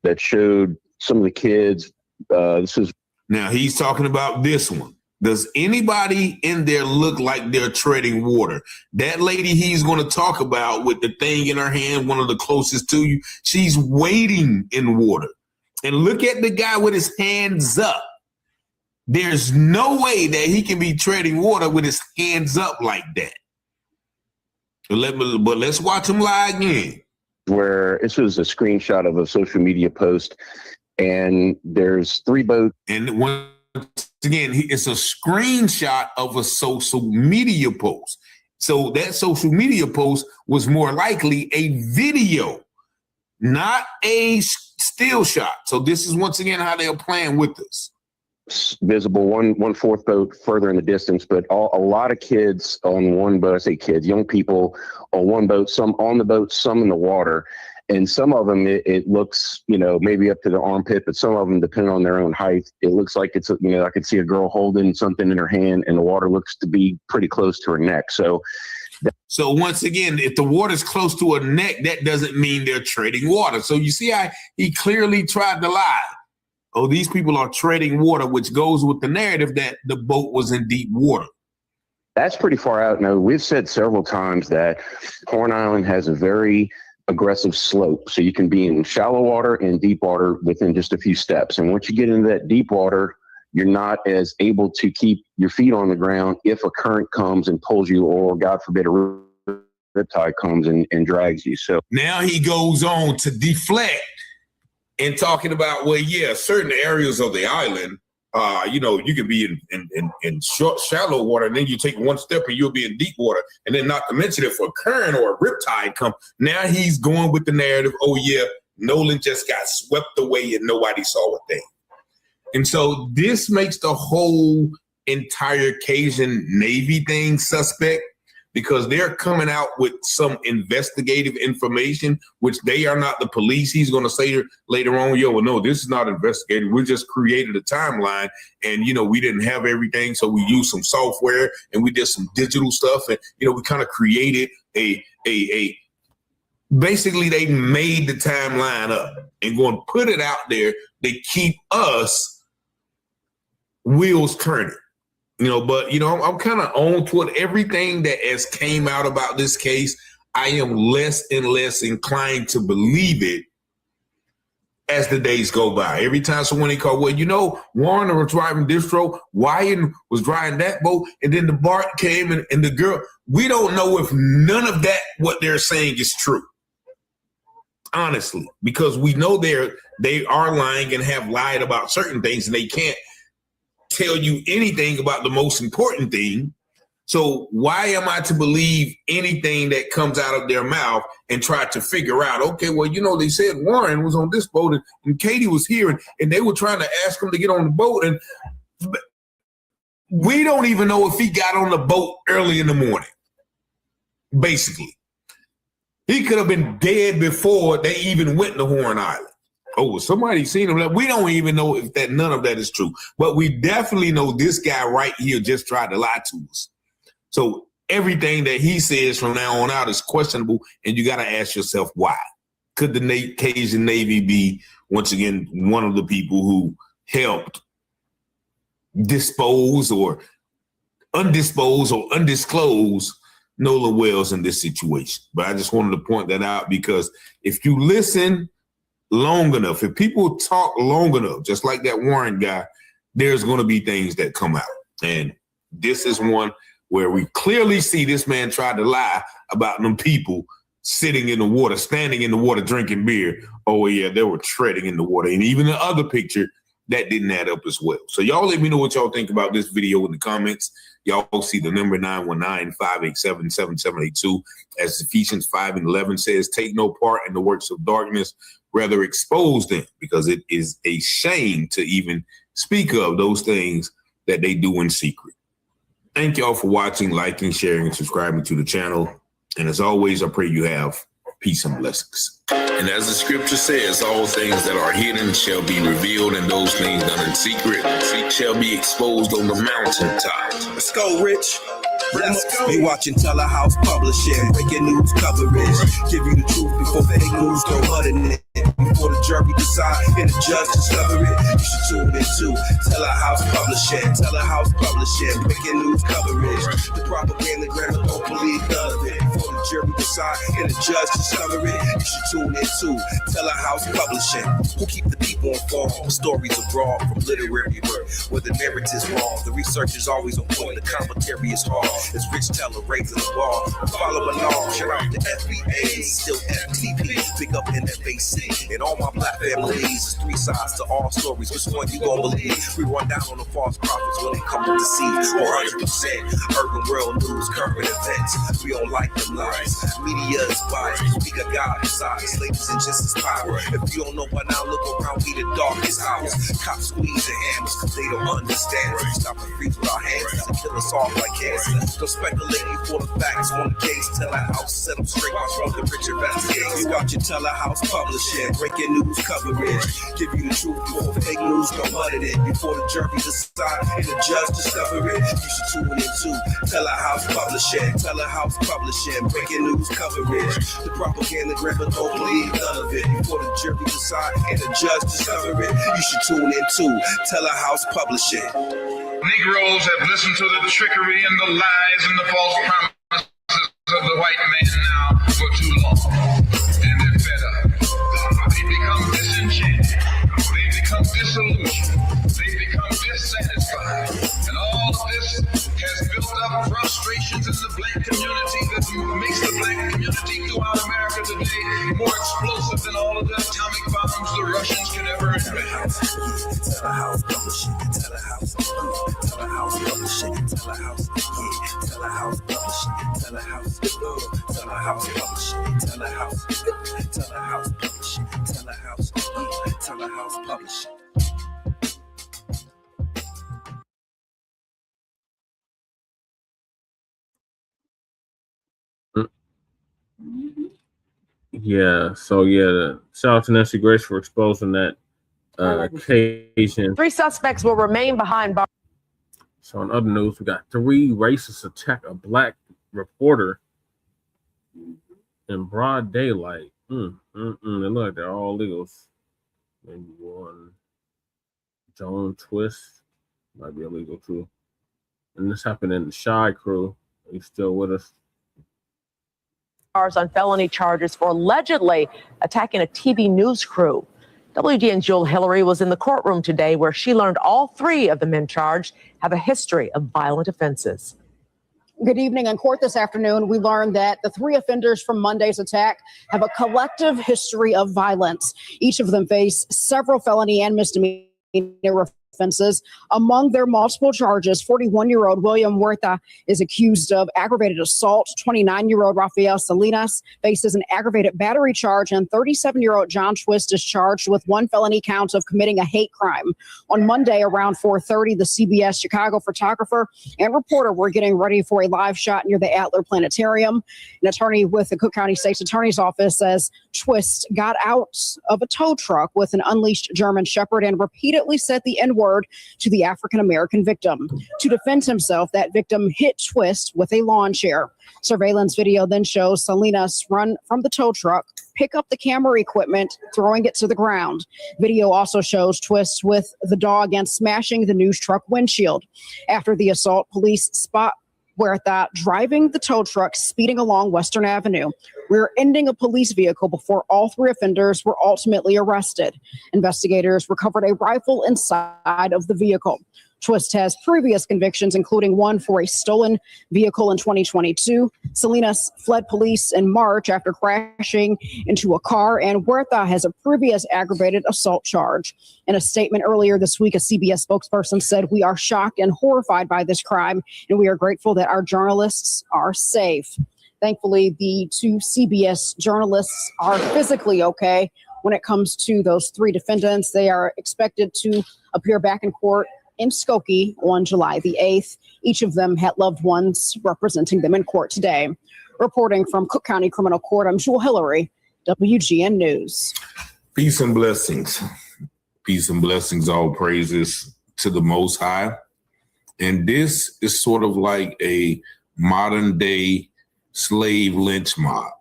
that showed some of the kids. Now he's talking about this one. Does anybody in there look like they're treading water? That lady he's going to talk about with the thing in her hand, one of the closest to you, she's wading in water. And look at the guy with his hands up. There's no way that he can be treading water with his hands up like that. But let's watch him lie again. Where this was a screenshot of a social media post, and there's 3 boats. And once again, it's a screenshot of a social media post. So that social media post was more likely a video, not a still shot. So this is once again how they're playing with us. Visible one fourth boat further in the distance, but a lot of kids on one boat. I say kids, young people on one boat, some on the boat, some in the water. And some of them, it looks, maybe up to the armpit, but some of them, depending on their own height, it looks like it's, I could see a girl holding something in her hand and the water looks to be pretty close to her neck. So once again, if the water's close to her neck, that doesn't mean they're treading water. So you see how he clearly tried to lie. Oh, these people are treading water, which goes with the narrative that the boat was in deep water. That's pretty far out. Now, we've said several times that Horn Island has a very aggressive slope. So you can be in shallow water and deep water within just a few steps. And once you get into that deep water, you're not as able to keep your feet on the ground if a current comes and pulls you, or God forbid, a riptide comes and drags you. So now he goes on to deflect and talking about, certain areas of the island, you can be in short, shallow water, and then you take one step and you'll be in deep water. And then not to mention if a current or a riptide come, now he's going with the narrative, Nolan just got swept away and nobody saw a thing. And so this makes the whole entire Cajun Navy thing suspect, because they're coming out with some investigative information, which they are not the police. He's going to say later on, no, this is not investigative. We just created a timeline and, we didn't have everything. So we used some software and we did some digital stuff. And, we kind of created basically they made the timeline up and going to put it out there. They keep us wheels turning. I'm kind of on toward everything that has came out about this case. I am less and less inclined to believe it as the days go by. Every time someone called, Warren was driving this road, Wyan was driving that boat, and then the BART came and the girl. We don't know if none of that, what they're saying, is true. Honestly, because we know they are lying and have lied about certain things, and they can't tell you anything about the most important thing. So why am I to believe anything that comes out of their mouth and try to figure out, they said Warren was on this boat and Katie was here and they were trying to ask him to get on the boat, and we don't even know if he got on the boat early in the morning. Basically, he could have been dead before they even went to Horn Island. Oh, somebody seen him. We don't even know if none of that is true. But we definitely know this guy right here just tried to lie to us. So everything that he says from now on out is questionable, and you got to ask yourself why. Could the Cajun Navy be, once again, one of the people who helped dispose or undispose or undisclose Nolan Wells in this situation? But I just wanted to point that out, because if you listen long enough, if people talk long enough, just like that Warren guy, there's going to be things that come out. And this is one where we clearly see this man tried to lie about them people sitting in the water, standing in the water, drinking beer. Oh, yeah, they were treading in the water. And even the other picture, that didn't add up as well. So y'all let me know what y'all think about this video in the comments. Y'all see the number 919-587-7782. As Ephesians 5:11 says, take no part in the works of darkness, rather expose them, because it is a shame to even speak of those things that they do in secret. Thank y'all for watching, liking, sharing, and subscribing to the channel. And as always, I pray you have peace and blessings. And as the scripture says, all things that are hidden shall be revealed, and those things done in secret shall be exposed on the mountaintop. Let's go, Rich. Let's go. Be watching Telehouse Publishing, breaking news coverage. Give you the truth before fake news go hudding it. Before the jury decide and the judge discover it, you should tune into Telehouse Publishing. Telehouse Publishing, breaking news coverage. The propaganda grammar, don't believe none of it. Before the jury decide and the judge discover it, you should tune into Telehouse Publishing. Who keep the people informed? Stories abroad from literary work, where the narrative's wrong. The research is always on point, the commentary is hard. It's Rich Teller raising the bar. Follow along, shout out to FBA, still FTP, pick up NFAC. And all my black families, it's three sides to all stories. Which one you gon' believe? We run down on the false prophets when they come to deceive. 100% urban world news, current events. We don't like them lies. Media is biased. We got God inside. Slaves and just as power. If you don't know by now, look around. We the darkest hours. Cops squeeze their hammers. They don't understand. We stop and freeze with our hands and kill us off like cancer. Don't speculate before the facts on the case. Telehouse set them straight. Watch from the rich investigators. We got your Telehouse Publishing. Breaking news coverage. Give you the truth before fake news go muddy it. Before the jury decide and the judge discover it, you should tune into Telehouse Publishing. Telehouse Publishing. Breaking news coverage. The propaganda grammar, don't believe none of it. Before the jury decide and the judge discover it, you should tune into Telehouse Publishing. Negroes have listened to the trickery and the lies and the false promises of the white man now for too long. And they're fed up. They become disenchanted. They become disillusioned. They become dissatisfied. And all of this has built up frustrations in the black community that makes the black community throughout America today more explosive than all of the atomic bombs the Russians can ever invent. Telehouse Publishing, Telehouse, Telehouse Publishing, Telehouse, Telehouse Publishing, Telehouse, Telehouse Publishing, Telehouse, Telehouse Publishing, Telehouse, Telehouse Publishing. Yeah, so yeah, shout out to Nancy Grace for exposing that Cajun. 3 suspects will remain behind bars. So in other news, we got 3 racists attack a black reporter in broad daylight. They look like they're all illegals. Maybe one Joan Twist might be illegal too. And this happened in the Shy crew. Are you still with us? On felony charges for allegedly attacking a TV news crew. WGN's Jewel Hillary was in the courtroom today where she learned all 3 of the men charged have a history of violent offenses. Good evening. In court this afternoon, we learned that the 3 offenders from Monday's attack have a collective history of violence. Each of them face several felony and misdemeanor offenses. Among their multiple charges, 41-year-old William Huerta is accused of aggravated assault. 29-year-old Rafael Salinas faces an aggravated battery charge, and 37-year-old John Twist is charged with 1 felony count of committing a hate crime. On Monday around 4:30, the CBS Chicago photographer and reporter were getting ready for a live shot near the Adler Planetarium. An attorney with the Cook County State's Attorney's Office says Twist got out of a tow truck with an unleashed German Shepherd and repeatedly said the N-word to the African-American victim. To defend himself, that victim hit Twist with a lawn chair. Surveillance video then shows Salinas run from the tow truck, pick up the camera equipment, throwing it to the ground. Video also shows Twist with the dog and smashing the news truck windshield. After the assault, police spot Huerta driving the tow truck speeding along Western Avenue, rear-ending a police vehicle before all three offenders were ultimately arrested. Investigators recovered a rifle inside of the vehicle. Twist has previous convictions, including one for a stolen vehicle in 2022. Salinas fled police in March after crashing into a car, and Huerta has a previous aggravated assault charge. In a statement earlier this week, a CBS spokesperson said, "We are shocked and horrified by this crime, and we are grateful that our journalists are safe." Thankfully, the two CBS journalists are physically okay. When it comes to those three defendants, they are expected to appear back in court in Skokie on July the 8th. Each of them had loved ones representing them in court today. Reporting from Cook County Criminal Court, I'm Jewel Hillary, WGN News. Peace and blessings. Peace and blessings, all praises to the Most High. And this is sort of like a modern day slave lynch mob,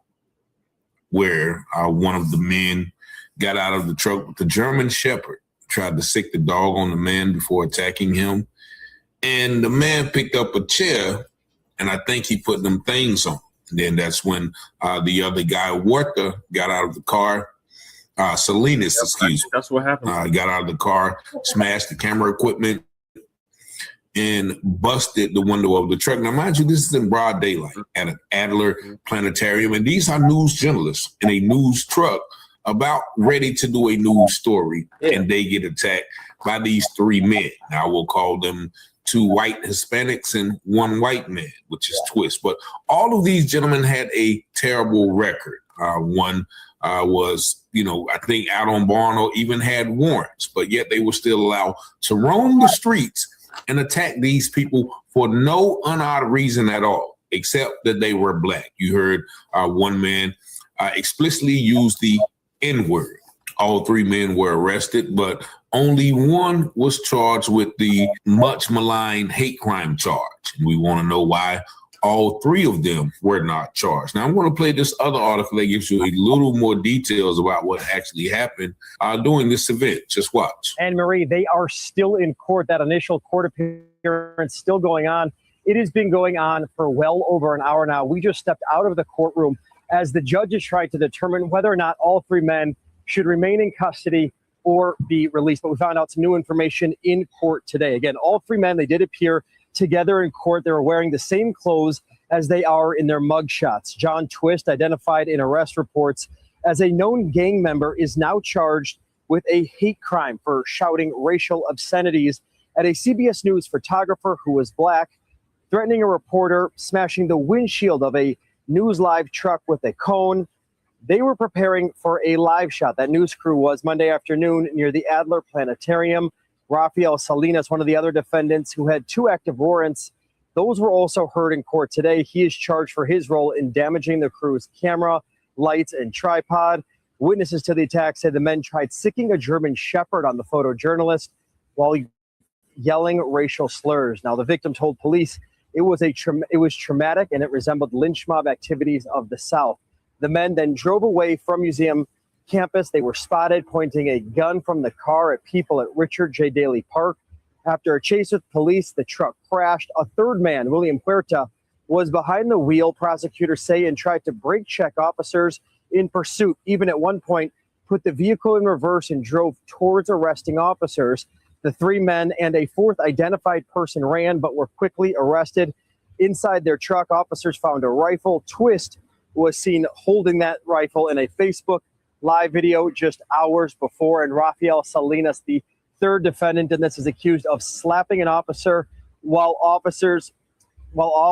where one of the men got out of the truck with the German Shepherd, tried to sick the dog on the man before attacking him. And the man picked up a chair, and I think he put them things on. And then that's when the other guy, Huerta, got out of the car. Salinas, excuse me. That's what happened. Got out of the car, smashed the camera equipment, and busted the window of the truck. Now, mind you, this is in broad daylight at an Adler planetarium, and these are news journalists in a news truck about ready to do a news story, and they get attacked by these three men. Now, we'll call them two white Hispanics and one white man, which is Twist. But all of these gentlemen had a terrible record. One was, I think out on bond or even had warrants, but yet they were still allowed to roam the streets and attack these people for no unodd reason at all, except that they were black. You heard one man explicitly use the N-word. All three men were arrested, but only one was charged with the much maligned hate crime charge. We want to know why all three of them were not charged. Now, I'm going to play this other article that gives you a little more details about what actually happened during this event. Just watch. And Marie, they are still in court. That initial court appearance still going on. It has been going on for well over an hour now. We just stepped out of the courtroom as the judges tried to determine whether or not all three men should remain in custody or be released. But we found out some new information in court today. Again, all three men, they did appear together in court. They were wearing the same clothes as they are in their mugshots. John Twist, identified in arrest reports as a known gang member, is now charged with a hate crime for shouting racial obscenities at a CBS News photographer who was black, threatening a reporter, smashing the windshield of a News Live truck with a cone. They were preparing for a live shot. That news crew was Monday afternoon near the Adler Planetarium. Rafael Salinas, one of the other defendants who had two active warrants, those were also heard in court today. He is charged for his role in damaging the crew's camera, lights, and tripod. Witnesses to the attack said the men tried sicking a German Shepherd on the photojournalist while yelling racial slurs. Now, the victim told police it was traumatic and it resembled lynch mob activities of the South. The men then drove away from museum campus. They were spotted pointing a gun from the car at people at Richard J. Daley Park. After a chase with police, the truck crashed. A third man, William Huerta, was behind the wheel, prosecutors say, and tried to brake check officers in pursuit. Even at one point, put the vehicle in reverse and drove towards arresting officers. The three men and a fourth identified person ran, but were quickly arrested. Inside their truck, officers found a rifle. Twist was seen holding that rifle in a Facebook live video just hours before. And Rafael Salinas, the third defendant in this, is accused of slapping an officer while all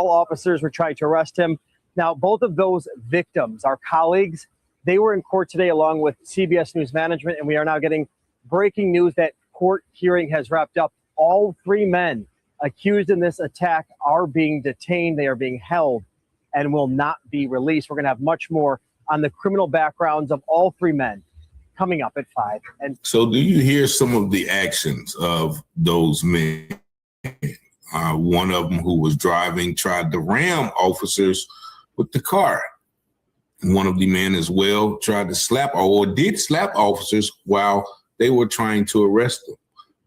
officers were trying to arrest him. Now, both of those victims are colleagues. They were in court today along with CBS News management, and we are now getting breaking news that court hearing has wrapped up. All three men accused in this attack are being detained. They are being held and will not be released. We're going to have much more on the criminal backgrounds of all three men coming up at 5. And so do you hear some of the actions of those men? One of them who was driving tried to ram officers with the car. One of the men as well tried to slap or did slap officers while they were trying to arrest them.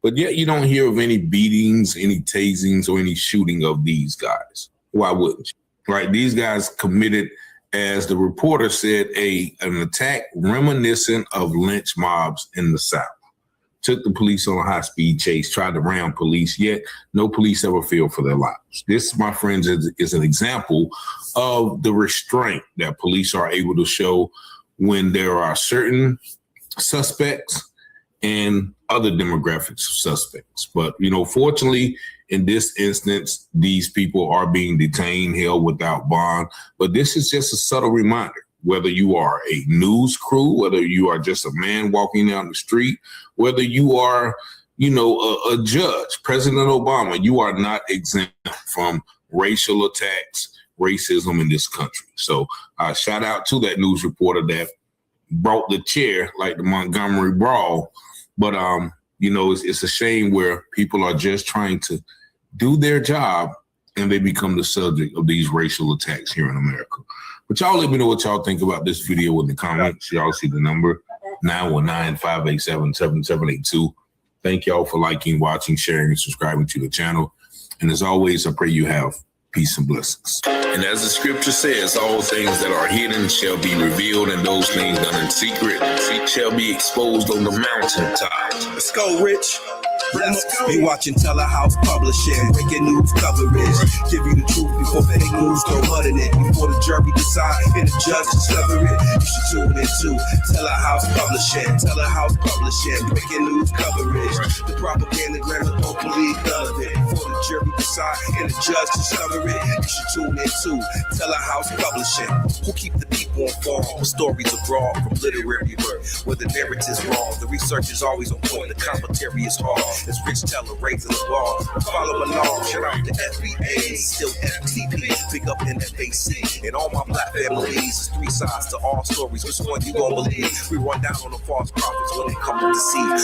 But yet you don't hear of any beatings, any tasings, or any shooting of these guys. Why wouldn't you? Right? These guys committed, as the reporter said, an attack reminiscent of lynch mobs in the South. Took the police on a high-speed chase, tried to ram police, yet no police ever feared for their lives. This, my friends, is an example of the restraint that police are able to show when there are certain suspects and other demographics of suspects. But, fortunately, in this instance, these people are being detained, held without bond. But this is just a subtle reminder. Whether you are a news crew, whether you are just a man walking down the street, whether you are, a judge, President Obama, you are not exempt from racial attacks, racism in this country. So shout out to that news reporter that brought the chair like the Montgomery Brawl. But, it's a shame where people are just trying to do their job and they become the subject of these racial attacks here in America. But y'all let me know what y'all think about this video in the comments. Y'all see the number 919-587-7782. Thank y'all for liking, watching, sharing, and subscribing to the channel. And as always, I pray you have peace and blessings. And as the scripture says, all things that are hidden shall be revealed, and those things done in secret shall be exposed on the mountaintop. Let's go, Rich. Let's go. Be watching Telehouse Publishing, breaking news coverage. Give you the truth before fake news go mud in it. Before the jury decide and the judge discover it. You should tune in to Telehouse Publishing. Telehouse Publishing, breaking news coverage. The propaganda grammar, don't believe none of it. Before the jury decide and the judge discover it. You should tune in to Telehouse Publishing. Who keep the people informed with stories abroad from literary work. Where the narrative's wrong, the research is always on point, the commentary is hard. It's Rich Teller raising the bar. Follow along, shout out to FBA, still FTP, big up in FAC. And all my black families, it's three sides to all stories. Which one you gon' believe? We run down on the false prophets when they come to deceive.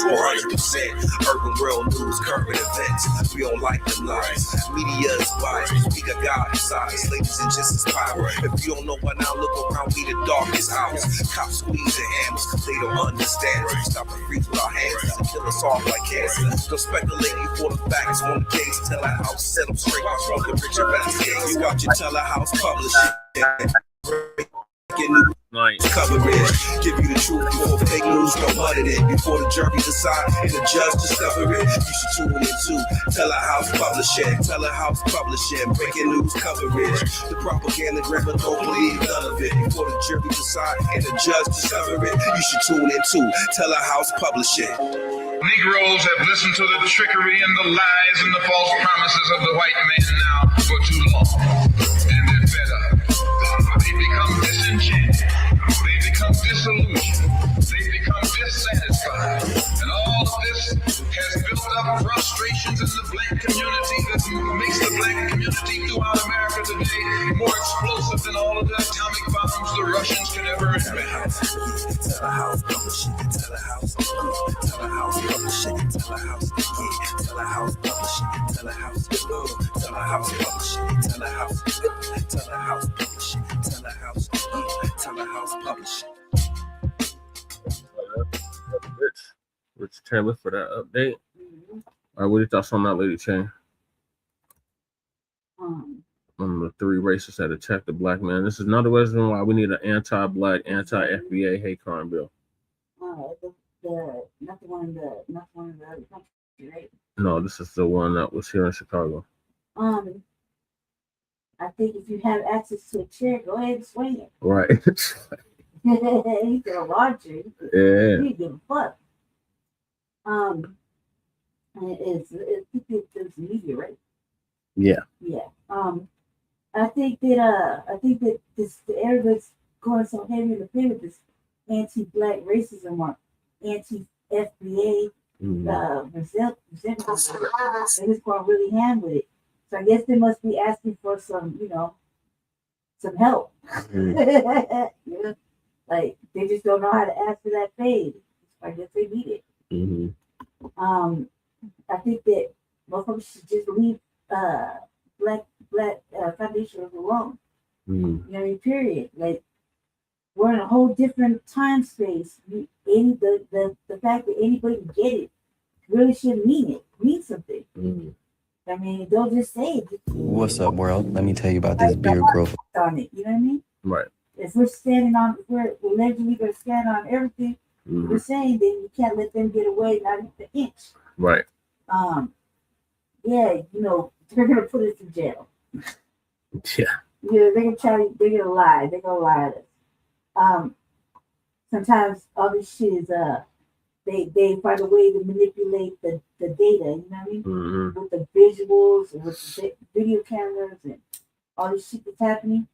100% urban world news, current events. We don't like them lies. Media is biased, we got God inside. Ladies and just as power. If you don't know by now, look around, we the darkest hours. Cops squeezing hammers, they don't understand. We stop and freeze with our hands and kill us off like cancer. Don't speculate before the facts on the case. Tell a house, set them straight. From the Richard Bass. You watch your Telehouse Publishing. Coverage. Give you the truth before fake news go mud in it. Before the jury decide and the judge discover it. You should tune in to Telehouse Publishing. Telehouse Publishing, breaking news coverage. The propaganda grammar, don't believe none of it. Before the jury decide and the judge discover it. You should tune in to Telehouse Publishing. Negroes have listened to the trickery and the lies and the false promises of the white man now for too long. And they're fed up. They become disenchanted. They become disillusioned. They become dissatisfied. And all of this has built up frustrations in the black community that makes the black community throughout America today more explosive than all of the atomic bombs the Russians could ever invent. Telehouse Publishing, Telehouse Publishing, Telehouse, Telehouse Publishing, Telehouse, Telehouse Publishing, Telehouse, Telehouse Publishing, Telehouse Publishing. Rich Taylor for that update. All right, what are your thoughts on that, Lady Chain? On the three racists that attacked the black man. This is another reason why we need an anti-black, anti-FBA hate crime bill. Not the one in the other country, right? No, this is the one that was here in Chicago. I think if you have access to a chair, go ahead and swing it. Right. He's gonna launch you. Yeah. You give a fuck. It's media, right? Yeah. Yeah. I think that this everybody's going so heavy in the pay with this anti-black racism or anti-FBA resentment. They're just going really hand with it. So I guess they must be asking for some, some help. Like they just don't know how to ask for that fade. I guess they need it. I think that motherfuckers should just leave black foundations alone. Period. Like we're in a whole different time space. The fact that anybody can get it really shouldn't mean something. I mean, don't just say it. What's up, world? Let me tell you about this beard growth. On it, you know what I mean? Right. If we're standing on, if we're allegedly going to stand on everything we're saying, then you can't let them get away, not even an inch. Right. Yeah, you know, they're going to put us in jail. Yeah. Yeah, they're going to lie. They're going to lie to us. Sometimes all this shit is, they find a way to manipulate the data, you know what I mean? With the visuals and with the video cameras and all this shit that's happening.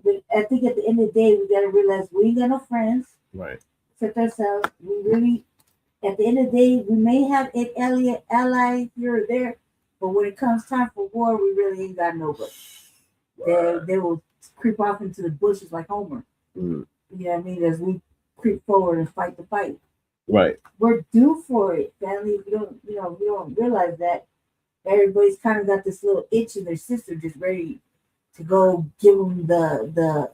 But I think at the end of the day, we got to realize we ain't got no friends. Right. Except ourselves. We really, at the end of the day, we may have an ally here or there, but when it comes time for war, we really ain't got nobody. They will creep off into the bushes like Homer. You know what I mean? As we creep forward and fight the fight. Right. We're due for it, family. If we don't realize that everybody's kind of got this little itch in their system, just ready to go give them the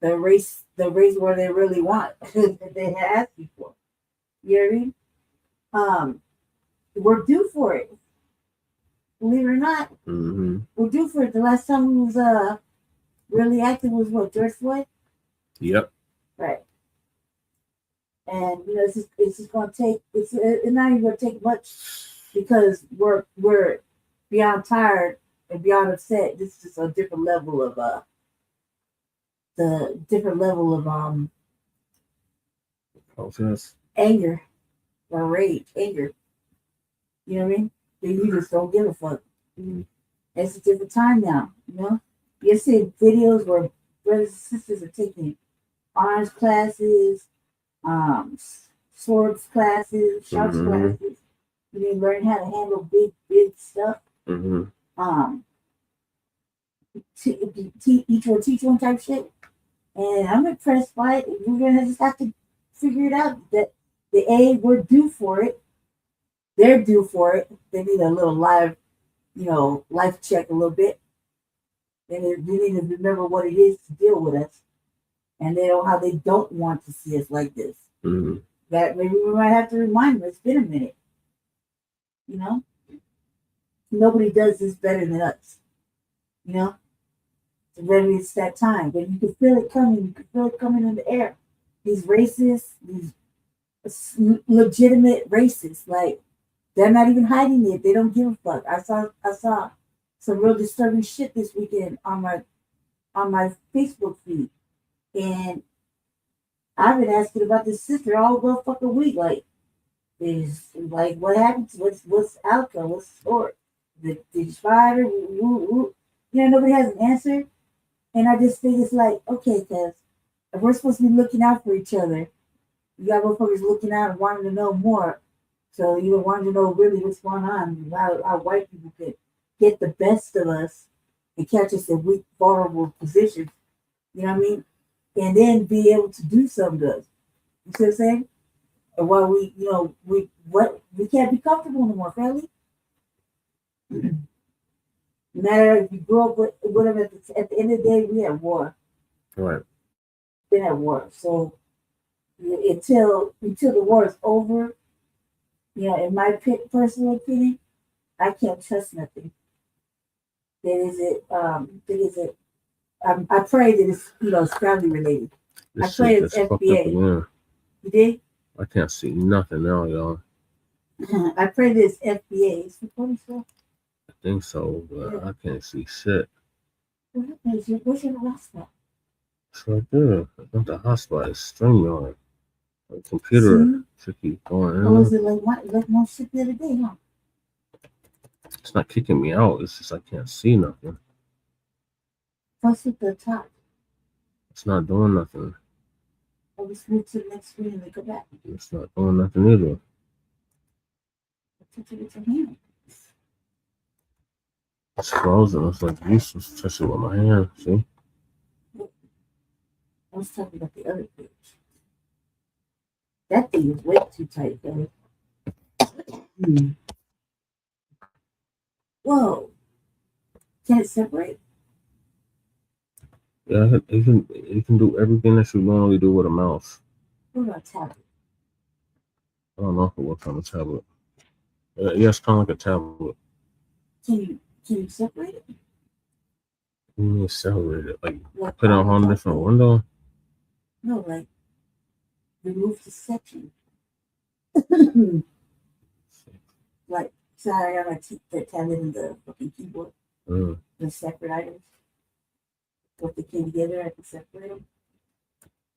race where they really want that they had asked you for. You know what I mean? We're due for it. Believe it or not, we're due for it. The last time we was really active was what, George Floyd? Yep. Right. And you know, it's just gonna take. It's not even gonna take much because we're beyond tired and beyond upset. This is just a different level of anger or rage, anger. You know what I mean? That you just don't give a fuck. It's a different time now. You know, you see videos where brothers and sisters are taking arms classes. Swords classes, sharps classes. You need to learn how to handle big stuff. Teach one type shit. And I'm impressed by it. We're gonna just have to figure it out. That we're due for it. They're due for it. They need a little life check a little bit. They need to remember what it is to deal with us. And they know how they don't want to see us like this. That maybe we might have to remind them it's been a minute. You know? Nobody does this better than us. You know? It's that time. But you can feel it coming. You can feel it coming in the air. These racists, these legitimate racists, like, they're not even hiding it. They don't give a fuck. I saw some real disturbing shit this weekend on my Facebook feed. And I've been asking about this sister all the fucking week. Like, what happened? What's the outcome? What's the story? Did you find her? You know, nobody has an answer. And I just think it's like, okay, because if we're supposed to be looking out for each other, you got motherfuckers looking out and wanting to know more. So you wanting to know really what's going on, how white people could get the best of us and catch us in weak, vulnerable positions. You know what I mean? And then be able to do something to us. You see what I'm saying? And while we can't be comfortable anymore, family. No matter if you grew up with whatever, at the end of the day, we had war. Right. Been at war. So until the war is over, you know, in my personal opinion, I can't trust nothing. I pray that it's, it's family related. I pray it's FBA. You did? I can't see nothing now, y'all. I pray that it's FBA. It's recording stuff. I think so, but I can't see shit. Where's your hotspot? It's right there. I think the hotspot is StreamYard. The computer should keep going. Or was it like one shit the other day, huh? It's not kicking me out. It's just I can't see nothing. Press at the top. It's not doing nothing. Or we move to the next screen and then go back. It's not doing nothing either. Touch it with your hand. It's frozen. It's like useless to touch it with my hand. See? I was talking about the other page. That thing is way too tight, though. Whoa. Can it separate? Yeah, you can do everything that you normally do with a mouse. What about a tablet? I don't know if it works on a tablet. Yeah, it's kind of like a tablet. Can you separate it? You need to separate it. Like Like, put it on a different window. No, like remove the section. Like, so I got my the tablet and the fucking keyboard. The separate items. So if they came together, I can separate them.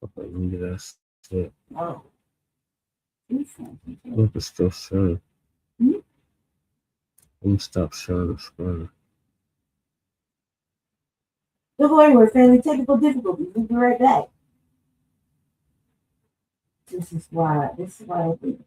Okay, maybe that's it. Oh. Look, it's still showing. Let me stop sharing the screen. Don't worry, we're family technical difficulties. We'll be right back. This is why I think.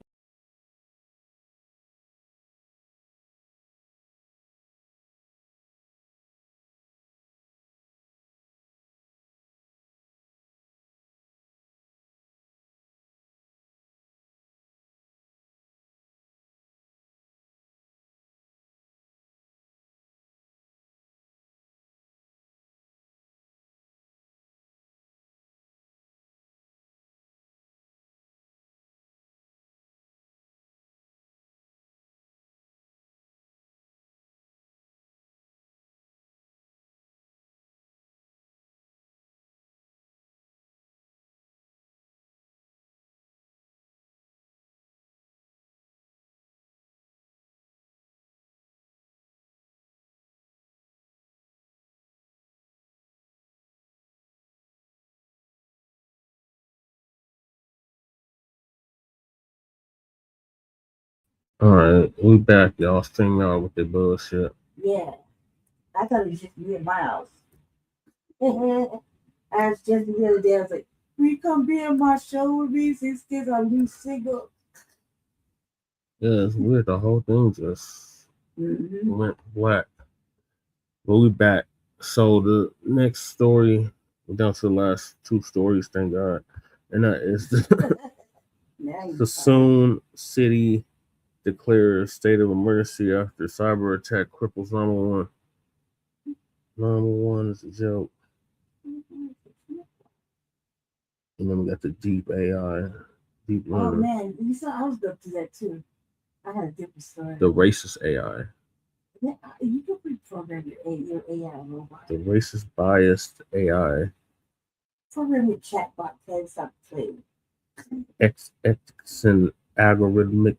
Alright, we back, y'all. Stream y'all with the bullshit. Yeah. I thought it was just me and Miles. I asked Jesse the other day, I was like, will you come be on my show with me since there's a new single? Yeah, it's weird. The whole thing just went black. But we back. So the next story, we're down to the last two stories, thank God. And that is the Suisun City declares state of emergency after cyber attack cripples 911. 911 is a joke. And then we got the deep AI, deep Oh learning. man, you saw I was up to that too. I had a different story. The racist AI. Yeah, you can reprogram your AI robot. The racist biased AI. Program your chatbot to stop playing. Ethics and algorithmic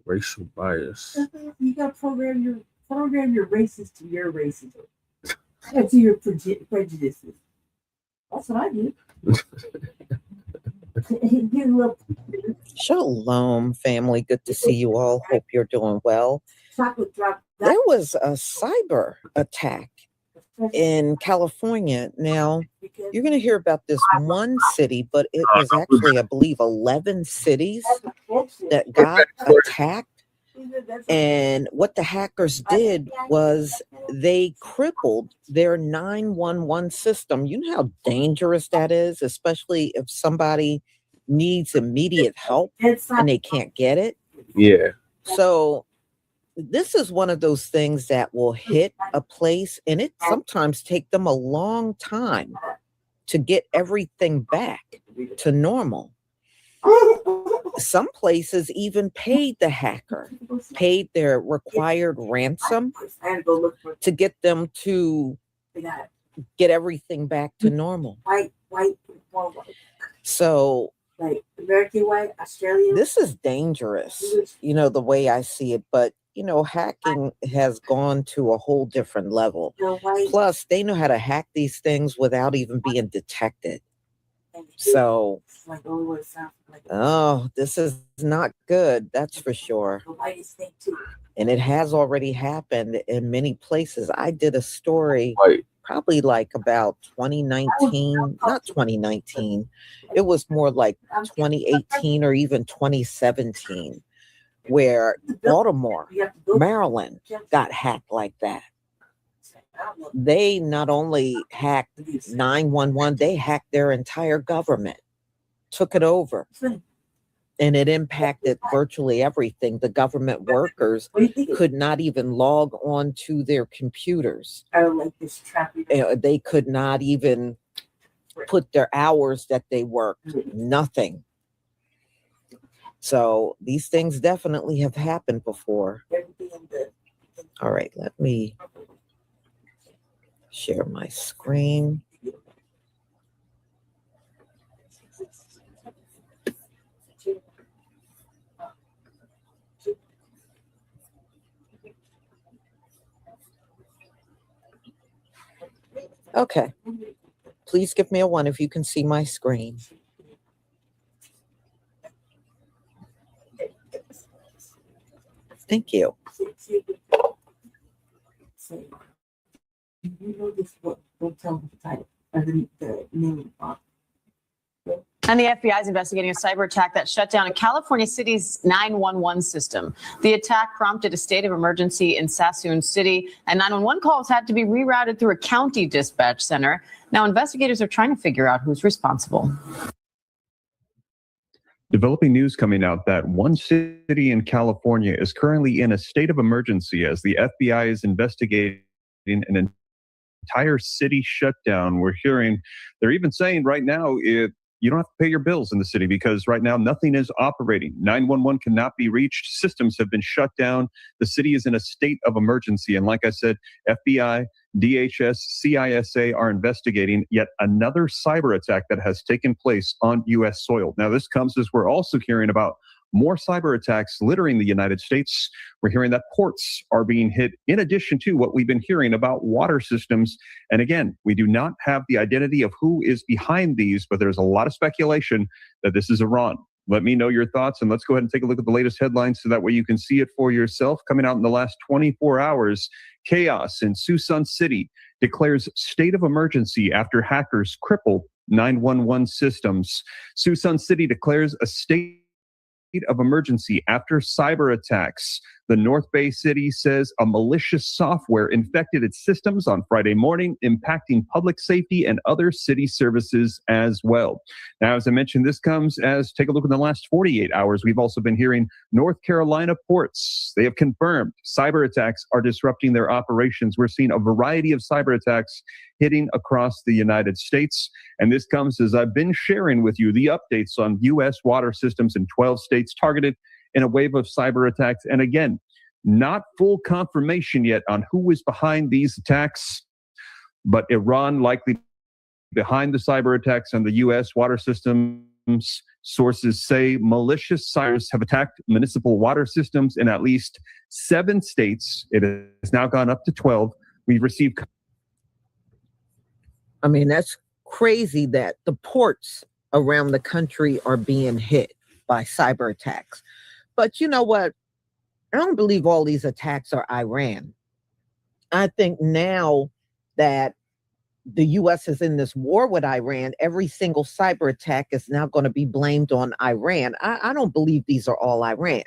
racial bias. You got to program your races to your racism. And to your prejudices. That's what I do. Shalom, family. Good to see you all. Hope you're doing well. There was a cyber attack in California. Now, you're going to hear about this one city, but it was actually, I believe, 11 cities that got attacked. And what the hackers did was they crippled their 911 system. You know how dangerous that is, especially if somebody needs immediate help and they can't get it. Yeah. So this is one of those things that will hit a place, and it sometimes take them a long time to get everything back to normal. Some places even paid the hacker, paid their required ransom to get them to get everything back to normal. So like American white, Australian. This is dangerous, you know, the way I see it. But, you know, hacking has gone to a whole different level. Plus, they know how to hack these things without even being detected. So, oh, this is not good. That's for sure. And it has already happened in many places. I did a story probably like about 2019, not 2019. It was more like 2018 or even 2017, where Baltimore, Maryland got hacked like that. They not only hacked 911, they hacked their entire government, took it over. And it impacted virtually everything. The government workers could not even log on to their computers. They could not even put their hours that they worked. Nothing. So these things definitely have happened before. All right, let me share my screen. Okay. Please give me a 1 if you can see my screen. Thank you. You know this book, don't tell me the title, underneath the name on. And the FBI is investigating a cyber attack that shut down a California city's 911 system. The attack prompted a state of emergency in Suisun City, and 911 calls had to be rerouted through a county dispatch center. Now investigators are trying to figure out who's responsible. Developing news coming out that one city in California is currently in a state of emergency as the FBI is investigating an entire city shutdown. We're hearing, they're even saying right now, you don't have to pay your bills in the city because right now nothing is operating. 911 cannot be reached. Systems have been shut down. The city is in a state of emergency. And like I said, FBI, DHS, CISA are investigating yet another cyber attack that has taken place on U.S. soil. Now, this comes as we're also hearing about more cyber attacks littering the United States. We're hearing that ports are being hit in addition to what we've been hearing about water systems. And again, we do not have the identity of who is behind these, but there's a lot of speculation that this is Iran. Let me know your thoughts, and let's go ahead and take a look at the latest headlines so that way you can see it for yourself. Coming out in the last 24 hours, chaos in Suisun City declares state of emergency after hackers cripple 911 systems. Suisun City declares a state of emergency after cyber attacks. The North Bay city says a malicious software infected its systems on Friday morning, impacting public safety and other city services as well. Now, as I mentioned, this comes as, take a look in the last 48 hours. We've also been hearing North Carolina ports. They have confirmed cyber attacks are disrupting their operations. We're seeing a variety of cyber attacks hitting across the United States. And this comes as I've been sharing with you the updates on U.S. water systems in 12 states targeted in a wave of cyber attacks. And again, not full confirmation yet on who is behind these attacks, but Iran likely behind the cyber attacks on the U.S. water systems. Sources say malicious cybers have attacked municipal water systems in at least 7 states. It has now gone up to 12. We've received... I mean, that's crazy that the ports around the country are being hit by cyber attacks. But you know what? I don't believe all these attacks are Iran. I think now that the U.S. is in this war with Iran, every single cyber attack is now going to be blamed on Iran. I don't believe these are all Iran.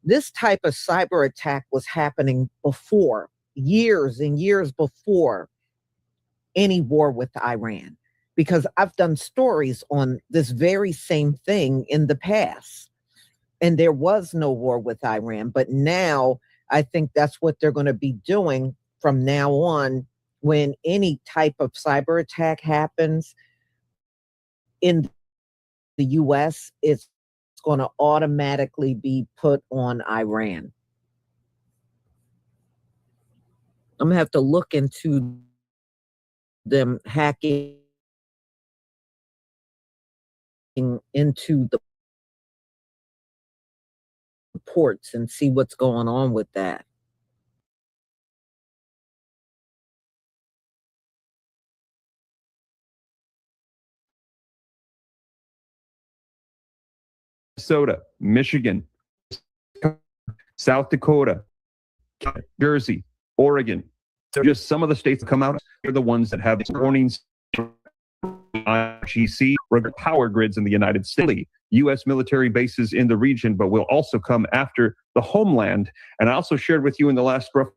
This type of cyber attack was happening before, years and years before any war with Iran, because I've done stories on this very same thing in the past. And there was no war with Iran. But now I think that's what they're going to be doing from now on. When any type of cyber attack happens in the U.S., it's going to automatically be put on Iran. I'm going to have to look into them hacking into the ports and see what's going on with that. Minnesota, Michigan, South Dakota, Jersey, Oregon. So just some of the states that come out are the ones that have warnings. GC power grids in the United States, U.S. military bases in the region, but will also come after the homeland. And I also shared with you in the last roughly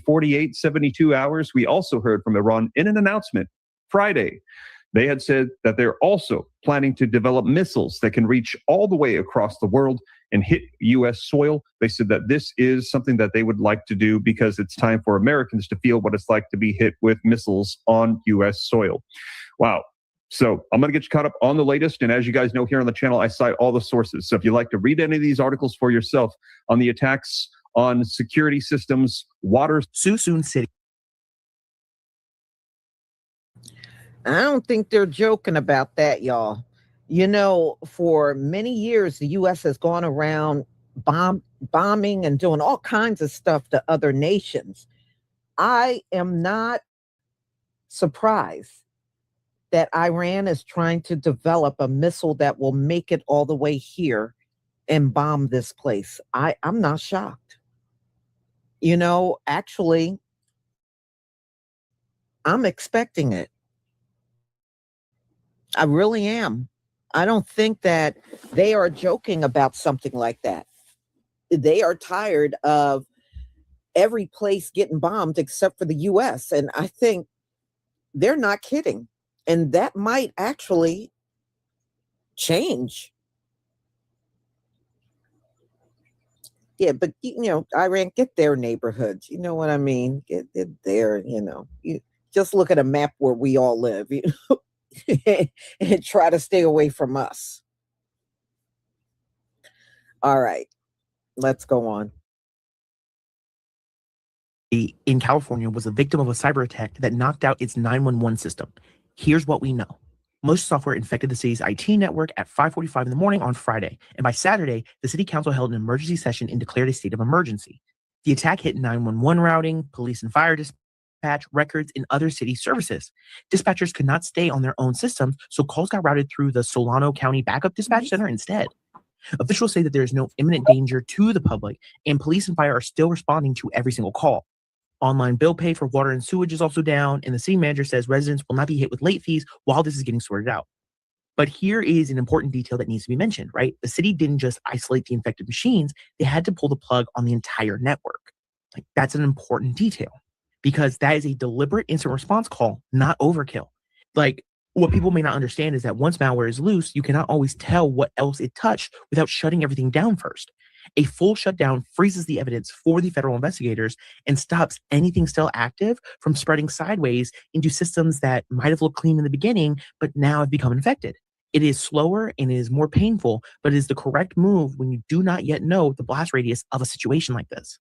48, 72 hours, we also heard from Iran in an announcement Friday. They had said that they're also planning to develop missiles that can reach all the way across the world and hit U.S. soil. They said that this is something that they would like to do because it's time for Americans to feel what it's like to be hit with missiles on U.S. soil. Wow. So I'm going to get you caught up on the latest. And as you guys know here on the channel, I cite all the sources. So if you'd like to read any of these articles for yourself on the attacks on security systems, water. Suisun City. I don't think they're joking about that, y'all. You know, for many years, the U.S. has gone around bombing and doing all kinds of stuff to other nations. I am not surprised that Iran is trying to develop a missile that will make it all the way here and bomb this place. I'm not shocked. You know, actually, I'm expecting it. I really am. I don't think that they are joking about something like that. They are tired of every place getting bombed except for the US. And I think they're not kidding. And that might actually change. Yeah, but you know, Iran, get their neighborhoods. You know what I mean? Get there, you know. You just look at a map where we all live, you know, and try to stay away from us. All right, let's go on. In California was a victim of a cyber attack that knocked out its 911 system. Here's what we know. Most software infected the city's IT network at 5:45 in the morning on Friday, and by Saturday, the city council held an emergency session and declared a state of emergency. The attack hit 911 routing, police and fire dispatch, records, and other city services. Dispatchers could not stay on their own systems, so calls got routed through the Solano County Backup Dispatch Center instead. Officials say that there is no imminent danger to the public, and police and fire are still responding to every single call. Online bill pay for water and sewage is also down, and the city manager says residents will not be hit with late fees while this is getting sorted out. But here is an important detail that needs to be mentioned, right? The city didn't just isolate the infected machines, they had to pull the plug on the entire network. Like, that's an important detail because that is a deliberate instant response call, not overkill. Like, what people may not understand is that once malware is loose, you cannot always tell what else it touched without shutting everything down first. A full shutdown freezes the evidence for the federal investigators and stops anything still active from spreading sideways into systems that might have looked clean in the beginning, but now have become infected. It is slower and it is more painful, but it is the correct move when you do not yet know the blast radius of a situation like this.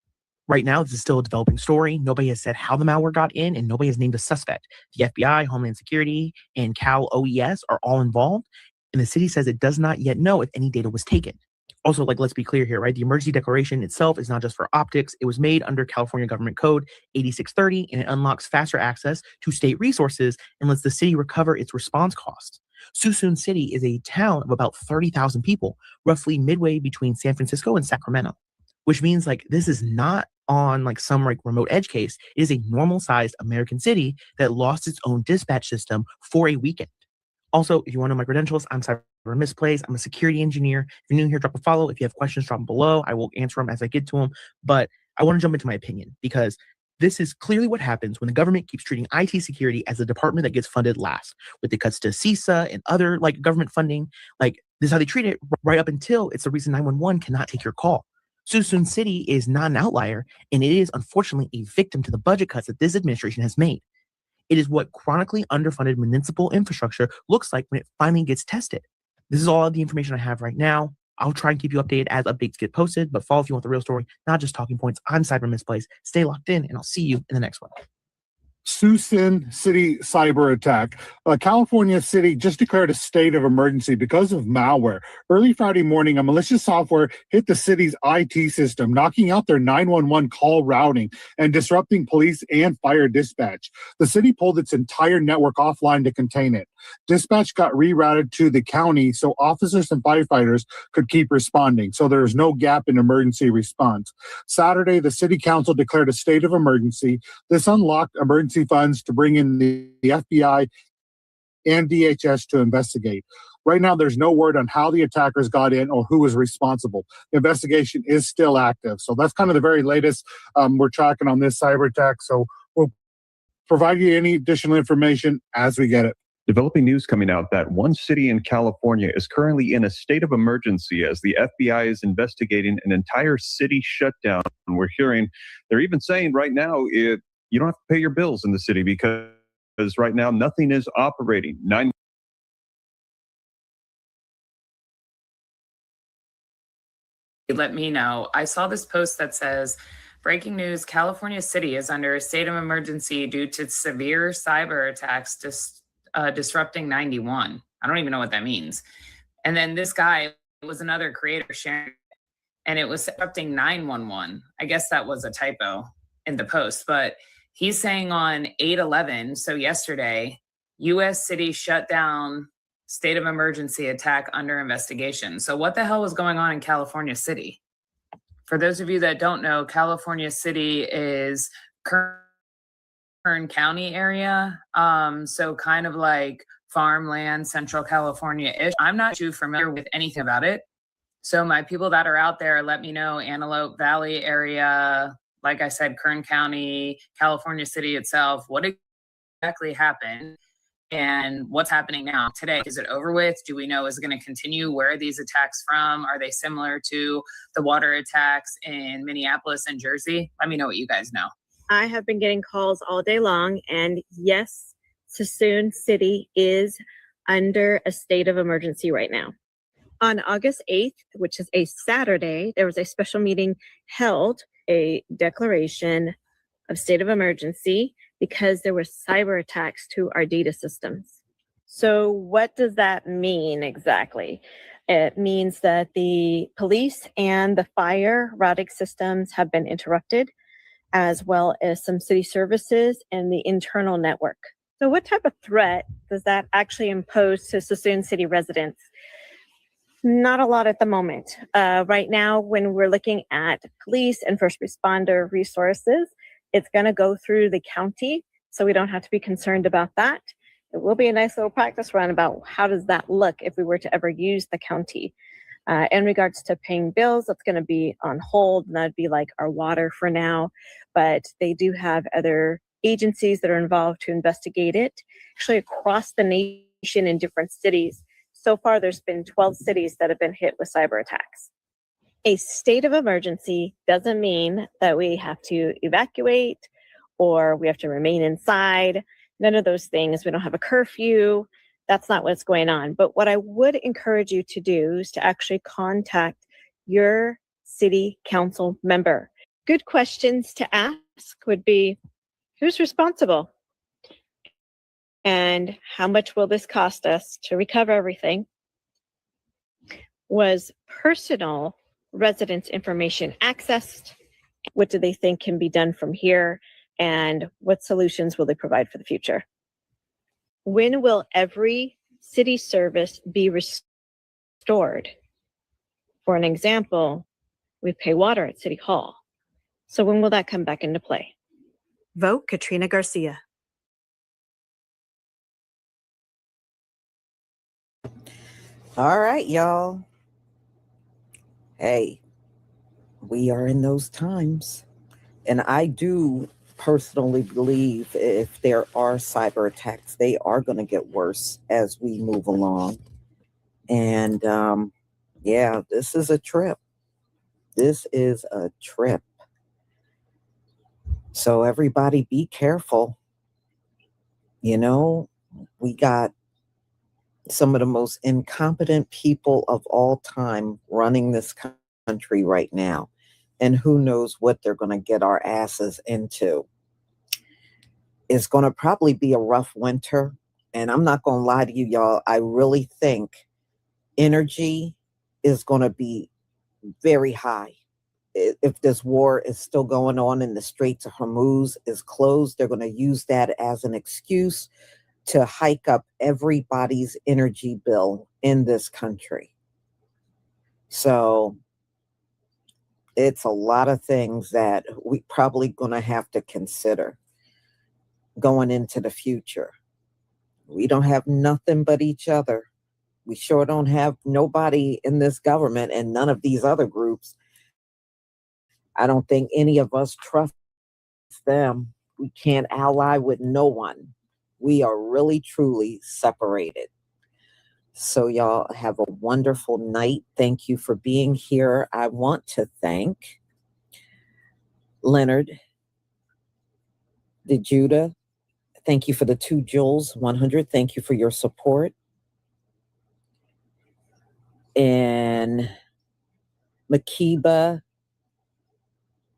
Right now, this is still a developing story. Nobody has said how the malware got in, and nobody has named a suspect. The FBI, Homeland Security, and Cal OES are all involved, and the city says it does not yet know if any data was taken. Also, like, let's be clear here, right? The emergency declaration itself is not just for optics. It was made under California Government Code 8630, and it unlocks faster access to state resources and lets the city recover its response costs. Suisun City is a town of about 30,000 people, roughly midway between San Francisco and Sacramento, which means like this is not on like some like remote edge case. It is a normal sized American city that lost its own dispatch system for a weekend. Also, if you want to know my credentials, I'm Cyber Misplays. I'm a security engineer. If you're new here, drop a follow. If you have questions, drop them below. I will answer them as I get to them. But I want to jump into my opinion because this is clearly what happens when the government keeps treating IT security as a department that gets funded last. With the cuts to CISA and other like government funding, like this is how they treat it right up until it's the reason 911 cannot take your call. Suisun City is not an outlier, and it is unfortunately a victim to the budget cuts that this administration has made. It is what chronically underfunded municipal infrastructure looks like when it finally gets tested. This is all the information I have right now. I'll try and keep you updated as updates get posted, but follow if you want the real story, not just talking points. I'm Cyber Misplays. Stay locked in, and I'll see you in the next one. Suisun City cyber attack. California City just declared a state of emergency because of malware. Early Friday morning, a malicious software hit the city's IT system, knocking out their 911 call routing and disrupting police and fire dispatch. The city pulled its entire network offline to contain it. Dispatch got rerouted to the county so officers and firefighters could keep responding, so there is no gap in emergency response. Saturday, the city council declared a state of emergency. This unlocked emergency funds to bring in the FBI and DHS to investigate. Right now, there's no word on how the attackers got in or who was responsible. The investigation is still active. So that's kind of the very latest we're tracking on this cyber attack. So we'll provide you any additional information as we get it. Developing news coming out that one city in California is currently in a state of emergency as the FBI is investigating an entire city shutdown. We're hearing, they're even saying right now, you don't have to pay your bills in the city because right now nothing is operating. let me know. I saw this post that says, breaking news, California City is under a state of emergency due to severe cyber attacks disrupting 91. I don't even know what that means. And then this guy was another creator sharing, and it was disrupting 911. I guess that was a typo in the post, but he's saying on 8/11, so yesterday, U.S. city shut down, state of emergency, attack under investigation. So what the hell was going on in California City? For those of you that don't know, California City is Kern County area. So kind of like farmland, Central California-ish. I'm not too familiar with anything about it. So my people that are out there, let me know. Antelope Valley area, like I said, Kern County, California City itself, what exactly happened and what's happening now today? Is it over with? Do we know, is it going to continue? Where are these attacks from? Are they similar to the water attacks in Minneapolis and Jersey? Let me know what you guys know. I have been getting calls all day long, and yes, Suisun City is under a state of emergency right now. On August 8th, which is a Saturday, there was a special meeting held, a declaration of state of emergency because there were cyber attacks to our data systems. So what does that mean exactly? It means that the police and the fire routing systems have been interrupted, as well as some city services and the internal network. So what type of threat does that actually impose to Suisun City residents? Not a lot at the moment. Right now, when we're looking at police and first responder resources, it's going to go through the county, so we don't have to be concerned about that. It will be a nice little practice run about how does that look if we were to ever use the county. In regards to paying bills, that's going to be on hold, and that'd be like our water for now. But they do have other agencies that are involved to investigate it, actually across the nation in different cities. So far, there's been 12 cities that have been hit with cyber attacks. A state of emergency doesn't mean that we have to evacuate or we have to remain inside. None of those things. We don't have a curfew. That's not what's going on. But what I would encourage you to do is to actually contact your city council member. Good questions to ask would be, who's responsible? And how much will this cost us to recover everything? Was personal residence information accessed? What do they think can be done from here? And what solutions will they provide for the future? When will every city service be restored? For an example, we pay water at City Hall. So when will that come back into play? Vote Katrina Garcia. All right, y'all. Hey, we are in those times. And I do personally believe if there are cyber attacks, they are going to get worse as we move along. And yeah, this is a trip. This is a trip. So everybody be careful. You know, we got some of the most incompetent people of all time running this country right now. And who knows what they're going to get our asses into. It's going to probably be a rough winter. And I'm not going to lie to you, y'all. I really think energy is going to be very high. If this war is still going on and the Straits of Hormuz is closed, they're going to use that as an excuse to hike up everybody's energy bill in this country. So it's a lot of things that we probably going to have to consider going into the future. We don't have nothing but each other. We sure don't have nobody in this government and none of these other groups. I don't think any of us trust them. We can't ally with no one. We are really, truly separated. So y'all have a wonderful night. Thank you for being here. I want to thank Leonard, DeJudah. Thank you for the 2 Jules 100. Thank you for your support. And Makiba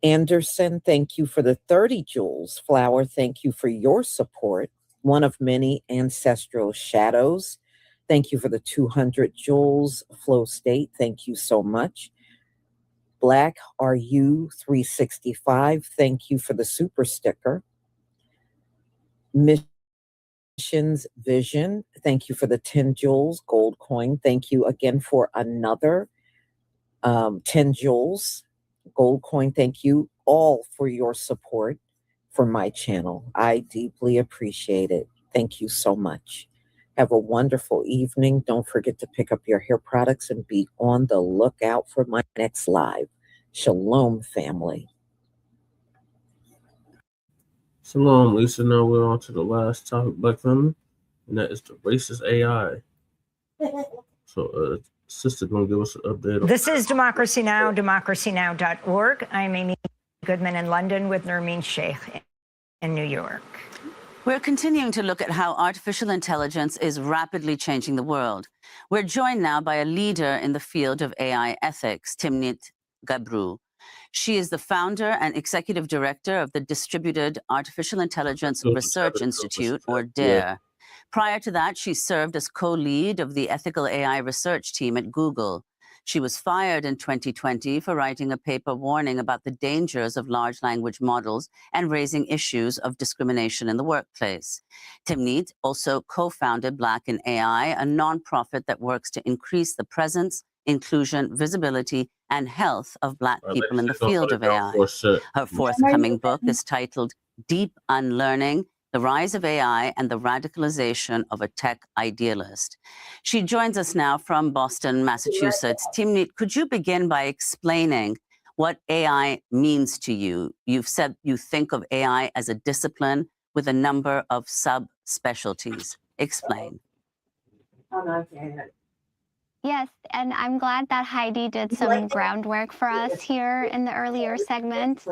Anderson, thank you for the 30 joules. Flower, thank you for your support. One of many ancestral shadows. Thank you for the 200 joules. Flow State, thank you so much. Blacc RU 365, thank you for the super sticker. Missions Vision, thank you for the 10 joules gold coin. Thank you again for another 10 joules gold coin. Thank you all for your support for my channel. I deeply appreciate it. Thank you so much. Have a wonderful evening. Don't forget to pick up your hair products and be on the lookout for my next live. Shalom, family. Shalom, Lisa. Now we're on to the last topic, Black family, and that is the racist AI. So, Sister, gonna give us an update on This is Democracy Now!, democracynow.org. I'm Amy Goodman in London with Nermeen Sheikh in New York. We're continuing to look at how artificial intelligence is rapidly changing the world. We're joined now by a leader in the field of AI ethics, Timnit Gebru. She is the founder and executive director of the Distributed Artificial Intelligence Research Institute, or DARE. Prior to that, she served as co-lead of the ethical AI research team at Google. She was fired in 2020 for writing a paper warning about the dangers of large language models and raising issues of discrimination in the workplace. Timnit also co-founded Blacc in AI, a nonprofit that works to increase the presence, inclusion, visibility, and health of Black people in the field of AI. Her forthcoming book is titled Deep Unlearning: The Rise of AI and the Radicalization of a Tech Idealist. She joins us now from Boston, Massachusetts. Timnit, could you begin by explaining what AI means to you? You've said you think of AI as a discipline with a number of subspecialties. Explain. Yes, and I'm glad that Heidi did some groundwork for us here in the earlier segment.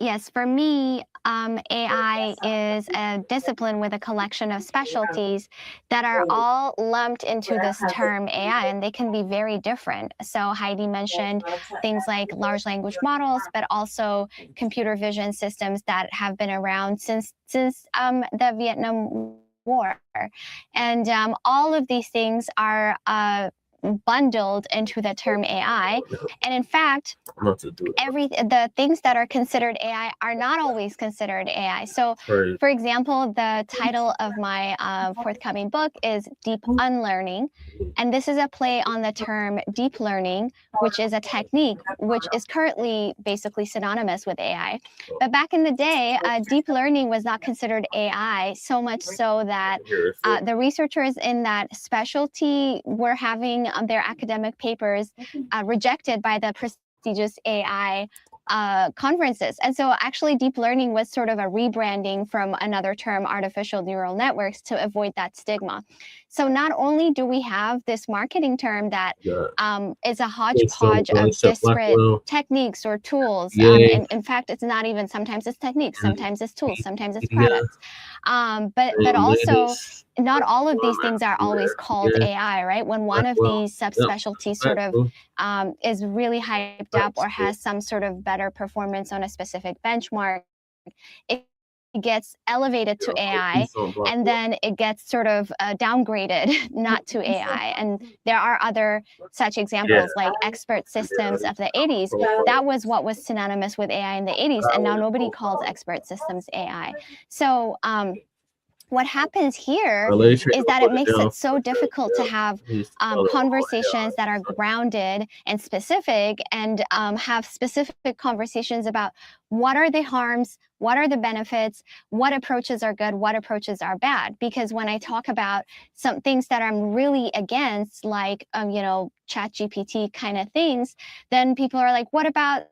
Yes, for me, AI is a discipline with a collection of specialties that are all lumped into this term AI, and they can be very different. So Heidi mentioned things like large language models, but also computer vision systems that have been around since the Vietnam War. And all of these things are bundled into the term AI. And in fact, the things that are considered AI are not always considered AI. So, for example, the title of my forthcoming book is Deep Unlearning. And this is a play on the term deep learning, which is a technique which is currently basically synonymous with AI. But back in the day, deep learning was not considered AI, so much so that the researchers in that specialty were having their academic papers rejected by the prestigious AI conferences. And so actually deep learning was sort of a rebranding from another term, artificial neural networks, to avoid that stigma. So not only do we have this marketing term that is a hodgepodge of disparate techniques or tools. And in fact, it's not even, sometimes it's techniques, sometimes it's tools, sometimes it's products. But also, not all of these things are always called AI, right? When one of these subspecialties sort of is really hyped up or has some sort of better performance on a specific benchmark, it gets elevated to AI, and then it gets sort of downgraded not to AI. And there are other such examples like expert systems of the 80s. That was what was synonymous with AI in the 80s, and now nobody calls expert systems AI. So what happens here is that it makes it so difficult to have conversations that are grounded and specific, and have specific conversations about what are the harms, what are the benefits, what approaches are good, what approaches are bad. Because when I talk about some things that I'm really against, like, ChatGPT kind of things, then people are like, what about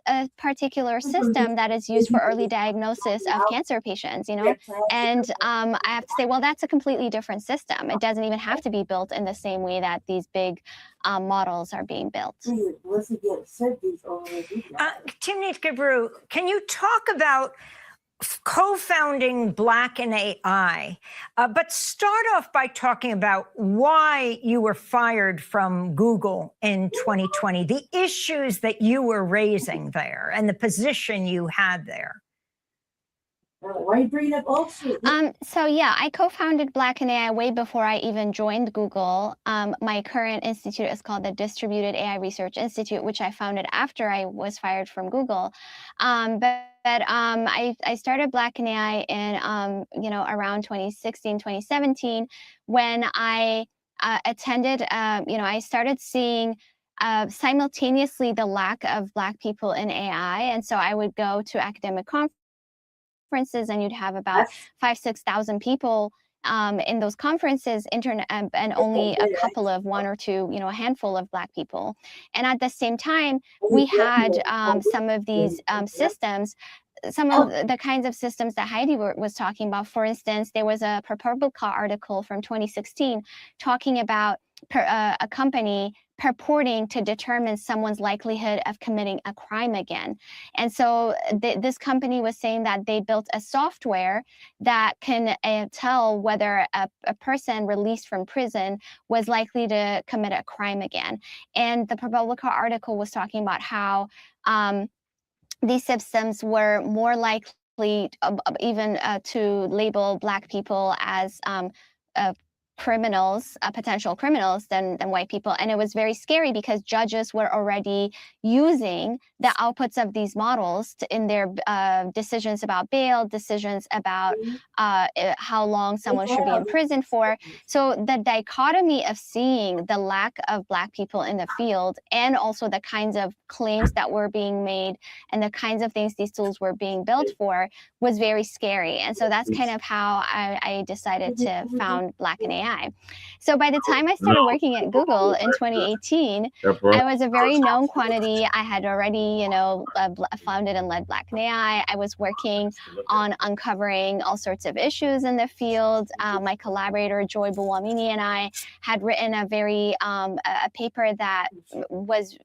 a particular system that is used for early diagnosis of cancer patients, And I have to say, well, that's a completely different system. It doesn't even have to be built in the same way that these big models are being built. Timnit Gebru, can you talk about co-founding Blacc and AI, but start off by talking about why you were fired from Google in 2020, the issues that you were raising there and the position you had there. Why are you bringing up old shit? So yeah, I co-founded Blacc and AI way before I even joined Google. My current institute is called the Distributed AI Research Institute, which I founded after I was fired from Google. I started Blacc and AI in around 2016, 2017, when I attended. I started seeing simultaneously the lack of Black people in AI, and so I would go to academic conferences, and you'd have about 5,000-6,000 people in those conferences, and only a couple of one or two, a handful of Black people. And at the same time, we had some of these systems, some of the kinds of systems that Heidi was talking about. For instance, there was a ProPublica article from 2016 talking about a company purporting to determine someone's likelihood of committing a crime again. And so this company was saying that they built a software that can tell whether a person released from prison was likely to commit a crime again. And the ProPublica article was talking about how these systems were more likely even to label Black people as criminals, potential criminals, than white people. And it was very scary because judges were already using the outputs of these models in their decisions about bail, decisions about how long someone should be in prison for. So the dichotomy of seeing the lack of Black people in the field, and also the kinds of claims that were being made and the kinds of things these tools were being built for, was very scary. And so that's kind of how I decided to found Blacc and AI. So by the time I started working at Google in 2018, I was a very known quantity. I had already, founded and led Blacc and AI. I was working on uncovering all sorts of issues in the field. My collaborator, Joy Buwamini, and I had written a very a paper that was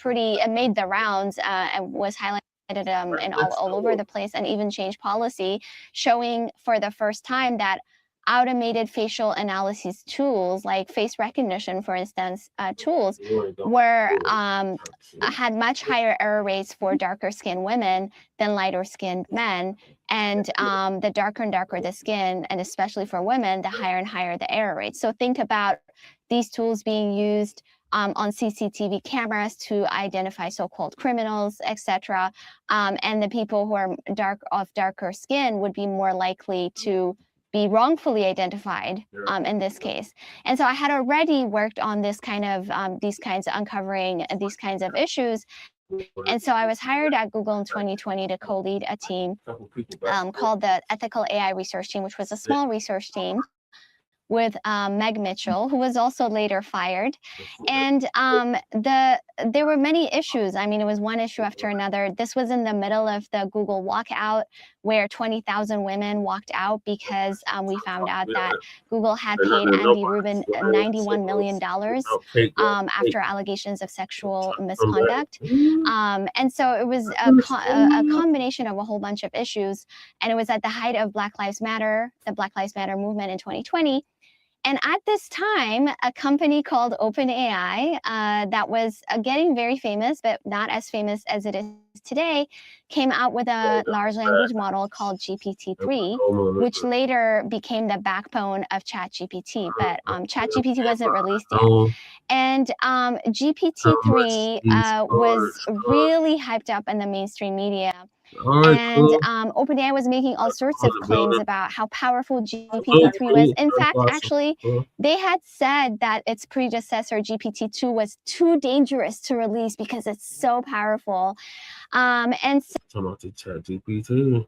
it made the rounds and was highlighted and all over the place, and even changed policy, showing for the first time that automated facial analysis tools, like face recognition, for instance, tools, had much higher error rates for darker skinned women than lighter skinned men. And the darker and darker the skin, and especially for women, the higher and higher the error rates. So think about these tools being used on CCTV cameras to identify so-called criminals, etc. And the people who are darker skin would be more likely to be wrongfully identified in this case. And so I had already worked on this kind of uncovering these kinds of issues. And so I was hired at Google in 2020 to co-lead a team called the Ethical AI Research Team, which was a small research team with Meg Mitchell, who was also later fired. And there were many issues. I mean, it was one issue after another. This was in the middle of the Google walkout, where 20,000 women walked out because we found out that Google had paid Andy Rubin $91 million after allegations of sexual misconduct. And so it was a combination of a whole bunch of issues. And it was at the height of Black Lives Matter, the Black Lives Matter movement in 2020. And at this time, a company called OpenAI, that was getting very famous, but not as famous as it is today, came out with a large language model called GPT-3, which later became the backbone of ChatGPT. But ChatGPT wasn't released yet. And GPT-3 was really hyped up in the mainstream media. And OpenAI was making all sorts of claims about how powerful GPT-3 was. In fact, actually, they had said that its predecessor, GPT-2, was too dangerous to release because it's so powerful. And so talking about the ChatGPT.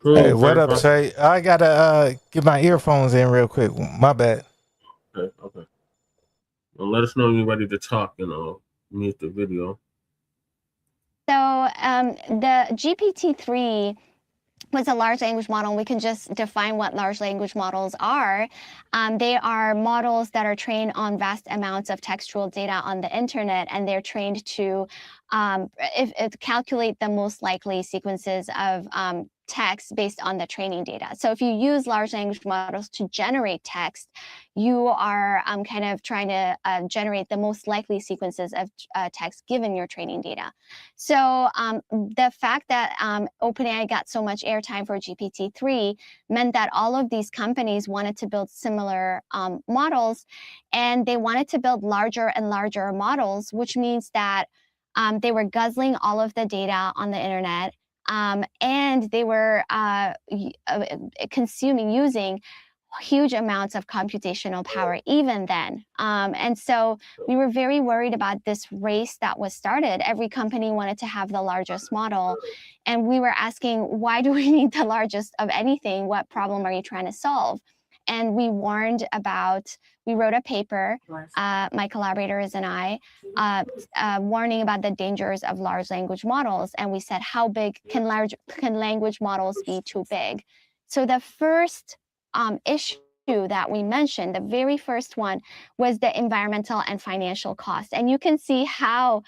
Hey, what up, Shay? I gotta get my earphones in real quick. My bad. Okay. Well, let us know when you're ready to talk, and I'll mute the video. So the GPT-3 was a large language model. We can just define what large language models are. They are models that are trained on vast amounts of textual data on the internet, and they're trained to calculate the most likely sequences of text based on the training data. So if you use large language models to generate text, you are kind of trying to generate the most likely sequences of text given your training data. So the fact that OpenAI got so much airtime for GPT-3 meant that all of these companies wanted to build similar models, and they wanted to build larger and larger models, which means that they were guzzling all of the data on the internet, and they were using huge amounts of computational power even then. And so we were very worried about this race that was started. Every company wanted to have the largest model. And we were asking, why do we need the largest of anything? What problem are you trying to solve? And we wrote a paper, my collaborators and I, warning about the dangers of large language models. And we said, how big can language models be too big? So the first issue that we mentioned, the very first one, was the environmental and financial cost. And you can see how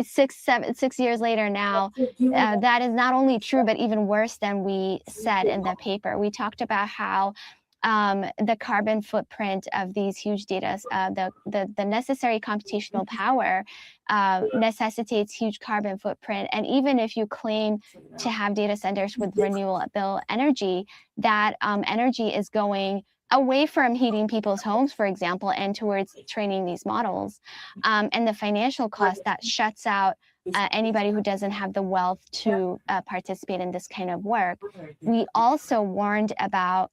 6 years later now, that is not only true, but even worse than we said in the paper. We talked about how the carbon footprint of these huge data, the necessary computational power necessitates huge carbon footprint. And even if you claim to have data centers with renewable energy, that energy is going away from heating people's homes, for example, and towards training these models. And the financial cost that shuts out anybody who doesn't have the wealth to participate in this kind of work. We also warned about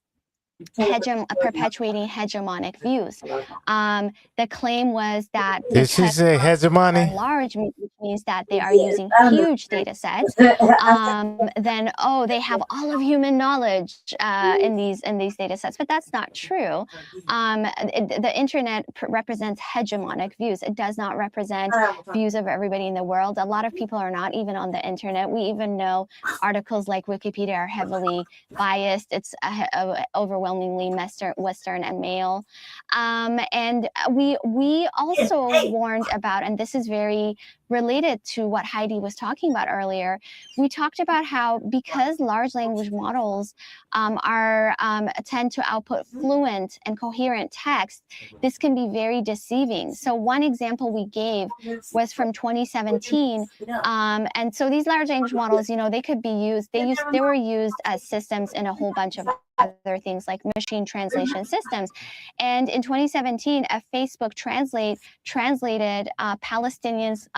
perpetuating hegemonic views. The claim was that Did she say hegemony? Large, which means that they are using huge data sets. Then they have all of human knowledge in these data sets, but that's not true. The internet represents hegemonic views. It does not represent views of everybody in the world. A lot of people are not even on the internet. We even know articles like Wikipedia are heavily biased. It's overwhelmingly Western and male. And we also warned about, and this is very related to what Heidi was talking about earlier, we talked about how because large language models tend to output fluent and coherent text, this can be very deceiving. So one example we gave was from 2017. And so these large language models, they could be used, they were used as systems in a whole bunch of other things like machine translation systems. And in 2017, a Facebook translated Palestinians'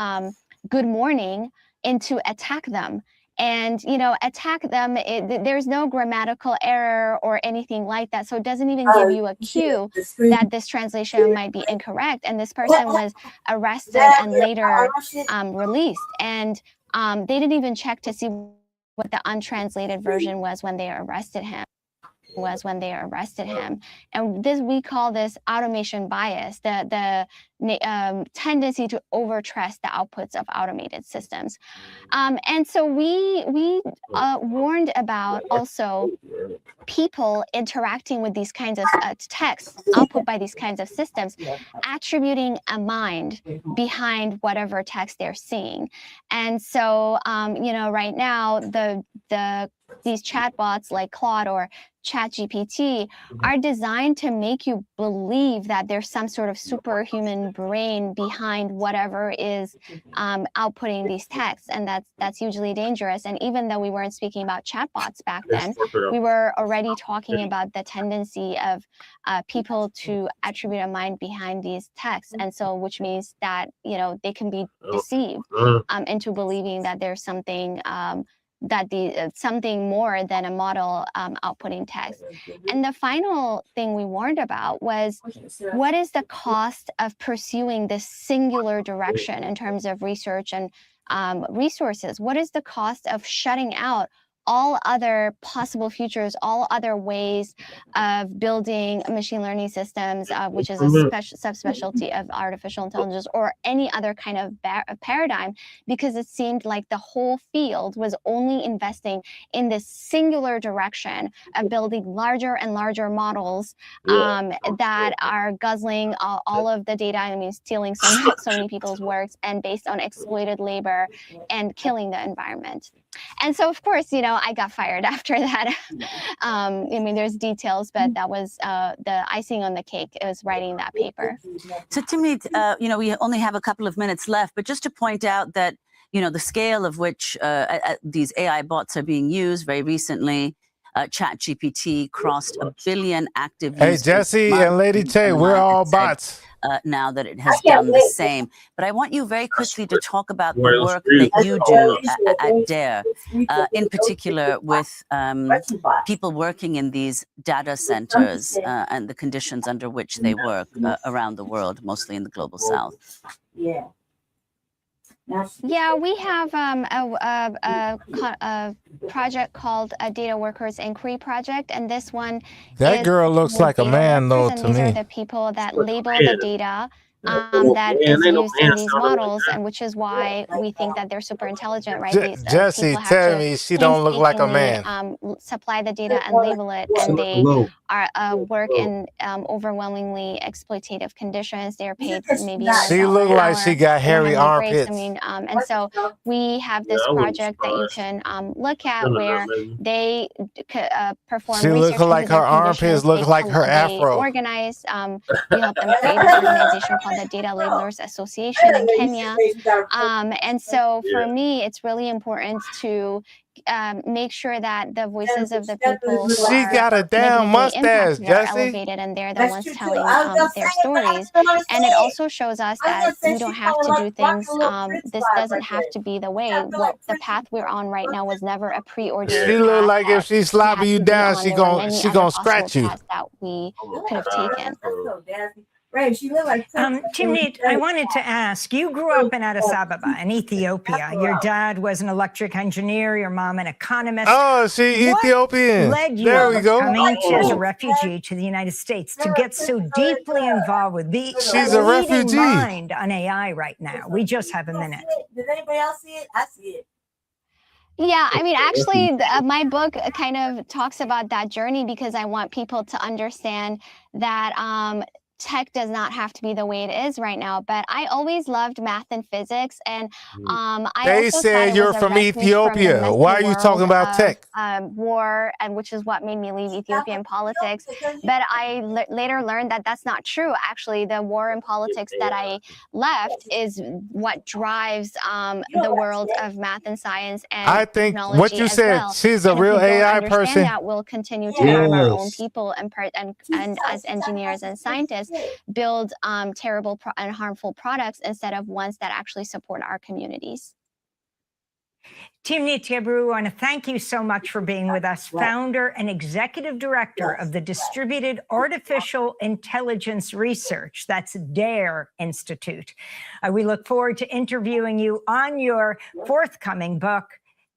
good morning into attack them. And, attack them, there's no grammatical error or anything like that. So it doesn't even give you a cue that this translation might be incorrect. And this person was arrested and later released. And they didn't even check to see what the untranslated version was when they arrested him. And we call this automation bias, the tendency to overtrust the outputs of automated systems. And so we warned about also people interacting with these kinds of text output by these kinds of systems, attributing a mind behind whatever text they're seeing. And so, right now, these chatbots like Claude or ChatGPT are designed to make you believe that there's some sort of superhuman brain behind whatever is outputting these texts, and that's hugely dangerous. And even though we weren't speaking about chatbots back then, we were already talking about the tendency of people to attribute a mind behind these texts, and so which means that they can be deceived into believing that there's something something more than a model outputting text. And the final thing we warned about was, what is the cost of pursuing this singular direction in terms of research and resources? What is the cost of shutting out all other possible futures, all other ways of building machine learning systems, which is a subspecialty of artificial intelligence, or any other kind of paradigm, because it seemed like the whole field was only investing in this singular direction of building larger and larger models that are guzzling all of the data. I mean, stealing so many people's works, and based on exploited labor and killing the environment. And so, of course, you know, I got fired after that. I mean, there's details, but that was the icing on the cake. It was writing that paper. So, Timnit, you know, we only have a couple of minutes left, but just to point out that, you know, the scale of which these AI bots are being used very recently, ChatGPT crossed 1 billion active users. Hey, Jesse and Lady Tay, we're all bots. Now that it has done the same. But I want you very quickly to talk about the work that you do at DARE, in particular with people working in these data centers and the conditions under which they work around the world, mostly in the global south. Yeah. Yeah, we have a project called a Data Workers Inquiry Project, and this one That girl looks like a man, though, to these me. are the people that label the data that is used in these models, and which is why we think that they're super intelligent, right? These Jesse, people have tell to me she don't look like a man. supply the data and label it, and they are work in overwhelmingly exploitative conditions. They're paid maybe She look like she got hairy armpits. I mean, and so we have this project that you can look at where they perform She research look like into her their armpits conditions. look like her They afro. organize. We help them create an organization called the Data Labelers Association in Kenya. And so for me, it's really important to make sure that the voices of the people who She are got a damn negatively mustache, impacted are Jesse. elevated, and they're the ones telling their stories. And it also shows us that we don't have to do things. This doesn't have to be the way. Well, the path we're on right now was never a preordained She look path like if she slopping you down, she There were gon' many she other gon' possible scratch you. paths that we could have taken. Right, she looked like Timnit, I wanted to ask, you grew up in Addis Ababa in Ethiopia. Your dad was an electric engineer, your mom an economist. Oh, she Ethiopian. What led you There we go. coming as a refugee to the United States to get so deeply involved with the She's a leading refugee. mind on AI right now? We just have a minute. Did anybody else see it? I see it. Yeah, I mean, actually, my book kind of talks about that journey because I want people to understand that tech does not have to be the way it is right now. But I always loved math and physics, and I They also said thought it you're was a from refuge Ethiopia. from the Why messy are you talking world about of, tech? war, and which is what made me leave Ethiopian politics. But I later learned that that's not true. Actually, the war and politics that I left is what drives the world of math and science and I think technology what you as said, well. she's a And if real we don't AI understand person. that, we'll continue to harm our own Yes. people and as engineers and scientists build terrible and harmful products instead of ones that actually support our communities. Timnit Gebru, I want to thank you so much for being with us, founder and executive director of the Distributed Artificial Intelligence Research, that's DARE Institute. We look forward to interviewing you on your forthcoming book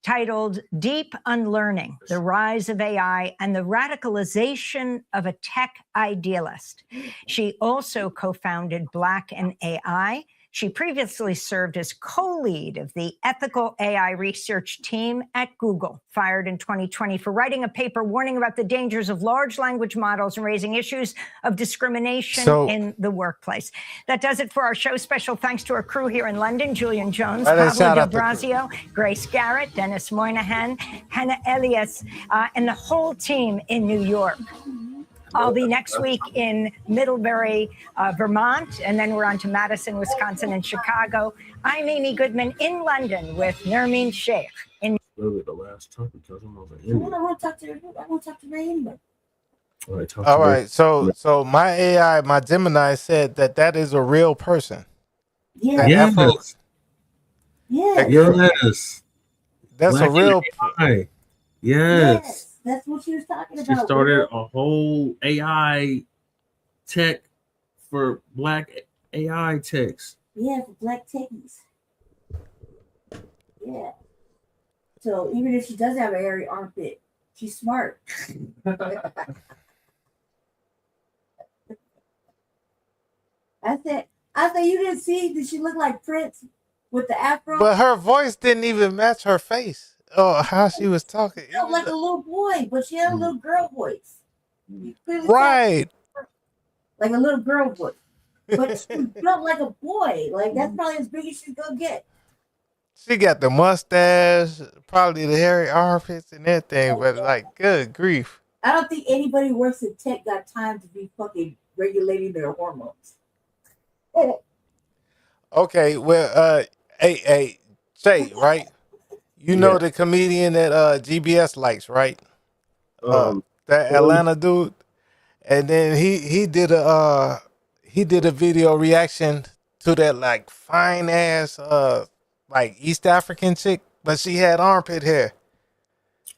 titled Deep Unlearning, The Rise of AI and the Radicalization of a Tech Idealist. She also co-founded Blacc and AI. She previously served as co-lead of the ethical AI research team at Google, fired in 2020 for writing a paper warning about the dangers of large language models and raising issues of discrimination in the workplace. That does it for our show. Special thanks to our crew here in London, Julian Jones, Pablo Del Brazio, Grace Garrett, Dennis Moynihan, Hannah Elias, and the whole team in New York. I'll be next week in Middlebury, Vermont, and then we're on to Madison, Wisconsin, and Chicago. I'm Amy Goodman in London with Nermeen Sheikh. Literally the last topic, because I'm over I want to talk to Ray anyway. All right, so my AI, my Gemini said that is a real person. Yeah. Yes. Yeah. Yes. That's a real AI. Yes. That's what she was talking about. She started a whole AI tech for Black AI techs. Yeah, for Black techies. Yeah. So even if she does have a hairy armpit, she's smart. I said you didn't see, did she look like Prince with the afro? But her voice didn't even match her face. Oh, how she was talking. She felt like a little boy, but she had a little girl voice. You clearly Right. saw like a little girl voice. But she felt like a boy. Like that's probably as big as she's gonna get. She got the mustache, probably the hairy armpits and everything, but like, good grief. I don't think anybody who works in tech got time to be fucking regulating their hormones. Okay, well, hey, Shay, right? You know the comedian that GBS likes, right? That Atlanta dude. And then he did a video reaction to that like fine ass like East African chick, but she had armpit hair.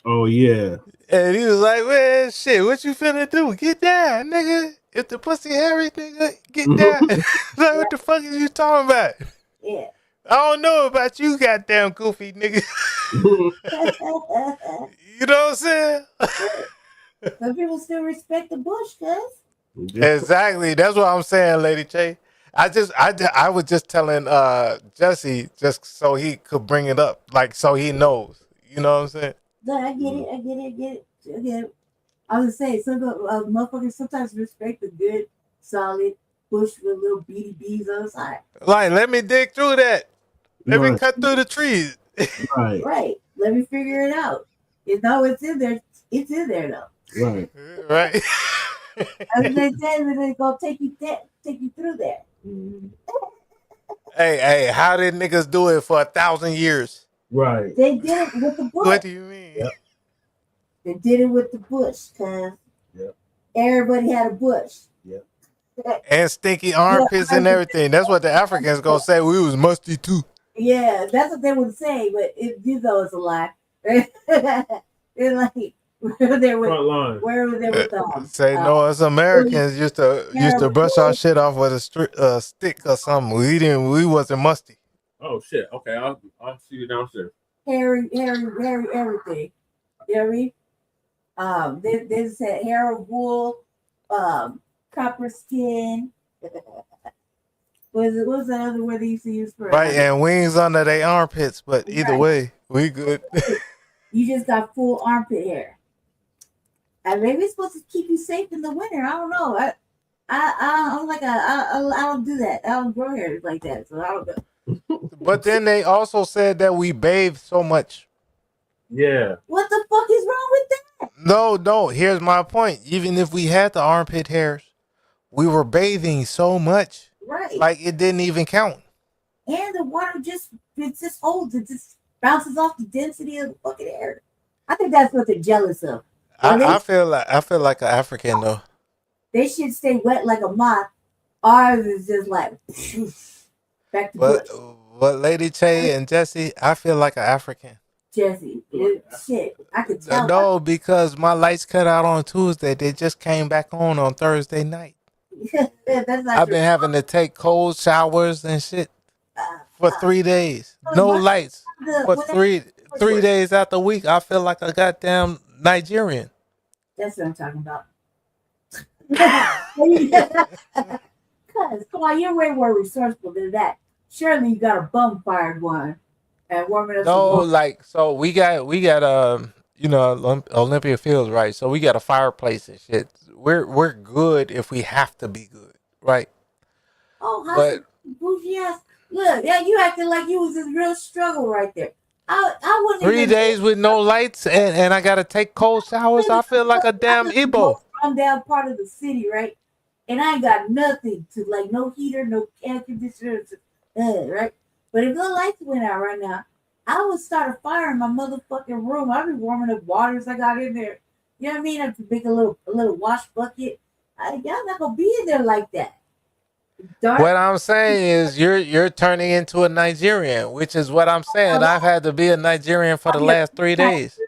Oh yeah. And he was like, "Man, shit, what you finna do? Get down, nigga. If the pussy hairy, nigga, get down." Like, what the fuck is you talking about? Yeah. I don't know about you, goddamn goofy nigga. You know what I'm saying? Some people still respect the bush, cuz. Exactly. That's what I'm saying, Lady Che. I was just telling Jesse just so he could bring it up, like so he knows. You know what I'm saying? No, I get it. I was saying some motherfuckers sometimes respect the good, solid bush with little beady bees on the side. Like, let me dig through that. Let me cut through the trees. Right. Let me figure it out. You know it's in there. It's in there though. Right. Right. As they said, they're gonna take you through there. Hey, how did niggas do it for 1,000 years? Right. They did it with the bush. What do you mean? Yep. They did it with the bush, cuz. Yep. Everybody had a bush. Yep. And stinky armpits and everything. That's what the Africans gonna say. We was musty too. Yeah, that's what they would say, but you know it's a lie. They're like where they were with Say no, us Americans used to brush our shit off with a stick or something. We wasn't musty. Oh shit. Okay, I'll see you downstairs. hairy, everything. You know what I mean? They said hair of wool, copper skin. What was that other word they used to use for? Right, and wings under their armpits, but either way, we good. You just got full armpit hair. And maybe it's supposed to keep you safe in the winter. I don't know. I'm like I don't do that. I don't grow hair like that, so I don't know. But then they also said that we bathe so much. Yeah. What the fuck is wrong with that? No. Here's my point. Even if we had the armpit hairs, we were bathing so much. Right. Like it didn't even count. And the water just holds. It just bounces off the density of the fucking air. I think that's what they're jealous of. I feel like an African though. They should stay wet like a moth. Ours is just like back to bush. But Lady Che and Jesse, I feel like an African. Jesse, shit, I could tell. No, because my lights cut out on Tuesday. They just came back on Thursday night. I've been having to take cold showers and shit for 3 days. No lights for three days out the week. I feel like a goddamn Nigerian. That's what I'm talking about. Cause come on, you're way more resourceful than that. Surely you got a bum fired one and warming up. No, like so we got Olympia Fields, right? So we got a fireplace and shit. We're good if we have to be good, right? Oh, how's bougie ass? Look, yeah, you acting like you was in real struggle right there. I wouldn't 3 days with no lights and I gotta take cold showers. I feel like a damn Igbo. I'm down part of the city, right? And I ain't got nothing to like, no heater, no air conditioner, right? But if the lights went out right now, I would start a fire in my motherfucking room. I'd be warming up waters I got in there. You know what I mean? I have to make a little wash bucket. Y'all not gonna be in there like that. What I'm saying is you're turning into a Nigerian, which is what I'm saying. I've had to be a Nigerian for the last 3 days.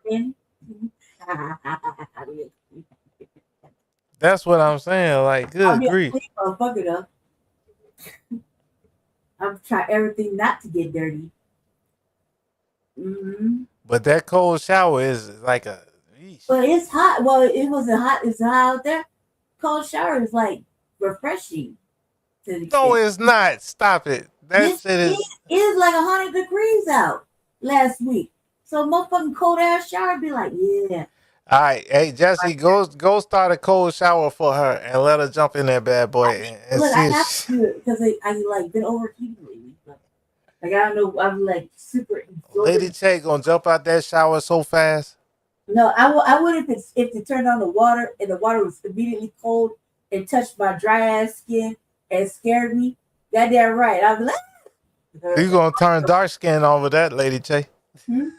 That's what I'm saying. Like, good grief. I'm trying everything not to get dirty. Mm-hmm. But that cold shower is like a. But it's hot. Well, it wasn't hot. It's hot out there. Cold shower is like refreshing. No, it's not. Stop it. That shit is. It is like 100 degrees out last week. So motherfucking cold ass shower be like, yeah. All right, hey Jesse, go start a cold shower for her and let her jump in that bad boy and Look, see. I have to do it because I like been overheated lately. Like I don't know, I'm like super. Lady Che gonna jump out that shower so fast. No, I would if it turned on the water and the water was immediately cold and touched my dry ass skin and scared me. Goddamn right, I'm like. You gonna turn dark skin over that, Lady Che? Hmm?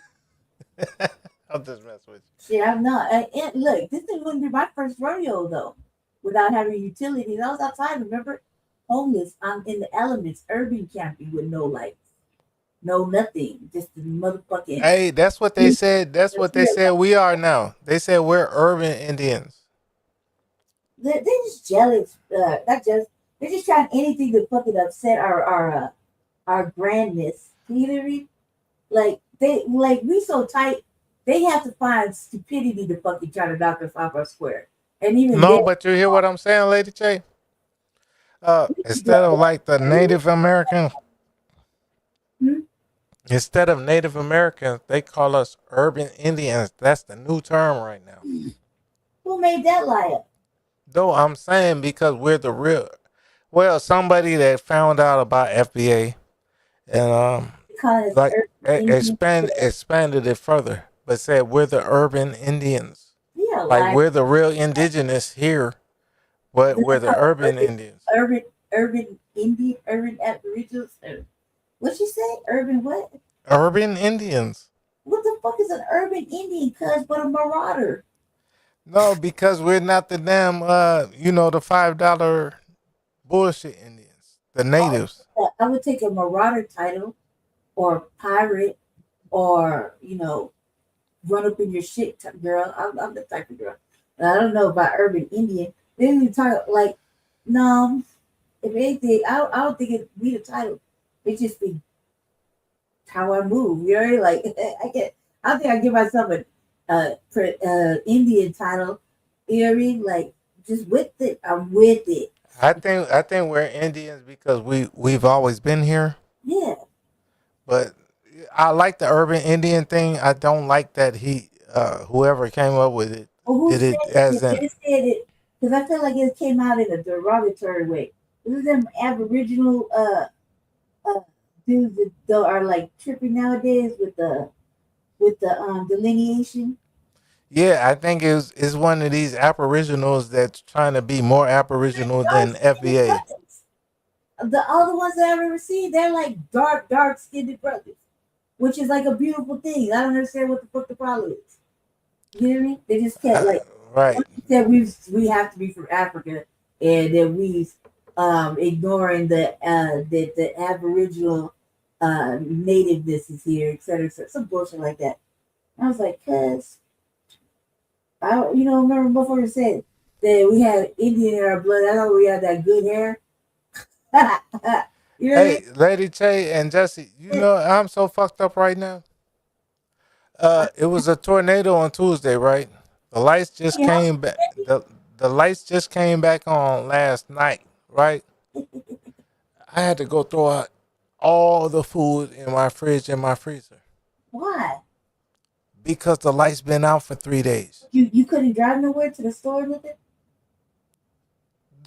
I'll just mess with Shit, I'm not. And look, this wouldn't be my first rodeo though, without having utilities. I was outside, remember, homeless. I'm in the elements, urban camping with no lights, no nothing, just the motherfucking. you. Hey, that's what they said. That's what they said we are now. They said we're urban Indians. They're just jealous. Not just. They're just trying anything to fucking upset our grandness. You know what I mean? Like we so tight. They have to find stupidity to fucking try to knock us off our square. And even No, but you hear what I'm saying, Lady Che? Instead of like the Native American, instead of Native Americans, they call us urban Indians. That's the new term right now. Who made that lie up? Though I'm saying because we're the real. Well, somebody that found out about FBA and like expanded it further, but said we're the urban Indians. Yeah, like we're the real indigenous here, but we're the urban Indians. Urban Indian, urban Aboriginals. What you say? Urban what? Urban Indians. What the fuck is an urban Indian? Cuz but a marauder. No, because we're not the damn the $5 bullshit Indians, the natives. I would take a marauder title or pirate or run up in your shit girl. I'm the type of girl. I don't know about urban Indian. They didn't talk like no. If anything, I don't think it'd be the title. It just be how I move. You know, like I don't think I give myself a Indian title. You know what I mean? Like just with it. I'm with it. I think we're Indians because we've always been here. Yeah. But I like the urban Indian thing. I don't like that whoever came up with it did it as an. They said it because I feel like it came out in a derogatory way. This is them Aboriginal dudes that are like tripping nowadays with the delineation. Yeah, I think it's one of these aboriginals that's trying to be more aboriginal than FBA. The other ones that I've ever seen, they're like dark skinned brothers, which is like a beautiful thing. I don't understand what the fuck the problem is. You know what I mean? They just can't like right. That we have to be from Africa, and that we ignoring the Aboriginal nativeness is here, et cetera, some bullshit like that. And I was like, cuz remember before you said that we had Indian in our blood. I know we had that good hair. Hey, Lady Che and Jesse, I'm so fucked up right now. It was a tornado on Tuesday, right? The lights just came back. The lights just came back on last night, right? I had to go throw out all the food in my fridge and my freezer. Why? Because the lights been out for 3 days. You couldn't drive nowhere to the store with it?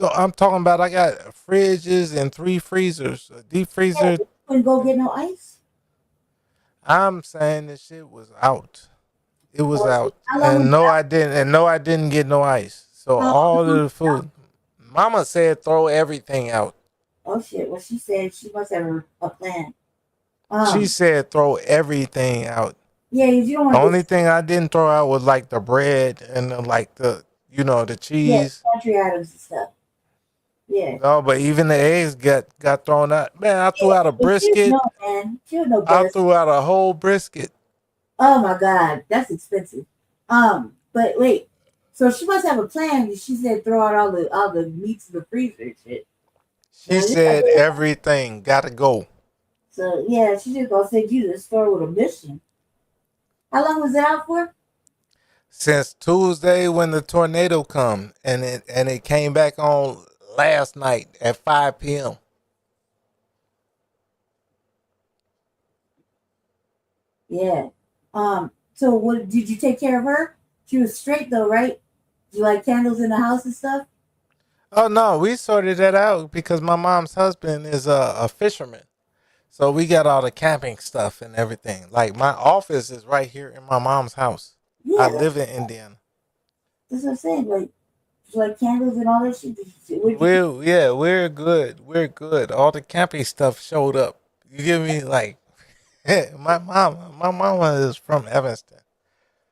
I'm talking about I got fridges and 3 freezers, a deep freezer. You couldn't go get no ice? I'm saying this shit was out. It was out. And no, I didn't. And no, I didn't get no ice. So all of the food. Mama said throw everything out. Oh shit. Well, she said she must have a plan. She said throw everything out. Yeah, you don't want the only thing I didn't throw out was like the bread and the cheese. Yeah, country items and stuff. Yeah. No, but even the eggs got thrown out. Man, I threw out a brisket. No, man. She know I threw out a whole brisket. Oh my God, that's expensive. But wait, so she must have a plan. She said throw out all the meats in the freezer and shit. She said everything gotta go. So yeah, she just gonna send you to the store with a mission. How long was it out for? Since Tuesday when the tornado come, and it came back on last night at 5 p.m. Yeah. So what did you take care of her? She was straight though, right? Did you like candles in the house and stuff? Oh no, we sorted that out because my mom's husband is a fisherman. So we got all the camping stuff and everything. Like my office is right here in my mom's house. Yeah. I live in Indiana. That's what I'm saying. Like candles and all that shit. We're good. We're good. All the camping stuff showed up. You give me like my mama is from Evanston.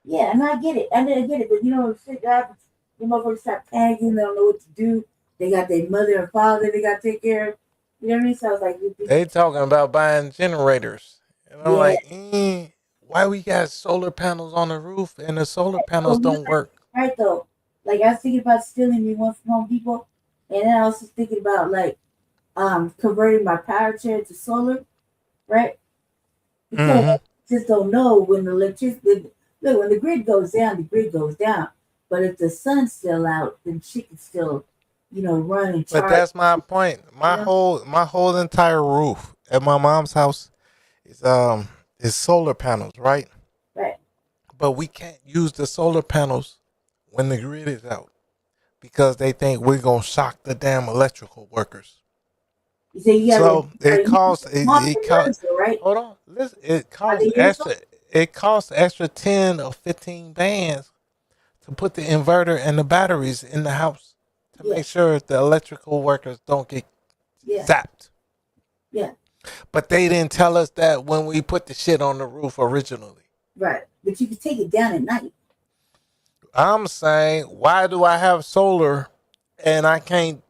Yeah, and I get it. I get it. But you know, shit happens. The motherfuckers start panicking. They don't know what to do. They got their mother and father they got to take care of. You know what I mean? So I was like, They talking about buying generators. And I'm like, why we got solar panels on the roof and the solar panels don't work? Right though. Like I was thinking about stealing me one from Home Depot. And then I was just thinking about like converting my power chair to solar, right? Because I just don't know when the electricity look, when the grid goes down, the grid goes down. But if the sun's still out, then she can still, run and charge. But that's my point. My whole entire roof at my mom's house is solar panels, right? Right. But we can't use the solar panels when the grid is out because they think we're gonna shock the damn electrical workers. So it costs. Right? Hold on. Listen, it costs extra. It costs extra 10 or 15 bands to put the inverter and the batteries in the house to make sure the electrical workers don't get zapped. Yeah. But they didn't tell us that when we put the shit on the roof originally. Right. But you can take it down at night. I'm saying, why do I have solar and I can't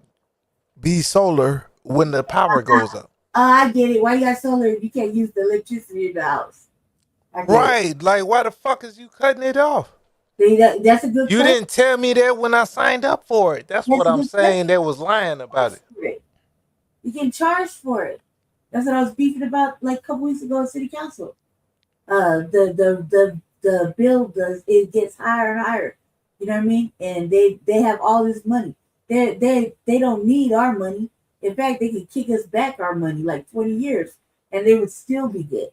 be solar when the power goes up? I get it. Why you got solar if you can't use the electricity in the house? Right. Like, why the fuck is you cutting it off? That's a good You question. didn't tell me that when I signed up for it. That's what I'm saying. They was lying about it. You can charge for it. That's what I was beefing about like a couple weeks ago at City Council. The bill it gets higher and higher. You know what I mean? And they have all this money. They don't need our money. In fact, they could kick us back our money like 20 years and they would still be good.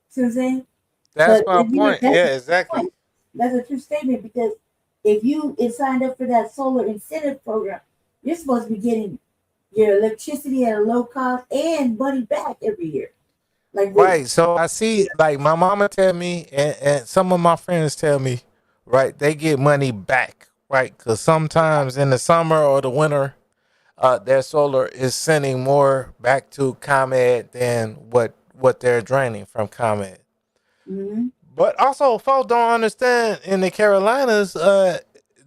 See what I'm saying? That's my point. Yeah, exactly. That's a true statement because if you signed up for that solar incentive program, you're supposed to be getting your electricity at a low cost and money back every year. Right. So I see, like my mama tell me, and some of my friends tell me, right, they get money back, right? Because sometimes in the summer or the winter, their solar is sending more back to ComEd than what they're draining from ComEd. Mm-hmm. But also, folks don't understand in the Carolinas,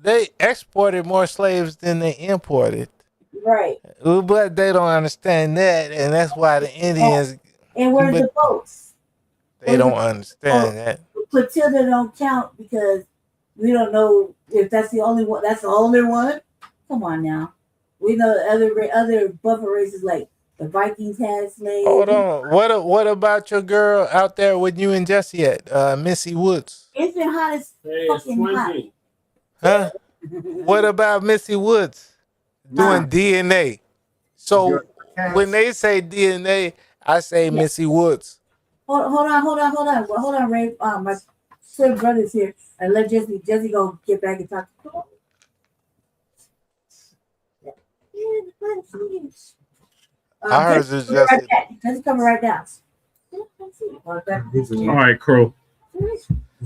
they exported more slaves than they imported. Right. But they don't understand that, and that's why the Indians. And where's the boats? They don't understand that. Clotilda don't count because we don't know if that's the only one. That's the only one. Come on now. We know other buffer races like the Vikings had slaves. Hold on. What about your girl out there with you and Jesse at Missy Woods? It's been hot as fucking hot. Huh? What about Missy Woods doing DNA? So when they say DNA, I say Missy Woods. Hold on, Ray. My twin brother's here, and let Jesse go get back and talk. I heard you, Jesse. Jesse coming right down. All right, Crow.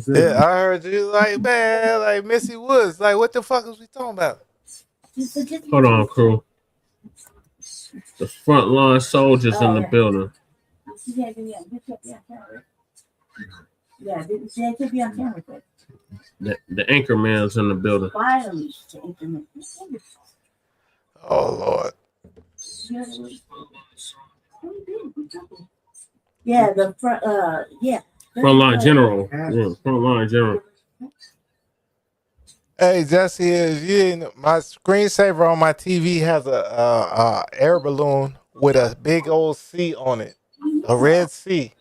Yeah, I heard you like, man, like Missy Woods. Like, what the fuck is we talking about? Hold on, Crow. The frontline soldiers in the building. Yeah, they could be on camera. The anchor man's in the building. Finally, Oh Lord. Yeah, the front. Frontline general. Yeah, frontline general. Hey Jesse, my screensaver on my TV has a air balloon with a big old C on it, a red C.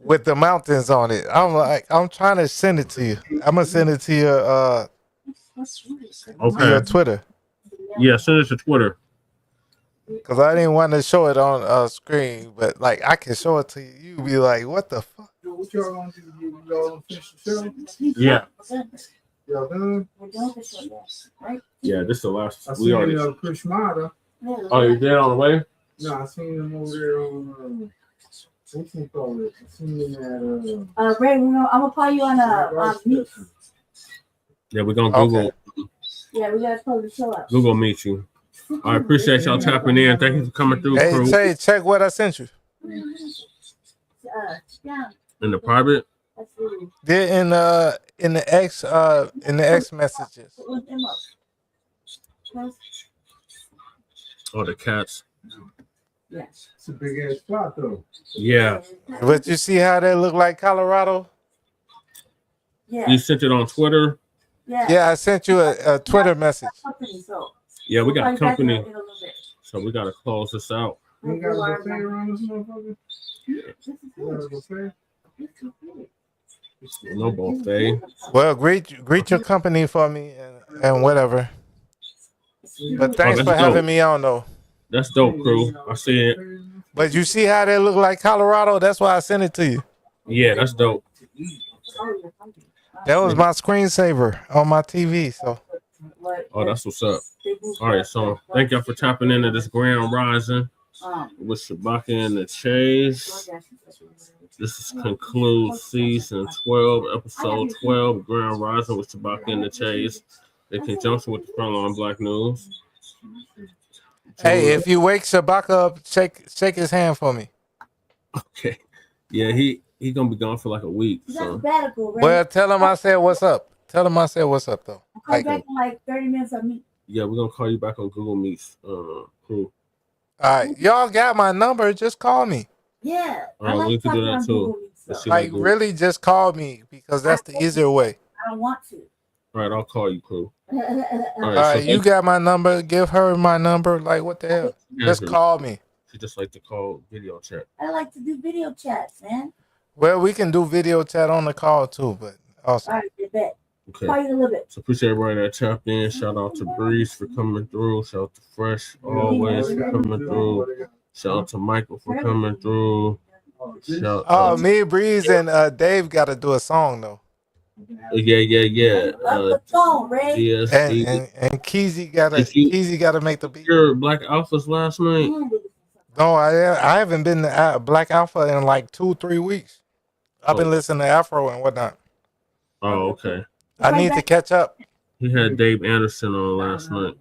with the mountains on it. I'm like, I'm trying to send it to you. I'm gonna send it to your to your Twitter. Yeah, send it to Twitter. Cause I didn't want to show it on screen, but like I can show it to you. You be like, what the fuck? Yeah. Yeah, this is the last. We already. Chris Mata. Oh, you're there on the way? No, I seen him over there on. What's he called it? I seen him at. Ray, I'm gonna call you on Meet. Yeah, we're gonna Google. Yeah, we gotta close the show up. Google Meet you. I appreciate y'all tapping in. Thank you for coming through. Hey, crew. check what I sent you. In the private. They're in the X messages. Oh, the cats. Yes, it's a big ass spot though. Yeah. But you see how they look like Colorado? Yeah. You sent it on Twitter. Yeah, I sent you a Twitter message. Yeah, we got company. So we gotta close this out. We got a buffet around this motherfucker. No buffet. Well, greet your company for me and whatever. But thanks for having me on though. That's dope, crew. I see it. But you see how they look like Colorado? That's why I sent it to you. Yeah, that's dope. That was my screensaver on my TV. So. Oh, that's what's up. All right, so thank y'all for tapping into this Grand Rising with Shabaka and the Chase. This concludes season 12, episode 12, Grand Rising with Shabaka and the Chase, in conjunction with the Frontline Black News. Hey, if you wake Shabaka up, shake his hand for me. Okay. Yeah, he gonna be gone for like a week. So. Well, tell him I said what's up. Tell him I said what's up though. I'll call back in like 30 minutes of Meet. Yeah, we're gonna call you back on Google Meets, crew. All right, y'all got my number. Just call me. Yeah. All right, we can do that too. Like really, just call me because that's the easier way. I don't want to. All right, I'll call you, crew. All right, you got my number. Give her my number. Like what the hell? Just call me. She just like to call video chat. I like to do video chats, man. Well, we can do video chat on the call too, but also. All right, I bet. Okay. Call you a little bit. So appreciate everybody that tapped in. Shout out to Breeze for coming through. Shout out to Fresh always for coming through. Shout out to Michael for coming through. Me, Breeze, and Dave got to do a song though. Yeah. DSD. And Keezy got to make the beat. Your Black Alphas last night? No, I haven't been to Black Alpha in like 2-3 weeks. I've been listening to Afro and whatnot. Oh, okay. I need to catch up. He had Dave Anderson on last night.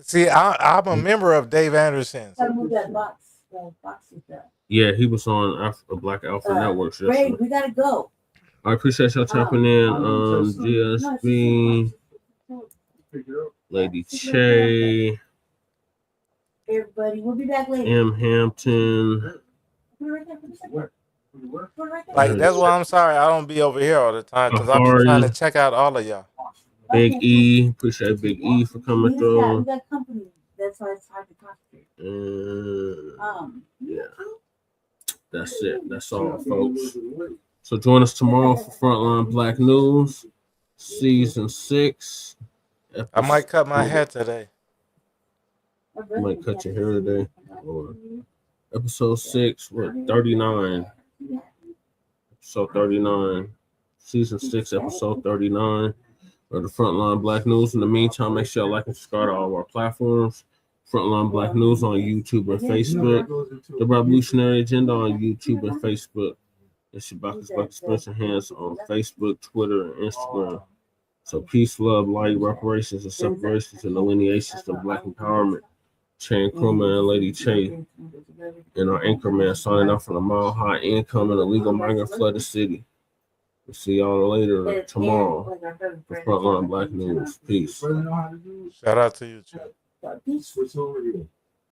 See, I'm a member of Dave Anderson. Yeah, he was on Black Alpha Networks yesterday. Ray, we gotta go. I appreciate y'all tapping in. GSB, Lady Che, everybody, we'll be back later. M. Hampton. Like that's why I'm sorry I don't be over here all the time because I'm trying to check out all of y'all. Big E, appreciate Big E for coming through. We got company. That's why it's hard to concentrate. Yeah, that's it. That's all, folks. So join us tomorrow for Frontline Black News, season 6. I might cut my hair today. You might cut your hair today. Or episode 6, 39. Episode 39. Season 6, episode 39. Or the Frontline Black News. In the meantime, make sure you like and subscribe to all of our platforms. Frontline Black News on YouTube and Facebook. The Revolutionary Agenda on YouTube and Facebook. And Shabaka's Black Expression Hands on Facebook, Twitter, and Instagram. So peace, love, light, reparations, and separations, and delineations of Black empowerment. Chan Krumah and Lady Che. And our anchor man signing off from the Mile High Income and illegal migrant flooded city. We'll see y'all later tomorrow for Frontline Black News. Peace. Shout out to you, Chad. Switch over here.